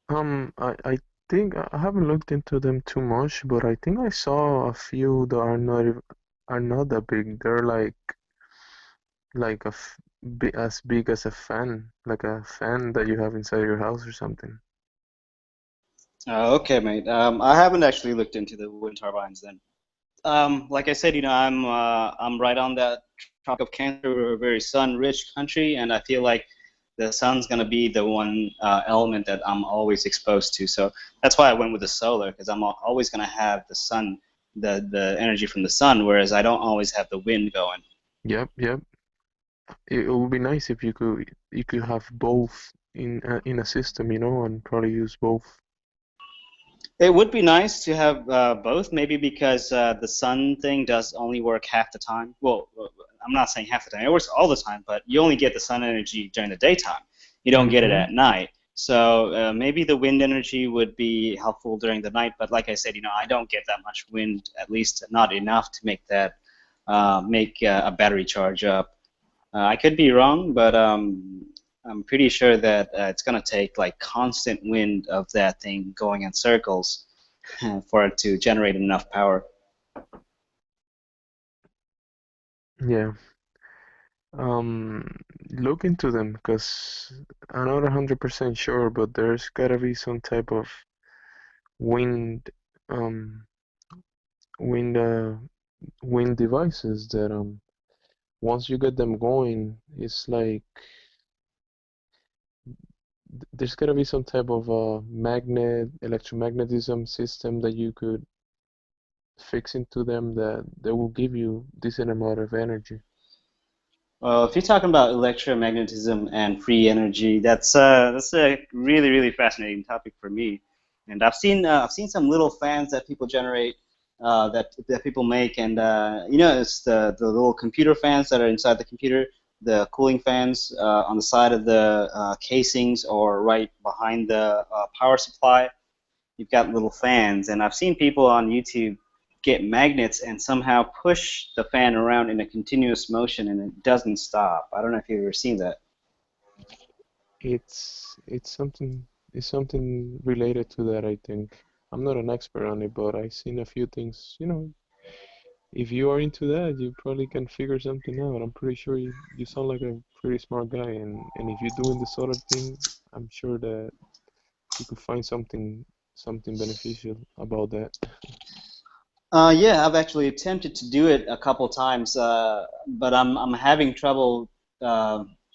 I think I haven't looked into them too much, but I think I saw a few that are not that big. They're like as big as a fan, like a fan that you have inside your house or something. Okay, mate. I haven't actually looked into the wind turbines then. Like I said, I'm right on that Tropic of Cancer. We're a very sun-rich country, and I feel like the sun's gonna be the one element that I'm always exposed to. So that's why I went with the solar, because I'm always gonna have the sun, the energy from the sun, whereas I don't always have the wind going. Yep. It would be nice if you could have both in a system, and probably use both. It would be nice to have both, maybe because the sun thing does only work half the time. Well, I'm not saying half the time. It works all the time, but you only get the sun energy during the daytime. You don't get it at night. So maybe the wind energy would be helpful during the night. But like I said, I don't get that much wind, at least not enough to make that make a battery charge up. I could be wrong, but I'm pretty sure that it's going to take like constant wind of that thing going in circles for it to generate enough power. Yeah. Look into them because I'm not 100% sure, but there's gotta be some type of wind, um, wind, uh, wind devices that once you get them going, it's like there's gotta be some type of electromagnetism system that you could fix into them that they will give you decent amount of energy. Well, if you're talking about electromagnetism and free energy, that's a really really fascinating topic for me. And I've seen some little fans that people generate, that people make, and it's the little computer fans that are inside the computer, the cooling fans on the side of the casings or right behind the power supply. You've got little fans, and I've seen people on YouTube get magnets and somehow push the fan around in a continuous motion and it doesn't stop. I don't know if you've ever seen that. It's something related to that, I think. I'm not an expert on it, but I've seen a few things. If you are into that, you probably can figure something out. I'm pretty sure you sound like a pretty smart guy, and if you're doing the solar thing, I'm sure that you could find something beneficial about that. Yeah, I've actually attempted to do it a couple times, but I'm having trouble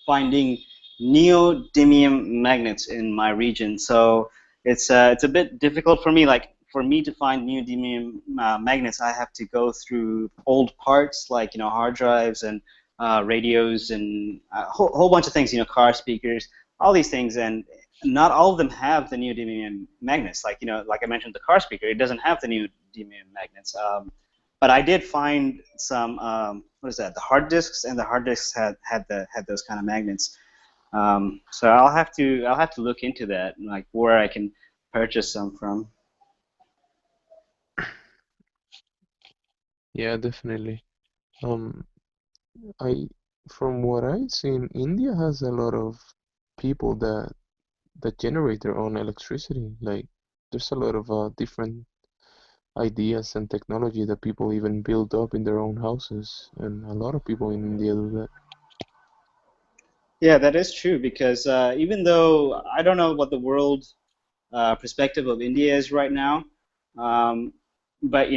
finding neodymium magnets in my region. So it's a bit difficult for me. Like for me to find neodymium magnets, I have to go through old parts like hard drives and radios and a whole bunch of things. Car speakers, all these things, and not all of them have the neodymium magnets. Like like I mentioned, the car speaker, it doesn't have the neodymium magnets. But I did find some what is that? The hard disks, and the hard disks had those kind of magnets. So I'll have to look into that, like where I can purchase some from. Yeah, definitely. Um, I from what I've seen, India has a lot of people that generate their own electricity. Like there's a lot of different ideas and technology that people even build up in their own houses, and a lot of people in India do that. Yeah, that is true because even though I don't know what the world perspective of India is right now, But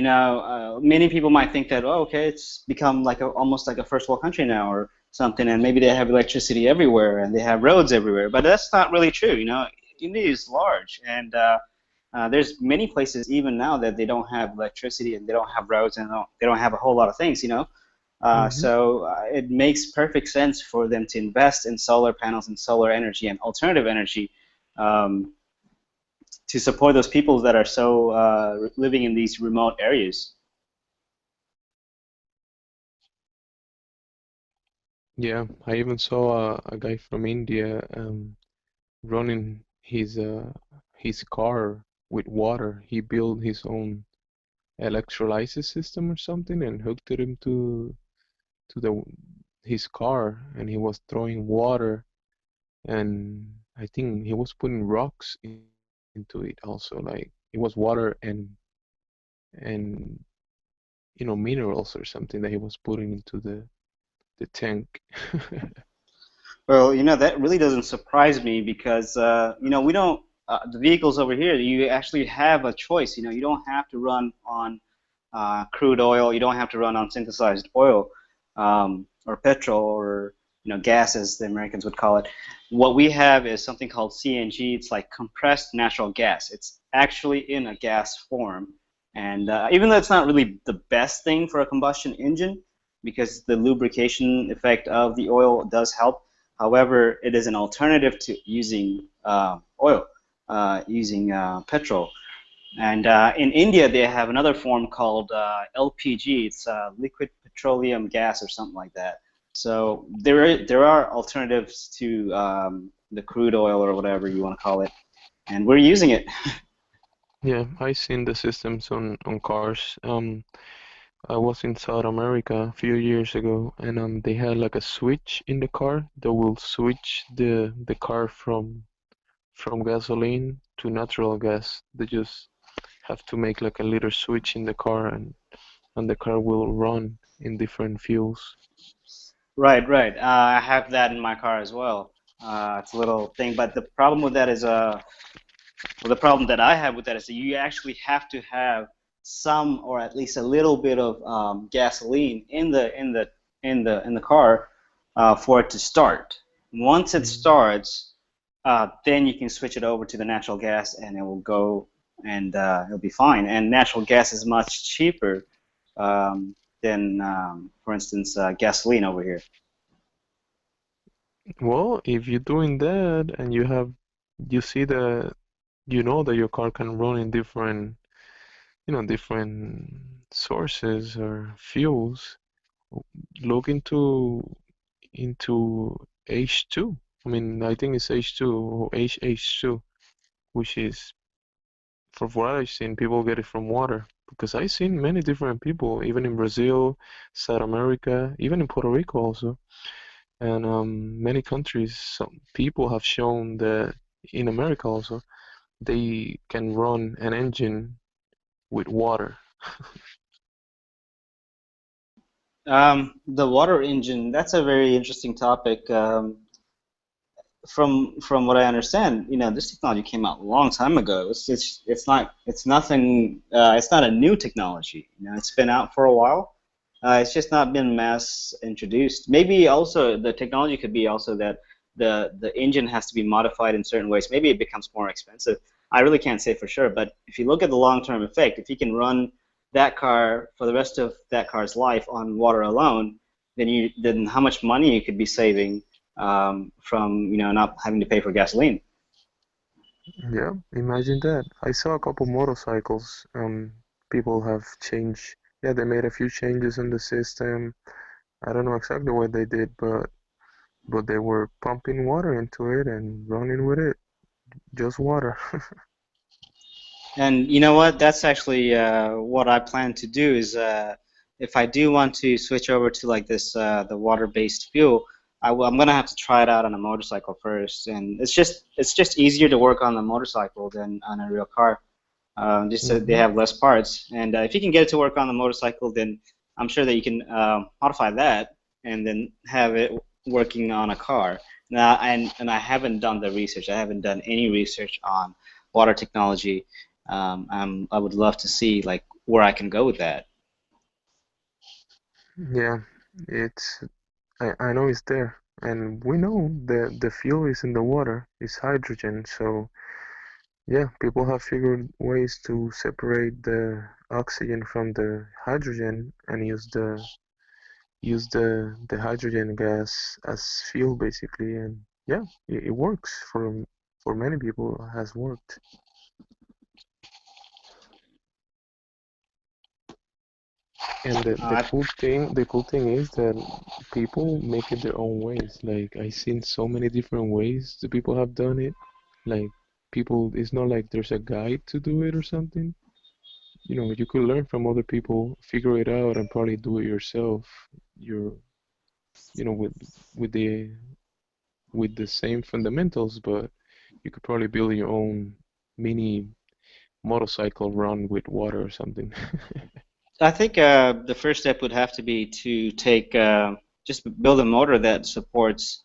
many people might think that, oh, okay, it's become like almost like a first world country now or something, and maybe they have electricity everywhere and they have roads everywhere. But that's not really true. India is large, and there's many places even now that they don't have electricity and they don't have roads and they don't have a whole lot of things. So it makes perfect sense for them to invest in solar panels and solar energy and alternative energy. To support those people that are so living in these remote areas. Yeah, I even saw a guy from India running his car with water. He built his own electrolysis system or something and hooked it into the his car, and he was throwing water, and I think he was putting rocks into it also. Like it was water and minerals or something that he was putting into the tank. Well, that really doesn't surprise me because, we don't, the vehicles over here, you actually have a choice. You don't have to run on crude oil. You don't have to run on synthesized oil or petrol or, gas, as the Americans would call it. What we have is something called CNG. It's like compressed natural gas. It's actually in a gas form. And even though it's not really the best thing for a combustion engine, because the lubrication effect of the oil does help. However, it is an alternative to using oil, using petrol. And in India, they have another form called LPG. It's liquid petroleum gas or something like that. So there are alternatives to the crude oil or whatever you want to call it, and we're using it. Yeah, I seen the systems on cars. I was in South America a few years ago, and they had like a switch in the car that will switch the car from gasoline to natural gas. They just have to make like a little switch in the car, and the car will run in different fuels. Right, right. I have that in my car as well. It's a little thing, but the problem with that is well, the problem that I have with that is that you actually have to have some, or at least a little bit of gasoline in the car for it to start. Once it starts, then you can switch it over to the natural gas, and it will go, and it'll be fine. And natural gas is much cheaper than, for instance, gasoline over here. Well, if you're doing that and you see that that your car can run in different sources or fuels, look into H2. I mean, I think it's H2 or HH2, which is, from what I've seen, people get it from water. Because I've seen many different people, even in Brazil, South America, even in Puerto Rico also, and many countries, some people have shown that in America also, they can run an engine with water. The water engine, that's a very interesting topic. From what I understand, this technology came out a long time ago. It's nothing. It's not a new technology. It's been out for a while. It's just not been mass introduced. Maybe also the technology could be also that the engine has to be modified in certain ways. Maybe it becomes more expensive. I really can't say for sure. But if you look at the long-term effect, if you can run that car for the rest of that car's life on water alone, then how much money you could be saving from not having to pay for gasoline. Yeah, imagine that. I saw a couple motorcycles. People have changed. Yeah, they made a few changes in the system. I don't know exactly what they did, but they were pumping water into it and running with it. Just water. And you know what? That's actually what I plan to do is if I do want to switch over to like this the water-based fuel, I'm gonna have to try it out on a motorcycle first, and it's just easier to work on the motorcycle than on a real car. Just so they have less parts, and if you can get it to work on the motorcycle, then I'm sure that you can modify that and then have it working on a car. Now, and I haven't done the research. I haven't done any research on water technology. I would love to see like where I can go with that. Yeah, it's I know it's there, and we know the fuel is in the water, it's hydrogen. So yeah, people have figured ways to separate the oxygen from the hydrogen and use the hydrogen gas as fuel basically, and yeah, it works for many people. It has worked. And the cool thing is that people make it their own ways. Like I've seen so many different ways the people have done it. Like people, it's not like there's a guide to do it or something. You could learn from other people, figure it out, and probably do it yourself. You're, with with the with the same fundamentals, but you could probably build your own mini motorcycle run with water or something. I think the first step would have to be to take just build a motor that supports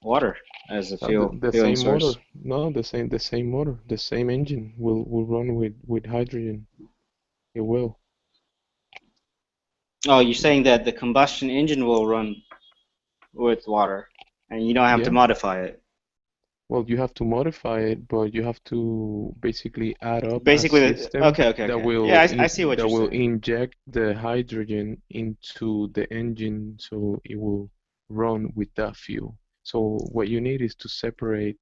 water as a The fueling same motor, source. no, the same motor, the same engine will run with hydrogen. It will. Oh, you're saying that the combustion engine will run with water, and you don't have to Yeah. modify it. Well, you have to modify it, but you have to basically add up a Basically, system okay, okay, that okay. Yeah, will I see what that you're will saying. inject the hydrogen into the engine, so it will run with that fuel. So what you need is to separate.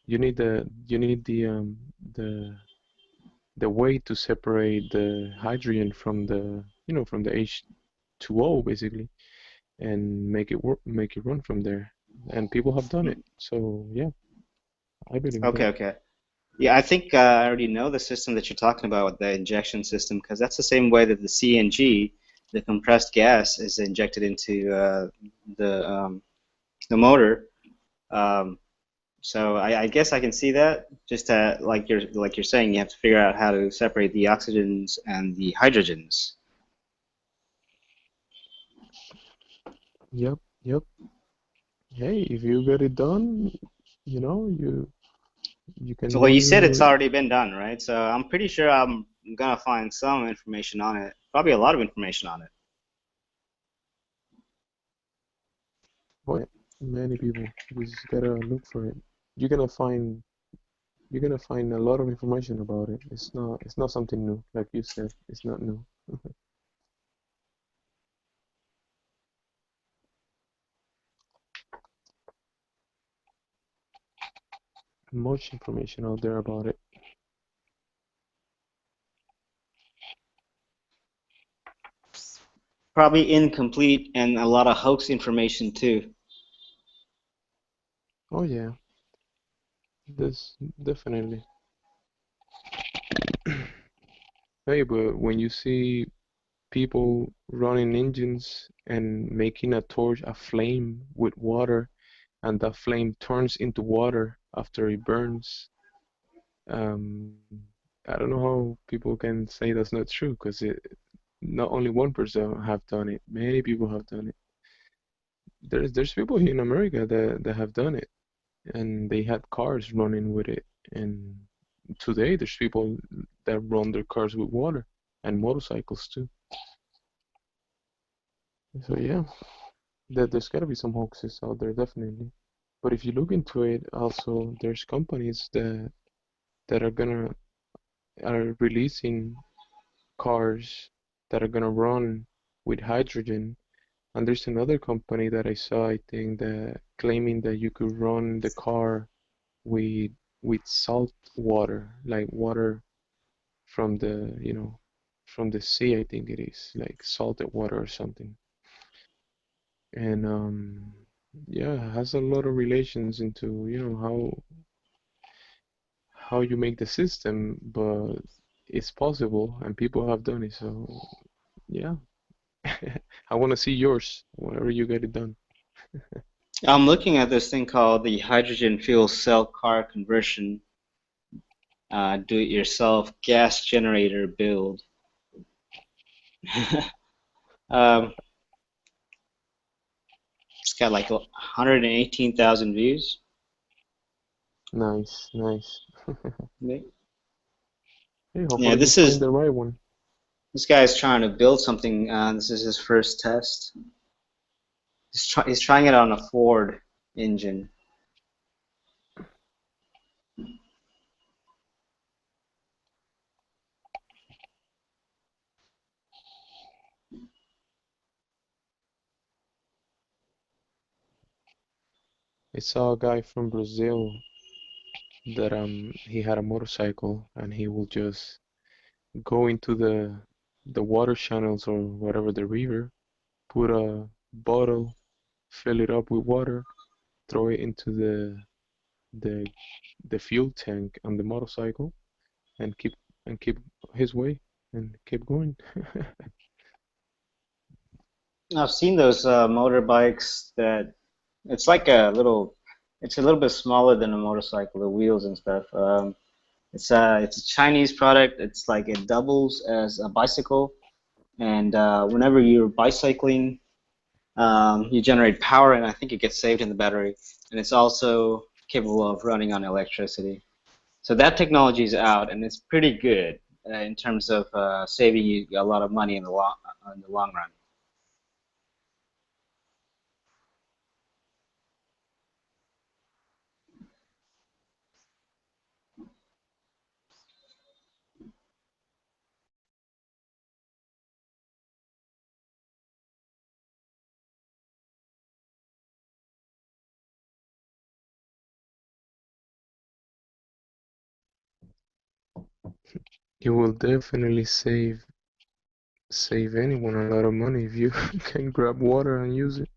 You need the way to separate the hydrogen from the H2O basically, and make it run from there. And people have done it. So yeah, I believe in Okay, that. okay. Yeah, I think I already know the system that you're talking about with the injection system, because that's the same way that the CNG, the compressed gas, is injected into the motor. Um, so I guess I can see that. Just like you're saying, you have to figure out how to separate the oxygens and the hydrogens. Yep, yep. Hey, if you get it done, you can Well, you said it's do. already been done, right? So I'm pretty sure I'm gonna find some information on it. Probably a lot of information on it. But many people, you just gotta look for it. You're gonna find you're gonna find a lot of information about it. It's not something new, like you said. It's not new. Much information out there about it. Probably incomplete and a lot of hoax information too. Oh yeah, this definitely. Hey, but when you see people running engines and making a torch, a flame with water, and that flame turns into water after it burns, um, I don't know how people can say that's not true, because not only one person have done it, many people have done it. There's people here in America that have done it, and they had cars running with it. And today there's people that run their cars with water, and motorcycles too. So yeah, there's gotta be some hoaxes out there, definitely. But if you look into it, also there's companies that are releasing cars that are gonna run with hydrogen. And there's another company that I saw, I think, that claiming that you could run the car with salt water, like water from the sea, I think it is, like salted water or something. And yeah, it has a lot of relations into, how you make the system, but it's possible and people have done it. So yeah, I want to see yours whenever you get it done. I'm looking at this thing called the hydrogen fuel cell car conversion do-it-yourself gas generator build. um, it's got like 118,000 views. Nice, nice. Hey, hopefully Yeah, you find the right one. this guy's trying to build something. This is his first test. He's trying it on a Ford engine. I saw a guy from Brazil that he had a motorcycle and he will just go into the water channels or whatever, the river, put a bottle, fill it up with water, throw it into the the fuel tank on the motorcycle, and keep his way and keep going. I've seen those motorbikes that it's like it's a little bit smaller than a motorcycle, the wheels and stuff. It's a Chinese product. It's like it doubles as a bicycle, and whenever you're bicycling, you generate power, and I think it gets saved in the battery, and it's also capable of running on electricity. So that technology is out, and it's pretty good in terms of saving you a lot of money in the long run. You will definitely save anyone a lot of money if you can grab water and use it.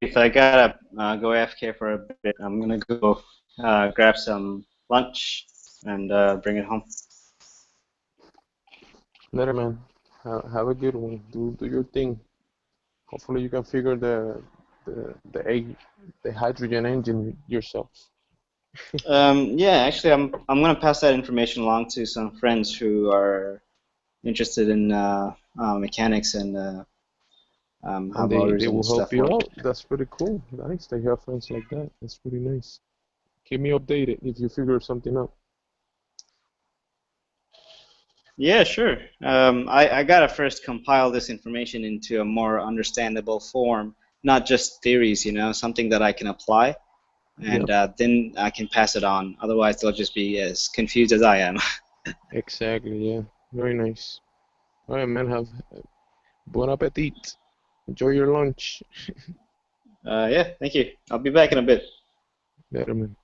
Chief, I gotta go AFK for a bit. I'm gonna go grab some lunch and bring it home. Later, man. Have a good one. Do your thing. Hopefully you can figure the hydrogen engine yourself. Yeah, actually, I'm gonna pass that information along to some friends who are interested in mechanics and how And motors they and will help stuff you work. out. That's pretty cool. Nice. They have friends like that. That's pretty nice. Keep me updated if you figure something out. Yeah, sure. I gotta first compile this information into a more understandable form, not just theories, something that I can apply, and Yep. then I can pass it on. Otherwise, they'll just be as confused as I am. Exactly. Yeah. Very nice. All right, man. Have bon appetit. Enjoy your lunch. Yeah, thank you. I'll be back in a bit. Later, man.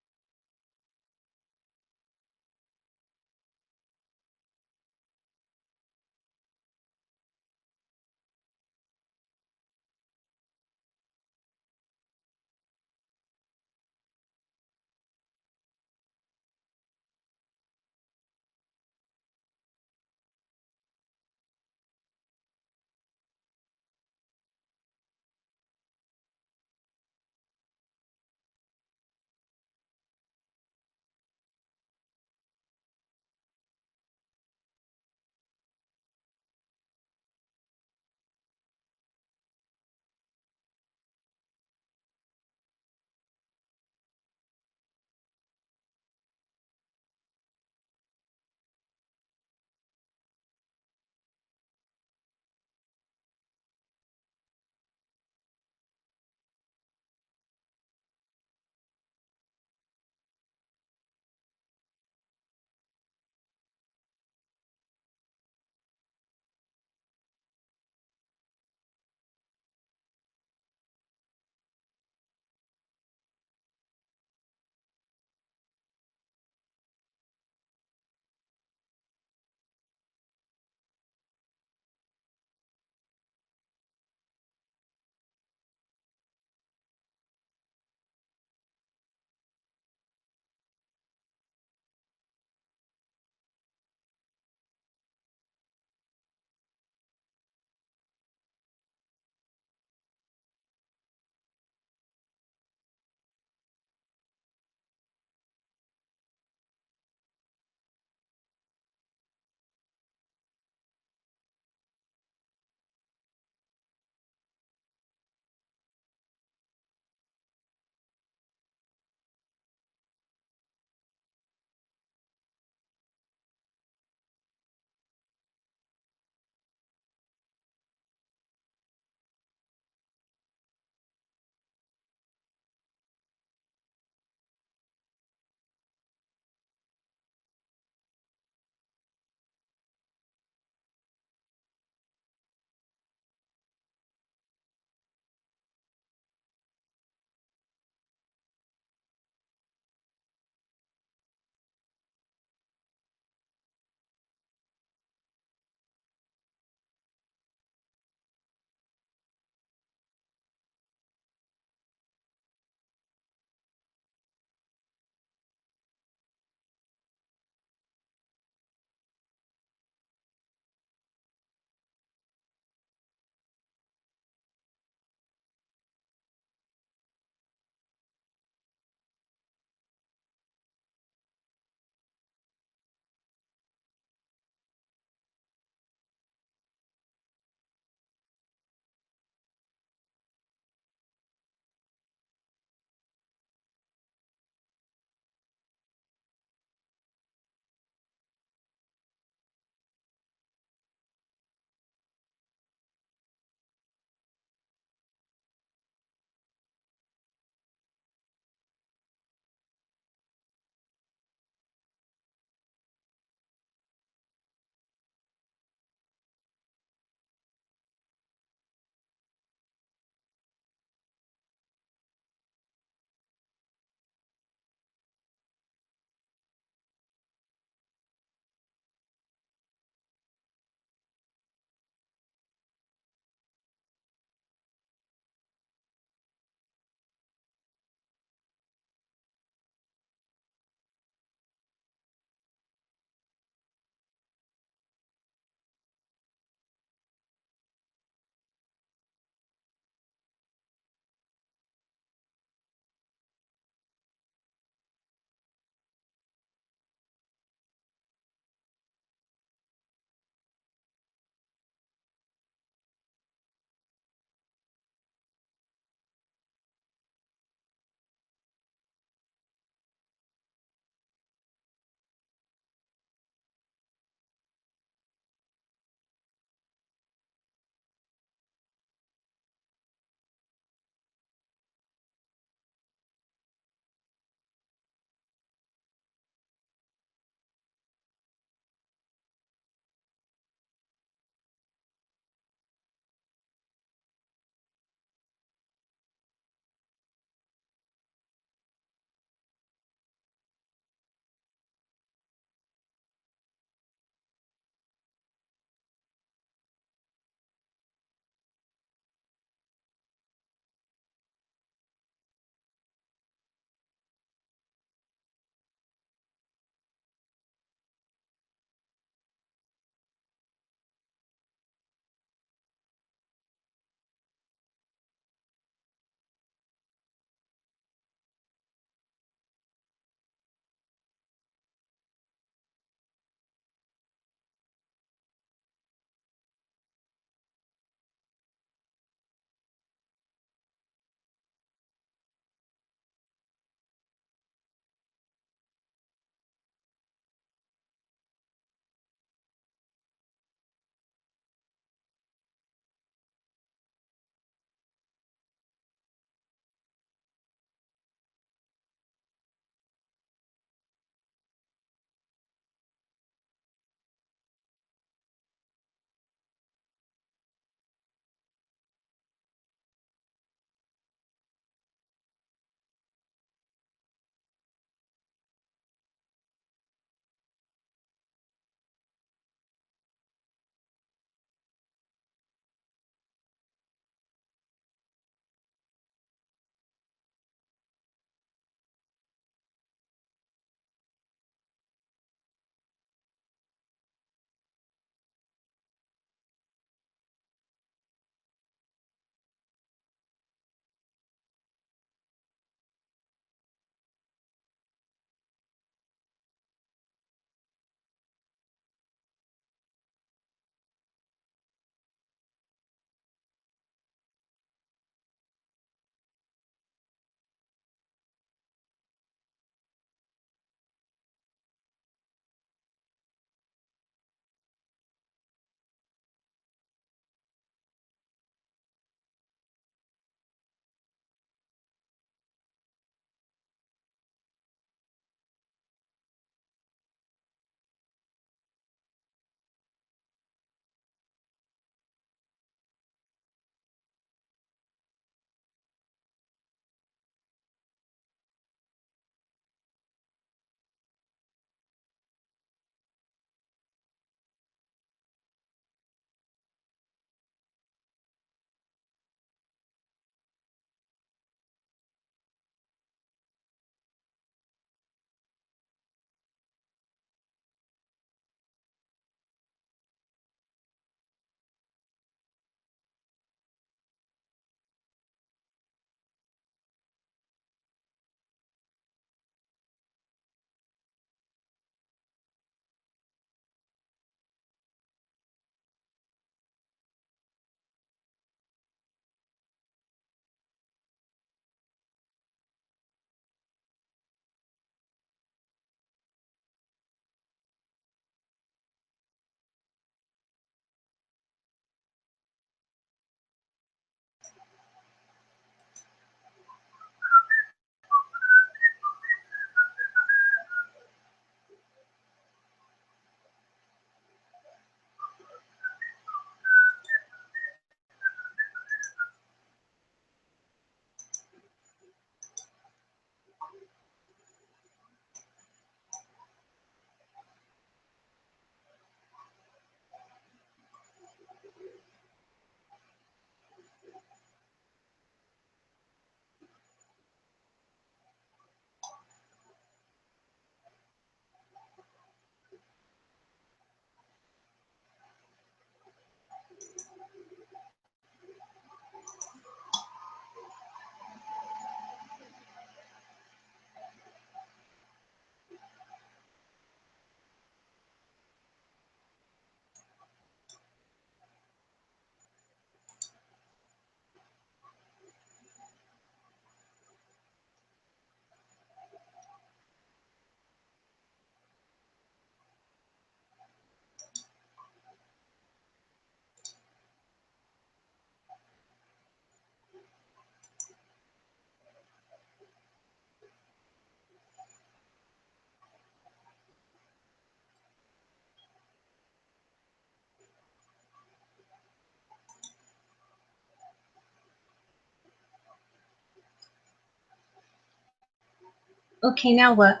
Okay, now what?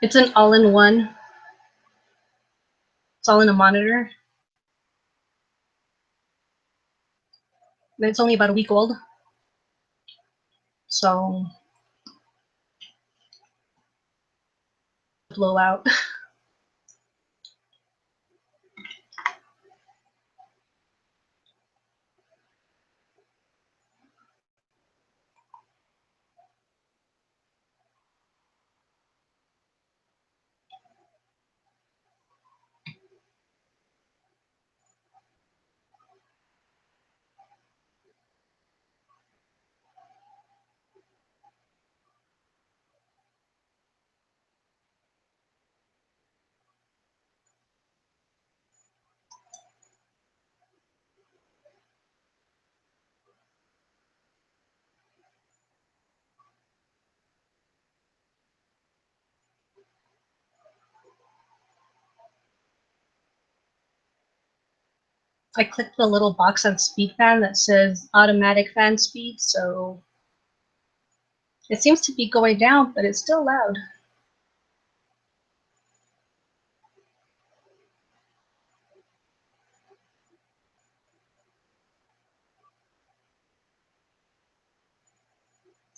It's an all-in-one. It's all in a monitor. It's only about a week old. So blow out. I clicked the little box on speed fan that says automatic fan speed, so it seems to be going down, but it's still loud.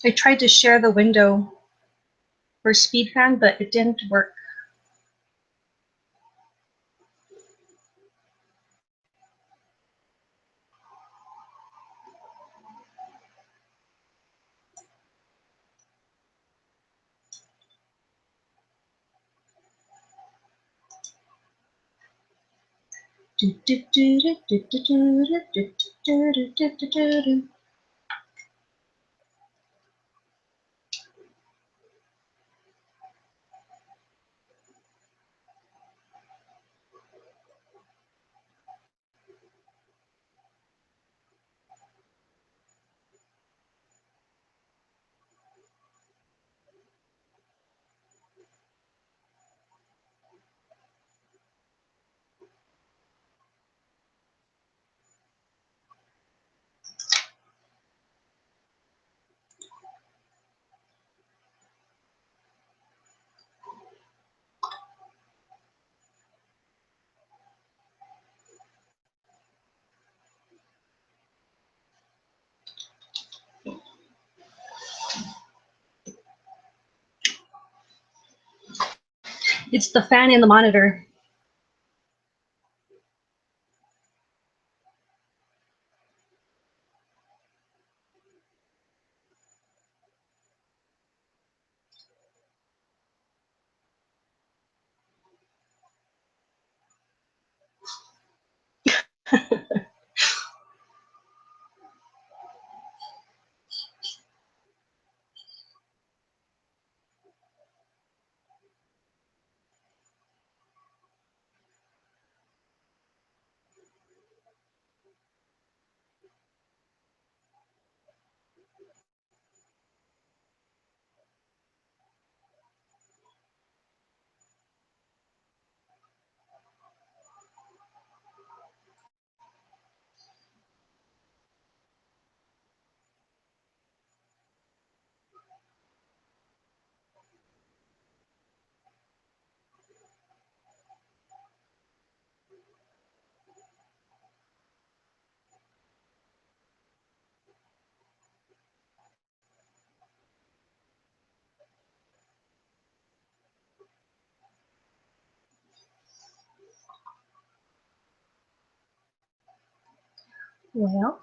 I tried to share the window for speed fan, but it didn't work. It's the fan in the monitor. Well,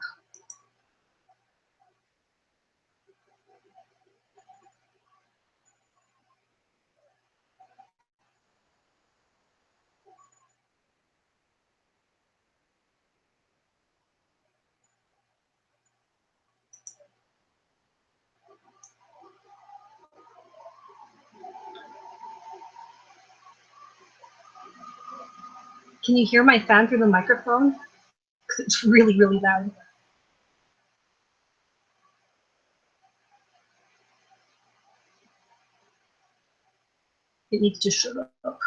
can you hear my fan through the microphone? Because it's really, really loud. It needs to shut up.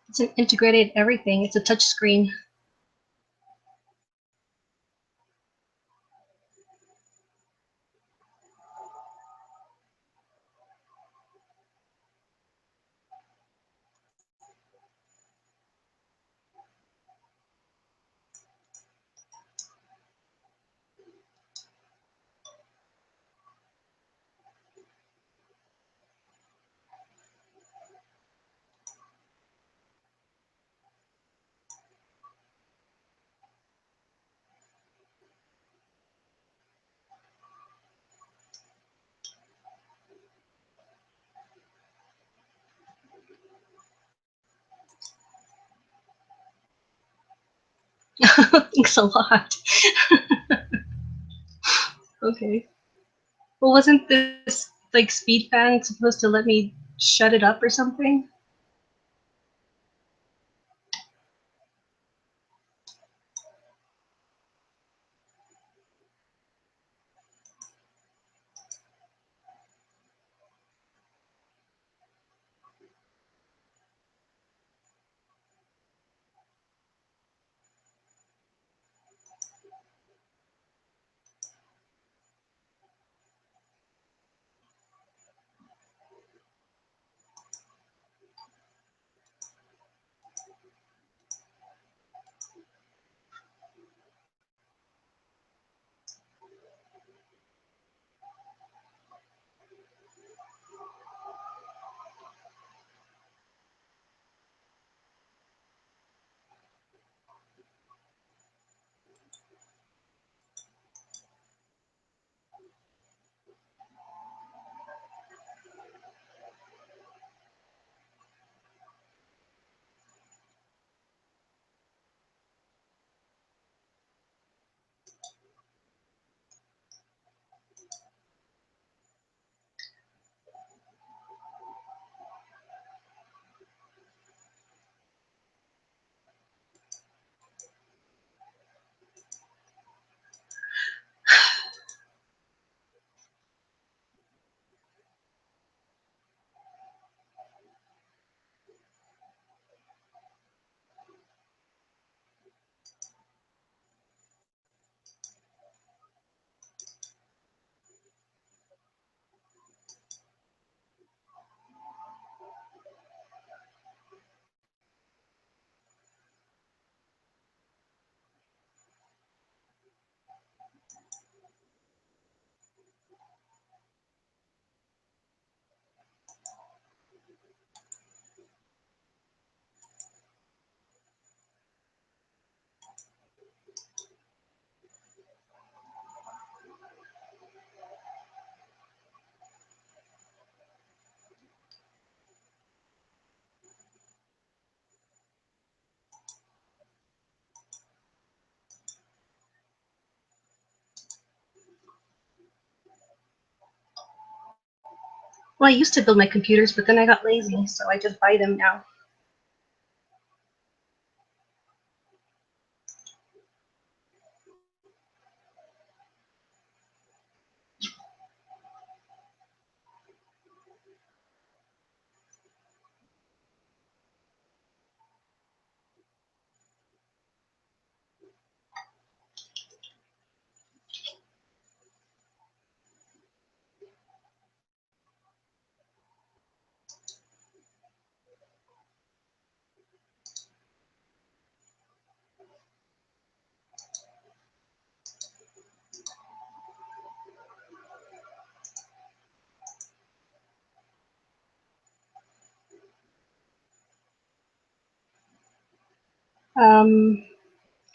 It's an integrated everything. It's a touch screen. Thanks a lot. Okay. Well, wasn't this like speed fan supposed to let me shut it up or something? Well, I used to build my computers, but then I got lazy, so I just buy them now.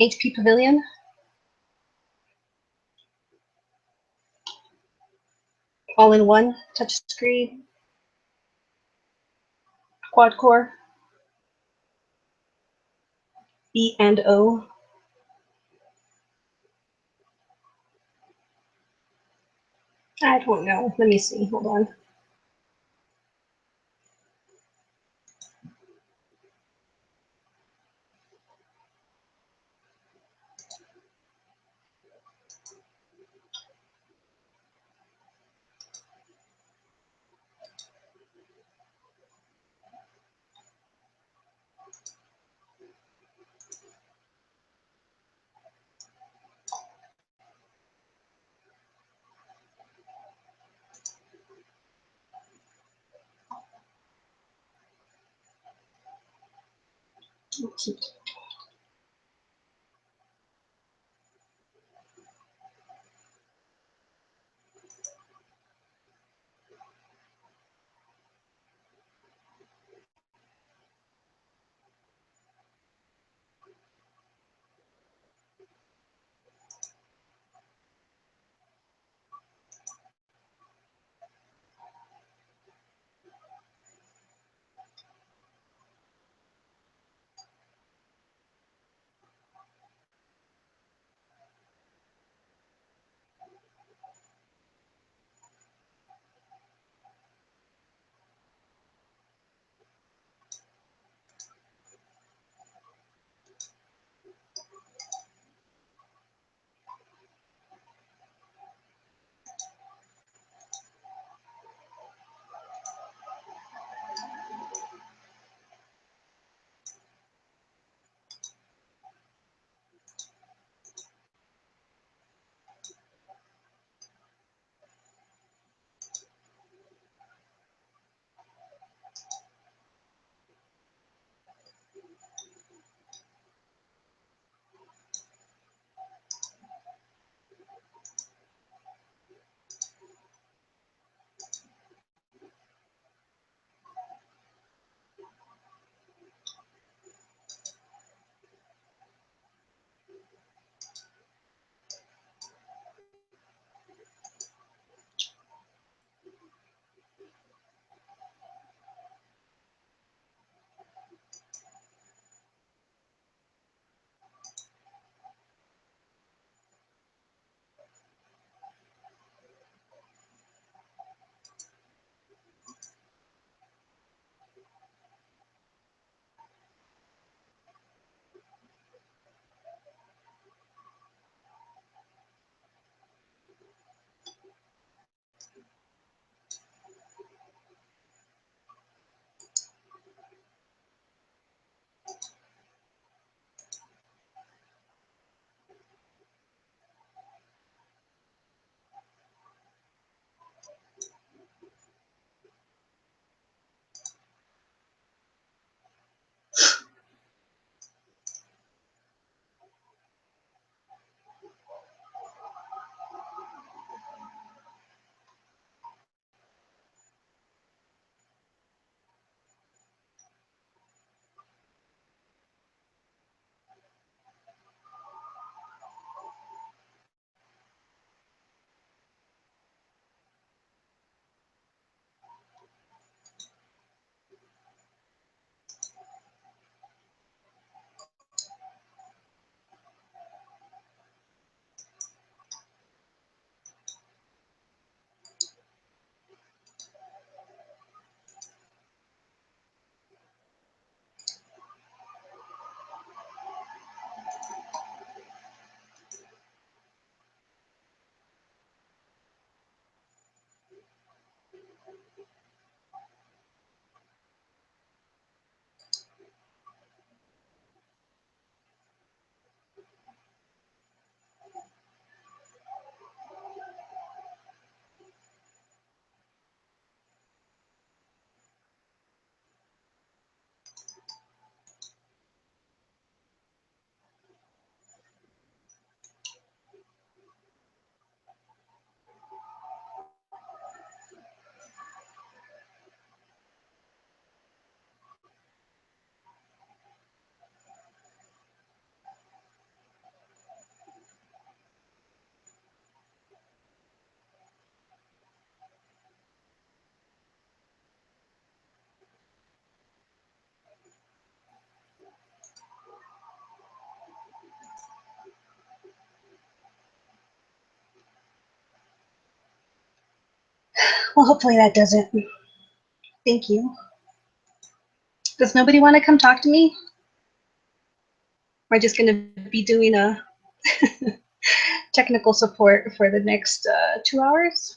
HP Pavilion. All in one, touchscreen, quad core, E and O. I don't know. Let me see. Hold on. Well, hopefully that doesn't. Thank you. Does nobody want to come talk to me? Am I just going to be doing a technical support for the next 2 hours?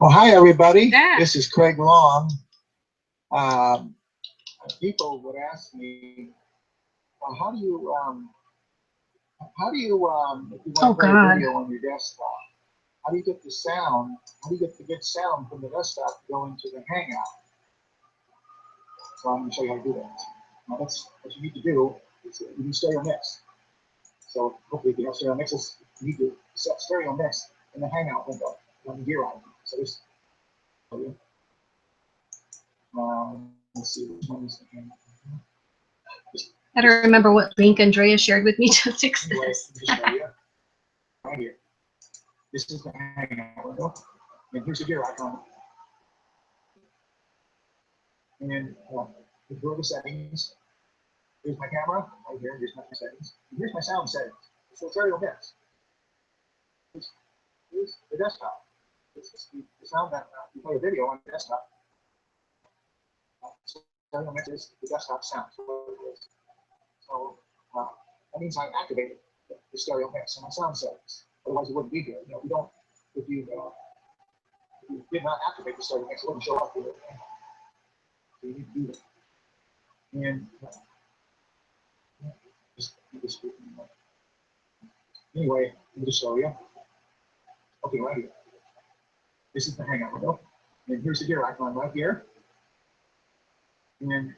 Well, hi everybody. This is Craig Long. Um, People would ask me, well, how do you, if you want to play a video on your desktop, how do you get the sound? How do you get the good sound from the desktop to go into the hangout? So I'm going to show you how to do that. Now, that's what you need to do. Is you need stereo mix. So hopefully, if you have stereo mixes, you need to set stereo mix in the hangout window on the gear icon. So this. Let's see which one is the hangout. I don't remember what link Andrea shared with me to fix this. Right here. This is the hangout window. And here's the gear icon. And go to the settings. Here's my camera. Right here. Here's my settings. And here's my sound settings. So stereo mix. Here's the desktop. This is the sound that you play a video on the desktop. Stereo mix is the desktop sound. So that means I activated the stereo mix and my sound settings. Otherwise, it wouldn't be here. You know, we don't. If you did not activate the stereo mix, it wouldn't show up here. So you need to do that. And anyway, let me just show you. Okay, right here. This is the hangout window. And here's the gear icon right here. And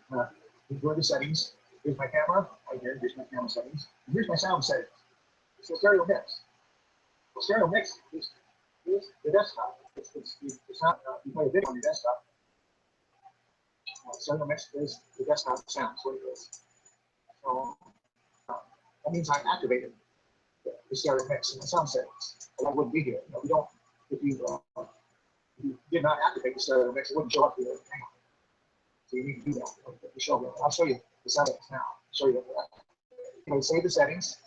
go to the settings. Here's my camera. Right here. Here's my camera settings. And here's my sound settings. So stereo mix. The stereo mix is the desktop. It's the sound. You play a video on your desktop. Stereo mix is the desktop sound. That's what it is. So that means I activated the stereo mix and the sound settings. But that wouldn't be here. You know, we don't. If you did not activate the stereo mix, it wouldn't show up here. So you need to do that. I'll show you the settings now. I'll show you that. Okay, save the settings.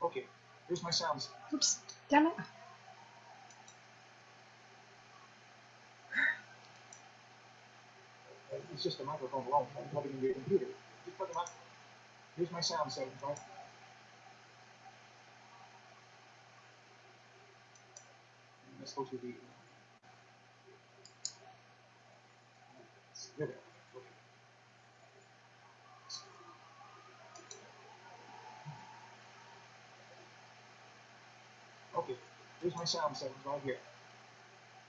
Okay, here's my sounds. Oops, damn it. It's just a microphone alone. I'm plugging into your computer. Just plug them up. Here's my sound settings, right? And let's go to the. There we go. Okay, here's my sound settings right here.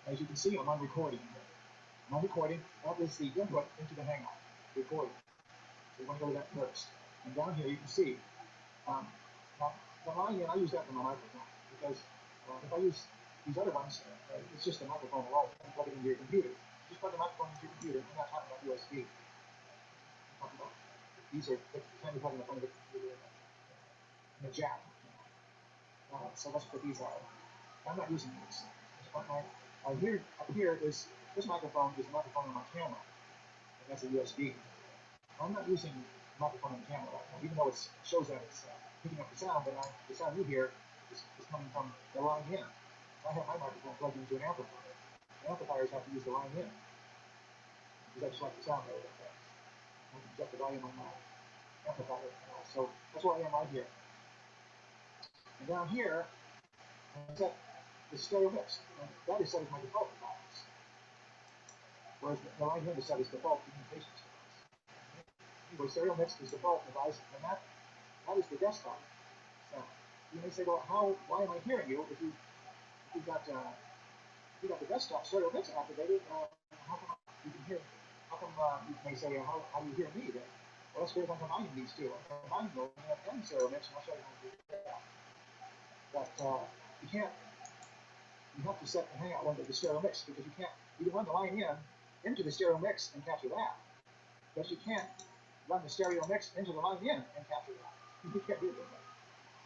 As you can see, I'm on recording. I'm on recording. That is the input into the hangout. Recording. So you want to go to that first. And down here you can see. Now, the line here, I use that for my microphone because if I use these other ones, it's just a microphone alone. You plug it into your computer. Just plug the microphone into your computer. I'm not talking about USB. I'm talking about these are kind of plugging up in the jack. So that's what these are. I'm not using these. Here, up here, this microphone is a microphone on my camera. And that's a USB. I'm not using the microphone on the camera right now, even though it shows that it's picking up the sound, but the sound you hear is coming from the line in. I have my microphone plugged into an amplifier. amplifiers have to use the line in. Because I just like the sound better that way. I can adjust the volume on my amplifier. So that's where I am right here. And down here, I set the stereo mix. And that is set as my default device. Whereas the line here is set as default communications device. Anyway, stereo mix is default device, and that is the desktop sound. You may say, well, why am I hearing you if you've got the desktop stereo mix activated? How come you can hear? How come you may say, how do you hear me then? Well, that's great if I'm combining these two. I'm combining those and stereo mix, and I'll show you how to do that. But you can't. You have to set the hangout one to the stereo mix because you can run the line into the stereo mix and capture that, but you can't run the stereo mix into the line in and capture that. You can't do it that way.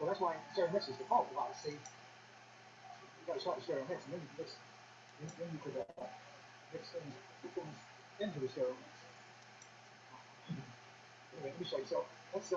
So that's why stereo mix is the default device. See, you've got to start the stereo mix, and then you can mix. Then you could mix things, put things into the stereo mix. Anyway, let me show you. So let's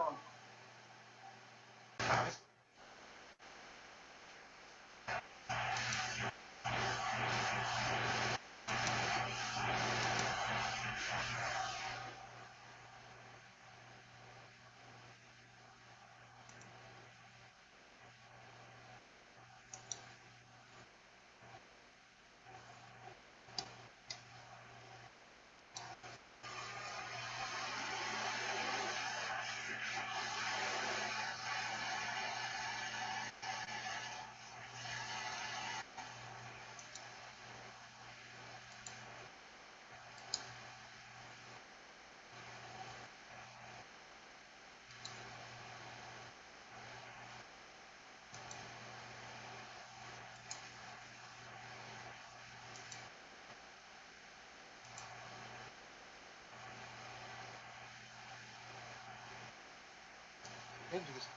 into this.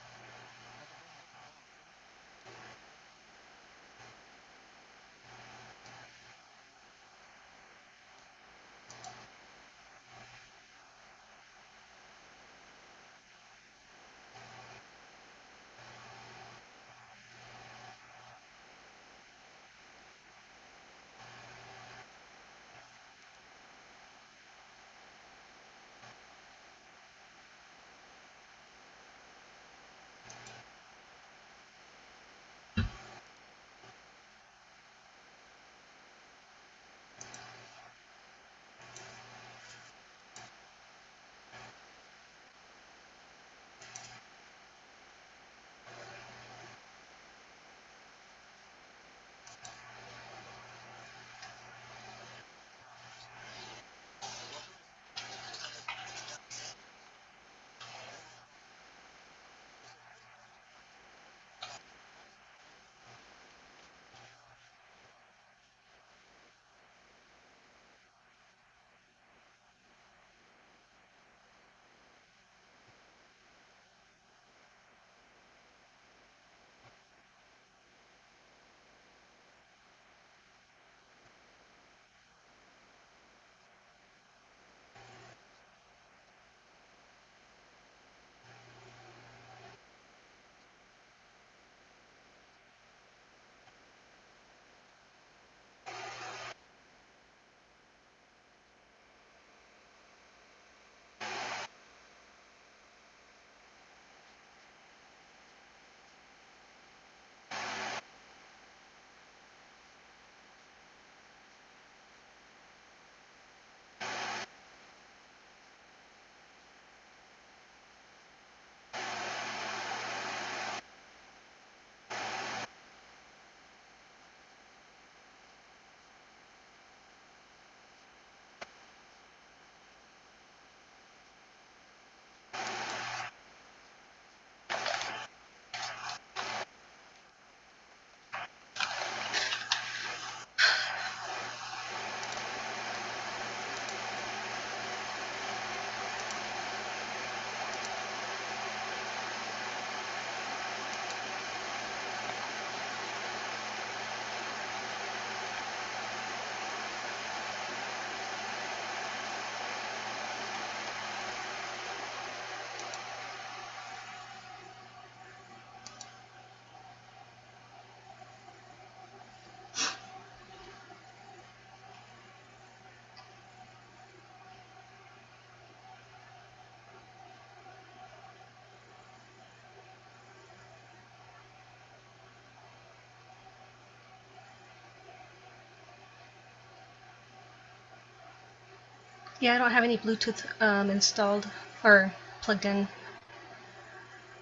Yeah, I don't have any Bluetooth installed or plugged in.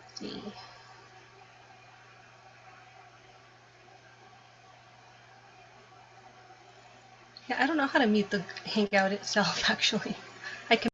Let's see. Yeah, I don't know how to mute the Hangout itself, actually. I can.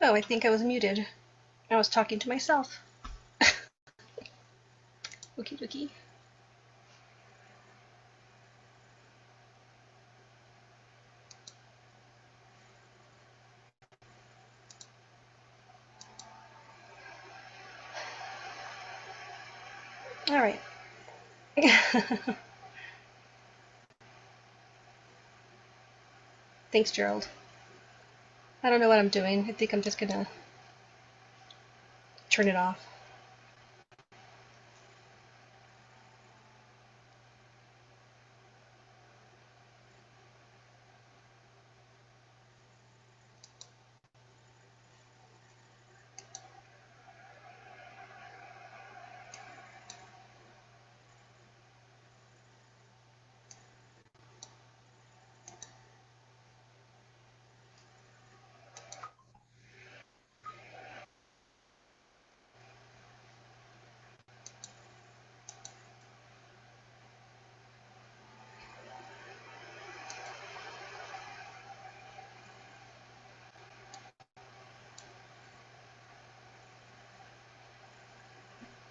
Oh, I think I was muted. I was talking to myself. Okie dokie. All right. Thanks, Gerald. I don't know what I'm doing. I think I'm just gonna turn it off.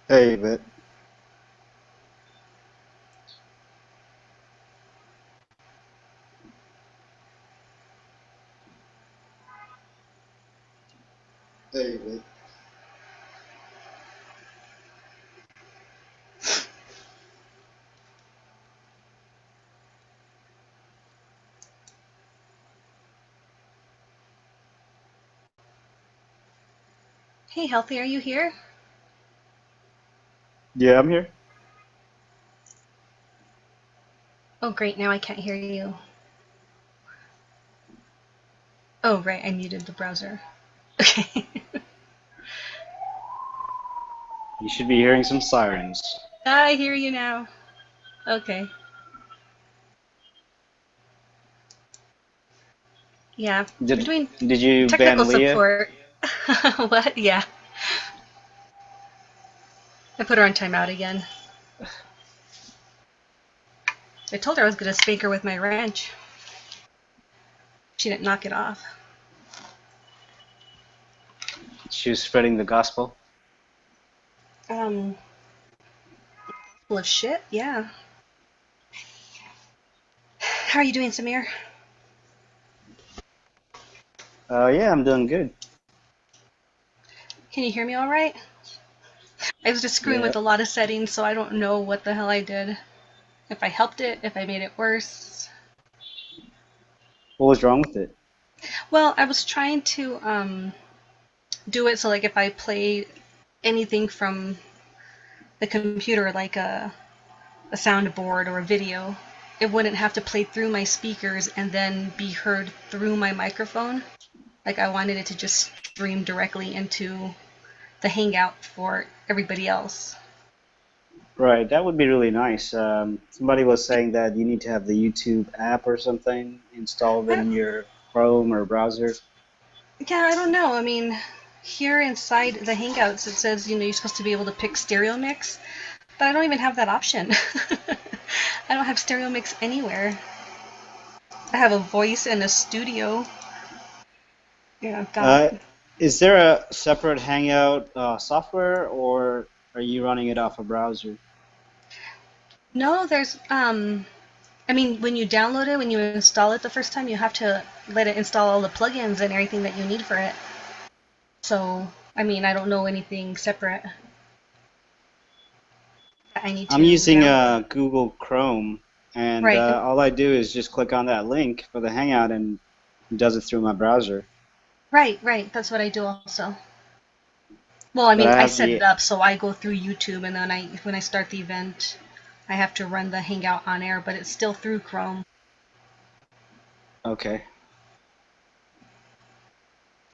Hey, but hey, but Hey, Healthy, are you here? yeah, I'm here. Oh, great. Now I can't hear you. Oh, right. I muted the browser. Okay. You should be hearing some sirens. I hear you now. Okay. Yeah. We're Did doing did you technical ban Leah? support. What? Yeah. I put her on timeout again. I told her I was going to spank her with my wrench. She didn't knock it off. She was spreading the gospel. Full of shit? Yeah. How are you doing, Samir? Yeah, I'm doing good. Can you hear me all right? I was just screwing Yeah. with a lot of settings, so I don't know what the hell I did. If I helped it, if I made it worse. What was wrong with it? Well, I was trying to do it so like if I play anything from the computer, like a soundboard or a video, it wouldn't have to play through my speakers and then be heard through my microphone. Like I wanted it to just stream directly into the Hangout for everybody else. Right, that would be really nice. Somebody was saying that you need to have the YouTube app or something installed in your Chrome or browser. Yeah, I don't know. I mean, here inside the Hangouts, it says, you're supposed to be able to pick stereo mix, but I don't even have that option. I don't have stereo mix anywhere. I have a voice and a studio. Yeah, I've got. Is there a separate Hangout software, or are you running it off a browser? No, there's. I mean, when you download it, when you install it the first time, you have to let it install all the plugins and everything that you need for it. So, I mean, I don't know anything separate that I need to I'm using download. Google Chrome, and Right. all I do is just click on that link for the Hangout, and it does it through my browser. Right. That's what I do also. Well, I But mean, I I have set the it up so I go through YouTube, and then when I start the event, I have to run the Hangout on air, but it's still through Chrome. okay.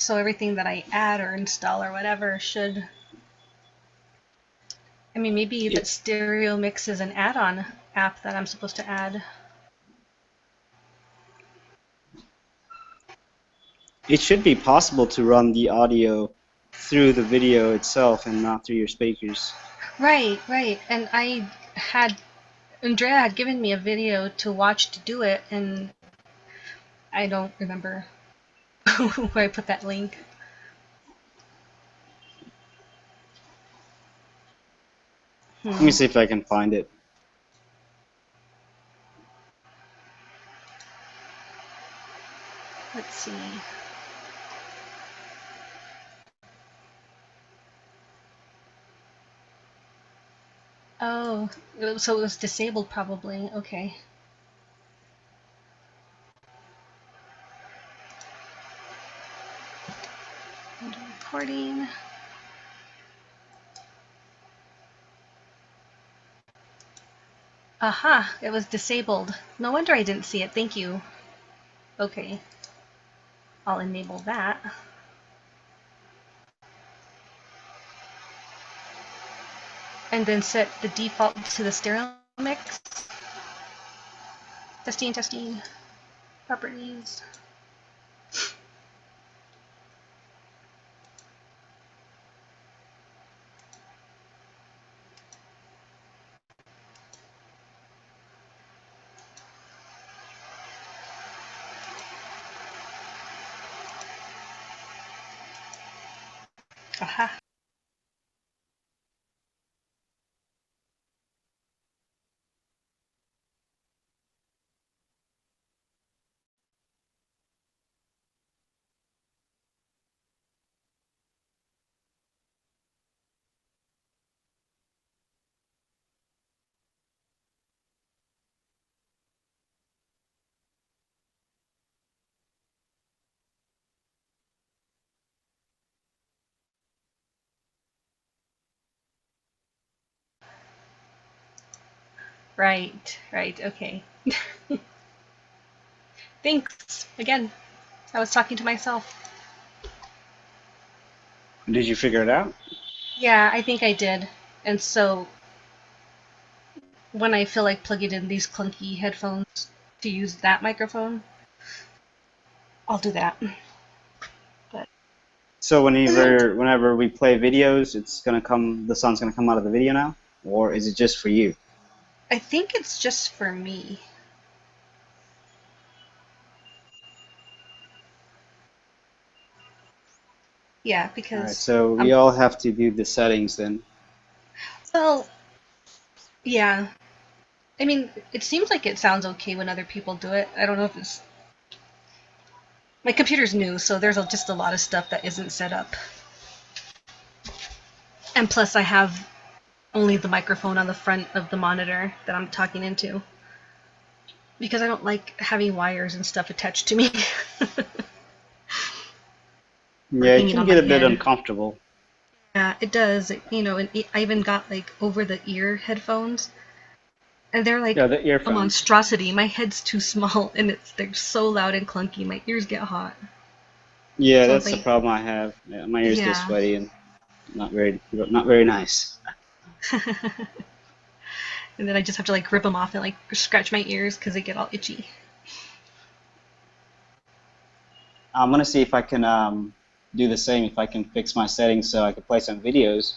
So everything that I add or install or whatever should. I mean, maybe that Stereo Mix is an add-on app that I'm supposed to add. It should be possible to run the audio through the video itself and not through your speakers. Right. And Andrea had given me a video to watch to do it, and I don't remember where I put that link. Let me see if I can find it. Let's see. Oh, so it was disabled probably. Okay. Under recording. Aha, it was disabled. No wonder I didn't see it. Thank you. Okay. I'll enable that. And then set the default to the stereo mix. Testing, testing. Properties. Aha. Right, right, okay. Thanks. Again, I was talking to myself. Did you figure it out? Yeah, I think I did. And so when I feel like plugging in these clunky headphones to use that microphone, I'll do that. But So whenever we play videos, it's gonna come. The sound's gonna come out of the video now, or is it just for you? I think it's just for me. Yeah, All right. because So we all have to do the settings then. well, yeah. I mean, it seems like it sounds okay when other people do it. I don't know if it's my computer's new, so there's just a lot of stuff that isn't set up. And plus, I have only the microphone on the front of the monitor that I'm talking into. Because I don't like having wires and stuff attached to me. Yeah, it hanging can on get my a bit head. uncomfortable. Yeah, it does. You know, and I even got like over-the-ear headphones, and they're like Yeah, the a earphones. monstrosity. My head's too small, and they're so loud and clunky. My ears get hot. Yeah, So that's the problem I have. Yeah, my ears get yeah. sweaty and not very nice. And then I just have to like rip them off and like scratch my ears because they get all itchy. I'm gonna see if I can do the same. If I can fix my settings so I can play some videos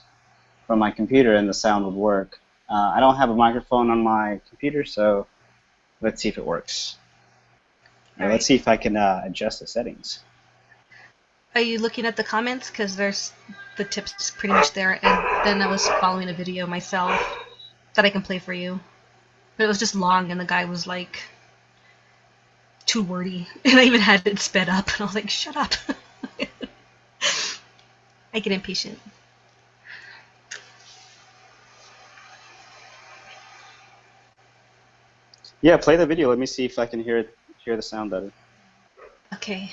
from my computer and the sound would work. I don't have a microphone on my computer, so let's see if it works. Let's see if I can adjust the settings. Are you looking at the comments? Because there's the tips pretty much there, and then I was following a video myself that I can play for you. But it was just long, and the guy was like too wordy, and I even had it sped up, and I was like, shut up. I get impatient. Yeah, play the video. Let me see if I can hear the sound better. Okay.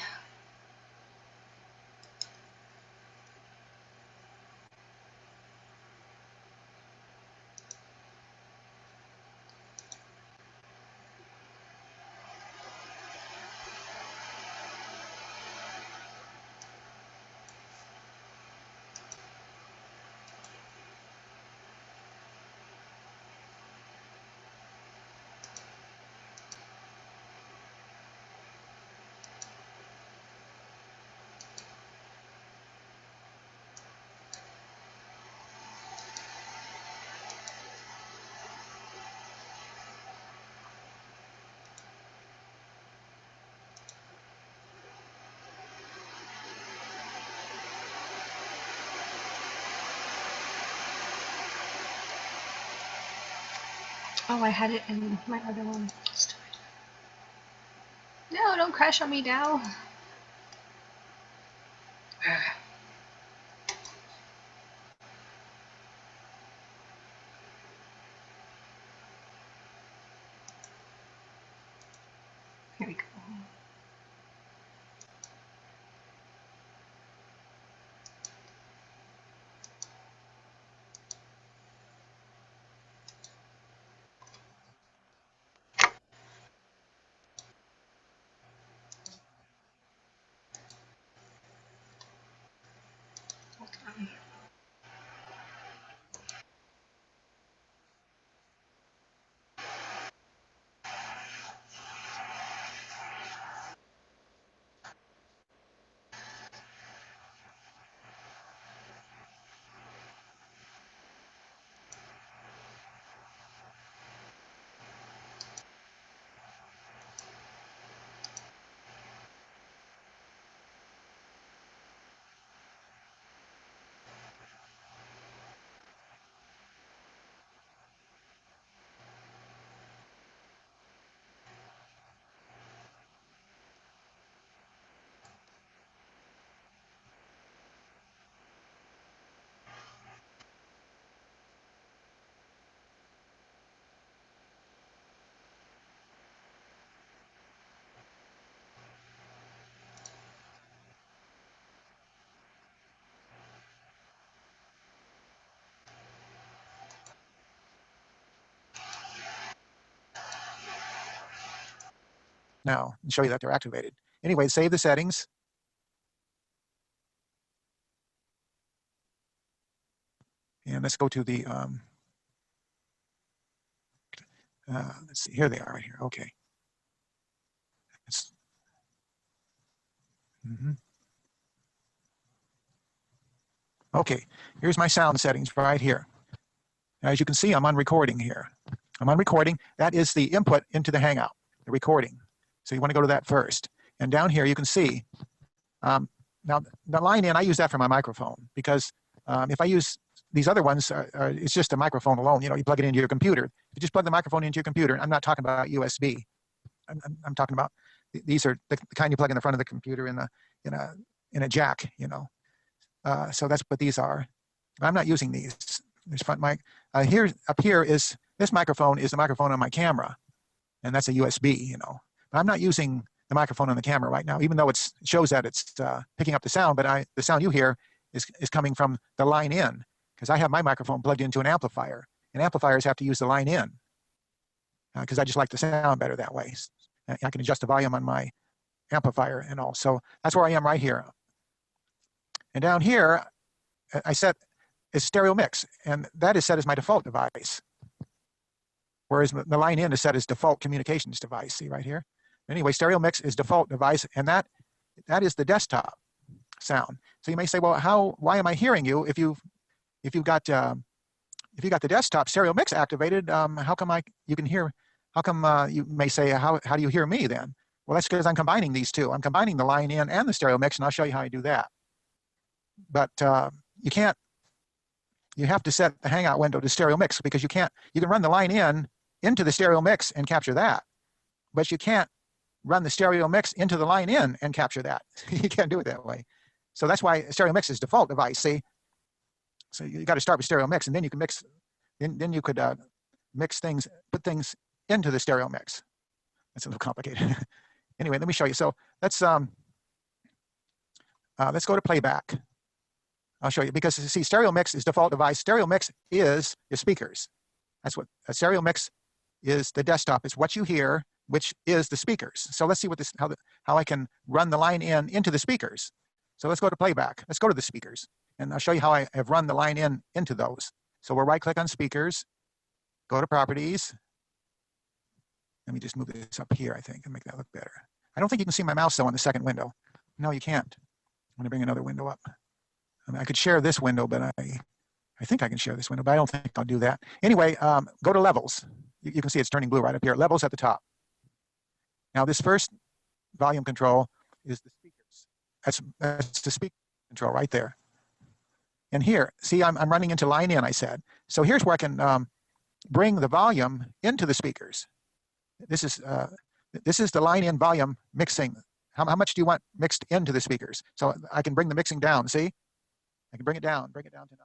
Oh, I had it in my other one. No, don't crash on me now. now and show you that they're activated. Anyway, save the settings. And let's go to the, let's see, here they are right here. Okay. Okay, here's my sound settings right here. Now, as you can see, I'm on recording here. I'm on recording. That is the input into the Hangout, the recording. So you want to go to that first. And down here, you can see, now the line in, I use that for my microphone because if I use these other ones, it's just a microphone alone. You know, you plug it into your computer. If you just plug the microphone into your computer, I'm not talking about USB. I'm talking about these are the kind you plug in the front of the computer in a jack. You know, so that's what these are. I'm not using these. There's front mic. Here up here is this microphone is the microphone on my camera, and that's a USB. You know, but I'm not using the microphone on the camera right now, even though it shows that it's picking up the sound. But the sound you hear is coming from the line in because I have my microphone plugged into an amplifier, and amplifiers have to use the line in because I just like the sound better that way. I can adjust the volume on my amplifier and all. So that's where I am right here. And down here, I set is stereo mix, and that is set as my default device. Whereas the line in is set as default communications device. See right here. Anyway, stereo mix is default device, and that is the desktop sound. So you may say, well, why am I hearing you if you've got the desktop stereo mix activated? How come you can hear? How come you may say, how do you hear me then? Well, that's because I'm combining these two. I'm combining the line in and the stereo mix, and I'll show you how I do that. But you can't. You have to set the Hangout window to stereo mix because you can run the line in into the stereo mix and capture that, but you can't run the stereo mix into the line in and capture that. You can't do it that way. So that's why stereo mix is default device. See, so you got to start with stereo mix, and then you can mix. Then you could mix things, put things into the stereo mix. That's a little complicated. Anyway, let me show you. So let's go to playback. I'll show you because see, stereo mix is default device. Stereo mix is your speakers. That's what a stereo mix is. The desktop is what you hear, which is the speakers. So let's see what how I can run the line in into the speakers. So let's go to playback. Let's go to the speakers, and I'll show you how I have run the line in into those. So we'll right-click on speakers, go to properties. Let me just move this up here, I think, and make that look better. I don't think you can see my mouse though on the second window. No, you can't. I'm going to bring another window up. I mean, I could share this window, but I think I can share this window, but I don't think I'll do that. Anyway, go to levels. You can see it's turning blue right up here. Levels at the top. Now, this first volume control is the speakers. That's the speaker control right there. And here, see, I'm running into line in, I said. So here's where I can bring the volume into the speakers. This is the line in volume mixing. How much do you want mixed into the speakers? So I can bring the mixing down, see? I can bring it down to nothing.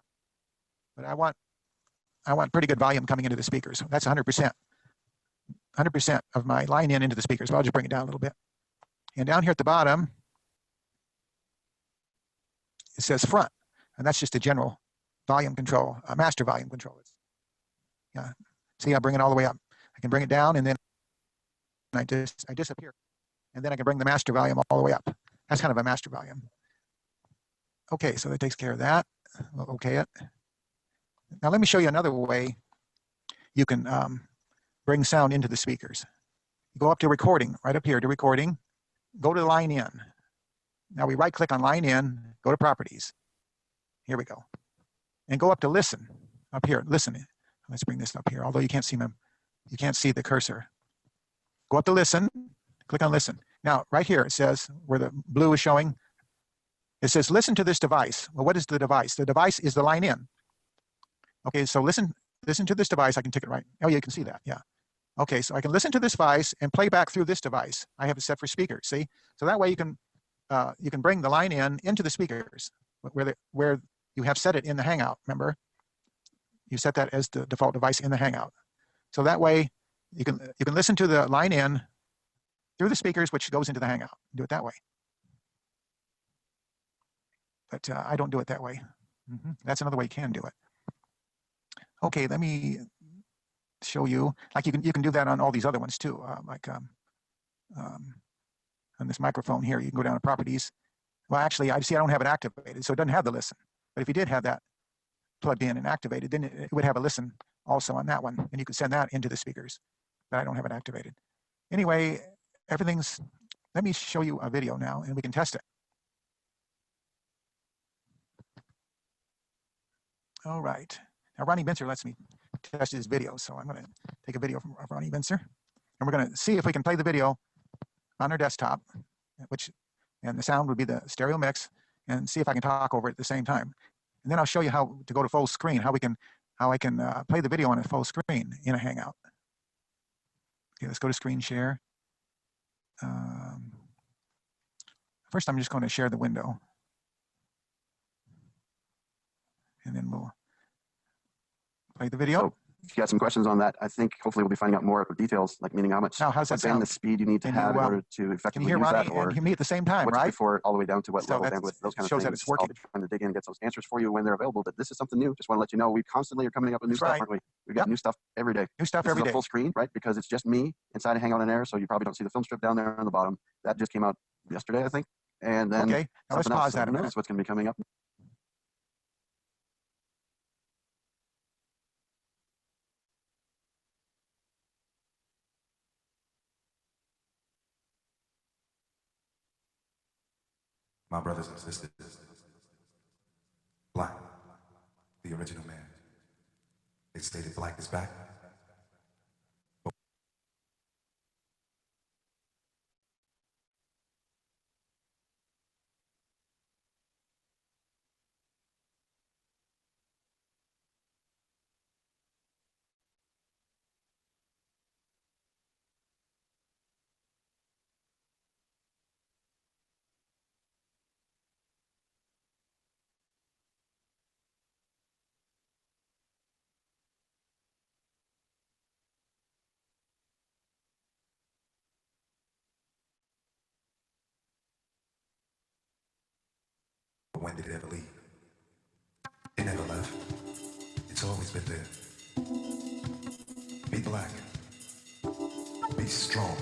But I want pretty good volume coming into the speakers. That's 100%. 100% of my line in into the speakers. So I'll just bring it down a little bit. And down here at the bottom, it says front. And that's just a general volume control, a master volume control. Yeah. See, I bring it all the way up. I can bring it down, and then I disappear. And then I can bring the master volume all the way up. That's kind of a master volume. Okay, so that takes care of that. We'll okay it. Now let me show you another way you can bring sound into the speakers. You go up to recording, right up here to recording, go to line in. Now we right-click on line in, go to properties. Here we go. And go up to listen, up here, listen. Let's bring this up here, although you can't see the cursor. Go up to listen, click on listen. Now right here it says, where the blue is showing, it says listen to this device. Well, what is the device? The device is the line in. Okay, so listen to this device. I can take it right. Oh, yeah, you can see that. Yeah. Okay, so I can listen to this device and play back through this device. I have it set for speakers. See, so that way you can bring the line in into the speakers where you have set it in the Hangout. Remember, you set that as the default device in the Hangout. So that way you can listen to the line in through the speakers, which goes into the Hangout. Do it that way. But I don't do it that way. That's another way you can do it. Okay, let me show you. Like you can do that on all these other ones too. on this microphone here. You can go down to properties. Well, actually, I see I don't have it activated, so it doesn't have the listen. But if you did have that plugged in and activated, then it would have a listen also on that one, and you could send that into the speakers. But I don't have it activated. Anyway, everything's. Let me show you a video now, and we can test it. All right. Now, Ronnie Bincer lets me test his video, so I'm going to take a video from Ronnie Bincer, and we're going to see if we can play the video on our desktop, and the sound would be the stereo mix, and see if I can talk over it at the same time. And then I'll show you how to go to full screen, how I can play the video on a full screen in a Hangout. Okay, let's go to screen share. First, I'm just going to share the window, and then we'll play the video. So if you had some questions on that, I think hopefully we'll be finding out more details, like meaning how much bandwidth speed you need to have in order to effectively use that, or can you meet at the same time, what's right? before all the way down to what level bandwidth, those kind of shows things. that it's working. I'll be trying to dig in and get those answers for you when they're available. But this is something new. Just want to let you know we constantly are coming up with new stuff, aren't we? We've got new stuff every day. New stuff this every is a day. full screen, right? Because it's just me inside a Hangout on Air, so you probably don't see the film strip down there on the bottom. That just came out yesterday, I think. And then okay, now let's pause that a minute. That's what's going to be coming up. My brothers and sisters, Black, the original man. They stated Black is back. But when did it ever leave? It never left. It's always been there. Be black. Be strong.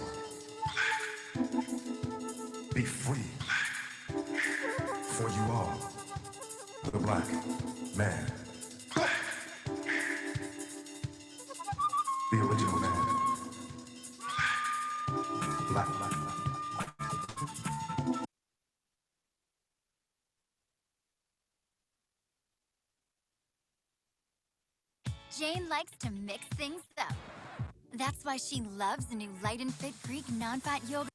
Black. Be free. Black. For you are the black man. Black. The original man. Black. Black. Jane likes to mix things up. That's why she loves the new Light and Fit Greek non-fat yoga.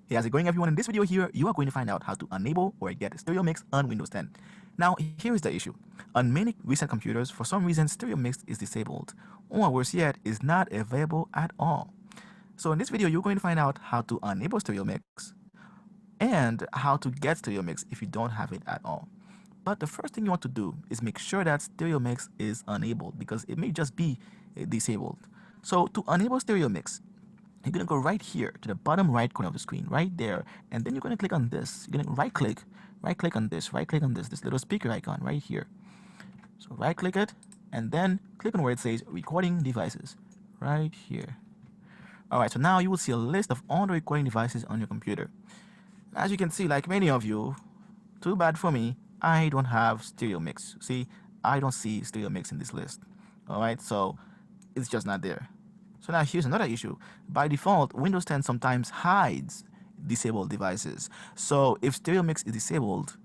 Hey, how's it going, everyone? In this video here, you are going to find out how to enable or get stereo mix on Windows 10. Now, here is the issue. On many recent computers, for some reason, stereo mix is disabled, or worse yet, is not available at all. So in this video, you're going to find out how to enable stereo mix and how to get stereo mix if you don't have it at all. But the first thing you want to do is make sure that stereo mix is enabled, because it may just be disabled. So to enable stereo mix, you're going to go right here to the bottom right corner of the screen, right there, and then you're going to click on this. You're going to right click on this, this little speaker icon right here. So right click it, and then click on where it says recording devices, right here. Alright, so now you will see a list of all the recording devices on your computer. As you can see, like many of you, too bad for me, I don't have stereo mix. See, I don't see stereo mix in this list. Alright, so it's just not there. So now here's another issue. By default, Windows 10 sometimes hides disabled devices. So if stereo mix is disabled,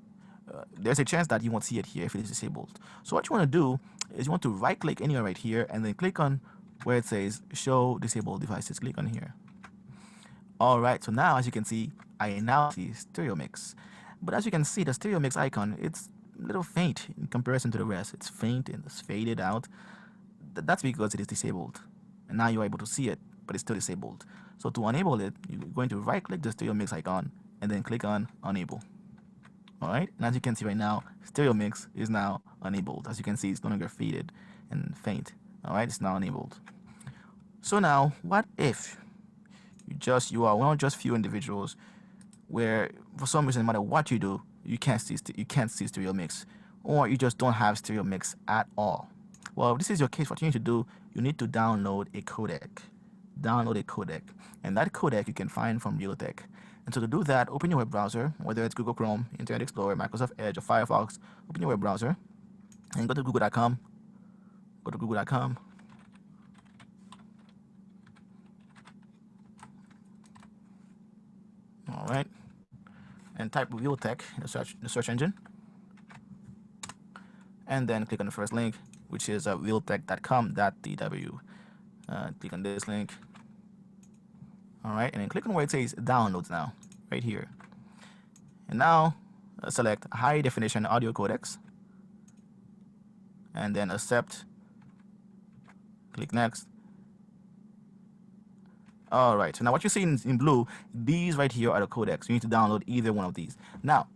there's a chance that you won't see it here if it is disabled. So what you want to do is you want to right click anywhere right here and then click on where it says show disabled devices. Click on here. Alright, so now as you can see, I now see stereo mix. But as you can see, the stereo mix icon, it's a little faint in comparison to the rest. It's faint and it's faded out. That's because it is disabled. And now you're able to see it, but it's still disabled. So to enable it, you're going to right click the stereo mix icon and then click on enable. Alright, and as you can see right now, stereo mix is now enabled. As you can see, it's no longer faded and faint. Alright, it's now enabled. So now, what if you are one of just few individuals where for some reason, no matter what you do, you can't see stereo mix, or you just don't have stereo mix at all? Well, if this is your case, what you need to do, you need to download a codec. download a codec, and that codec you can find from Realtek. And so to do that, open your web browser, whether it's Google Chrome, Internet Explorer, Microsoft Edge, or Firefox. Open your web browser and go to google.com. Go to google.com. All right, and type Realtek in the search engine, and then click on the first link, which is realtek.com.tw. Click on this link. All right, and then click on where it says downloads now, right here. And now select high definition audio codecs, and then accept. Click next. All right, so now what you see in blue, these right here are the codecs. You need to download either one of these. Now,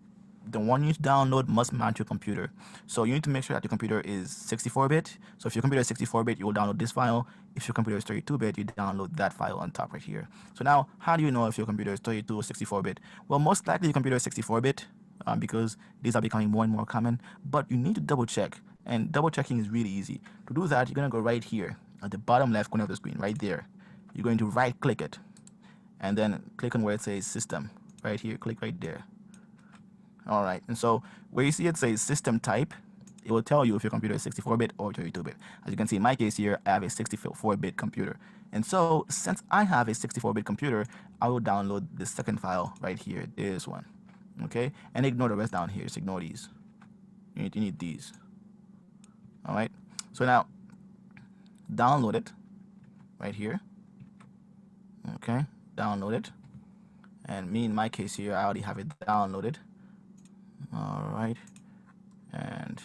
the one you need to download must mount your computer. So you need to make sure that your computer is 64-bit. So if your computer is 64-bit, you will download this file. If your computer is 32-bit, you download that file on top right here. So now, how do you know if your computer is 32 or 64-bit? Well, most likely your computer is 64-bit because these are becoming more and more common. But you need to double check, and double checking is really easy. To do that, you're gonna go right here at the bottom left corner of the screen, right there. You're going to right click it and then click on where it says system right here. Click right there. All right, and so where you see it says system type, it will tell you if your computer is 64-bit or 32-bit. As you can see in my case here, I have a 64-bit computer, and so since I have a 64-bit computer, I will download the second file right here, this one. Okay, and ignore the rest down here. Just ignore these. You need these. All right, so now download it right here. Okay, download it, and me in my case here, I already have it downloaded. All right, and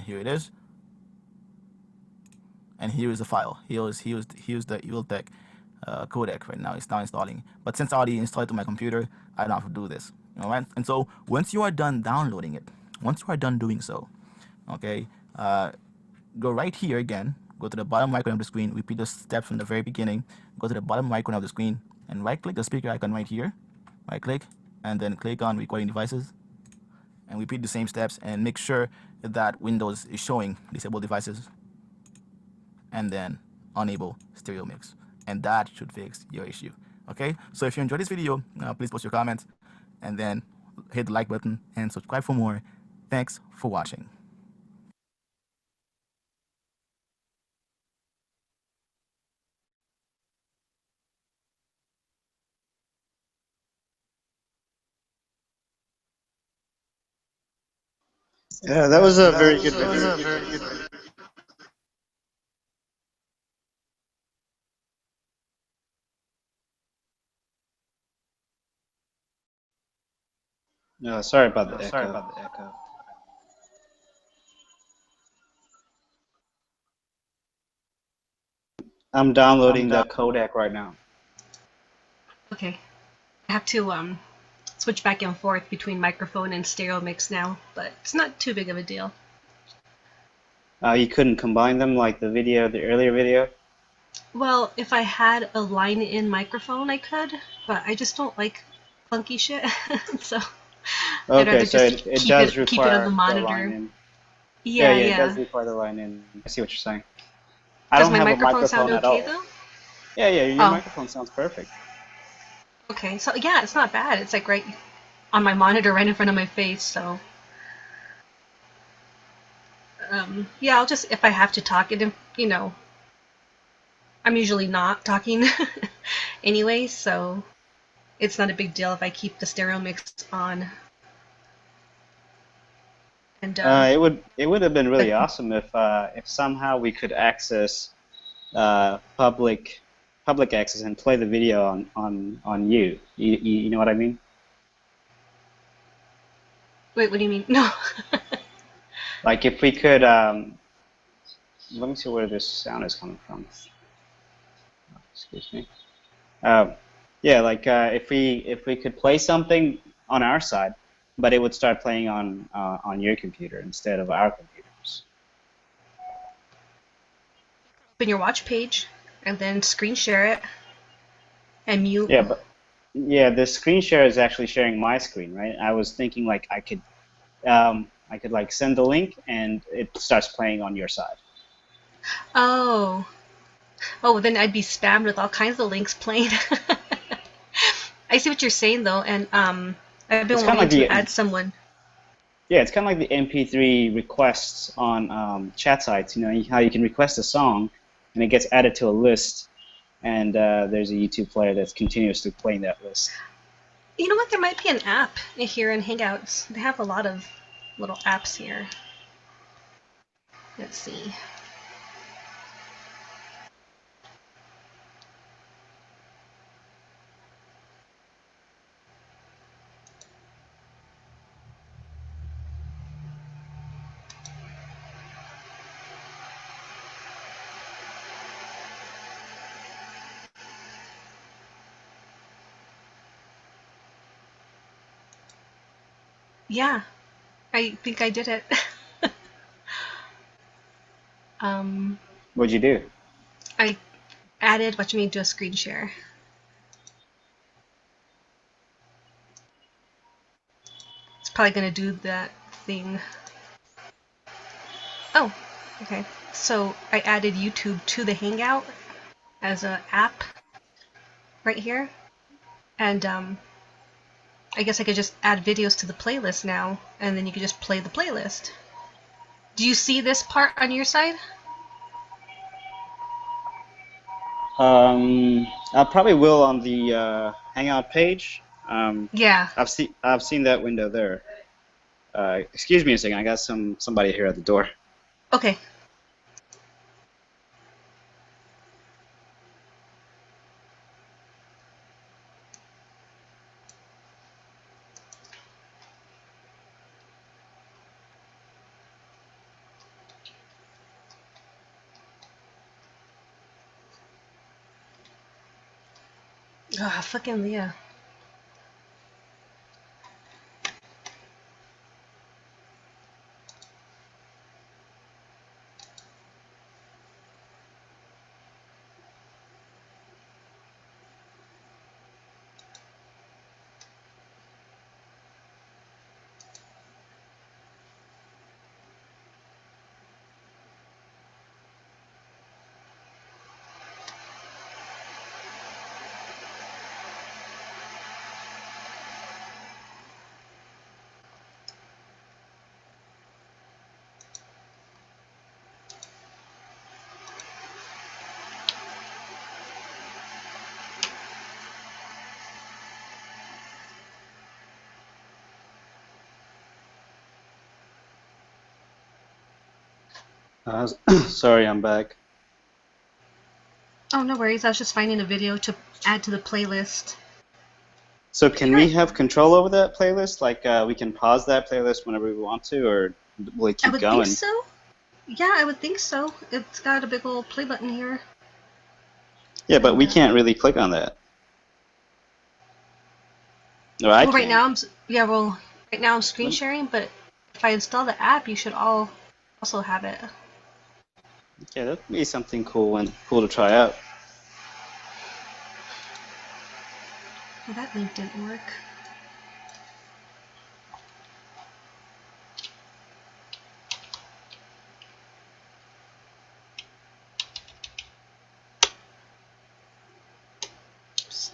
here it is, and here is the file. Here's the Realtek codec right now. It's now installing, but since I already installed it to my computer, I don't have to do this. All right, and so once you are done downloading it, once you are done doing so, okay, go right here again, go to the bottom right corner of the screen, repeat the steps from the very beginning, go to the bottom right corner of the screen, and right click the speaker icon right here, right click, and then click on recording devices, and repeat the same steps, and make sure that Windows is showing disable devices, and then enable stereo mix, and that should fix your issue. Okay, so if you enjoyed this video, please post your comments, and then hit the like button and subscribe for more. Thanks for watching. Yeah, that was a very good video. No, sorry about the echo. I'm downloading that codec right now. Okay. I have to switch back and forth between microphone and stereo mix now, but it's not too big of a deal. You couldn't combine them like the earlier video? Well, if I had a line-in microphone, I could, but I just don't like funky shit, so I'd rather so just it does require keep it on the monitor. line-in. Yeah. It does require the line-in. I see what you're saying. I Does don't my have microphone a microphone sound at okay, all. though? Yeah, your Oh. microphone sounds perfect. Okay, so yeah, it's not bad. It's like right on my monitor, right in front of my face, so... yeah, I'll just, if I have to talk it, you know, I'm usually not talking anyway, so it's not a big deal if I keep the stereo mix on. And it would have been really awesome if somehow we could access public access and play the video on you. You know what I mean? Wait, what do you mean? No. Like if we could, let me see where this sound is coming from. Excuse me. Yeah, like if we could play something on our side, but it would start playing on your computer instead of our computers. Open your watch page and then screen share it and mute. Yeah, the screen share is actually sharing my screen, right? I was thinking like I could I could like send the link and it starts playing on your side. Oh. Oh, then I'd be spammed with all kinds of links playing. I see what you're saying though, and I've been wanting to add someone. Yeah, it's kind of like the MP3 requests on chat sites. You know how you can request a song, and it gets added to a list, and there's a YouTube player that's continuously playing that list. You know what? There might be an app here in Hangouts. They have a lot of little apps here. Let's see. Yeah, I think I did it. What'd you do? I added what you mean to a screen share. It's probably gonna do that thing. Oh, okay. So I added YouTube to the Hangout as an app right here, and I guess I could just add videos to the playlist now, and then you could just play the playlist. Do you see this part on your side? I probably will on the Hangout page. Yeah. I've seen that window there. Excuse me a second. I got somebody here at the door. Okay. Ah, fucking Leah. Sorry, I'm back. Oh, no worries. I was just finding a video to add to the playlist. So can we have control over that playlist? Like we can pause that playlist whenever we want to, or will it keep I would going? think so. Yeah, I would think so. It's got a big old play button here. Yeah, but we can't really click on that. No, I well, right can't. now right now I'm screen sharing, but if I install the app, you should all also have it. Yeah, that'd be something cool to try out. Well, that link didn't work. Oops.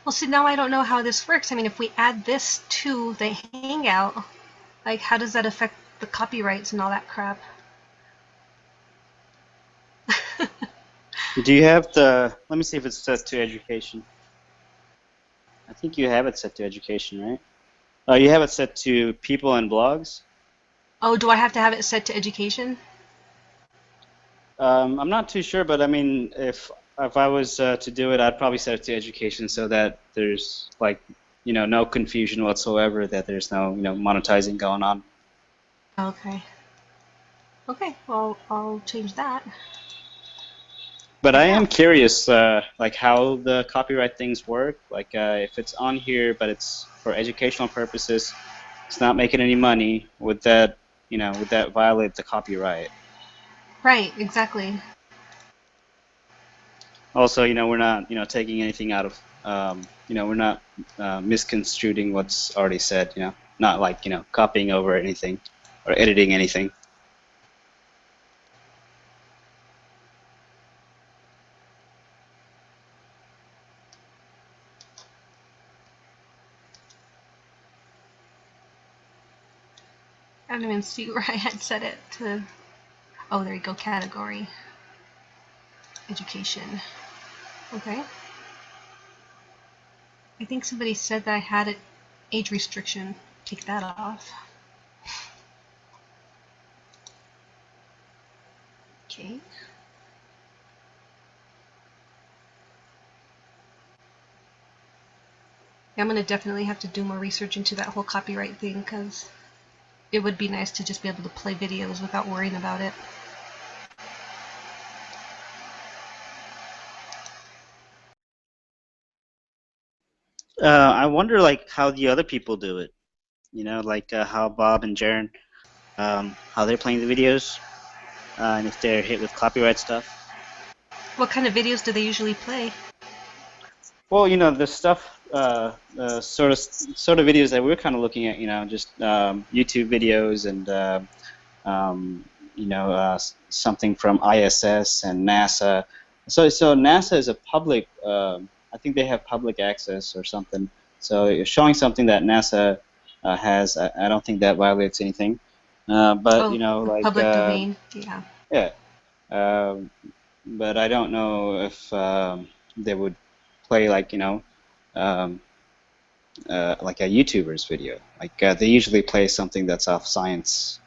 Well, see, now I don't know how this works. I mean, if we add this to the Hangout, like, how does that affect the copyrights and all that crap? Do you have the? Let me see if it's set to education. I think you have it set to education, right? Oh, you have it set to people and blogs. Oh, do I have to have it set to education? I'm not too sure, but I mean, if I was to do it, I'd probably set it to education so that there's like, no confusion whatsoever, that there's no, monetizing going on. Okay. Okay, well, I'll change that. But I am curious, like how the copyright things work. Like if it's on here, but it's for educational purposes, it's not making any money. Would that violate the copyright? Right, exactly. Also, we're not, taking anything out of we're not misconstruing what's already said. Not like copying over anything or editing anything. I don't even see where I had set it to. Oh, there you go. Category. Education. Okay. I think somebody said that I had an age restriction. Take that off. Okay. I'm going to definitely have to do more research into that whole copyright thing, because it would be nice to just be able to play videos without worrying about it. I wonder like how the other people do it. Like how Bob and Jaren, how they're playing the videos, and if they're hit with copyright stuff. What kind of videos do they usually play? Well, the stuff, sort of videos that we're kind of looking at, just YouTube videos and something from ISS and NASA. So NASA is a public. I think they have public access or something. So showing something that NASA has, I don't think that violates anything. But like public domain, yeah. Yeah. But I don't know if they would play like like a YouTuber's video. Like they usually play something that's off science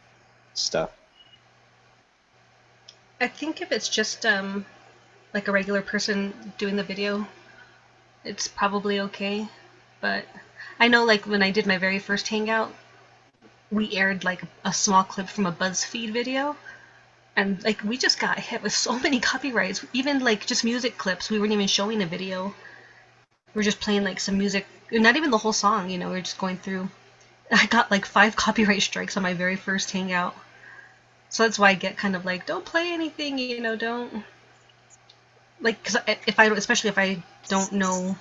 stuff. I think if it's just like a regular person doing the video, it's probably okay. But I know like when I did my very first hangout, we aired like a small clip from a BuzzFeed video, and like we just got hit with so many copyrights. Even like just music clips, we weren't even showing a video. We were just playing like some music, not even the whole song, we were just going through. I got like 5 copyright strikes on my very first hangout. So that's why I get kind of like, don't play anything, don't. Like, cause especially if I don't know,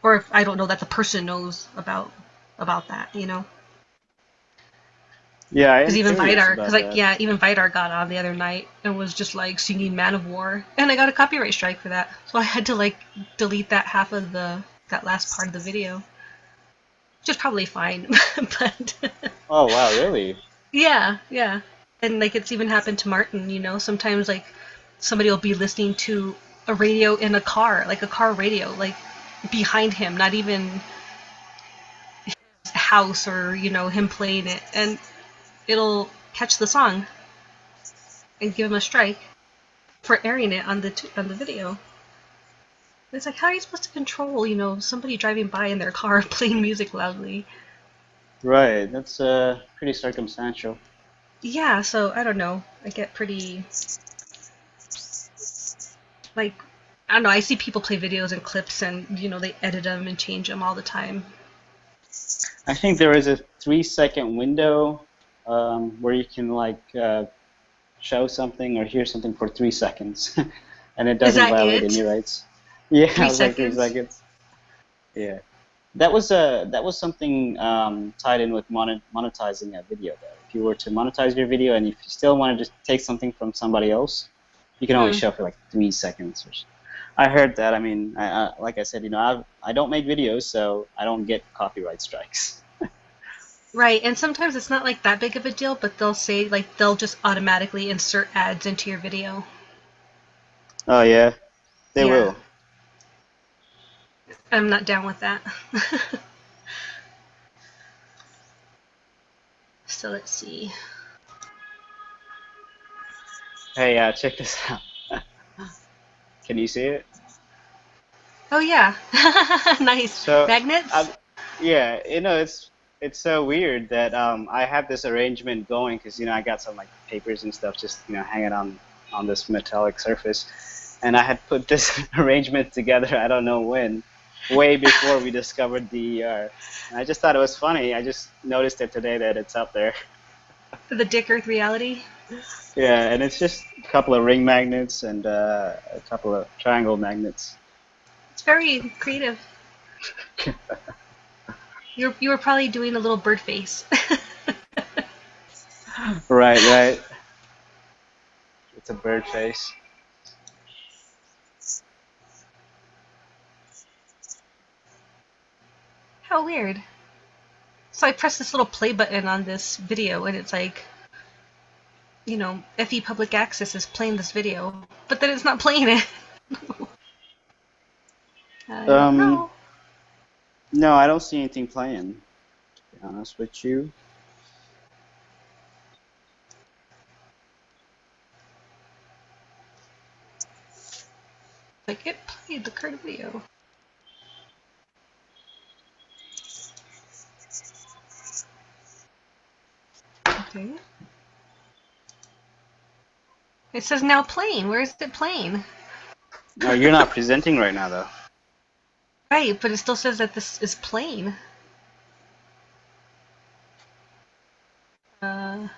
or if I don't know that the person knows about that, Yeah, I Because am even curious Vidar, about that. even Vidar got on the other night and was just like singing "Man of War," and I got a copyright strike for that. So I had to like delete that half of that last part of the video, which is probably fine. But Oh wow, really? yeah, and like it's even happened to Martin. Sometimes like somebody will be listening to a radio in a car, like a car radio, like behind him, not even his house or him playing it, and it'll catch the song and give him a strike for airing it on the video. It's like, how are you supposed to control, somebody driving by in their car playing music loudly? Right, that's pretty circumstantial. Yeah, so I don't know. I get pretty like I don't know. I see people play videos and clips, and they edit them and change them all the time. I think there is a 3-second window where you can like show something or hear something for 3 seconds, and it Is doesn't that violate it? any rights. Yeah, 3 it was like 3 seconds? seconds. Yeah, that was something tied in with monetizing a video. Though, if you were to monetize your video, and if you still want to just take something from somebody else, you can only show for like 3 seconds. I heard that. I mean, like I said, I don't make videos, so I don't get copyright strikes. Right, and sometimes it's not like that big of a deal, but they'll say like they'll just automatically insert ads into your video. Oh yeah, they Yeah. will. I'm not down with that. So let's see. Hey, check this out. Can you see it? Oh yeah, nice. So, Magnets? yeah, it's so weird that I have this arrangement going because I got some like papers and stuff just hanging on this metallic surface, and I had put this arrangement together. I don't know when, way before we discovered DER. And I just thought it was funny. I just noticed it today that it's up there. The Dick Earth reality? Yeah, and it's just a couple of ring magnets and a couple of triangle magnets. It's very creative. You were probably doing a little bird face. Right, right. It's a bird face. How weird. So I press this little play button on this video, and it's like, you know, FE Public Access is playing this video, but then it's not playing it. I don't know. No, I don't see anything playing, to be honest with you. Like, it played the current video. Okay. It says now playing. Where is it playing? No, you're not presenting right now, though. Right, but it still says that this is playing. I'm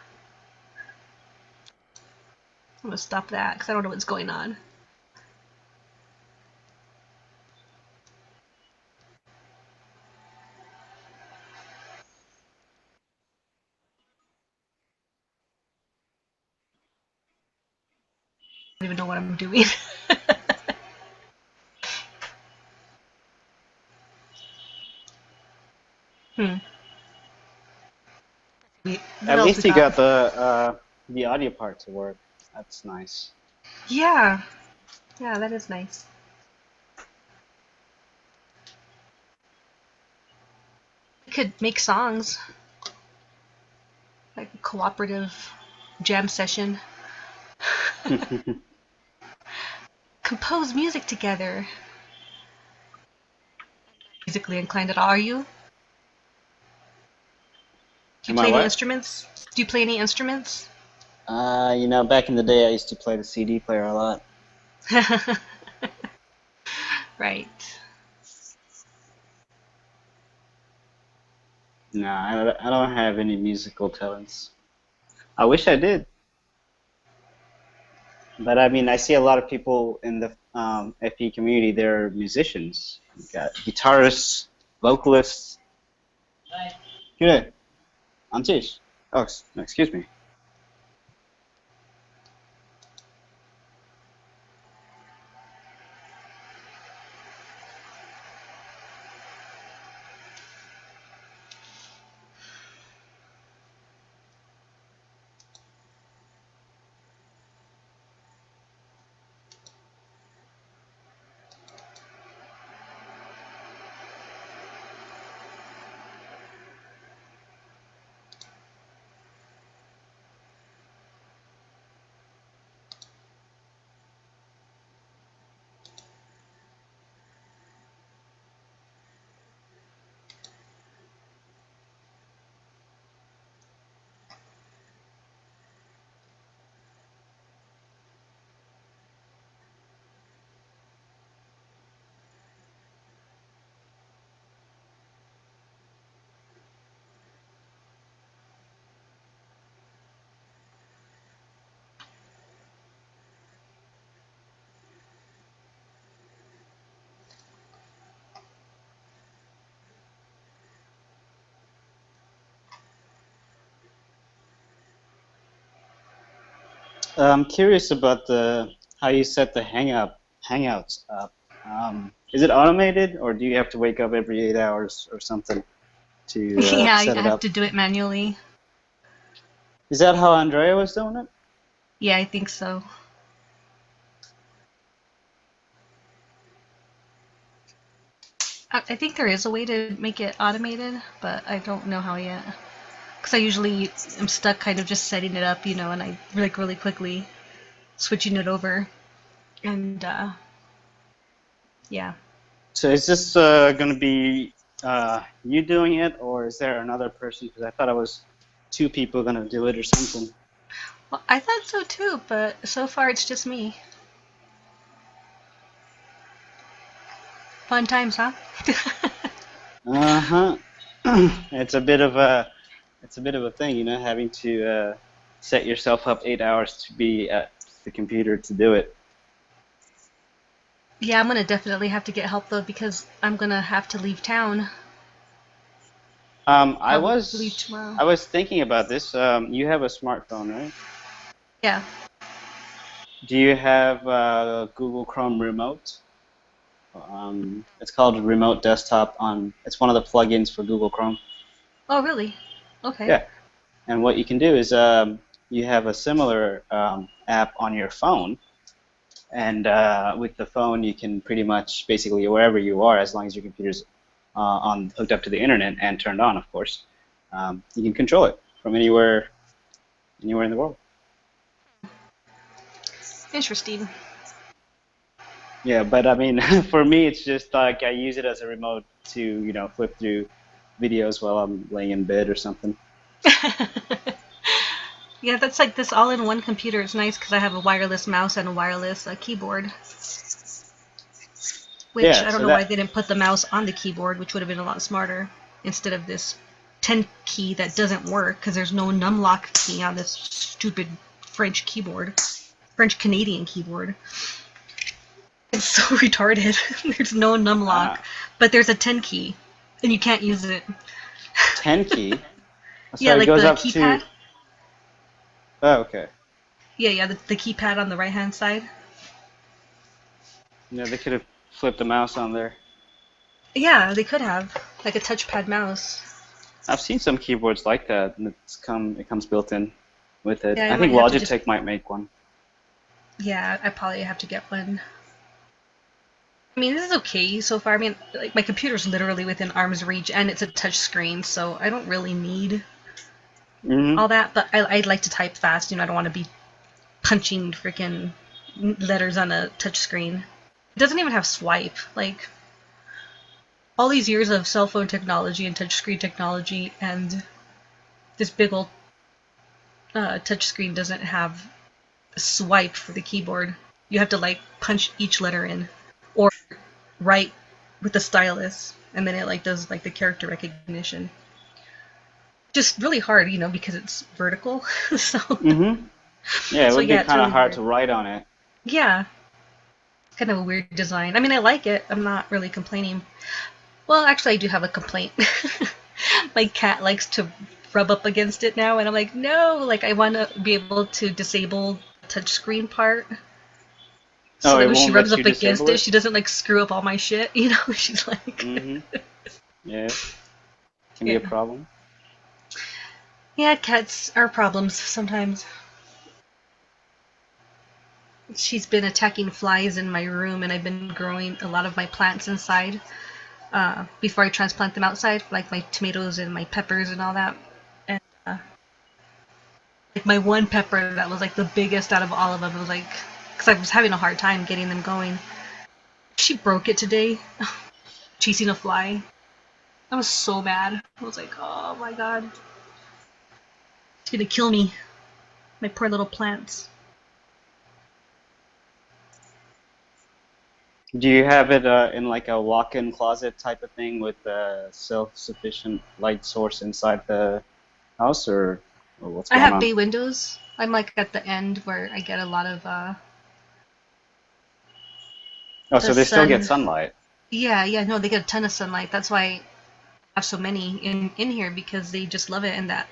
gonna stop that because I don't know what's going on. I don't even know what I'm doing. At least you got the audio part to work. That's nice. Yeah. Yeah, that is nice. We could make songs. Like a cooperative jam session. Compose music together. Musically inclined at all, are you? Do you play any instruments? Do you play any instruments? You know, back in the day, I used to play the CD player a lot. Right. No, I don't have any musical talents. I wish I did. But I mean, I see a lot of people in the FE community, they're musicians. You got guitarists, vocalists. Here, Antish. Oh, excuse me. I'm curious about how you set the hangouts up. Is it automated, or do you have to wake up every 8 hours or something to Yeah, I set it have up? to do it manually. Is that how Andrea was doing it? Yeah, I think so. I think there is a way to make it automated, but I don't know how yet. Because I usually am stuck kind of just setting it up, you know, and I like really quickly switching it over. And yeah. So is this going to be you doing it, or is there another person? Because I thought it was 2 people going to do it or something. Well, I thought so too, but so far it's just me. Fun times, huh? Uh-huh. It's a bit of a thing, you know, having to set yourself up 8 hours to be at the computer to do it. Yeah, I'm gonna definitely have to get help though because I'm gonna have to leave town. I Probably was tomorrow. I was thinking about this. You have a smartphone, right? Yeah. Do you have Google Chrome Remote? It's called Remote Desktop on. It's one of the plugins for Google Chrome. Oh, really? Okay. Yeah. And what you can do is you have a similar app on your phone, and with the phone you can pretty much basically wherever you are, as long as your computer's hooked up to the internet and turned on, of course, you can control it from anywhere in the world. Interesting. Yeah, but I mean, for me, it's just like I use it as a remote to flip through videos while I'm laying in bed or something. Yeah, that's like this all-in-one computer is nice because I have a wireless mouse and a wireless keyboard. Which Yeah, I don't so know why that they didn't put the mouse on the keyboard, which would have been a lot smarter, instead of this 10 key that doesn't work because there's no numlock key on this stupid French keyboard. French Canadian keyboard. It's so retarded. There's no numlock, but there's a 10 key, and you can't use it. 10 key. So Yeah, it like goes the up keypad. to. Oh, okay. Yeah, the keypad on the right-hand side. Yeah, they could have flipped the mouse on there. Yeah, they could have like a touchpad mouse. I've seen some keyboards like that, and it comes built in with it. Yeah, I think Logitech might make one. Yeah, I probably have to get one. I mean, this is okay so far. I mean, like my computer's literally within arm's reach, and it's a touch screen, so I don't really need all that. But I'd like to type fast. I don't want to be punching freaking letters on a touch screen. It doesn't even have swipe. Like all these years of cell phone technology and touch screen technology, and this big old touch screen doesn't have a swipe for the keyboard. You have to like punch each letter in, or write with the stylus, and then it like does like the character recognition. Just really hard, because it's vertical. So. Yeah, it would be it's kind of really hard weird. to write on it. Yeah. It's kind of a weird design. I mean, I like it. I'm not really complaining. Well, actually, I do have a complaint. My cat likes to rub up against it now, and I'm like, no, like I want to be able to disable the touchscreen part. So that when she rubs up against it, she doesn't like screw up all my shit. She's like. Yeah. Can be a problem. Yeah, cats are problems sometimes. She's been attacking flies in my room, and I've been growing a lot of my plants inside before I transplant them outside, like my tomatoes and my peppers and all that. And like my one pepper that was like the biggest out of all of them, it was like, because I was having a hard time getting them going. She broke it today, chasing a fly. I was so mad. I was like, oh my god. It's gonna kill me. My poor little plants. Do you have it in like a walk-in closet type of thing with a self-sufficient light source inside the house, or what's going on? I have bay windows. I'm like at the end where I get a lot of Oh, so they still get sunlight. Yeah, no, they get a ton of sunlight. That's why I have so many in here, because they just love it. And that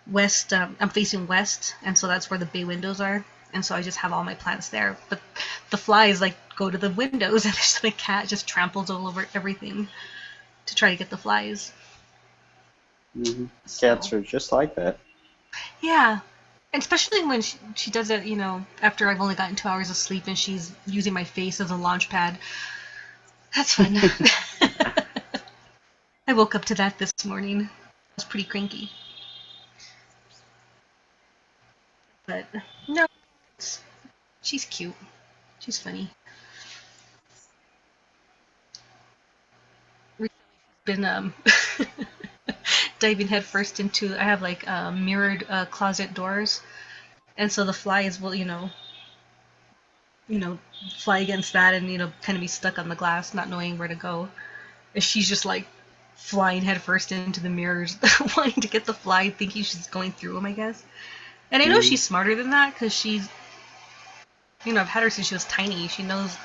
west, I'm facing west, and so that's where the bay windows are. And so I just have all my plants there. But the flies like go to the windows, and there's the cat just tramples all over everything to try to get the flies. Cats are just like that. Yeah. And especially when she does it, after I've only gotten 2 hours of sleep and she's using my face as a launch pad. That's fun. I woke up to that this morning. I was pretty cranky. But no, she's cute. She's funny. Been diving headfirst into. I have like mirrored closet doors, and so the flies will, fly against that, and kind of be stuck on the glass, not knowing where to go. And she's just like flying headfirst into the mirrors, wanting to get the fly, thinking she's going through them, I guess. And I know she's smarter than that, because she's, I've had her since she was tiny. She knows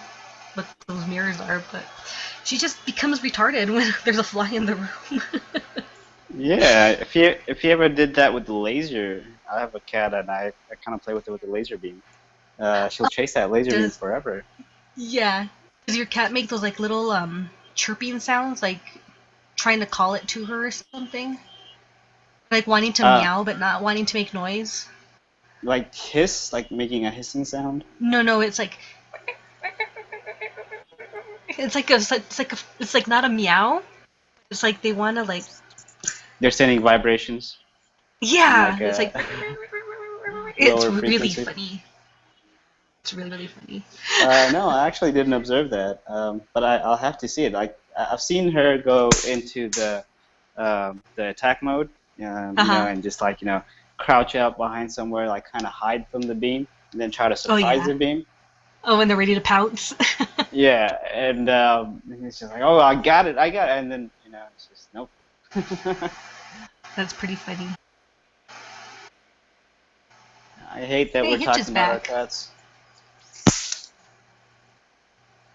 what those mirrors are, but she just becomes retarded when there's a fly in the room. Yeah, if you ever did that with the laser, I have a cat and I kind of play with it with the laser beam. She'll chase that laser beam Does forever. yeah? Does your cat make those like little chirping sounds, like trying to call it to her or something? Like wanting to Uh, meow but not wanting to make noise? like hiss, like making a hissing sound. No, it's like it's like not a meow. It's like they want to like They're sending vibrations in yeah. like It's a like it's lower really frequency. funny. It's really funny. No, I actually didn't observe that, but I'll have to see it. Like I've seen her go into the attack mode, and just like crouch out behind somewhere, like kind of hide from the beam, and then try to Oh surprise yeah. the beam. Oh, when they're ready to pounce. Yeah, and it's just like, oh, I got it, and then it's just nope. That's pretty funny. I hate that Hey, we're Hitch is talking about our back. cats.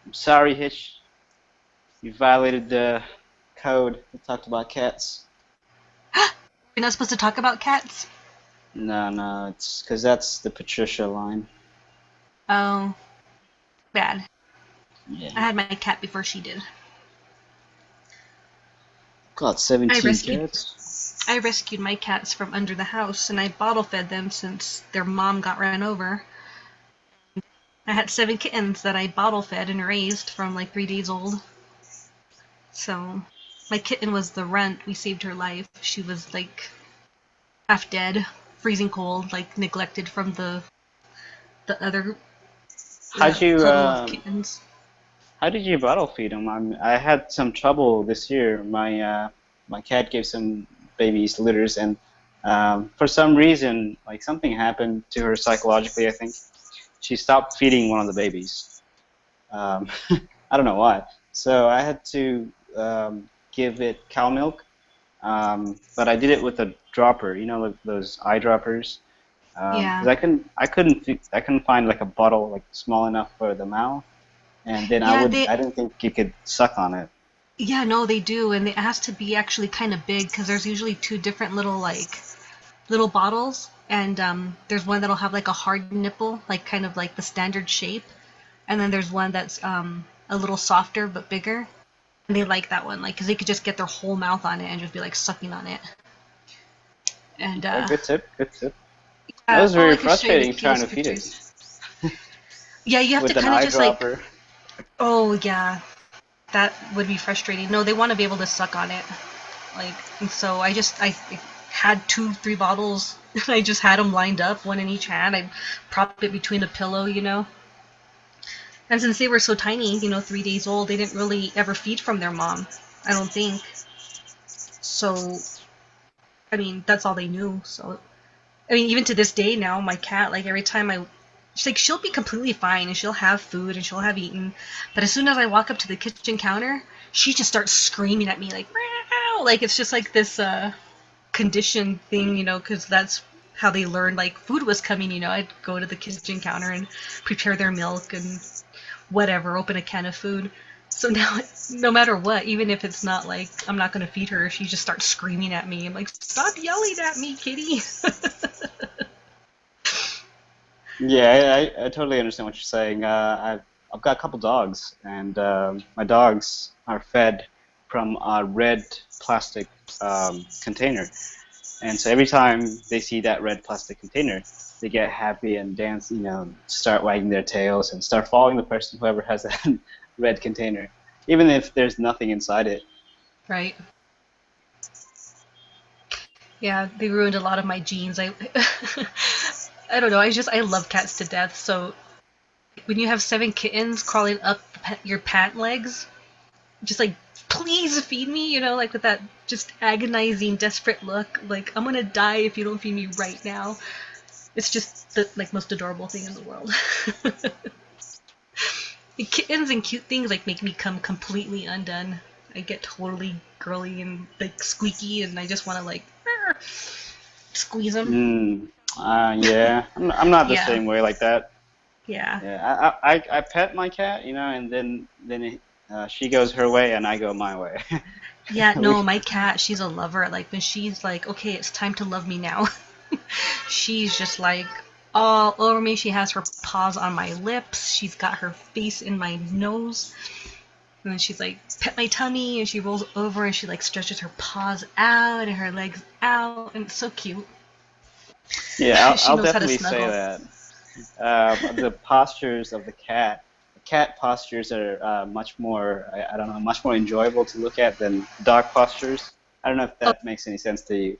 I'm sorry, Hitch. You violated the code. We talked about cats. You're not supposed to talk about cats? No, it's because that's the Patricia line. Oh, bad. Yeah. I had my cat before she did. Got 17 cats. I rescued my cats from under the house, and I bottle fed them since their mom got ran over. I had 7 kittens that I bottle fed and raised from like 3 days old. So, my kitten was the runt. We saved her life. She was like half dead, freezing cold, like neglected from the other How'd you puddle of kittens. How did you bottle feed them? I had some trouble this year. My cat gave some babies litters, and for some reason, like something happened to her psychologically. I think she stopped feeding one of the babies. I don't know why. So I had to give it cow milk, but I did it with a dropper. You know, like those eye droppers. Because Yeah. I couldn't find like a bottle like small enough for the mouth, and then Yeah, I didn't think you could suck on it. yeah, no, they do, and it has to be actually kind of big because there's usually 2 different little bottles, and there's one that'll have like a hard nipple, like kind of like the standard shape, and then there's one that's a little softer but bigger. And they like that one, like, because they could just get their whole mouth on it and just be like sucking on it. And Okay, good tip, good tip. That was oh, very I could show you frustrating the trying cutest to feed it pictures. Yeah, you have with to an kind of just like, eyedropper. oh yeah, that would be frustrating. No, they want to be able to suck on it, like, and so I had 2-3 bottles, and I just had them lined up, one in each hand. I propped it between a pillow, And since they were so tiny, 3 days old, they didn't really ever feed from their mom, I don't think. So, I mean, that's all they knew. So, I mean, even to this day now, my cat, like every time she'll be completely fine and she'll have food and she'll have eaten, but as soon as I walk up to the kitchen counter, she just starts screaming at me like, meow! Like it's just like this conditioned thing, because that's how they learned like food was coming. I'd go to the kitchen counter and prepare their milk and whatever, open a can of food. So now, no matter what, even if it's not like I'm not gonna feed her, she just starts screaming at me. I'm like, stop yelling at me, kitty. Yeah, I totally understand what you're saying. I've got a couple dogs, and my dogs are fed from a red plastic container. And so every time they see that red plastic container, they get happy and dance, start wagging their tails and start following the person, whoever has that red container, even if there's nothing inside it. Right. Yeah, they ruined a lot of my genes. I don't know. I love cats to death. So when you have 7 kittens crawling up your pant legs, just like, please feed me, like with that just agonizing, desperate look. Like, I'm gonna die if you don't feed me right now. It's just the like most adorable thing in the world. The kittens and cute things like make me come completely undone. I get totally girly and like squeaky, and I just want to like squeeze them. Yeah, I'm not the Yeah. same way like that. Yeah. Yeah, I pet my cat, you know, and then she goes her way and I go my way. Yeah, We, no, my cat, she's a lover. Like when she's like, okay, it's time to love me now. She's just like all over me. She has her paws on my lips. She's got her face in my nose. And then she's like, pet my tummy, and she rolls over and she like stretches her paws out and her legs out, and it's so cute. yeah, She I'll knows how to definitely say snuggle. that. The postures of the cat postures are much more, I don't know, much more enjoyable to look at than dog postures. I don't know if that makes any sense to you.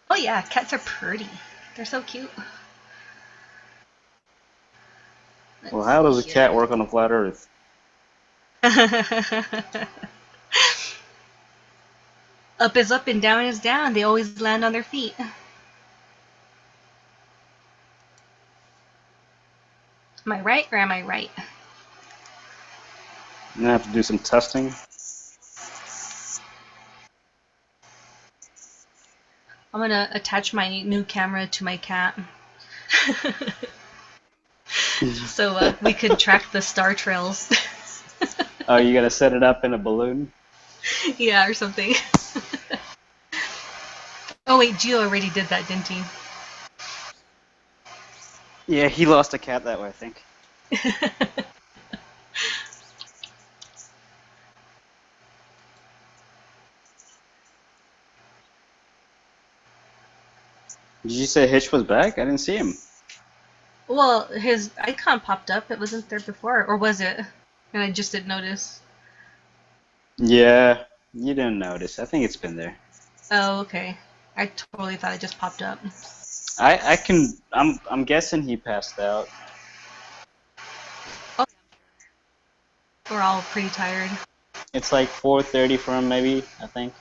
Oh yeah, cats are pretty. They're so cute. Well, how does a cat work on a flat Earth? Up is up and down is down. They always land on their feet. Am I right or am I right? I'm gonna have to do some testing. I'm gonna attach my new camera to my cat. So we could track the star trails. Oh, you gotta set it up in a balloon? Yeah, or something. Oh wait, Gio already did that, didn't he? Yeah, he lost a cat that way, I think. Did you say Hitch was back? I didn't see him. Well, his icon popped up. It wasn't there before, or was it? And I just didn't notice. Yeah, you didn't notice. I think it's been there. Oh, okay. I totally thought it just popped up. I'm guessing he passed out. Oh, we're all pretty tired. It's like 4:30 for him, maybe, I think.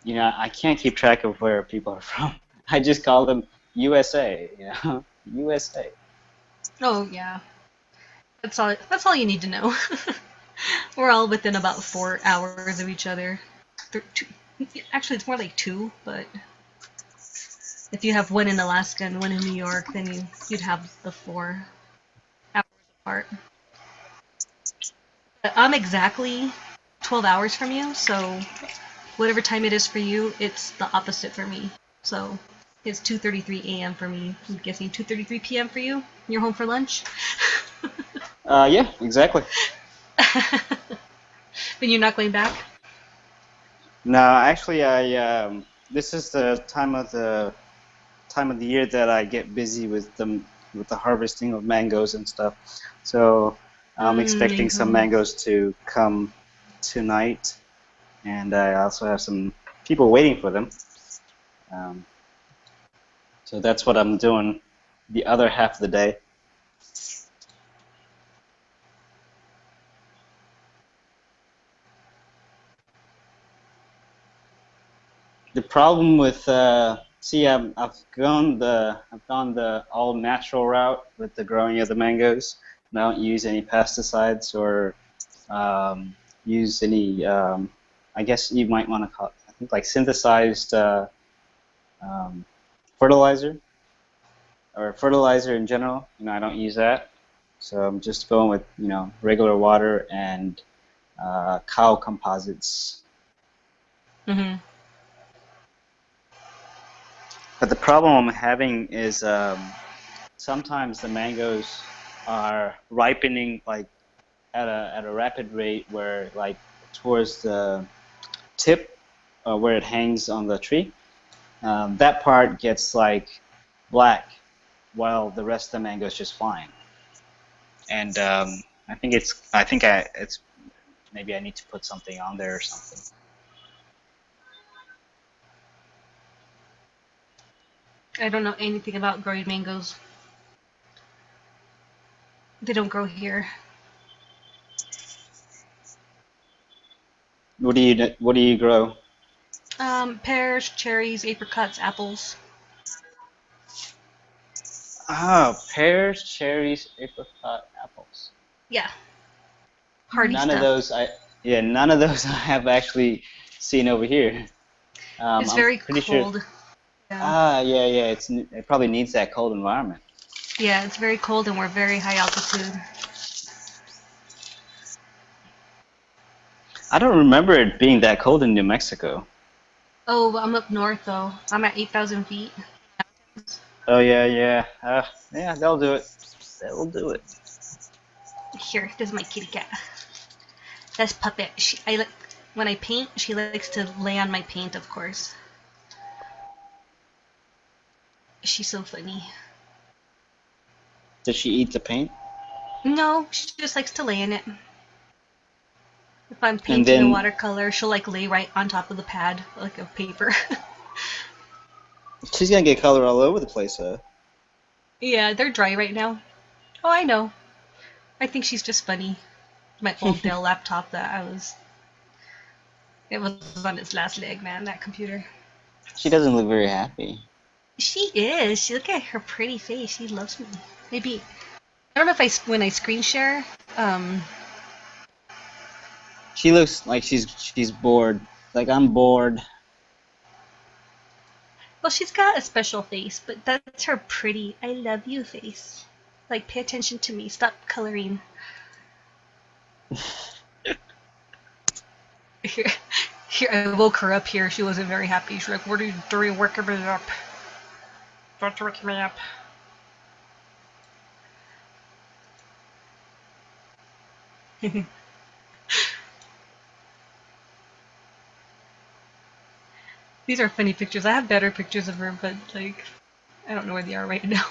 You know, I can't keep track of where people are from. I just call them USA, you know? USA. Oh yeah. That's all you need to know. We're all within about 4 hours of each other. Actually, it's more like 2, but if you have one in Alaska and one in New York, then you'd have the 4 hours apart. But I'm exactly 12 hours from you, so whatever time it is for you, it's the opposite for me. So it's 2:33 a.m. for me. I'm guessing 2:33 p.m. for you. You're home for lunch. Yeah, exactly. Then you're not going back? No, actually, this is the time of the year that I get busy with the harvesting of mangoes and stuff. So I'm expecting some mangoes to come tonight, and I also have some people waiting for them. So that's what I'm doing the other half of the day. The problem with I've gone the all natural route with the growing of the mangoes. And I don't use any pesticides or use any. I guess you might want to call it, I think, like synthesized fertilizer or fertilizer in general. You know, I don't use that. So I'm just going with regular water and cow composites. Mm-hmm. But the problem I'm having is sometimes the mangoes are ripening like at a rapid rate, where like towards the tip where it hangs on the tree, that part gets like black, while the rest of the mango is just fine. And I think it's maybe I need to put something on there or something. I don't know anything about growing mangoes. They don't grow here. What do you grow? Pears, cherries, apricots, apples. Ah, pears, cherries, apricot, apples. Yeah. Hardy None stuff. of those I have actually seen over here. It's I'm very pretty cold. sure. Ah, yeah, yeah. It probably needs that cold environment. Yeah, it's very cold and we're very high altitude. I don't remember it being that cold in New Mexico. Oh, I'm up north though. I'm at 8,000 feet. Oh yeah, yeah. Yeah, they'll do it. They'll do it. Here, this is my kitty cat. That's Puppet. When I paint, she likes to lay on my paint, of course. She's so funny. Does she eat the paint? No, she just likes to lay in it. If I'm And painting a then watercolor, she'll like lay right on top of the pad, like of paper. she's gonna get color all over the place, huh? Yeah, they're dry right now. Oh, I know. I think she's just funny. My old Dell laptop it was on its last leg, man, that computer. She doesn't look very happy. She is. Look at her pretty face. She loves me. Maybe I don't know if when I screen share. She looks like she's bored. Like, I'm bored. Well, she's got a special face, but that's her pretty I love you face. Like, pay attention to me. Stop coloring. Here, I woke her up here. She wasn't very happy. She's like, what are you doing waking me up? Don't wake me up. These are funny pictures. I have better pictures of her, but, like, I don't know where they are right now.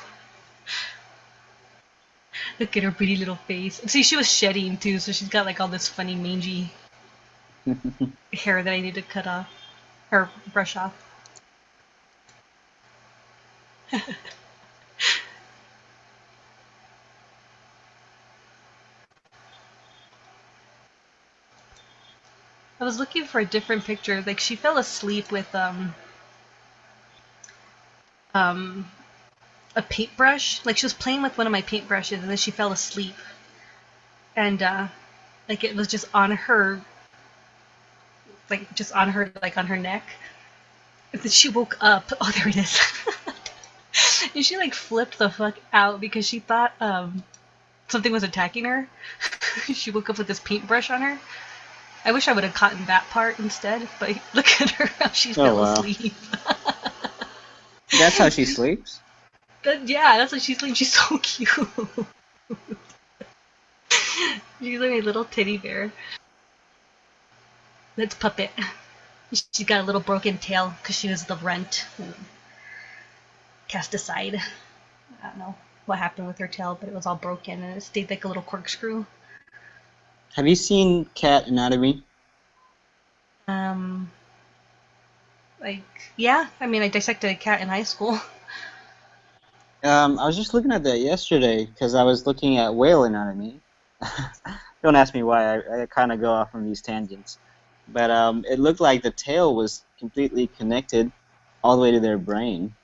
Look at her pretty little face. See, she was shedding, too, so she's got, like, all this funny, mangy hair that I need to cut off. Or brush off. I was looking for a different picture. Like, she fell asleep with, a paintbrush. Like, she was playing with one of my paintbrushes, and then she fell asleep. And, like, it was just on her, like, on her neck. And then she woke up. Oh, there it is. And she, like, flipped the fuck out because she thought, something was attacking her. She woke up with this paintbrush on her. I wish I would have caught in that part instead, but look at her how she fell asleep. That's how she sleeps? Yeah, that's how she sleeps. She's so cute. She's like a little teddy bear. That's Puppet. She's got a little broken tail because she was the runt. Cast aside. I don't know what happened with her tail, but it was all broken and it stayed like a little corkscrew. Have you seen Cat Anatomy? Like, yeah. I mean, I dissected a cat in high school. I was just looking at that yesterday because I was looking at whale anatomy. Don't ask me why. I kind of go off on these tangents. But it looked like the tail was completely connected all the way to their brain.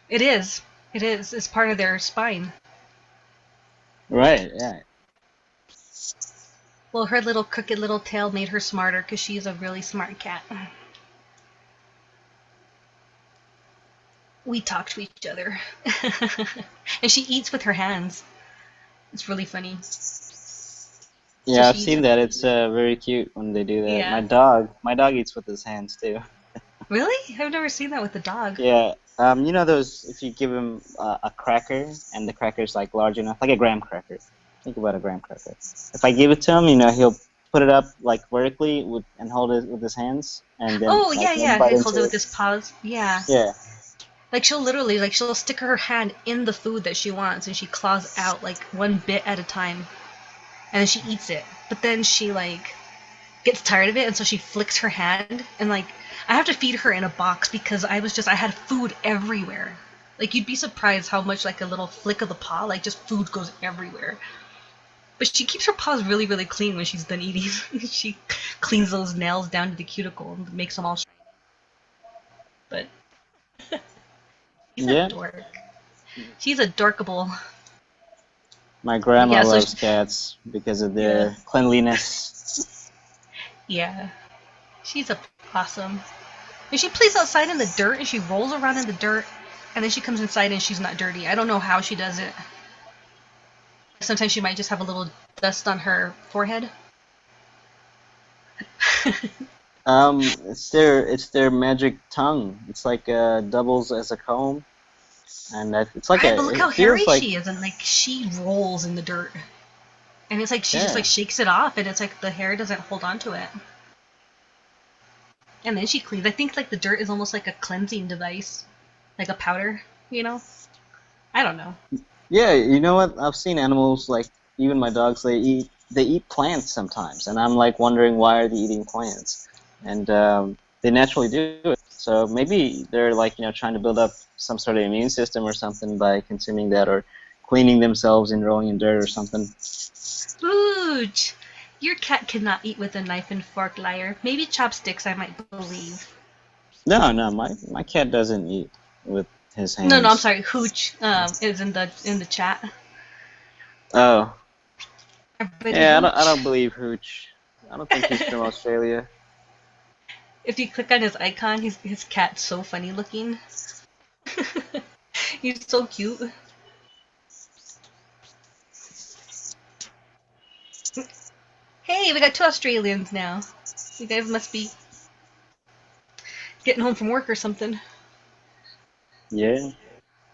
It is. It is. It's part of their spine. Right, yeah. Well, her little crooked little tail made her smarter because she's a really smart cat. We talk to each other. And she eats with her hands. It's really funny. Yeah, So I've seen that. It's very cute when they do that. Yeah. My dog eats with his hands too. Really? I've never seen that with the dog. Yeah. You know those, if you give him a cracker and the cracker's like large enough, like a graham cracker. Think about a graham cracker. If I give it to him, he'll put it up like vertically and hold it with his hands, and then Oh, like, yeah, yeah. bite He holds into it with his paws. Yeah. Yeah. Like, she'll stick her hand in the food that she wants, and she claws out, like, one bit at a time. And then she eats it. But then she, like, gets tired of it, and so she flicks her hand, and, like, I have to feed her in a box because I had food everywhere. Like, you'd be surprised how much, like, a little flick of the paw, like, just food goes everywhere. But she keeps her paws really, really clean when she's done eating. She cleans those nails down to the cuticle and makes them all shiny. But she's a dork. She's adorkable. My grandma Yeah, so loves cats because of their cleanliness. Yeah. She's awesome. And she plays outside in the dirt, and she rolls around in the dirt, and then she comes inside and she's not dirty. I don't know how she does it. Sometimes she might just have a little dust on her forehead. It's their magic tongue. It's like doubles as a comb, and it's like Right, but look how it hairy feels like she is, and like she rolls in the dirt, and it's like she just yeah. like shakes it off, and it's like the hair doesn't hold on to it. And then she cleans. I think like the dirt is almost like a cleansing device, like a powder, you know? I don't know. Yeah, you know what? I've seen animals like even my dogs. They eat plants sometimes, and I'm like wondering why are they eating plants? And they naturally do it. So maybe they're like trying to build up some sort of immune system or something by consuming that or cleaning themselves and rolling in dirt or something. Ooch! Your cat cannot eat with a knife and fork, liar. Maybe chopsticks, I might believe. No, my cat doesn't eat with his hands. No, I'm sorry. Hooch is in the chat. Oh. Everybody Yeah, Hooch. I don't believe Hooch. I don't think he's from Australia. If you click on his icon, his cat's so funny looking. He's so cute. Hey, we got 2 Australians now. You guys must be getting home from work or something. Yeah.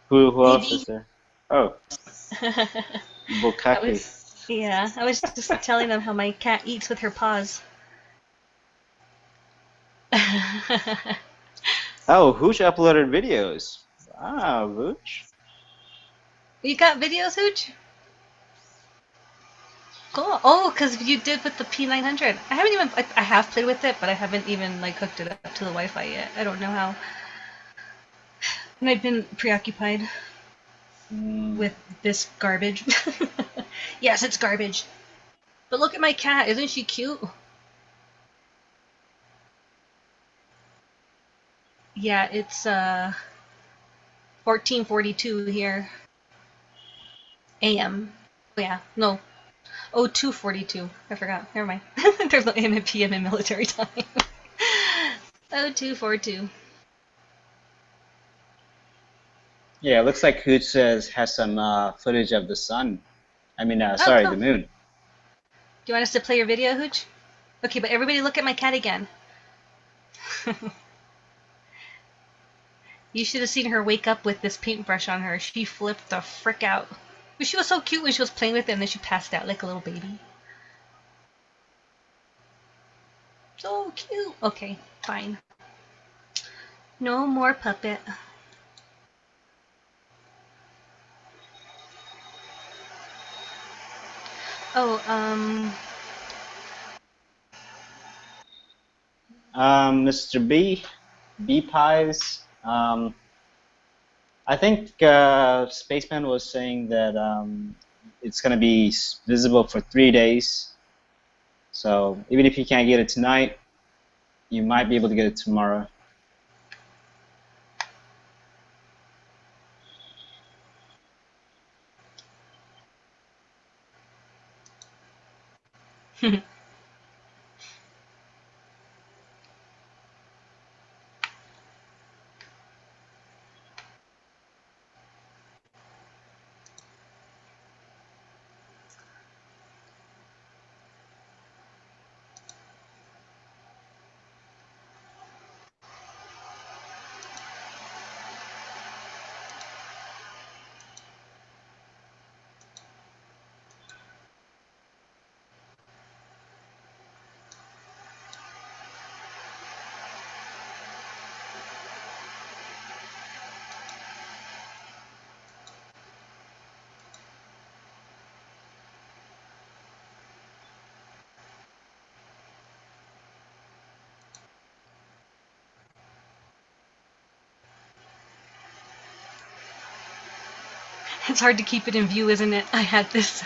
Who else is there? Oh. Bukaki. I was just telling them how my cat eats with her paws. Oh, Hooch uploaded videos. Wow, Hooch. You got videos, Hooch? Cool. Oh, because you did with the P900. I haven't even. I have played with it, but I haven't even like hooked it up to the Wi-Fi yet. I don't know how. And I've been preoccupied with this garbage. Yes, it's garbage. But look at my cat. Isn't she cute? Yeah, it's 14:42 here. AM. Oh yeah, no. Oh, 2:42. I forgot. Never mind. There's no AM and PM in military time. Oh, 2:42. Yeah, it looks like Hooch has some footage of the sun. I mean, sorry, Cool. the moon. Do you want us to play your video, Hooch? Okay, but everybody look at my cat again. You should have seen her wake up with this paintbrush on her. She flipped the frick out. But she was so cute when she was playing with it, and then she passed out like a little baby. So cute. Okay, fine. No more puppet. Oh, Mr. B Pies. I think Spaceman was saying that it's going to be visible for 3 days. So even if you can't get it tonight, you might be able to get it tomorrow. it's hard to keep it in view, isn't it? I had this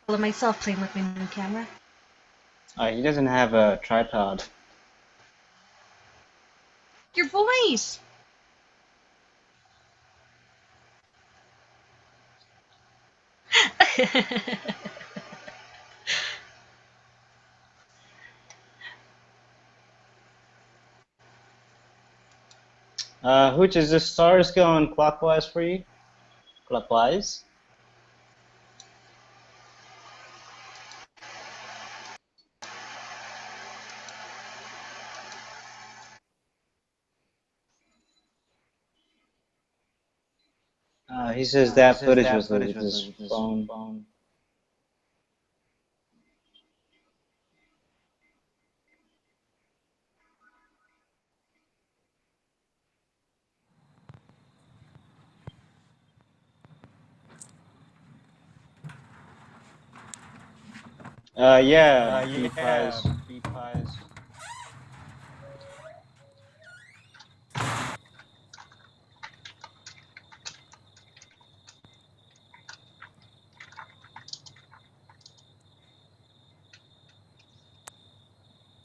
all of myself playing with my new camera. He doesn't have a tripod. Your voice! Which is the stars going clockwise for you? Clockwise? He says that footage was with his phone. Yeah, beef pies.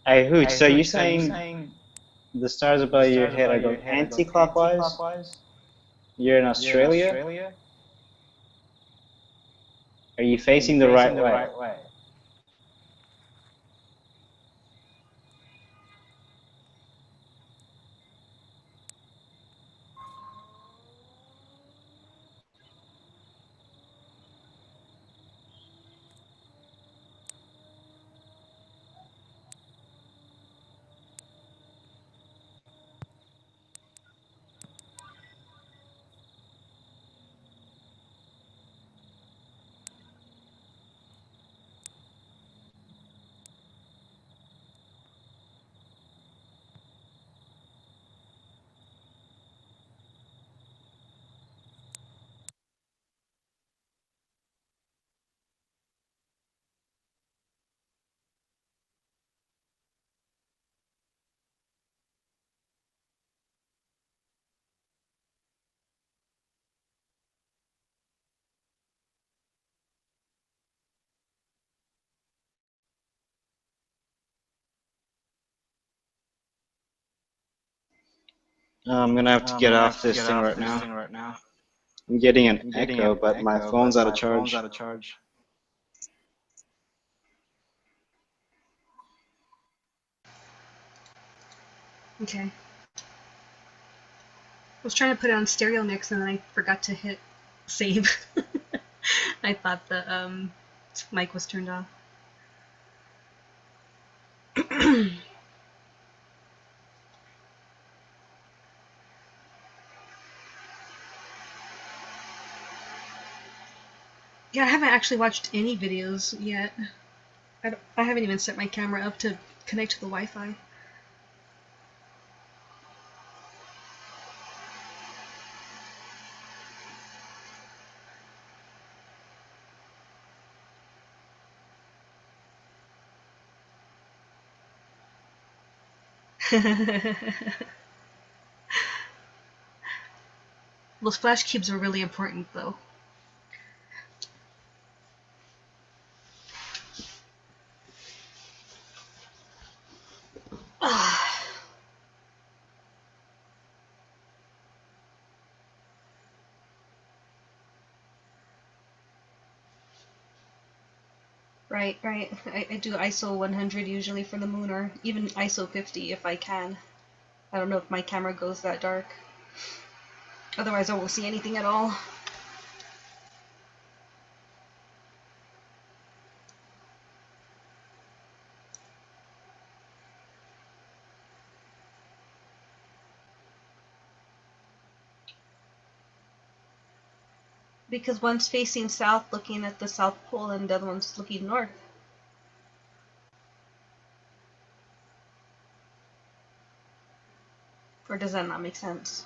Hey, Hooch, so you're saying the stars above your head are going anti-clockwise? You're in Australia? Are you facing the right way? I'm gonna have to get off this thing right now. I'm getting an echo, but my phone's out of charge. Okay. I was trying to put it on stereo mix and then I forgot to hit save. I thought the mic was turned off. Yeah, I haven't actually watched any videos yet. I haven't even set my camera up to connect to the Wi-Fi. Those flash cubes are really important, though. Right. I do ISO 100 usually for the moon, or even ISO 50 if I can. I don't know if my camera goes that dark. Otherwise, I won't see anything at all. Because one's facing south, looking at the South Pole, and the other one's looking north. Or does that not make sense?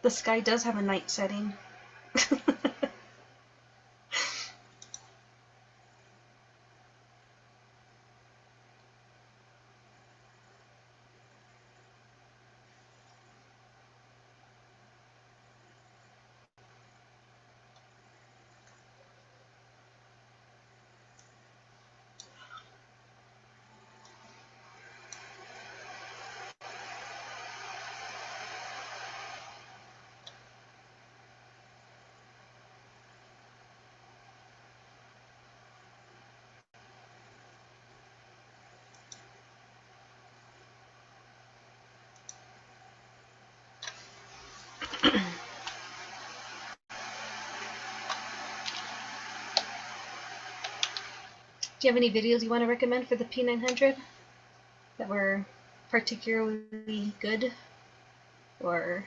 The sky does have a night setting. Do you have any videos you want to recommend for the P900 that were particularly good? Or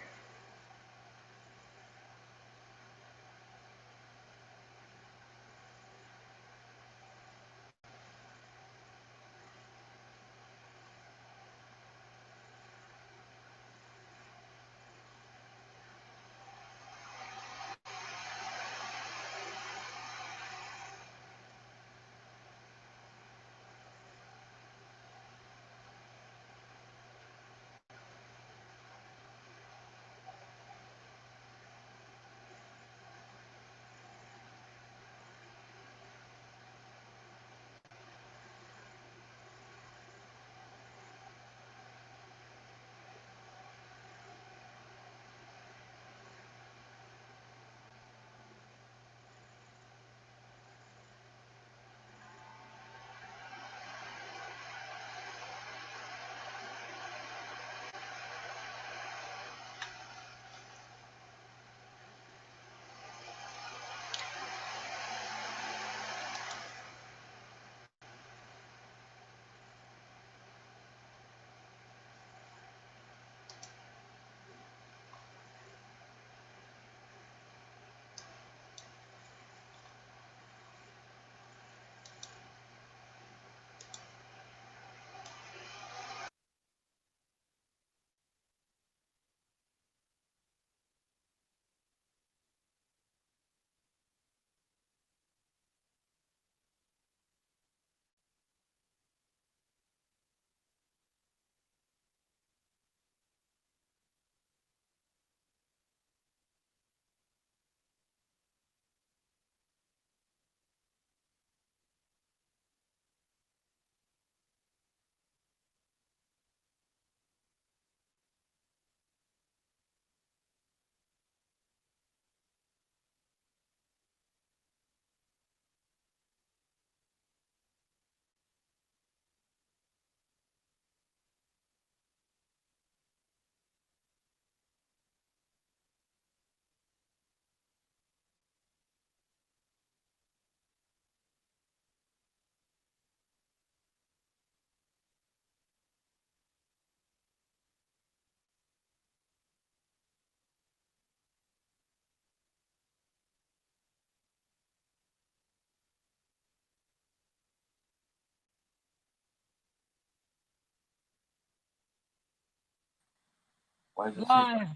Live,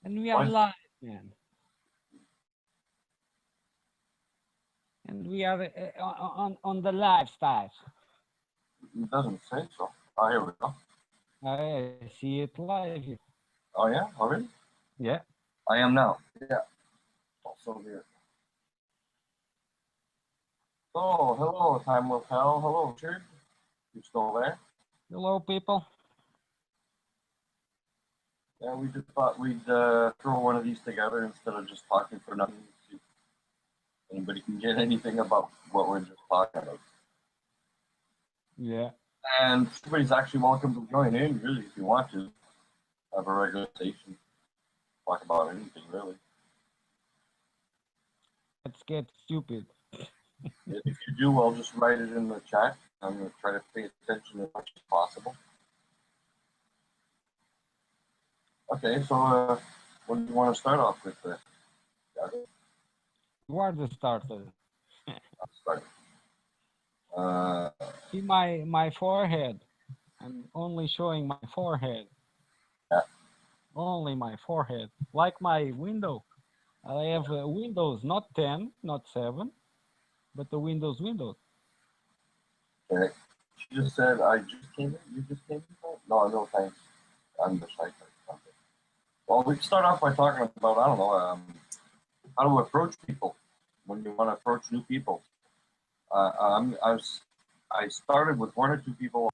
and we are live, man. And we are on the live side. It doesn't say so. Oh, here we go. I see it live. Oh, yeah? Already? Yeah. I am now. Yeah. Also here. Oh, hello, Time Will Tell. Hello, Richard. You still there? Hello, people. Yeah, we just thought we'd throw one of these together instead of just talking for nothing. See if anybody can get anything about what we're just talking about. Yeah. And everybody's actually welcome to join in, really, if you want to. Have a regular station. Talk about anything, really. Let's get stupid. If you do, I'll just write it in the chat. I'm going to try to pay attention as much as possible. Okay, so what do you want to start off with? You are the starter. Start. See my forehead. I'm only showing my forehead. Yeah. Only my forehead. Like my window. I have Windows, not 10, not 7, but the Windows. Okay. She just said, I just came in. You just came in? No, thanks. I'm the shy type. Well, we can start off by talking about, I don't know, how to approach people when you want to approach new people. I started with one or two people.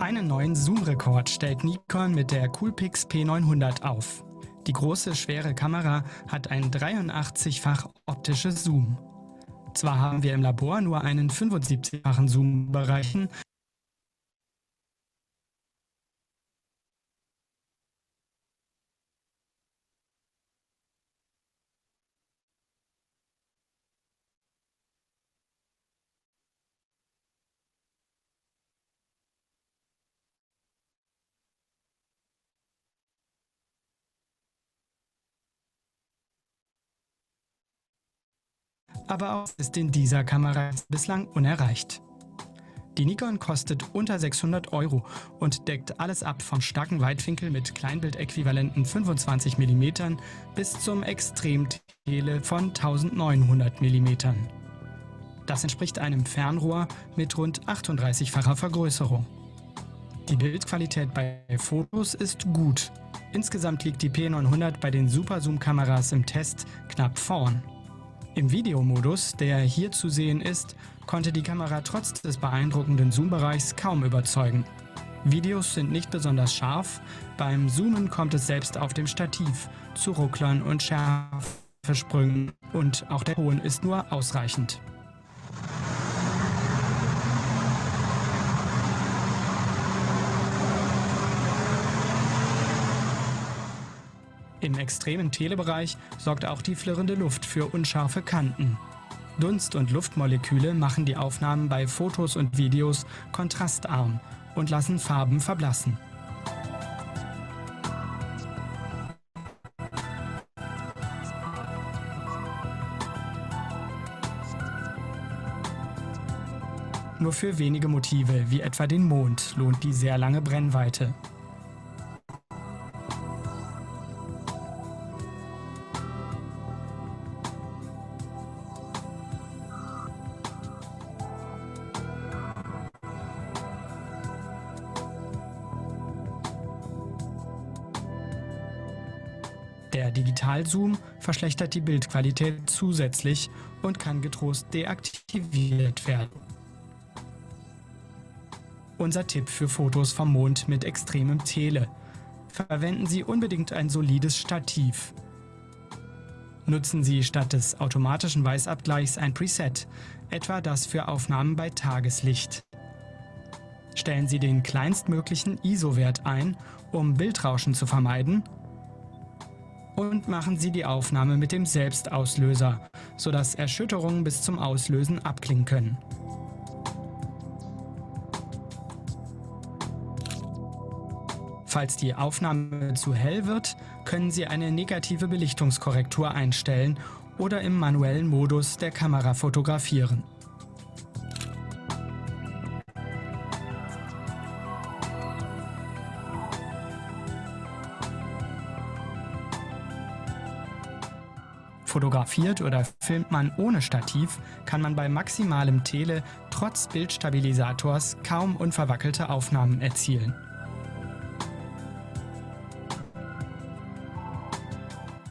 Einen neuen Zoom-Rekord stellt Nikon mit der Coolpix P900 auf. Die große, schwere Kamera hat ein 83-fach optisches Zoom. Zwar haben wir im Labor nur einen 75-fachen Zoom-Bereichen, aber auch ist in dieser Kamera bislang unerreicht. Die Nikon kostet unter 600 € und deckt alles ab vom starken Weitwinkel mit Kleinbildäquivalenten 25 mm bis zum Extremtele von 1900 mm. Das entspricht einem Fernrohr mit rund 38-facher Vergrößerung. Die Bildqualität bei Fotos ist gut. Insgesamt liegt die P900 bei den Superzoom-Kameras im Test knapp vorn. Im Videomodus, der hier zu sehen ist, konnte die Kamera trotz des beeindruckenden Zoombereichs kaum überzeugen. Videos sind nicht besonders scharf, beim Zoomen kommt es selbst auf dem Stativ zu Rucklern und Schärfesprüngen und auch der Ton ist nur ausreichend. Im extremen Telebereich sorgt auch die flirrende Luft für unscharfe Kanten. Dunst- und Luftmoleküle machen die Aufnahmen bei Fotos und Videos kontrastarm und lassen Farben verblassen. Nur für wenige Motive, wie etwa den Mond, lohnt die sehr lange Brennweite. Der Digitalzoom verschlechtert die Bildqualität zusätzlich und kann getrost deaktiviert werden. Unser Tipp für Fotos vom Mond mit extremem Tele: Verwenden Sie unbedingt ein solides Stativ. Nutzen Sie statt des automatischen Weißabgleichs ein Preset, etwa das für Aufnahmen bei Tageslicht. Stellen Sie den kleinstmöglichen ISO-Wert ein, um Bildrauschen zu vermeiden, und machen Sie die Aufnahme mit dem Selbstauslöser, sodass Erschütterungen bis zum Auslösen abklingen können. Falls die Aufnahme zu hell wird, können Sie eine negative Belichtungskorrektur einstellen oder im manuellen Modus der Kamera fotografieren. Fotografiert oder filmt man ohne Stativ, kann man bei maximalem Tele trotz Bildstabilisators kaum unverwackelte Aufnahmen erzielen.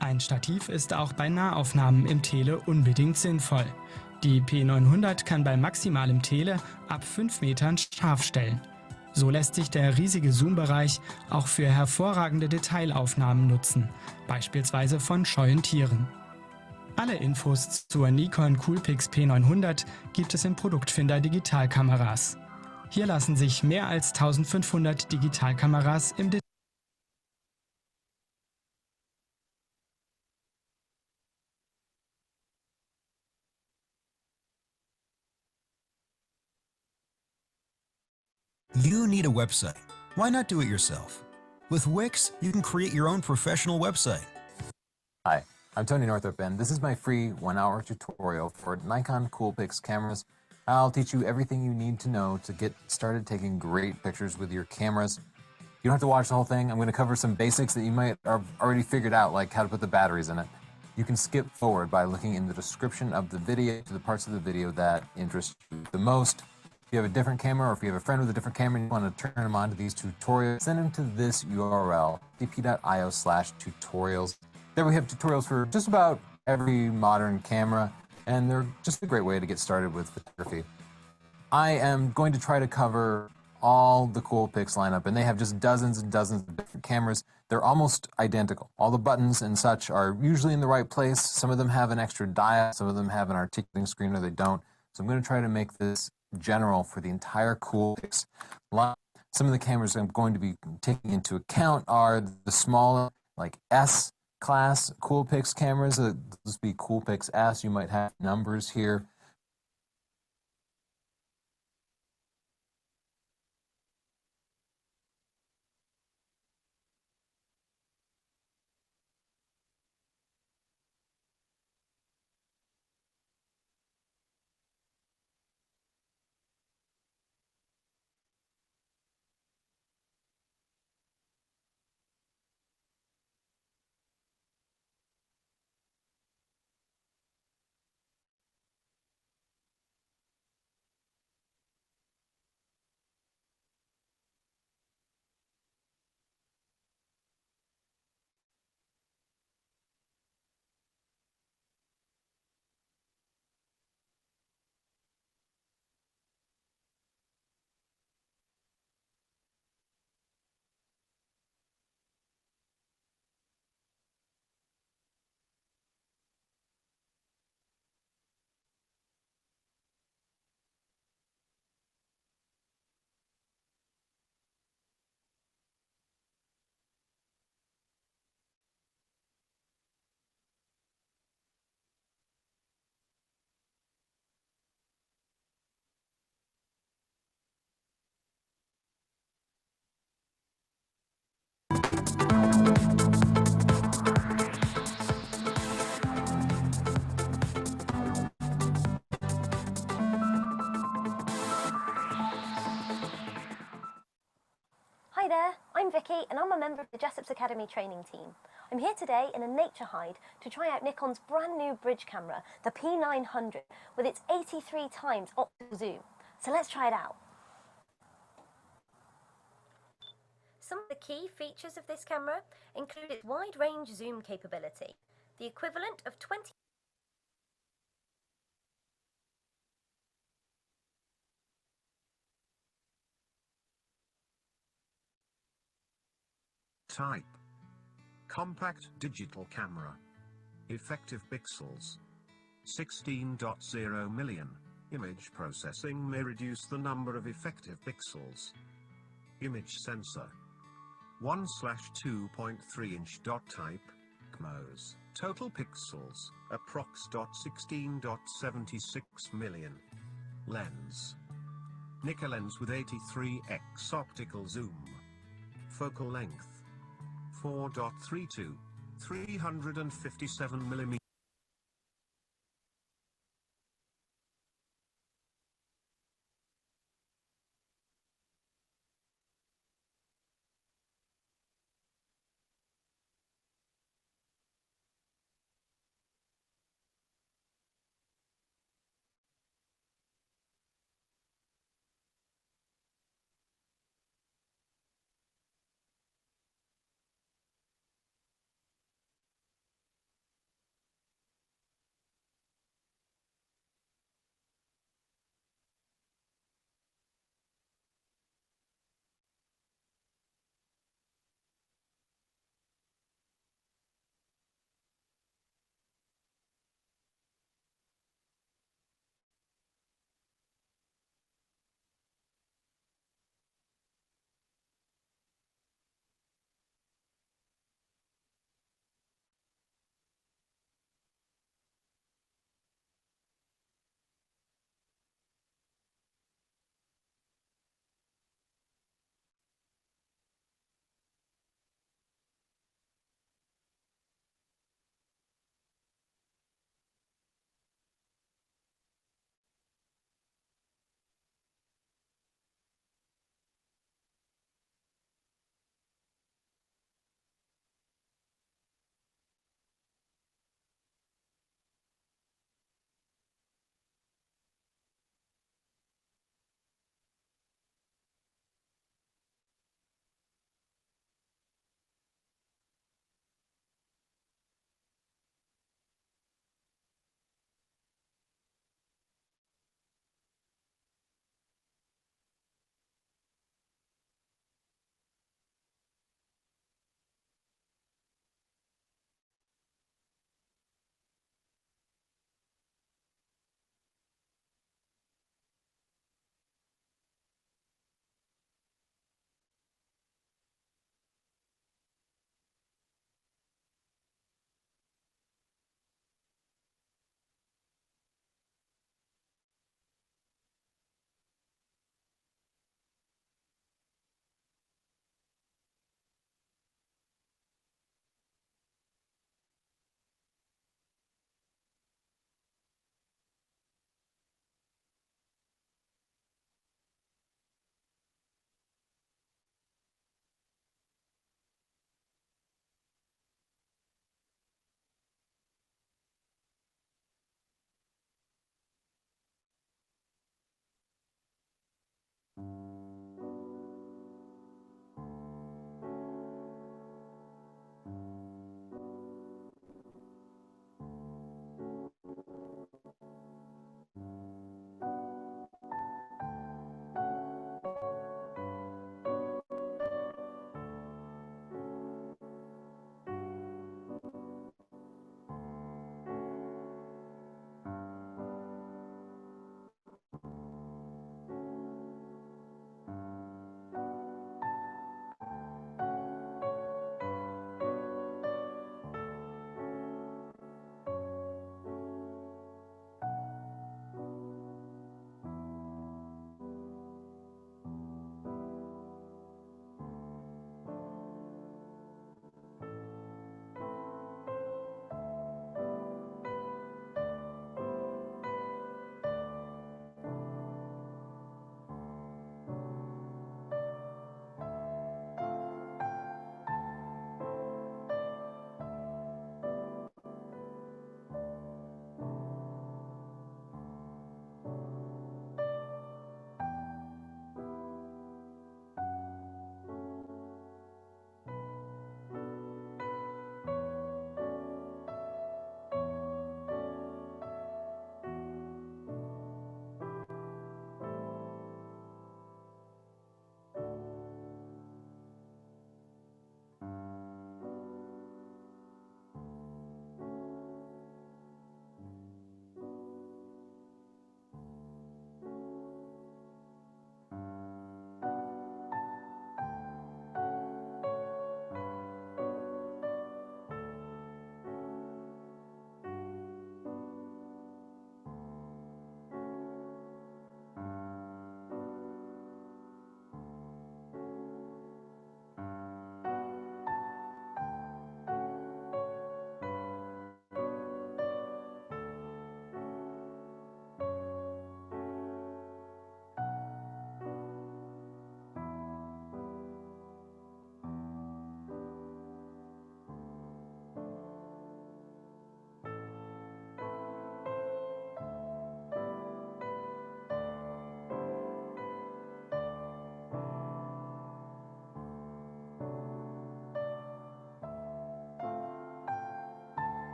Ein Stativ ist auch bei Nahaufnahmen im Tele unbedingt sinnvoll. Die P900 kann bei maximalem Tele ab 5 Metern scharf stellen. So lässt sich der riesige Zoombereich auch für hervorragende Detailaufnahmen nutzen, beispielsweise von scheuen Tieren. Alle Infos zur Nikon Coolpix P900 gibt es im Produktfinder Digitalkameras. Hier lassen sich mehr als 1500 Digitalkameras im Detail. You need a website. Why not do it yourself? With Wix, you can create your own professional website. Hi, I'm Tony Northrup, and this is my free 1-hour tutorial for Nikon Coolpix cameras. I'll teach you everything you need to know to get started taking great pictures with your cameras. You don't have to watch the whole thing. I'm going to cover some basics that you might have already figured out, like how to put the batteries in it. You can skip forward by looking in the description of the video to the parts of the video that interest you the most. If you have a different camera, or if you have a friend with a different camera and you want to turn them on to these tutorials, send them to this URL, dp.io/tutorials. There we have tutorials for just about every modern camera, and they're just a great way to get started with photography. I am going to try to cover all the Coolpix lineup, and they have just dozens and dozens of different cameras. They're almost identical. All the buttons and such are usually in the right place. Some of them have an extra dial, some of them have an articulating screen, or they don't. So I'm going to try to make this general for the entire Coolpix line. Some of the cameras I'm going to be taking into account are the smaller, like S class Coolpix cameras. This would be Coolpix S. You might have numbers here. Hi there, I'm Vicky and I'm a member of the Jessup's Academy training team. I'm here today in a nature hide to try out Nikon's brand new bridge camera, the P900, with its 83 times optical zoom. So let's try it out. Some of the key features of this camera include its wide range zoom capability, the equivalent of 20 Type. Compact digital camera. Effective pixels. 16.0 million. Image processing may reduce the number of effective pixels. Image sensor. 1/2.3 inch. Type. CMOS. Total pixels. Approx. 16.76 million. Lens. Nikon lens with 83x optical zoom. Focal length. 4.32. 357 mm.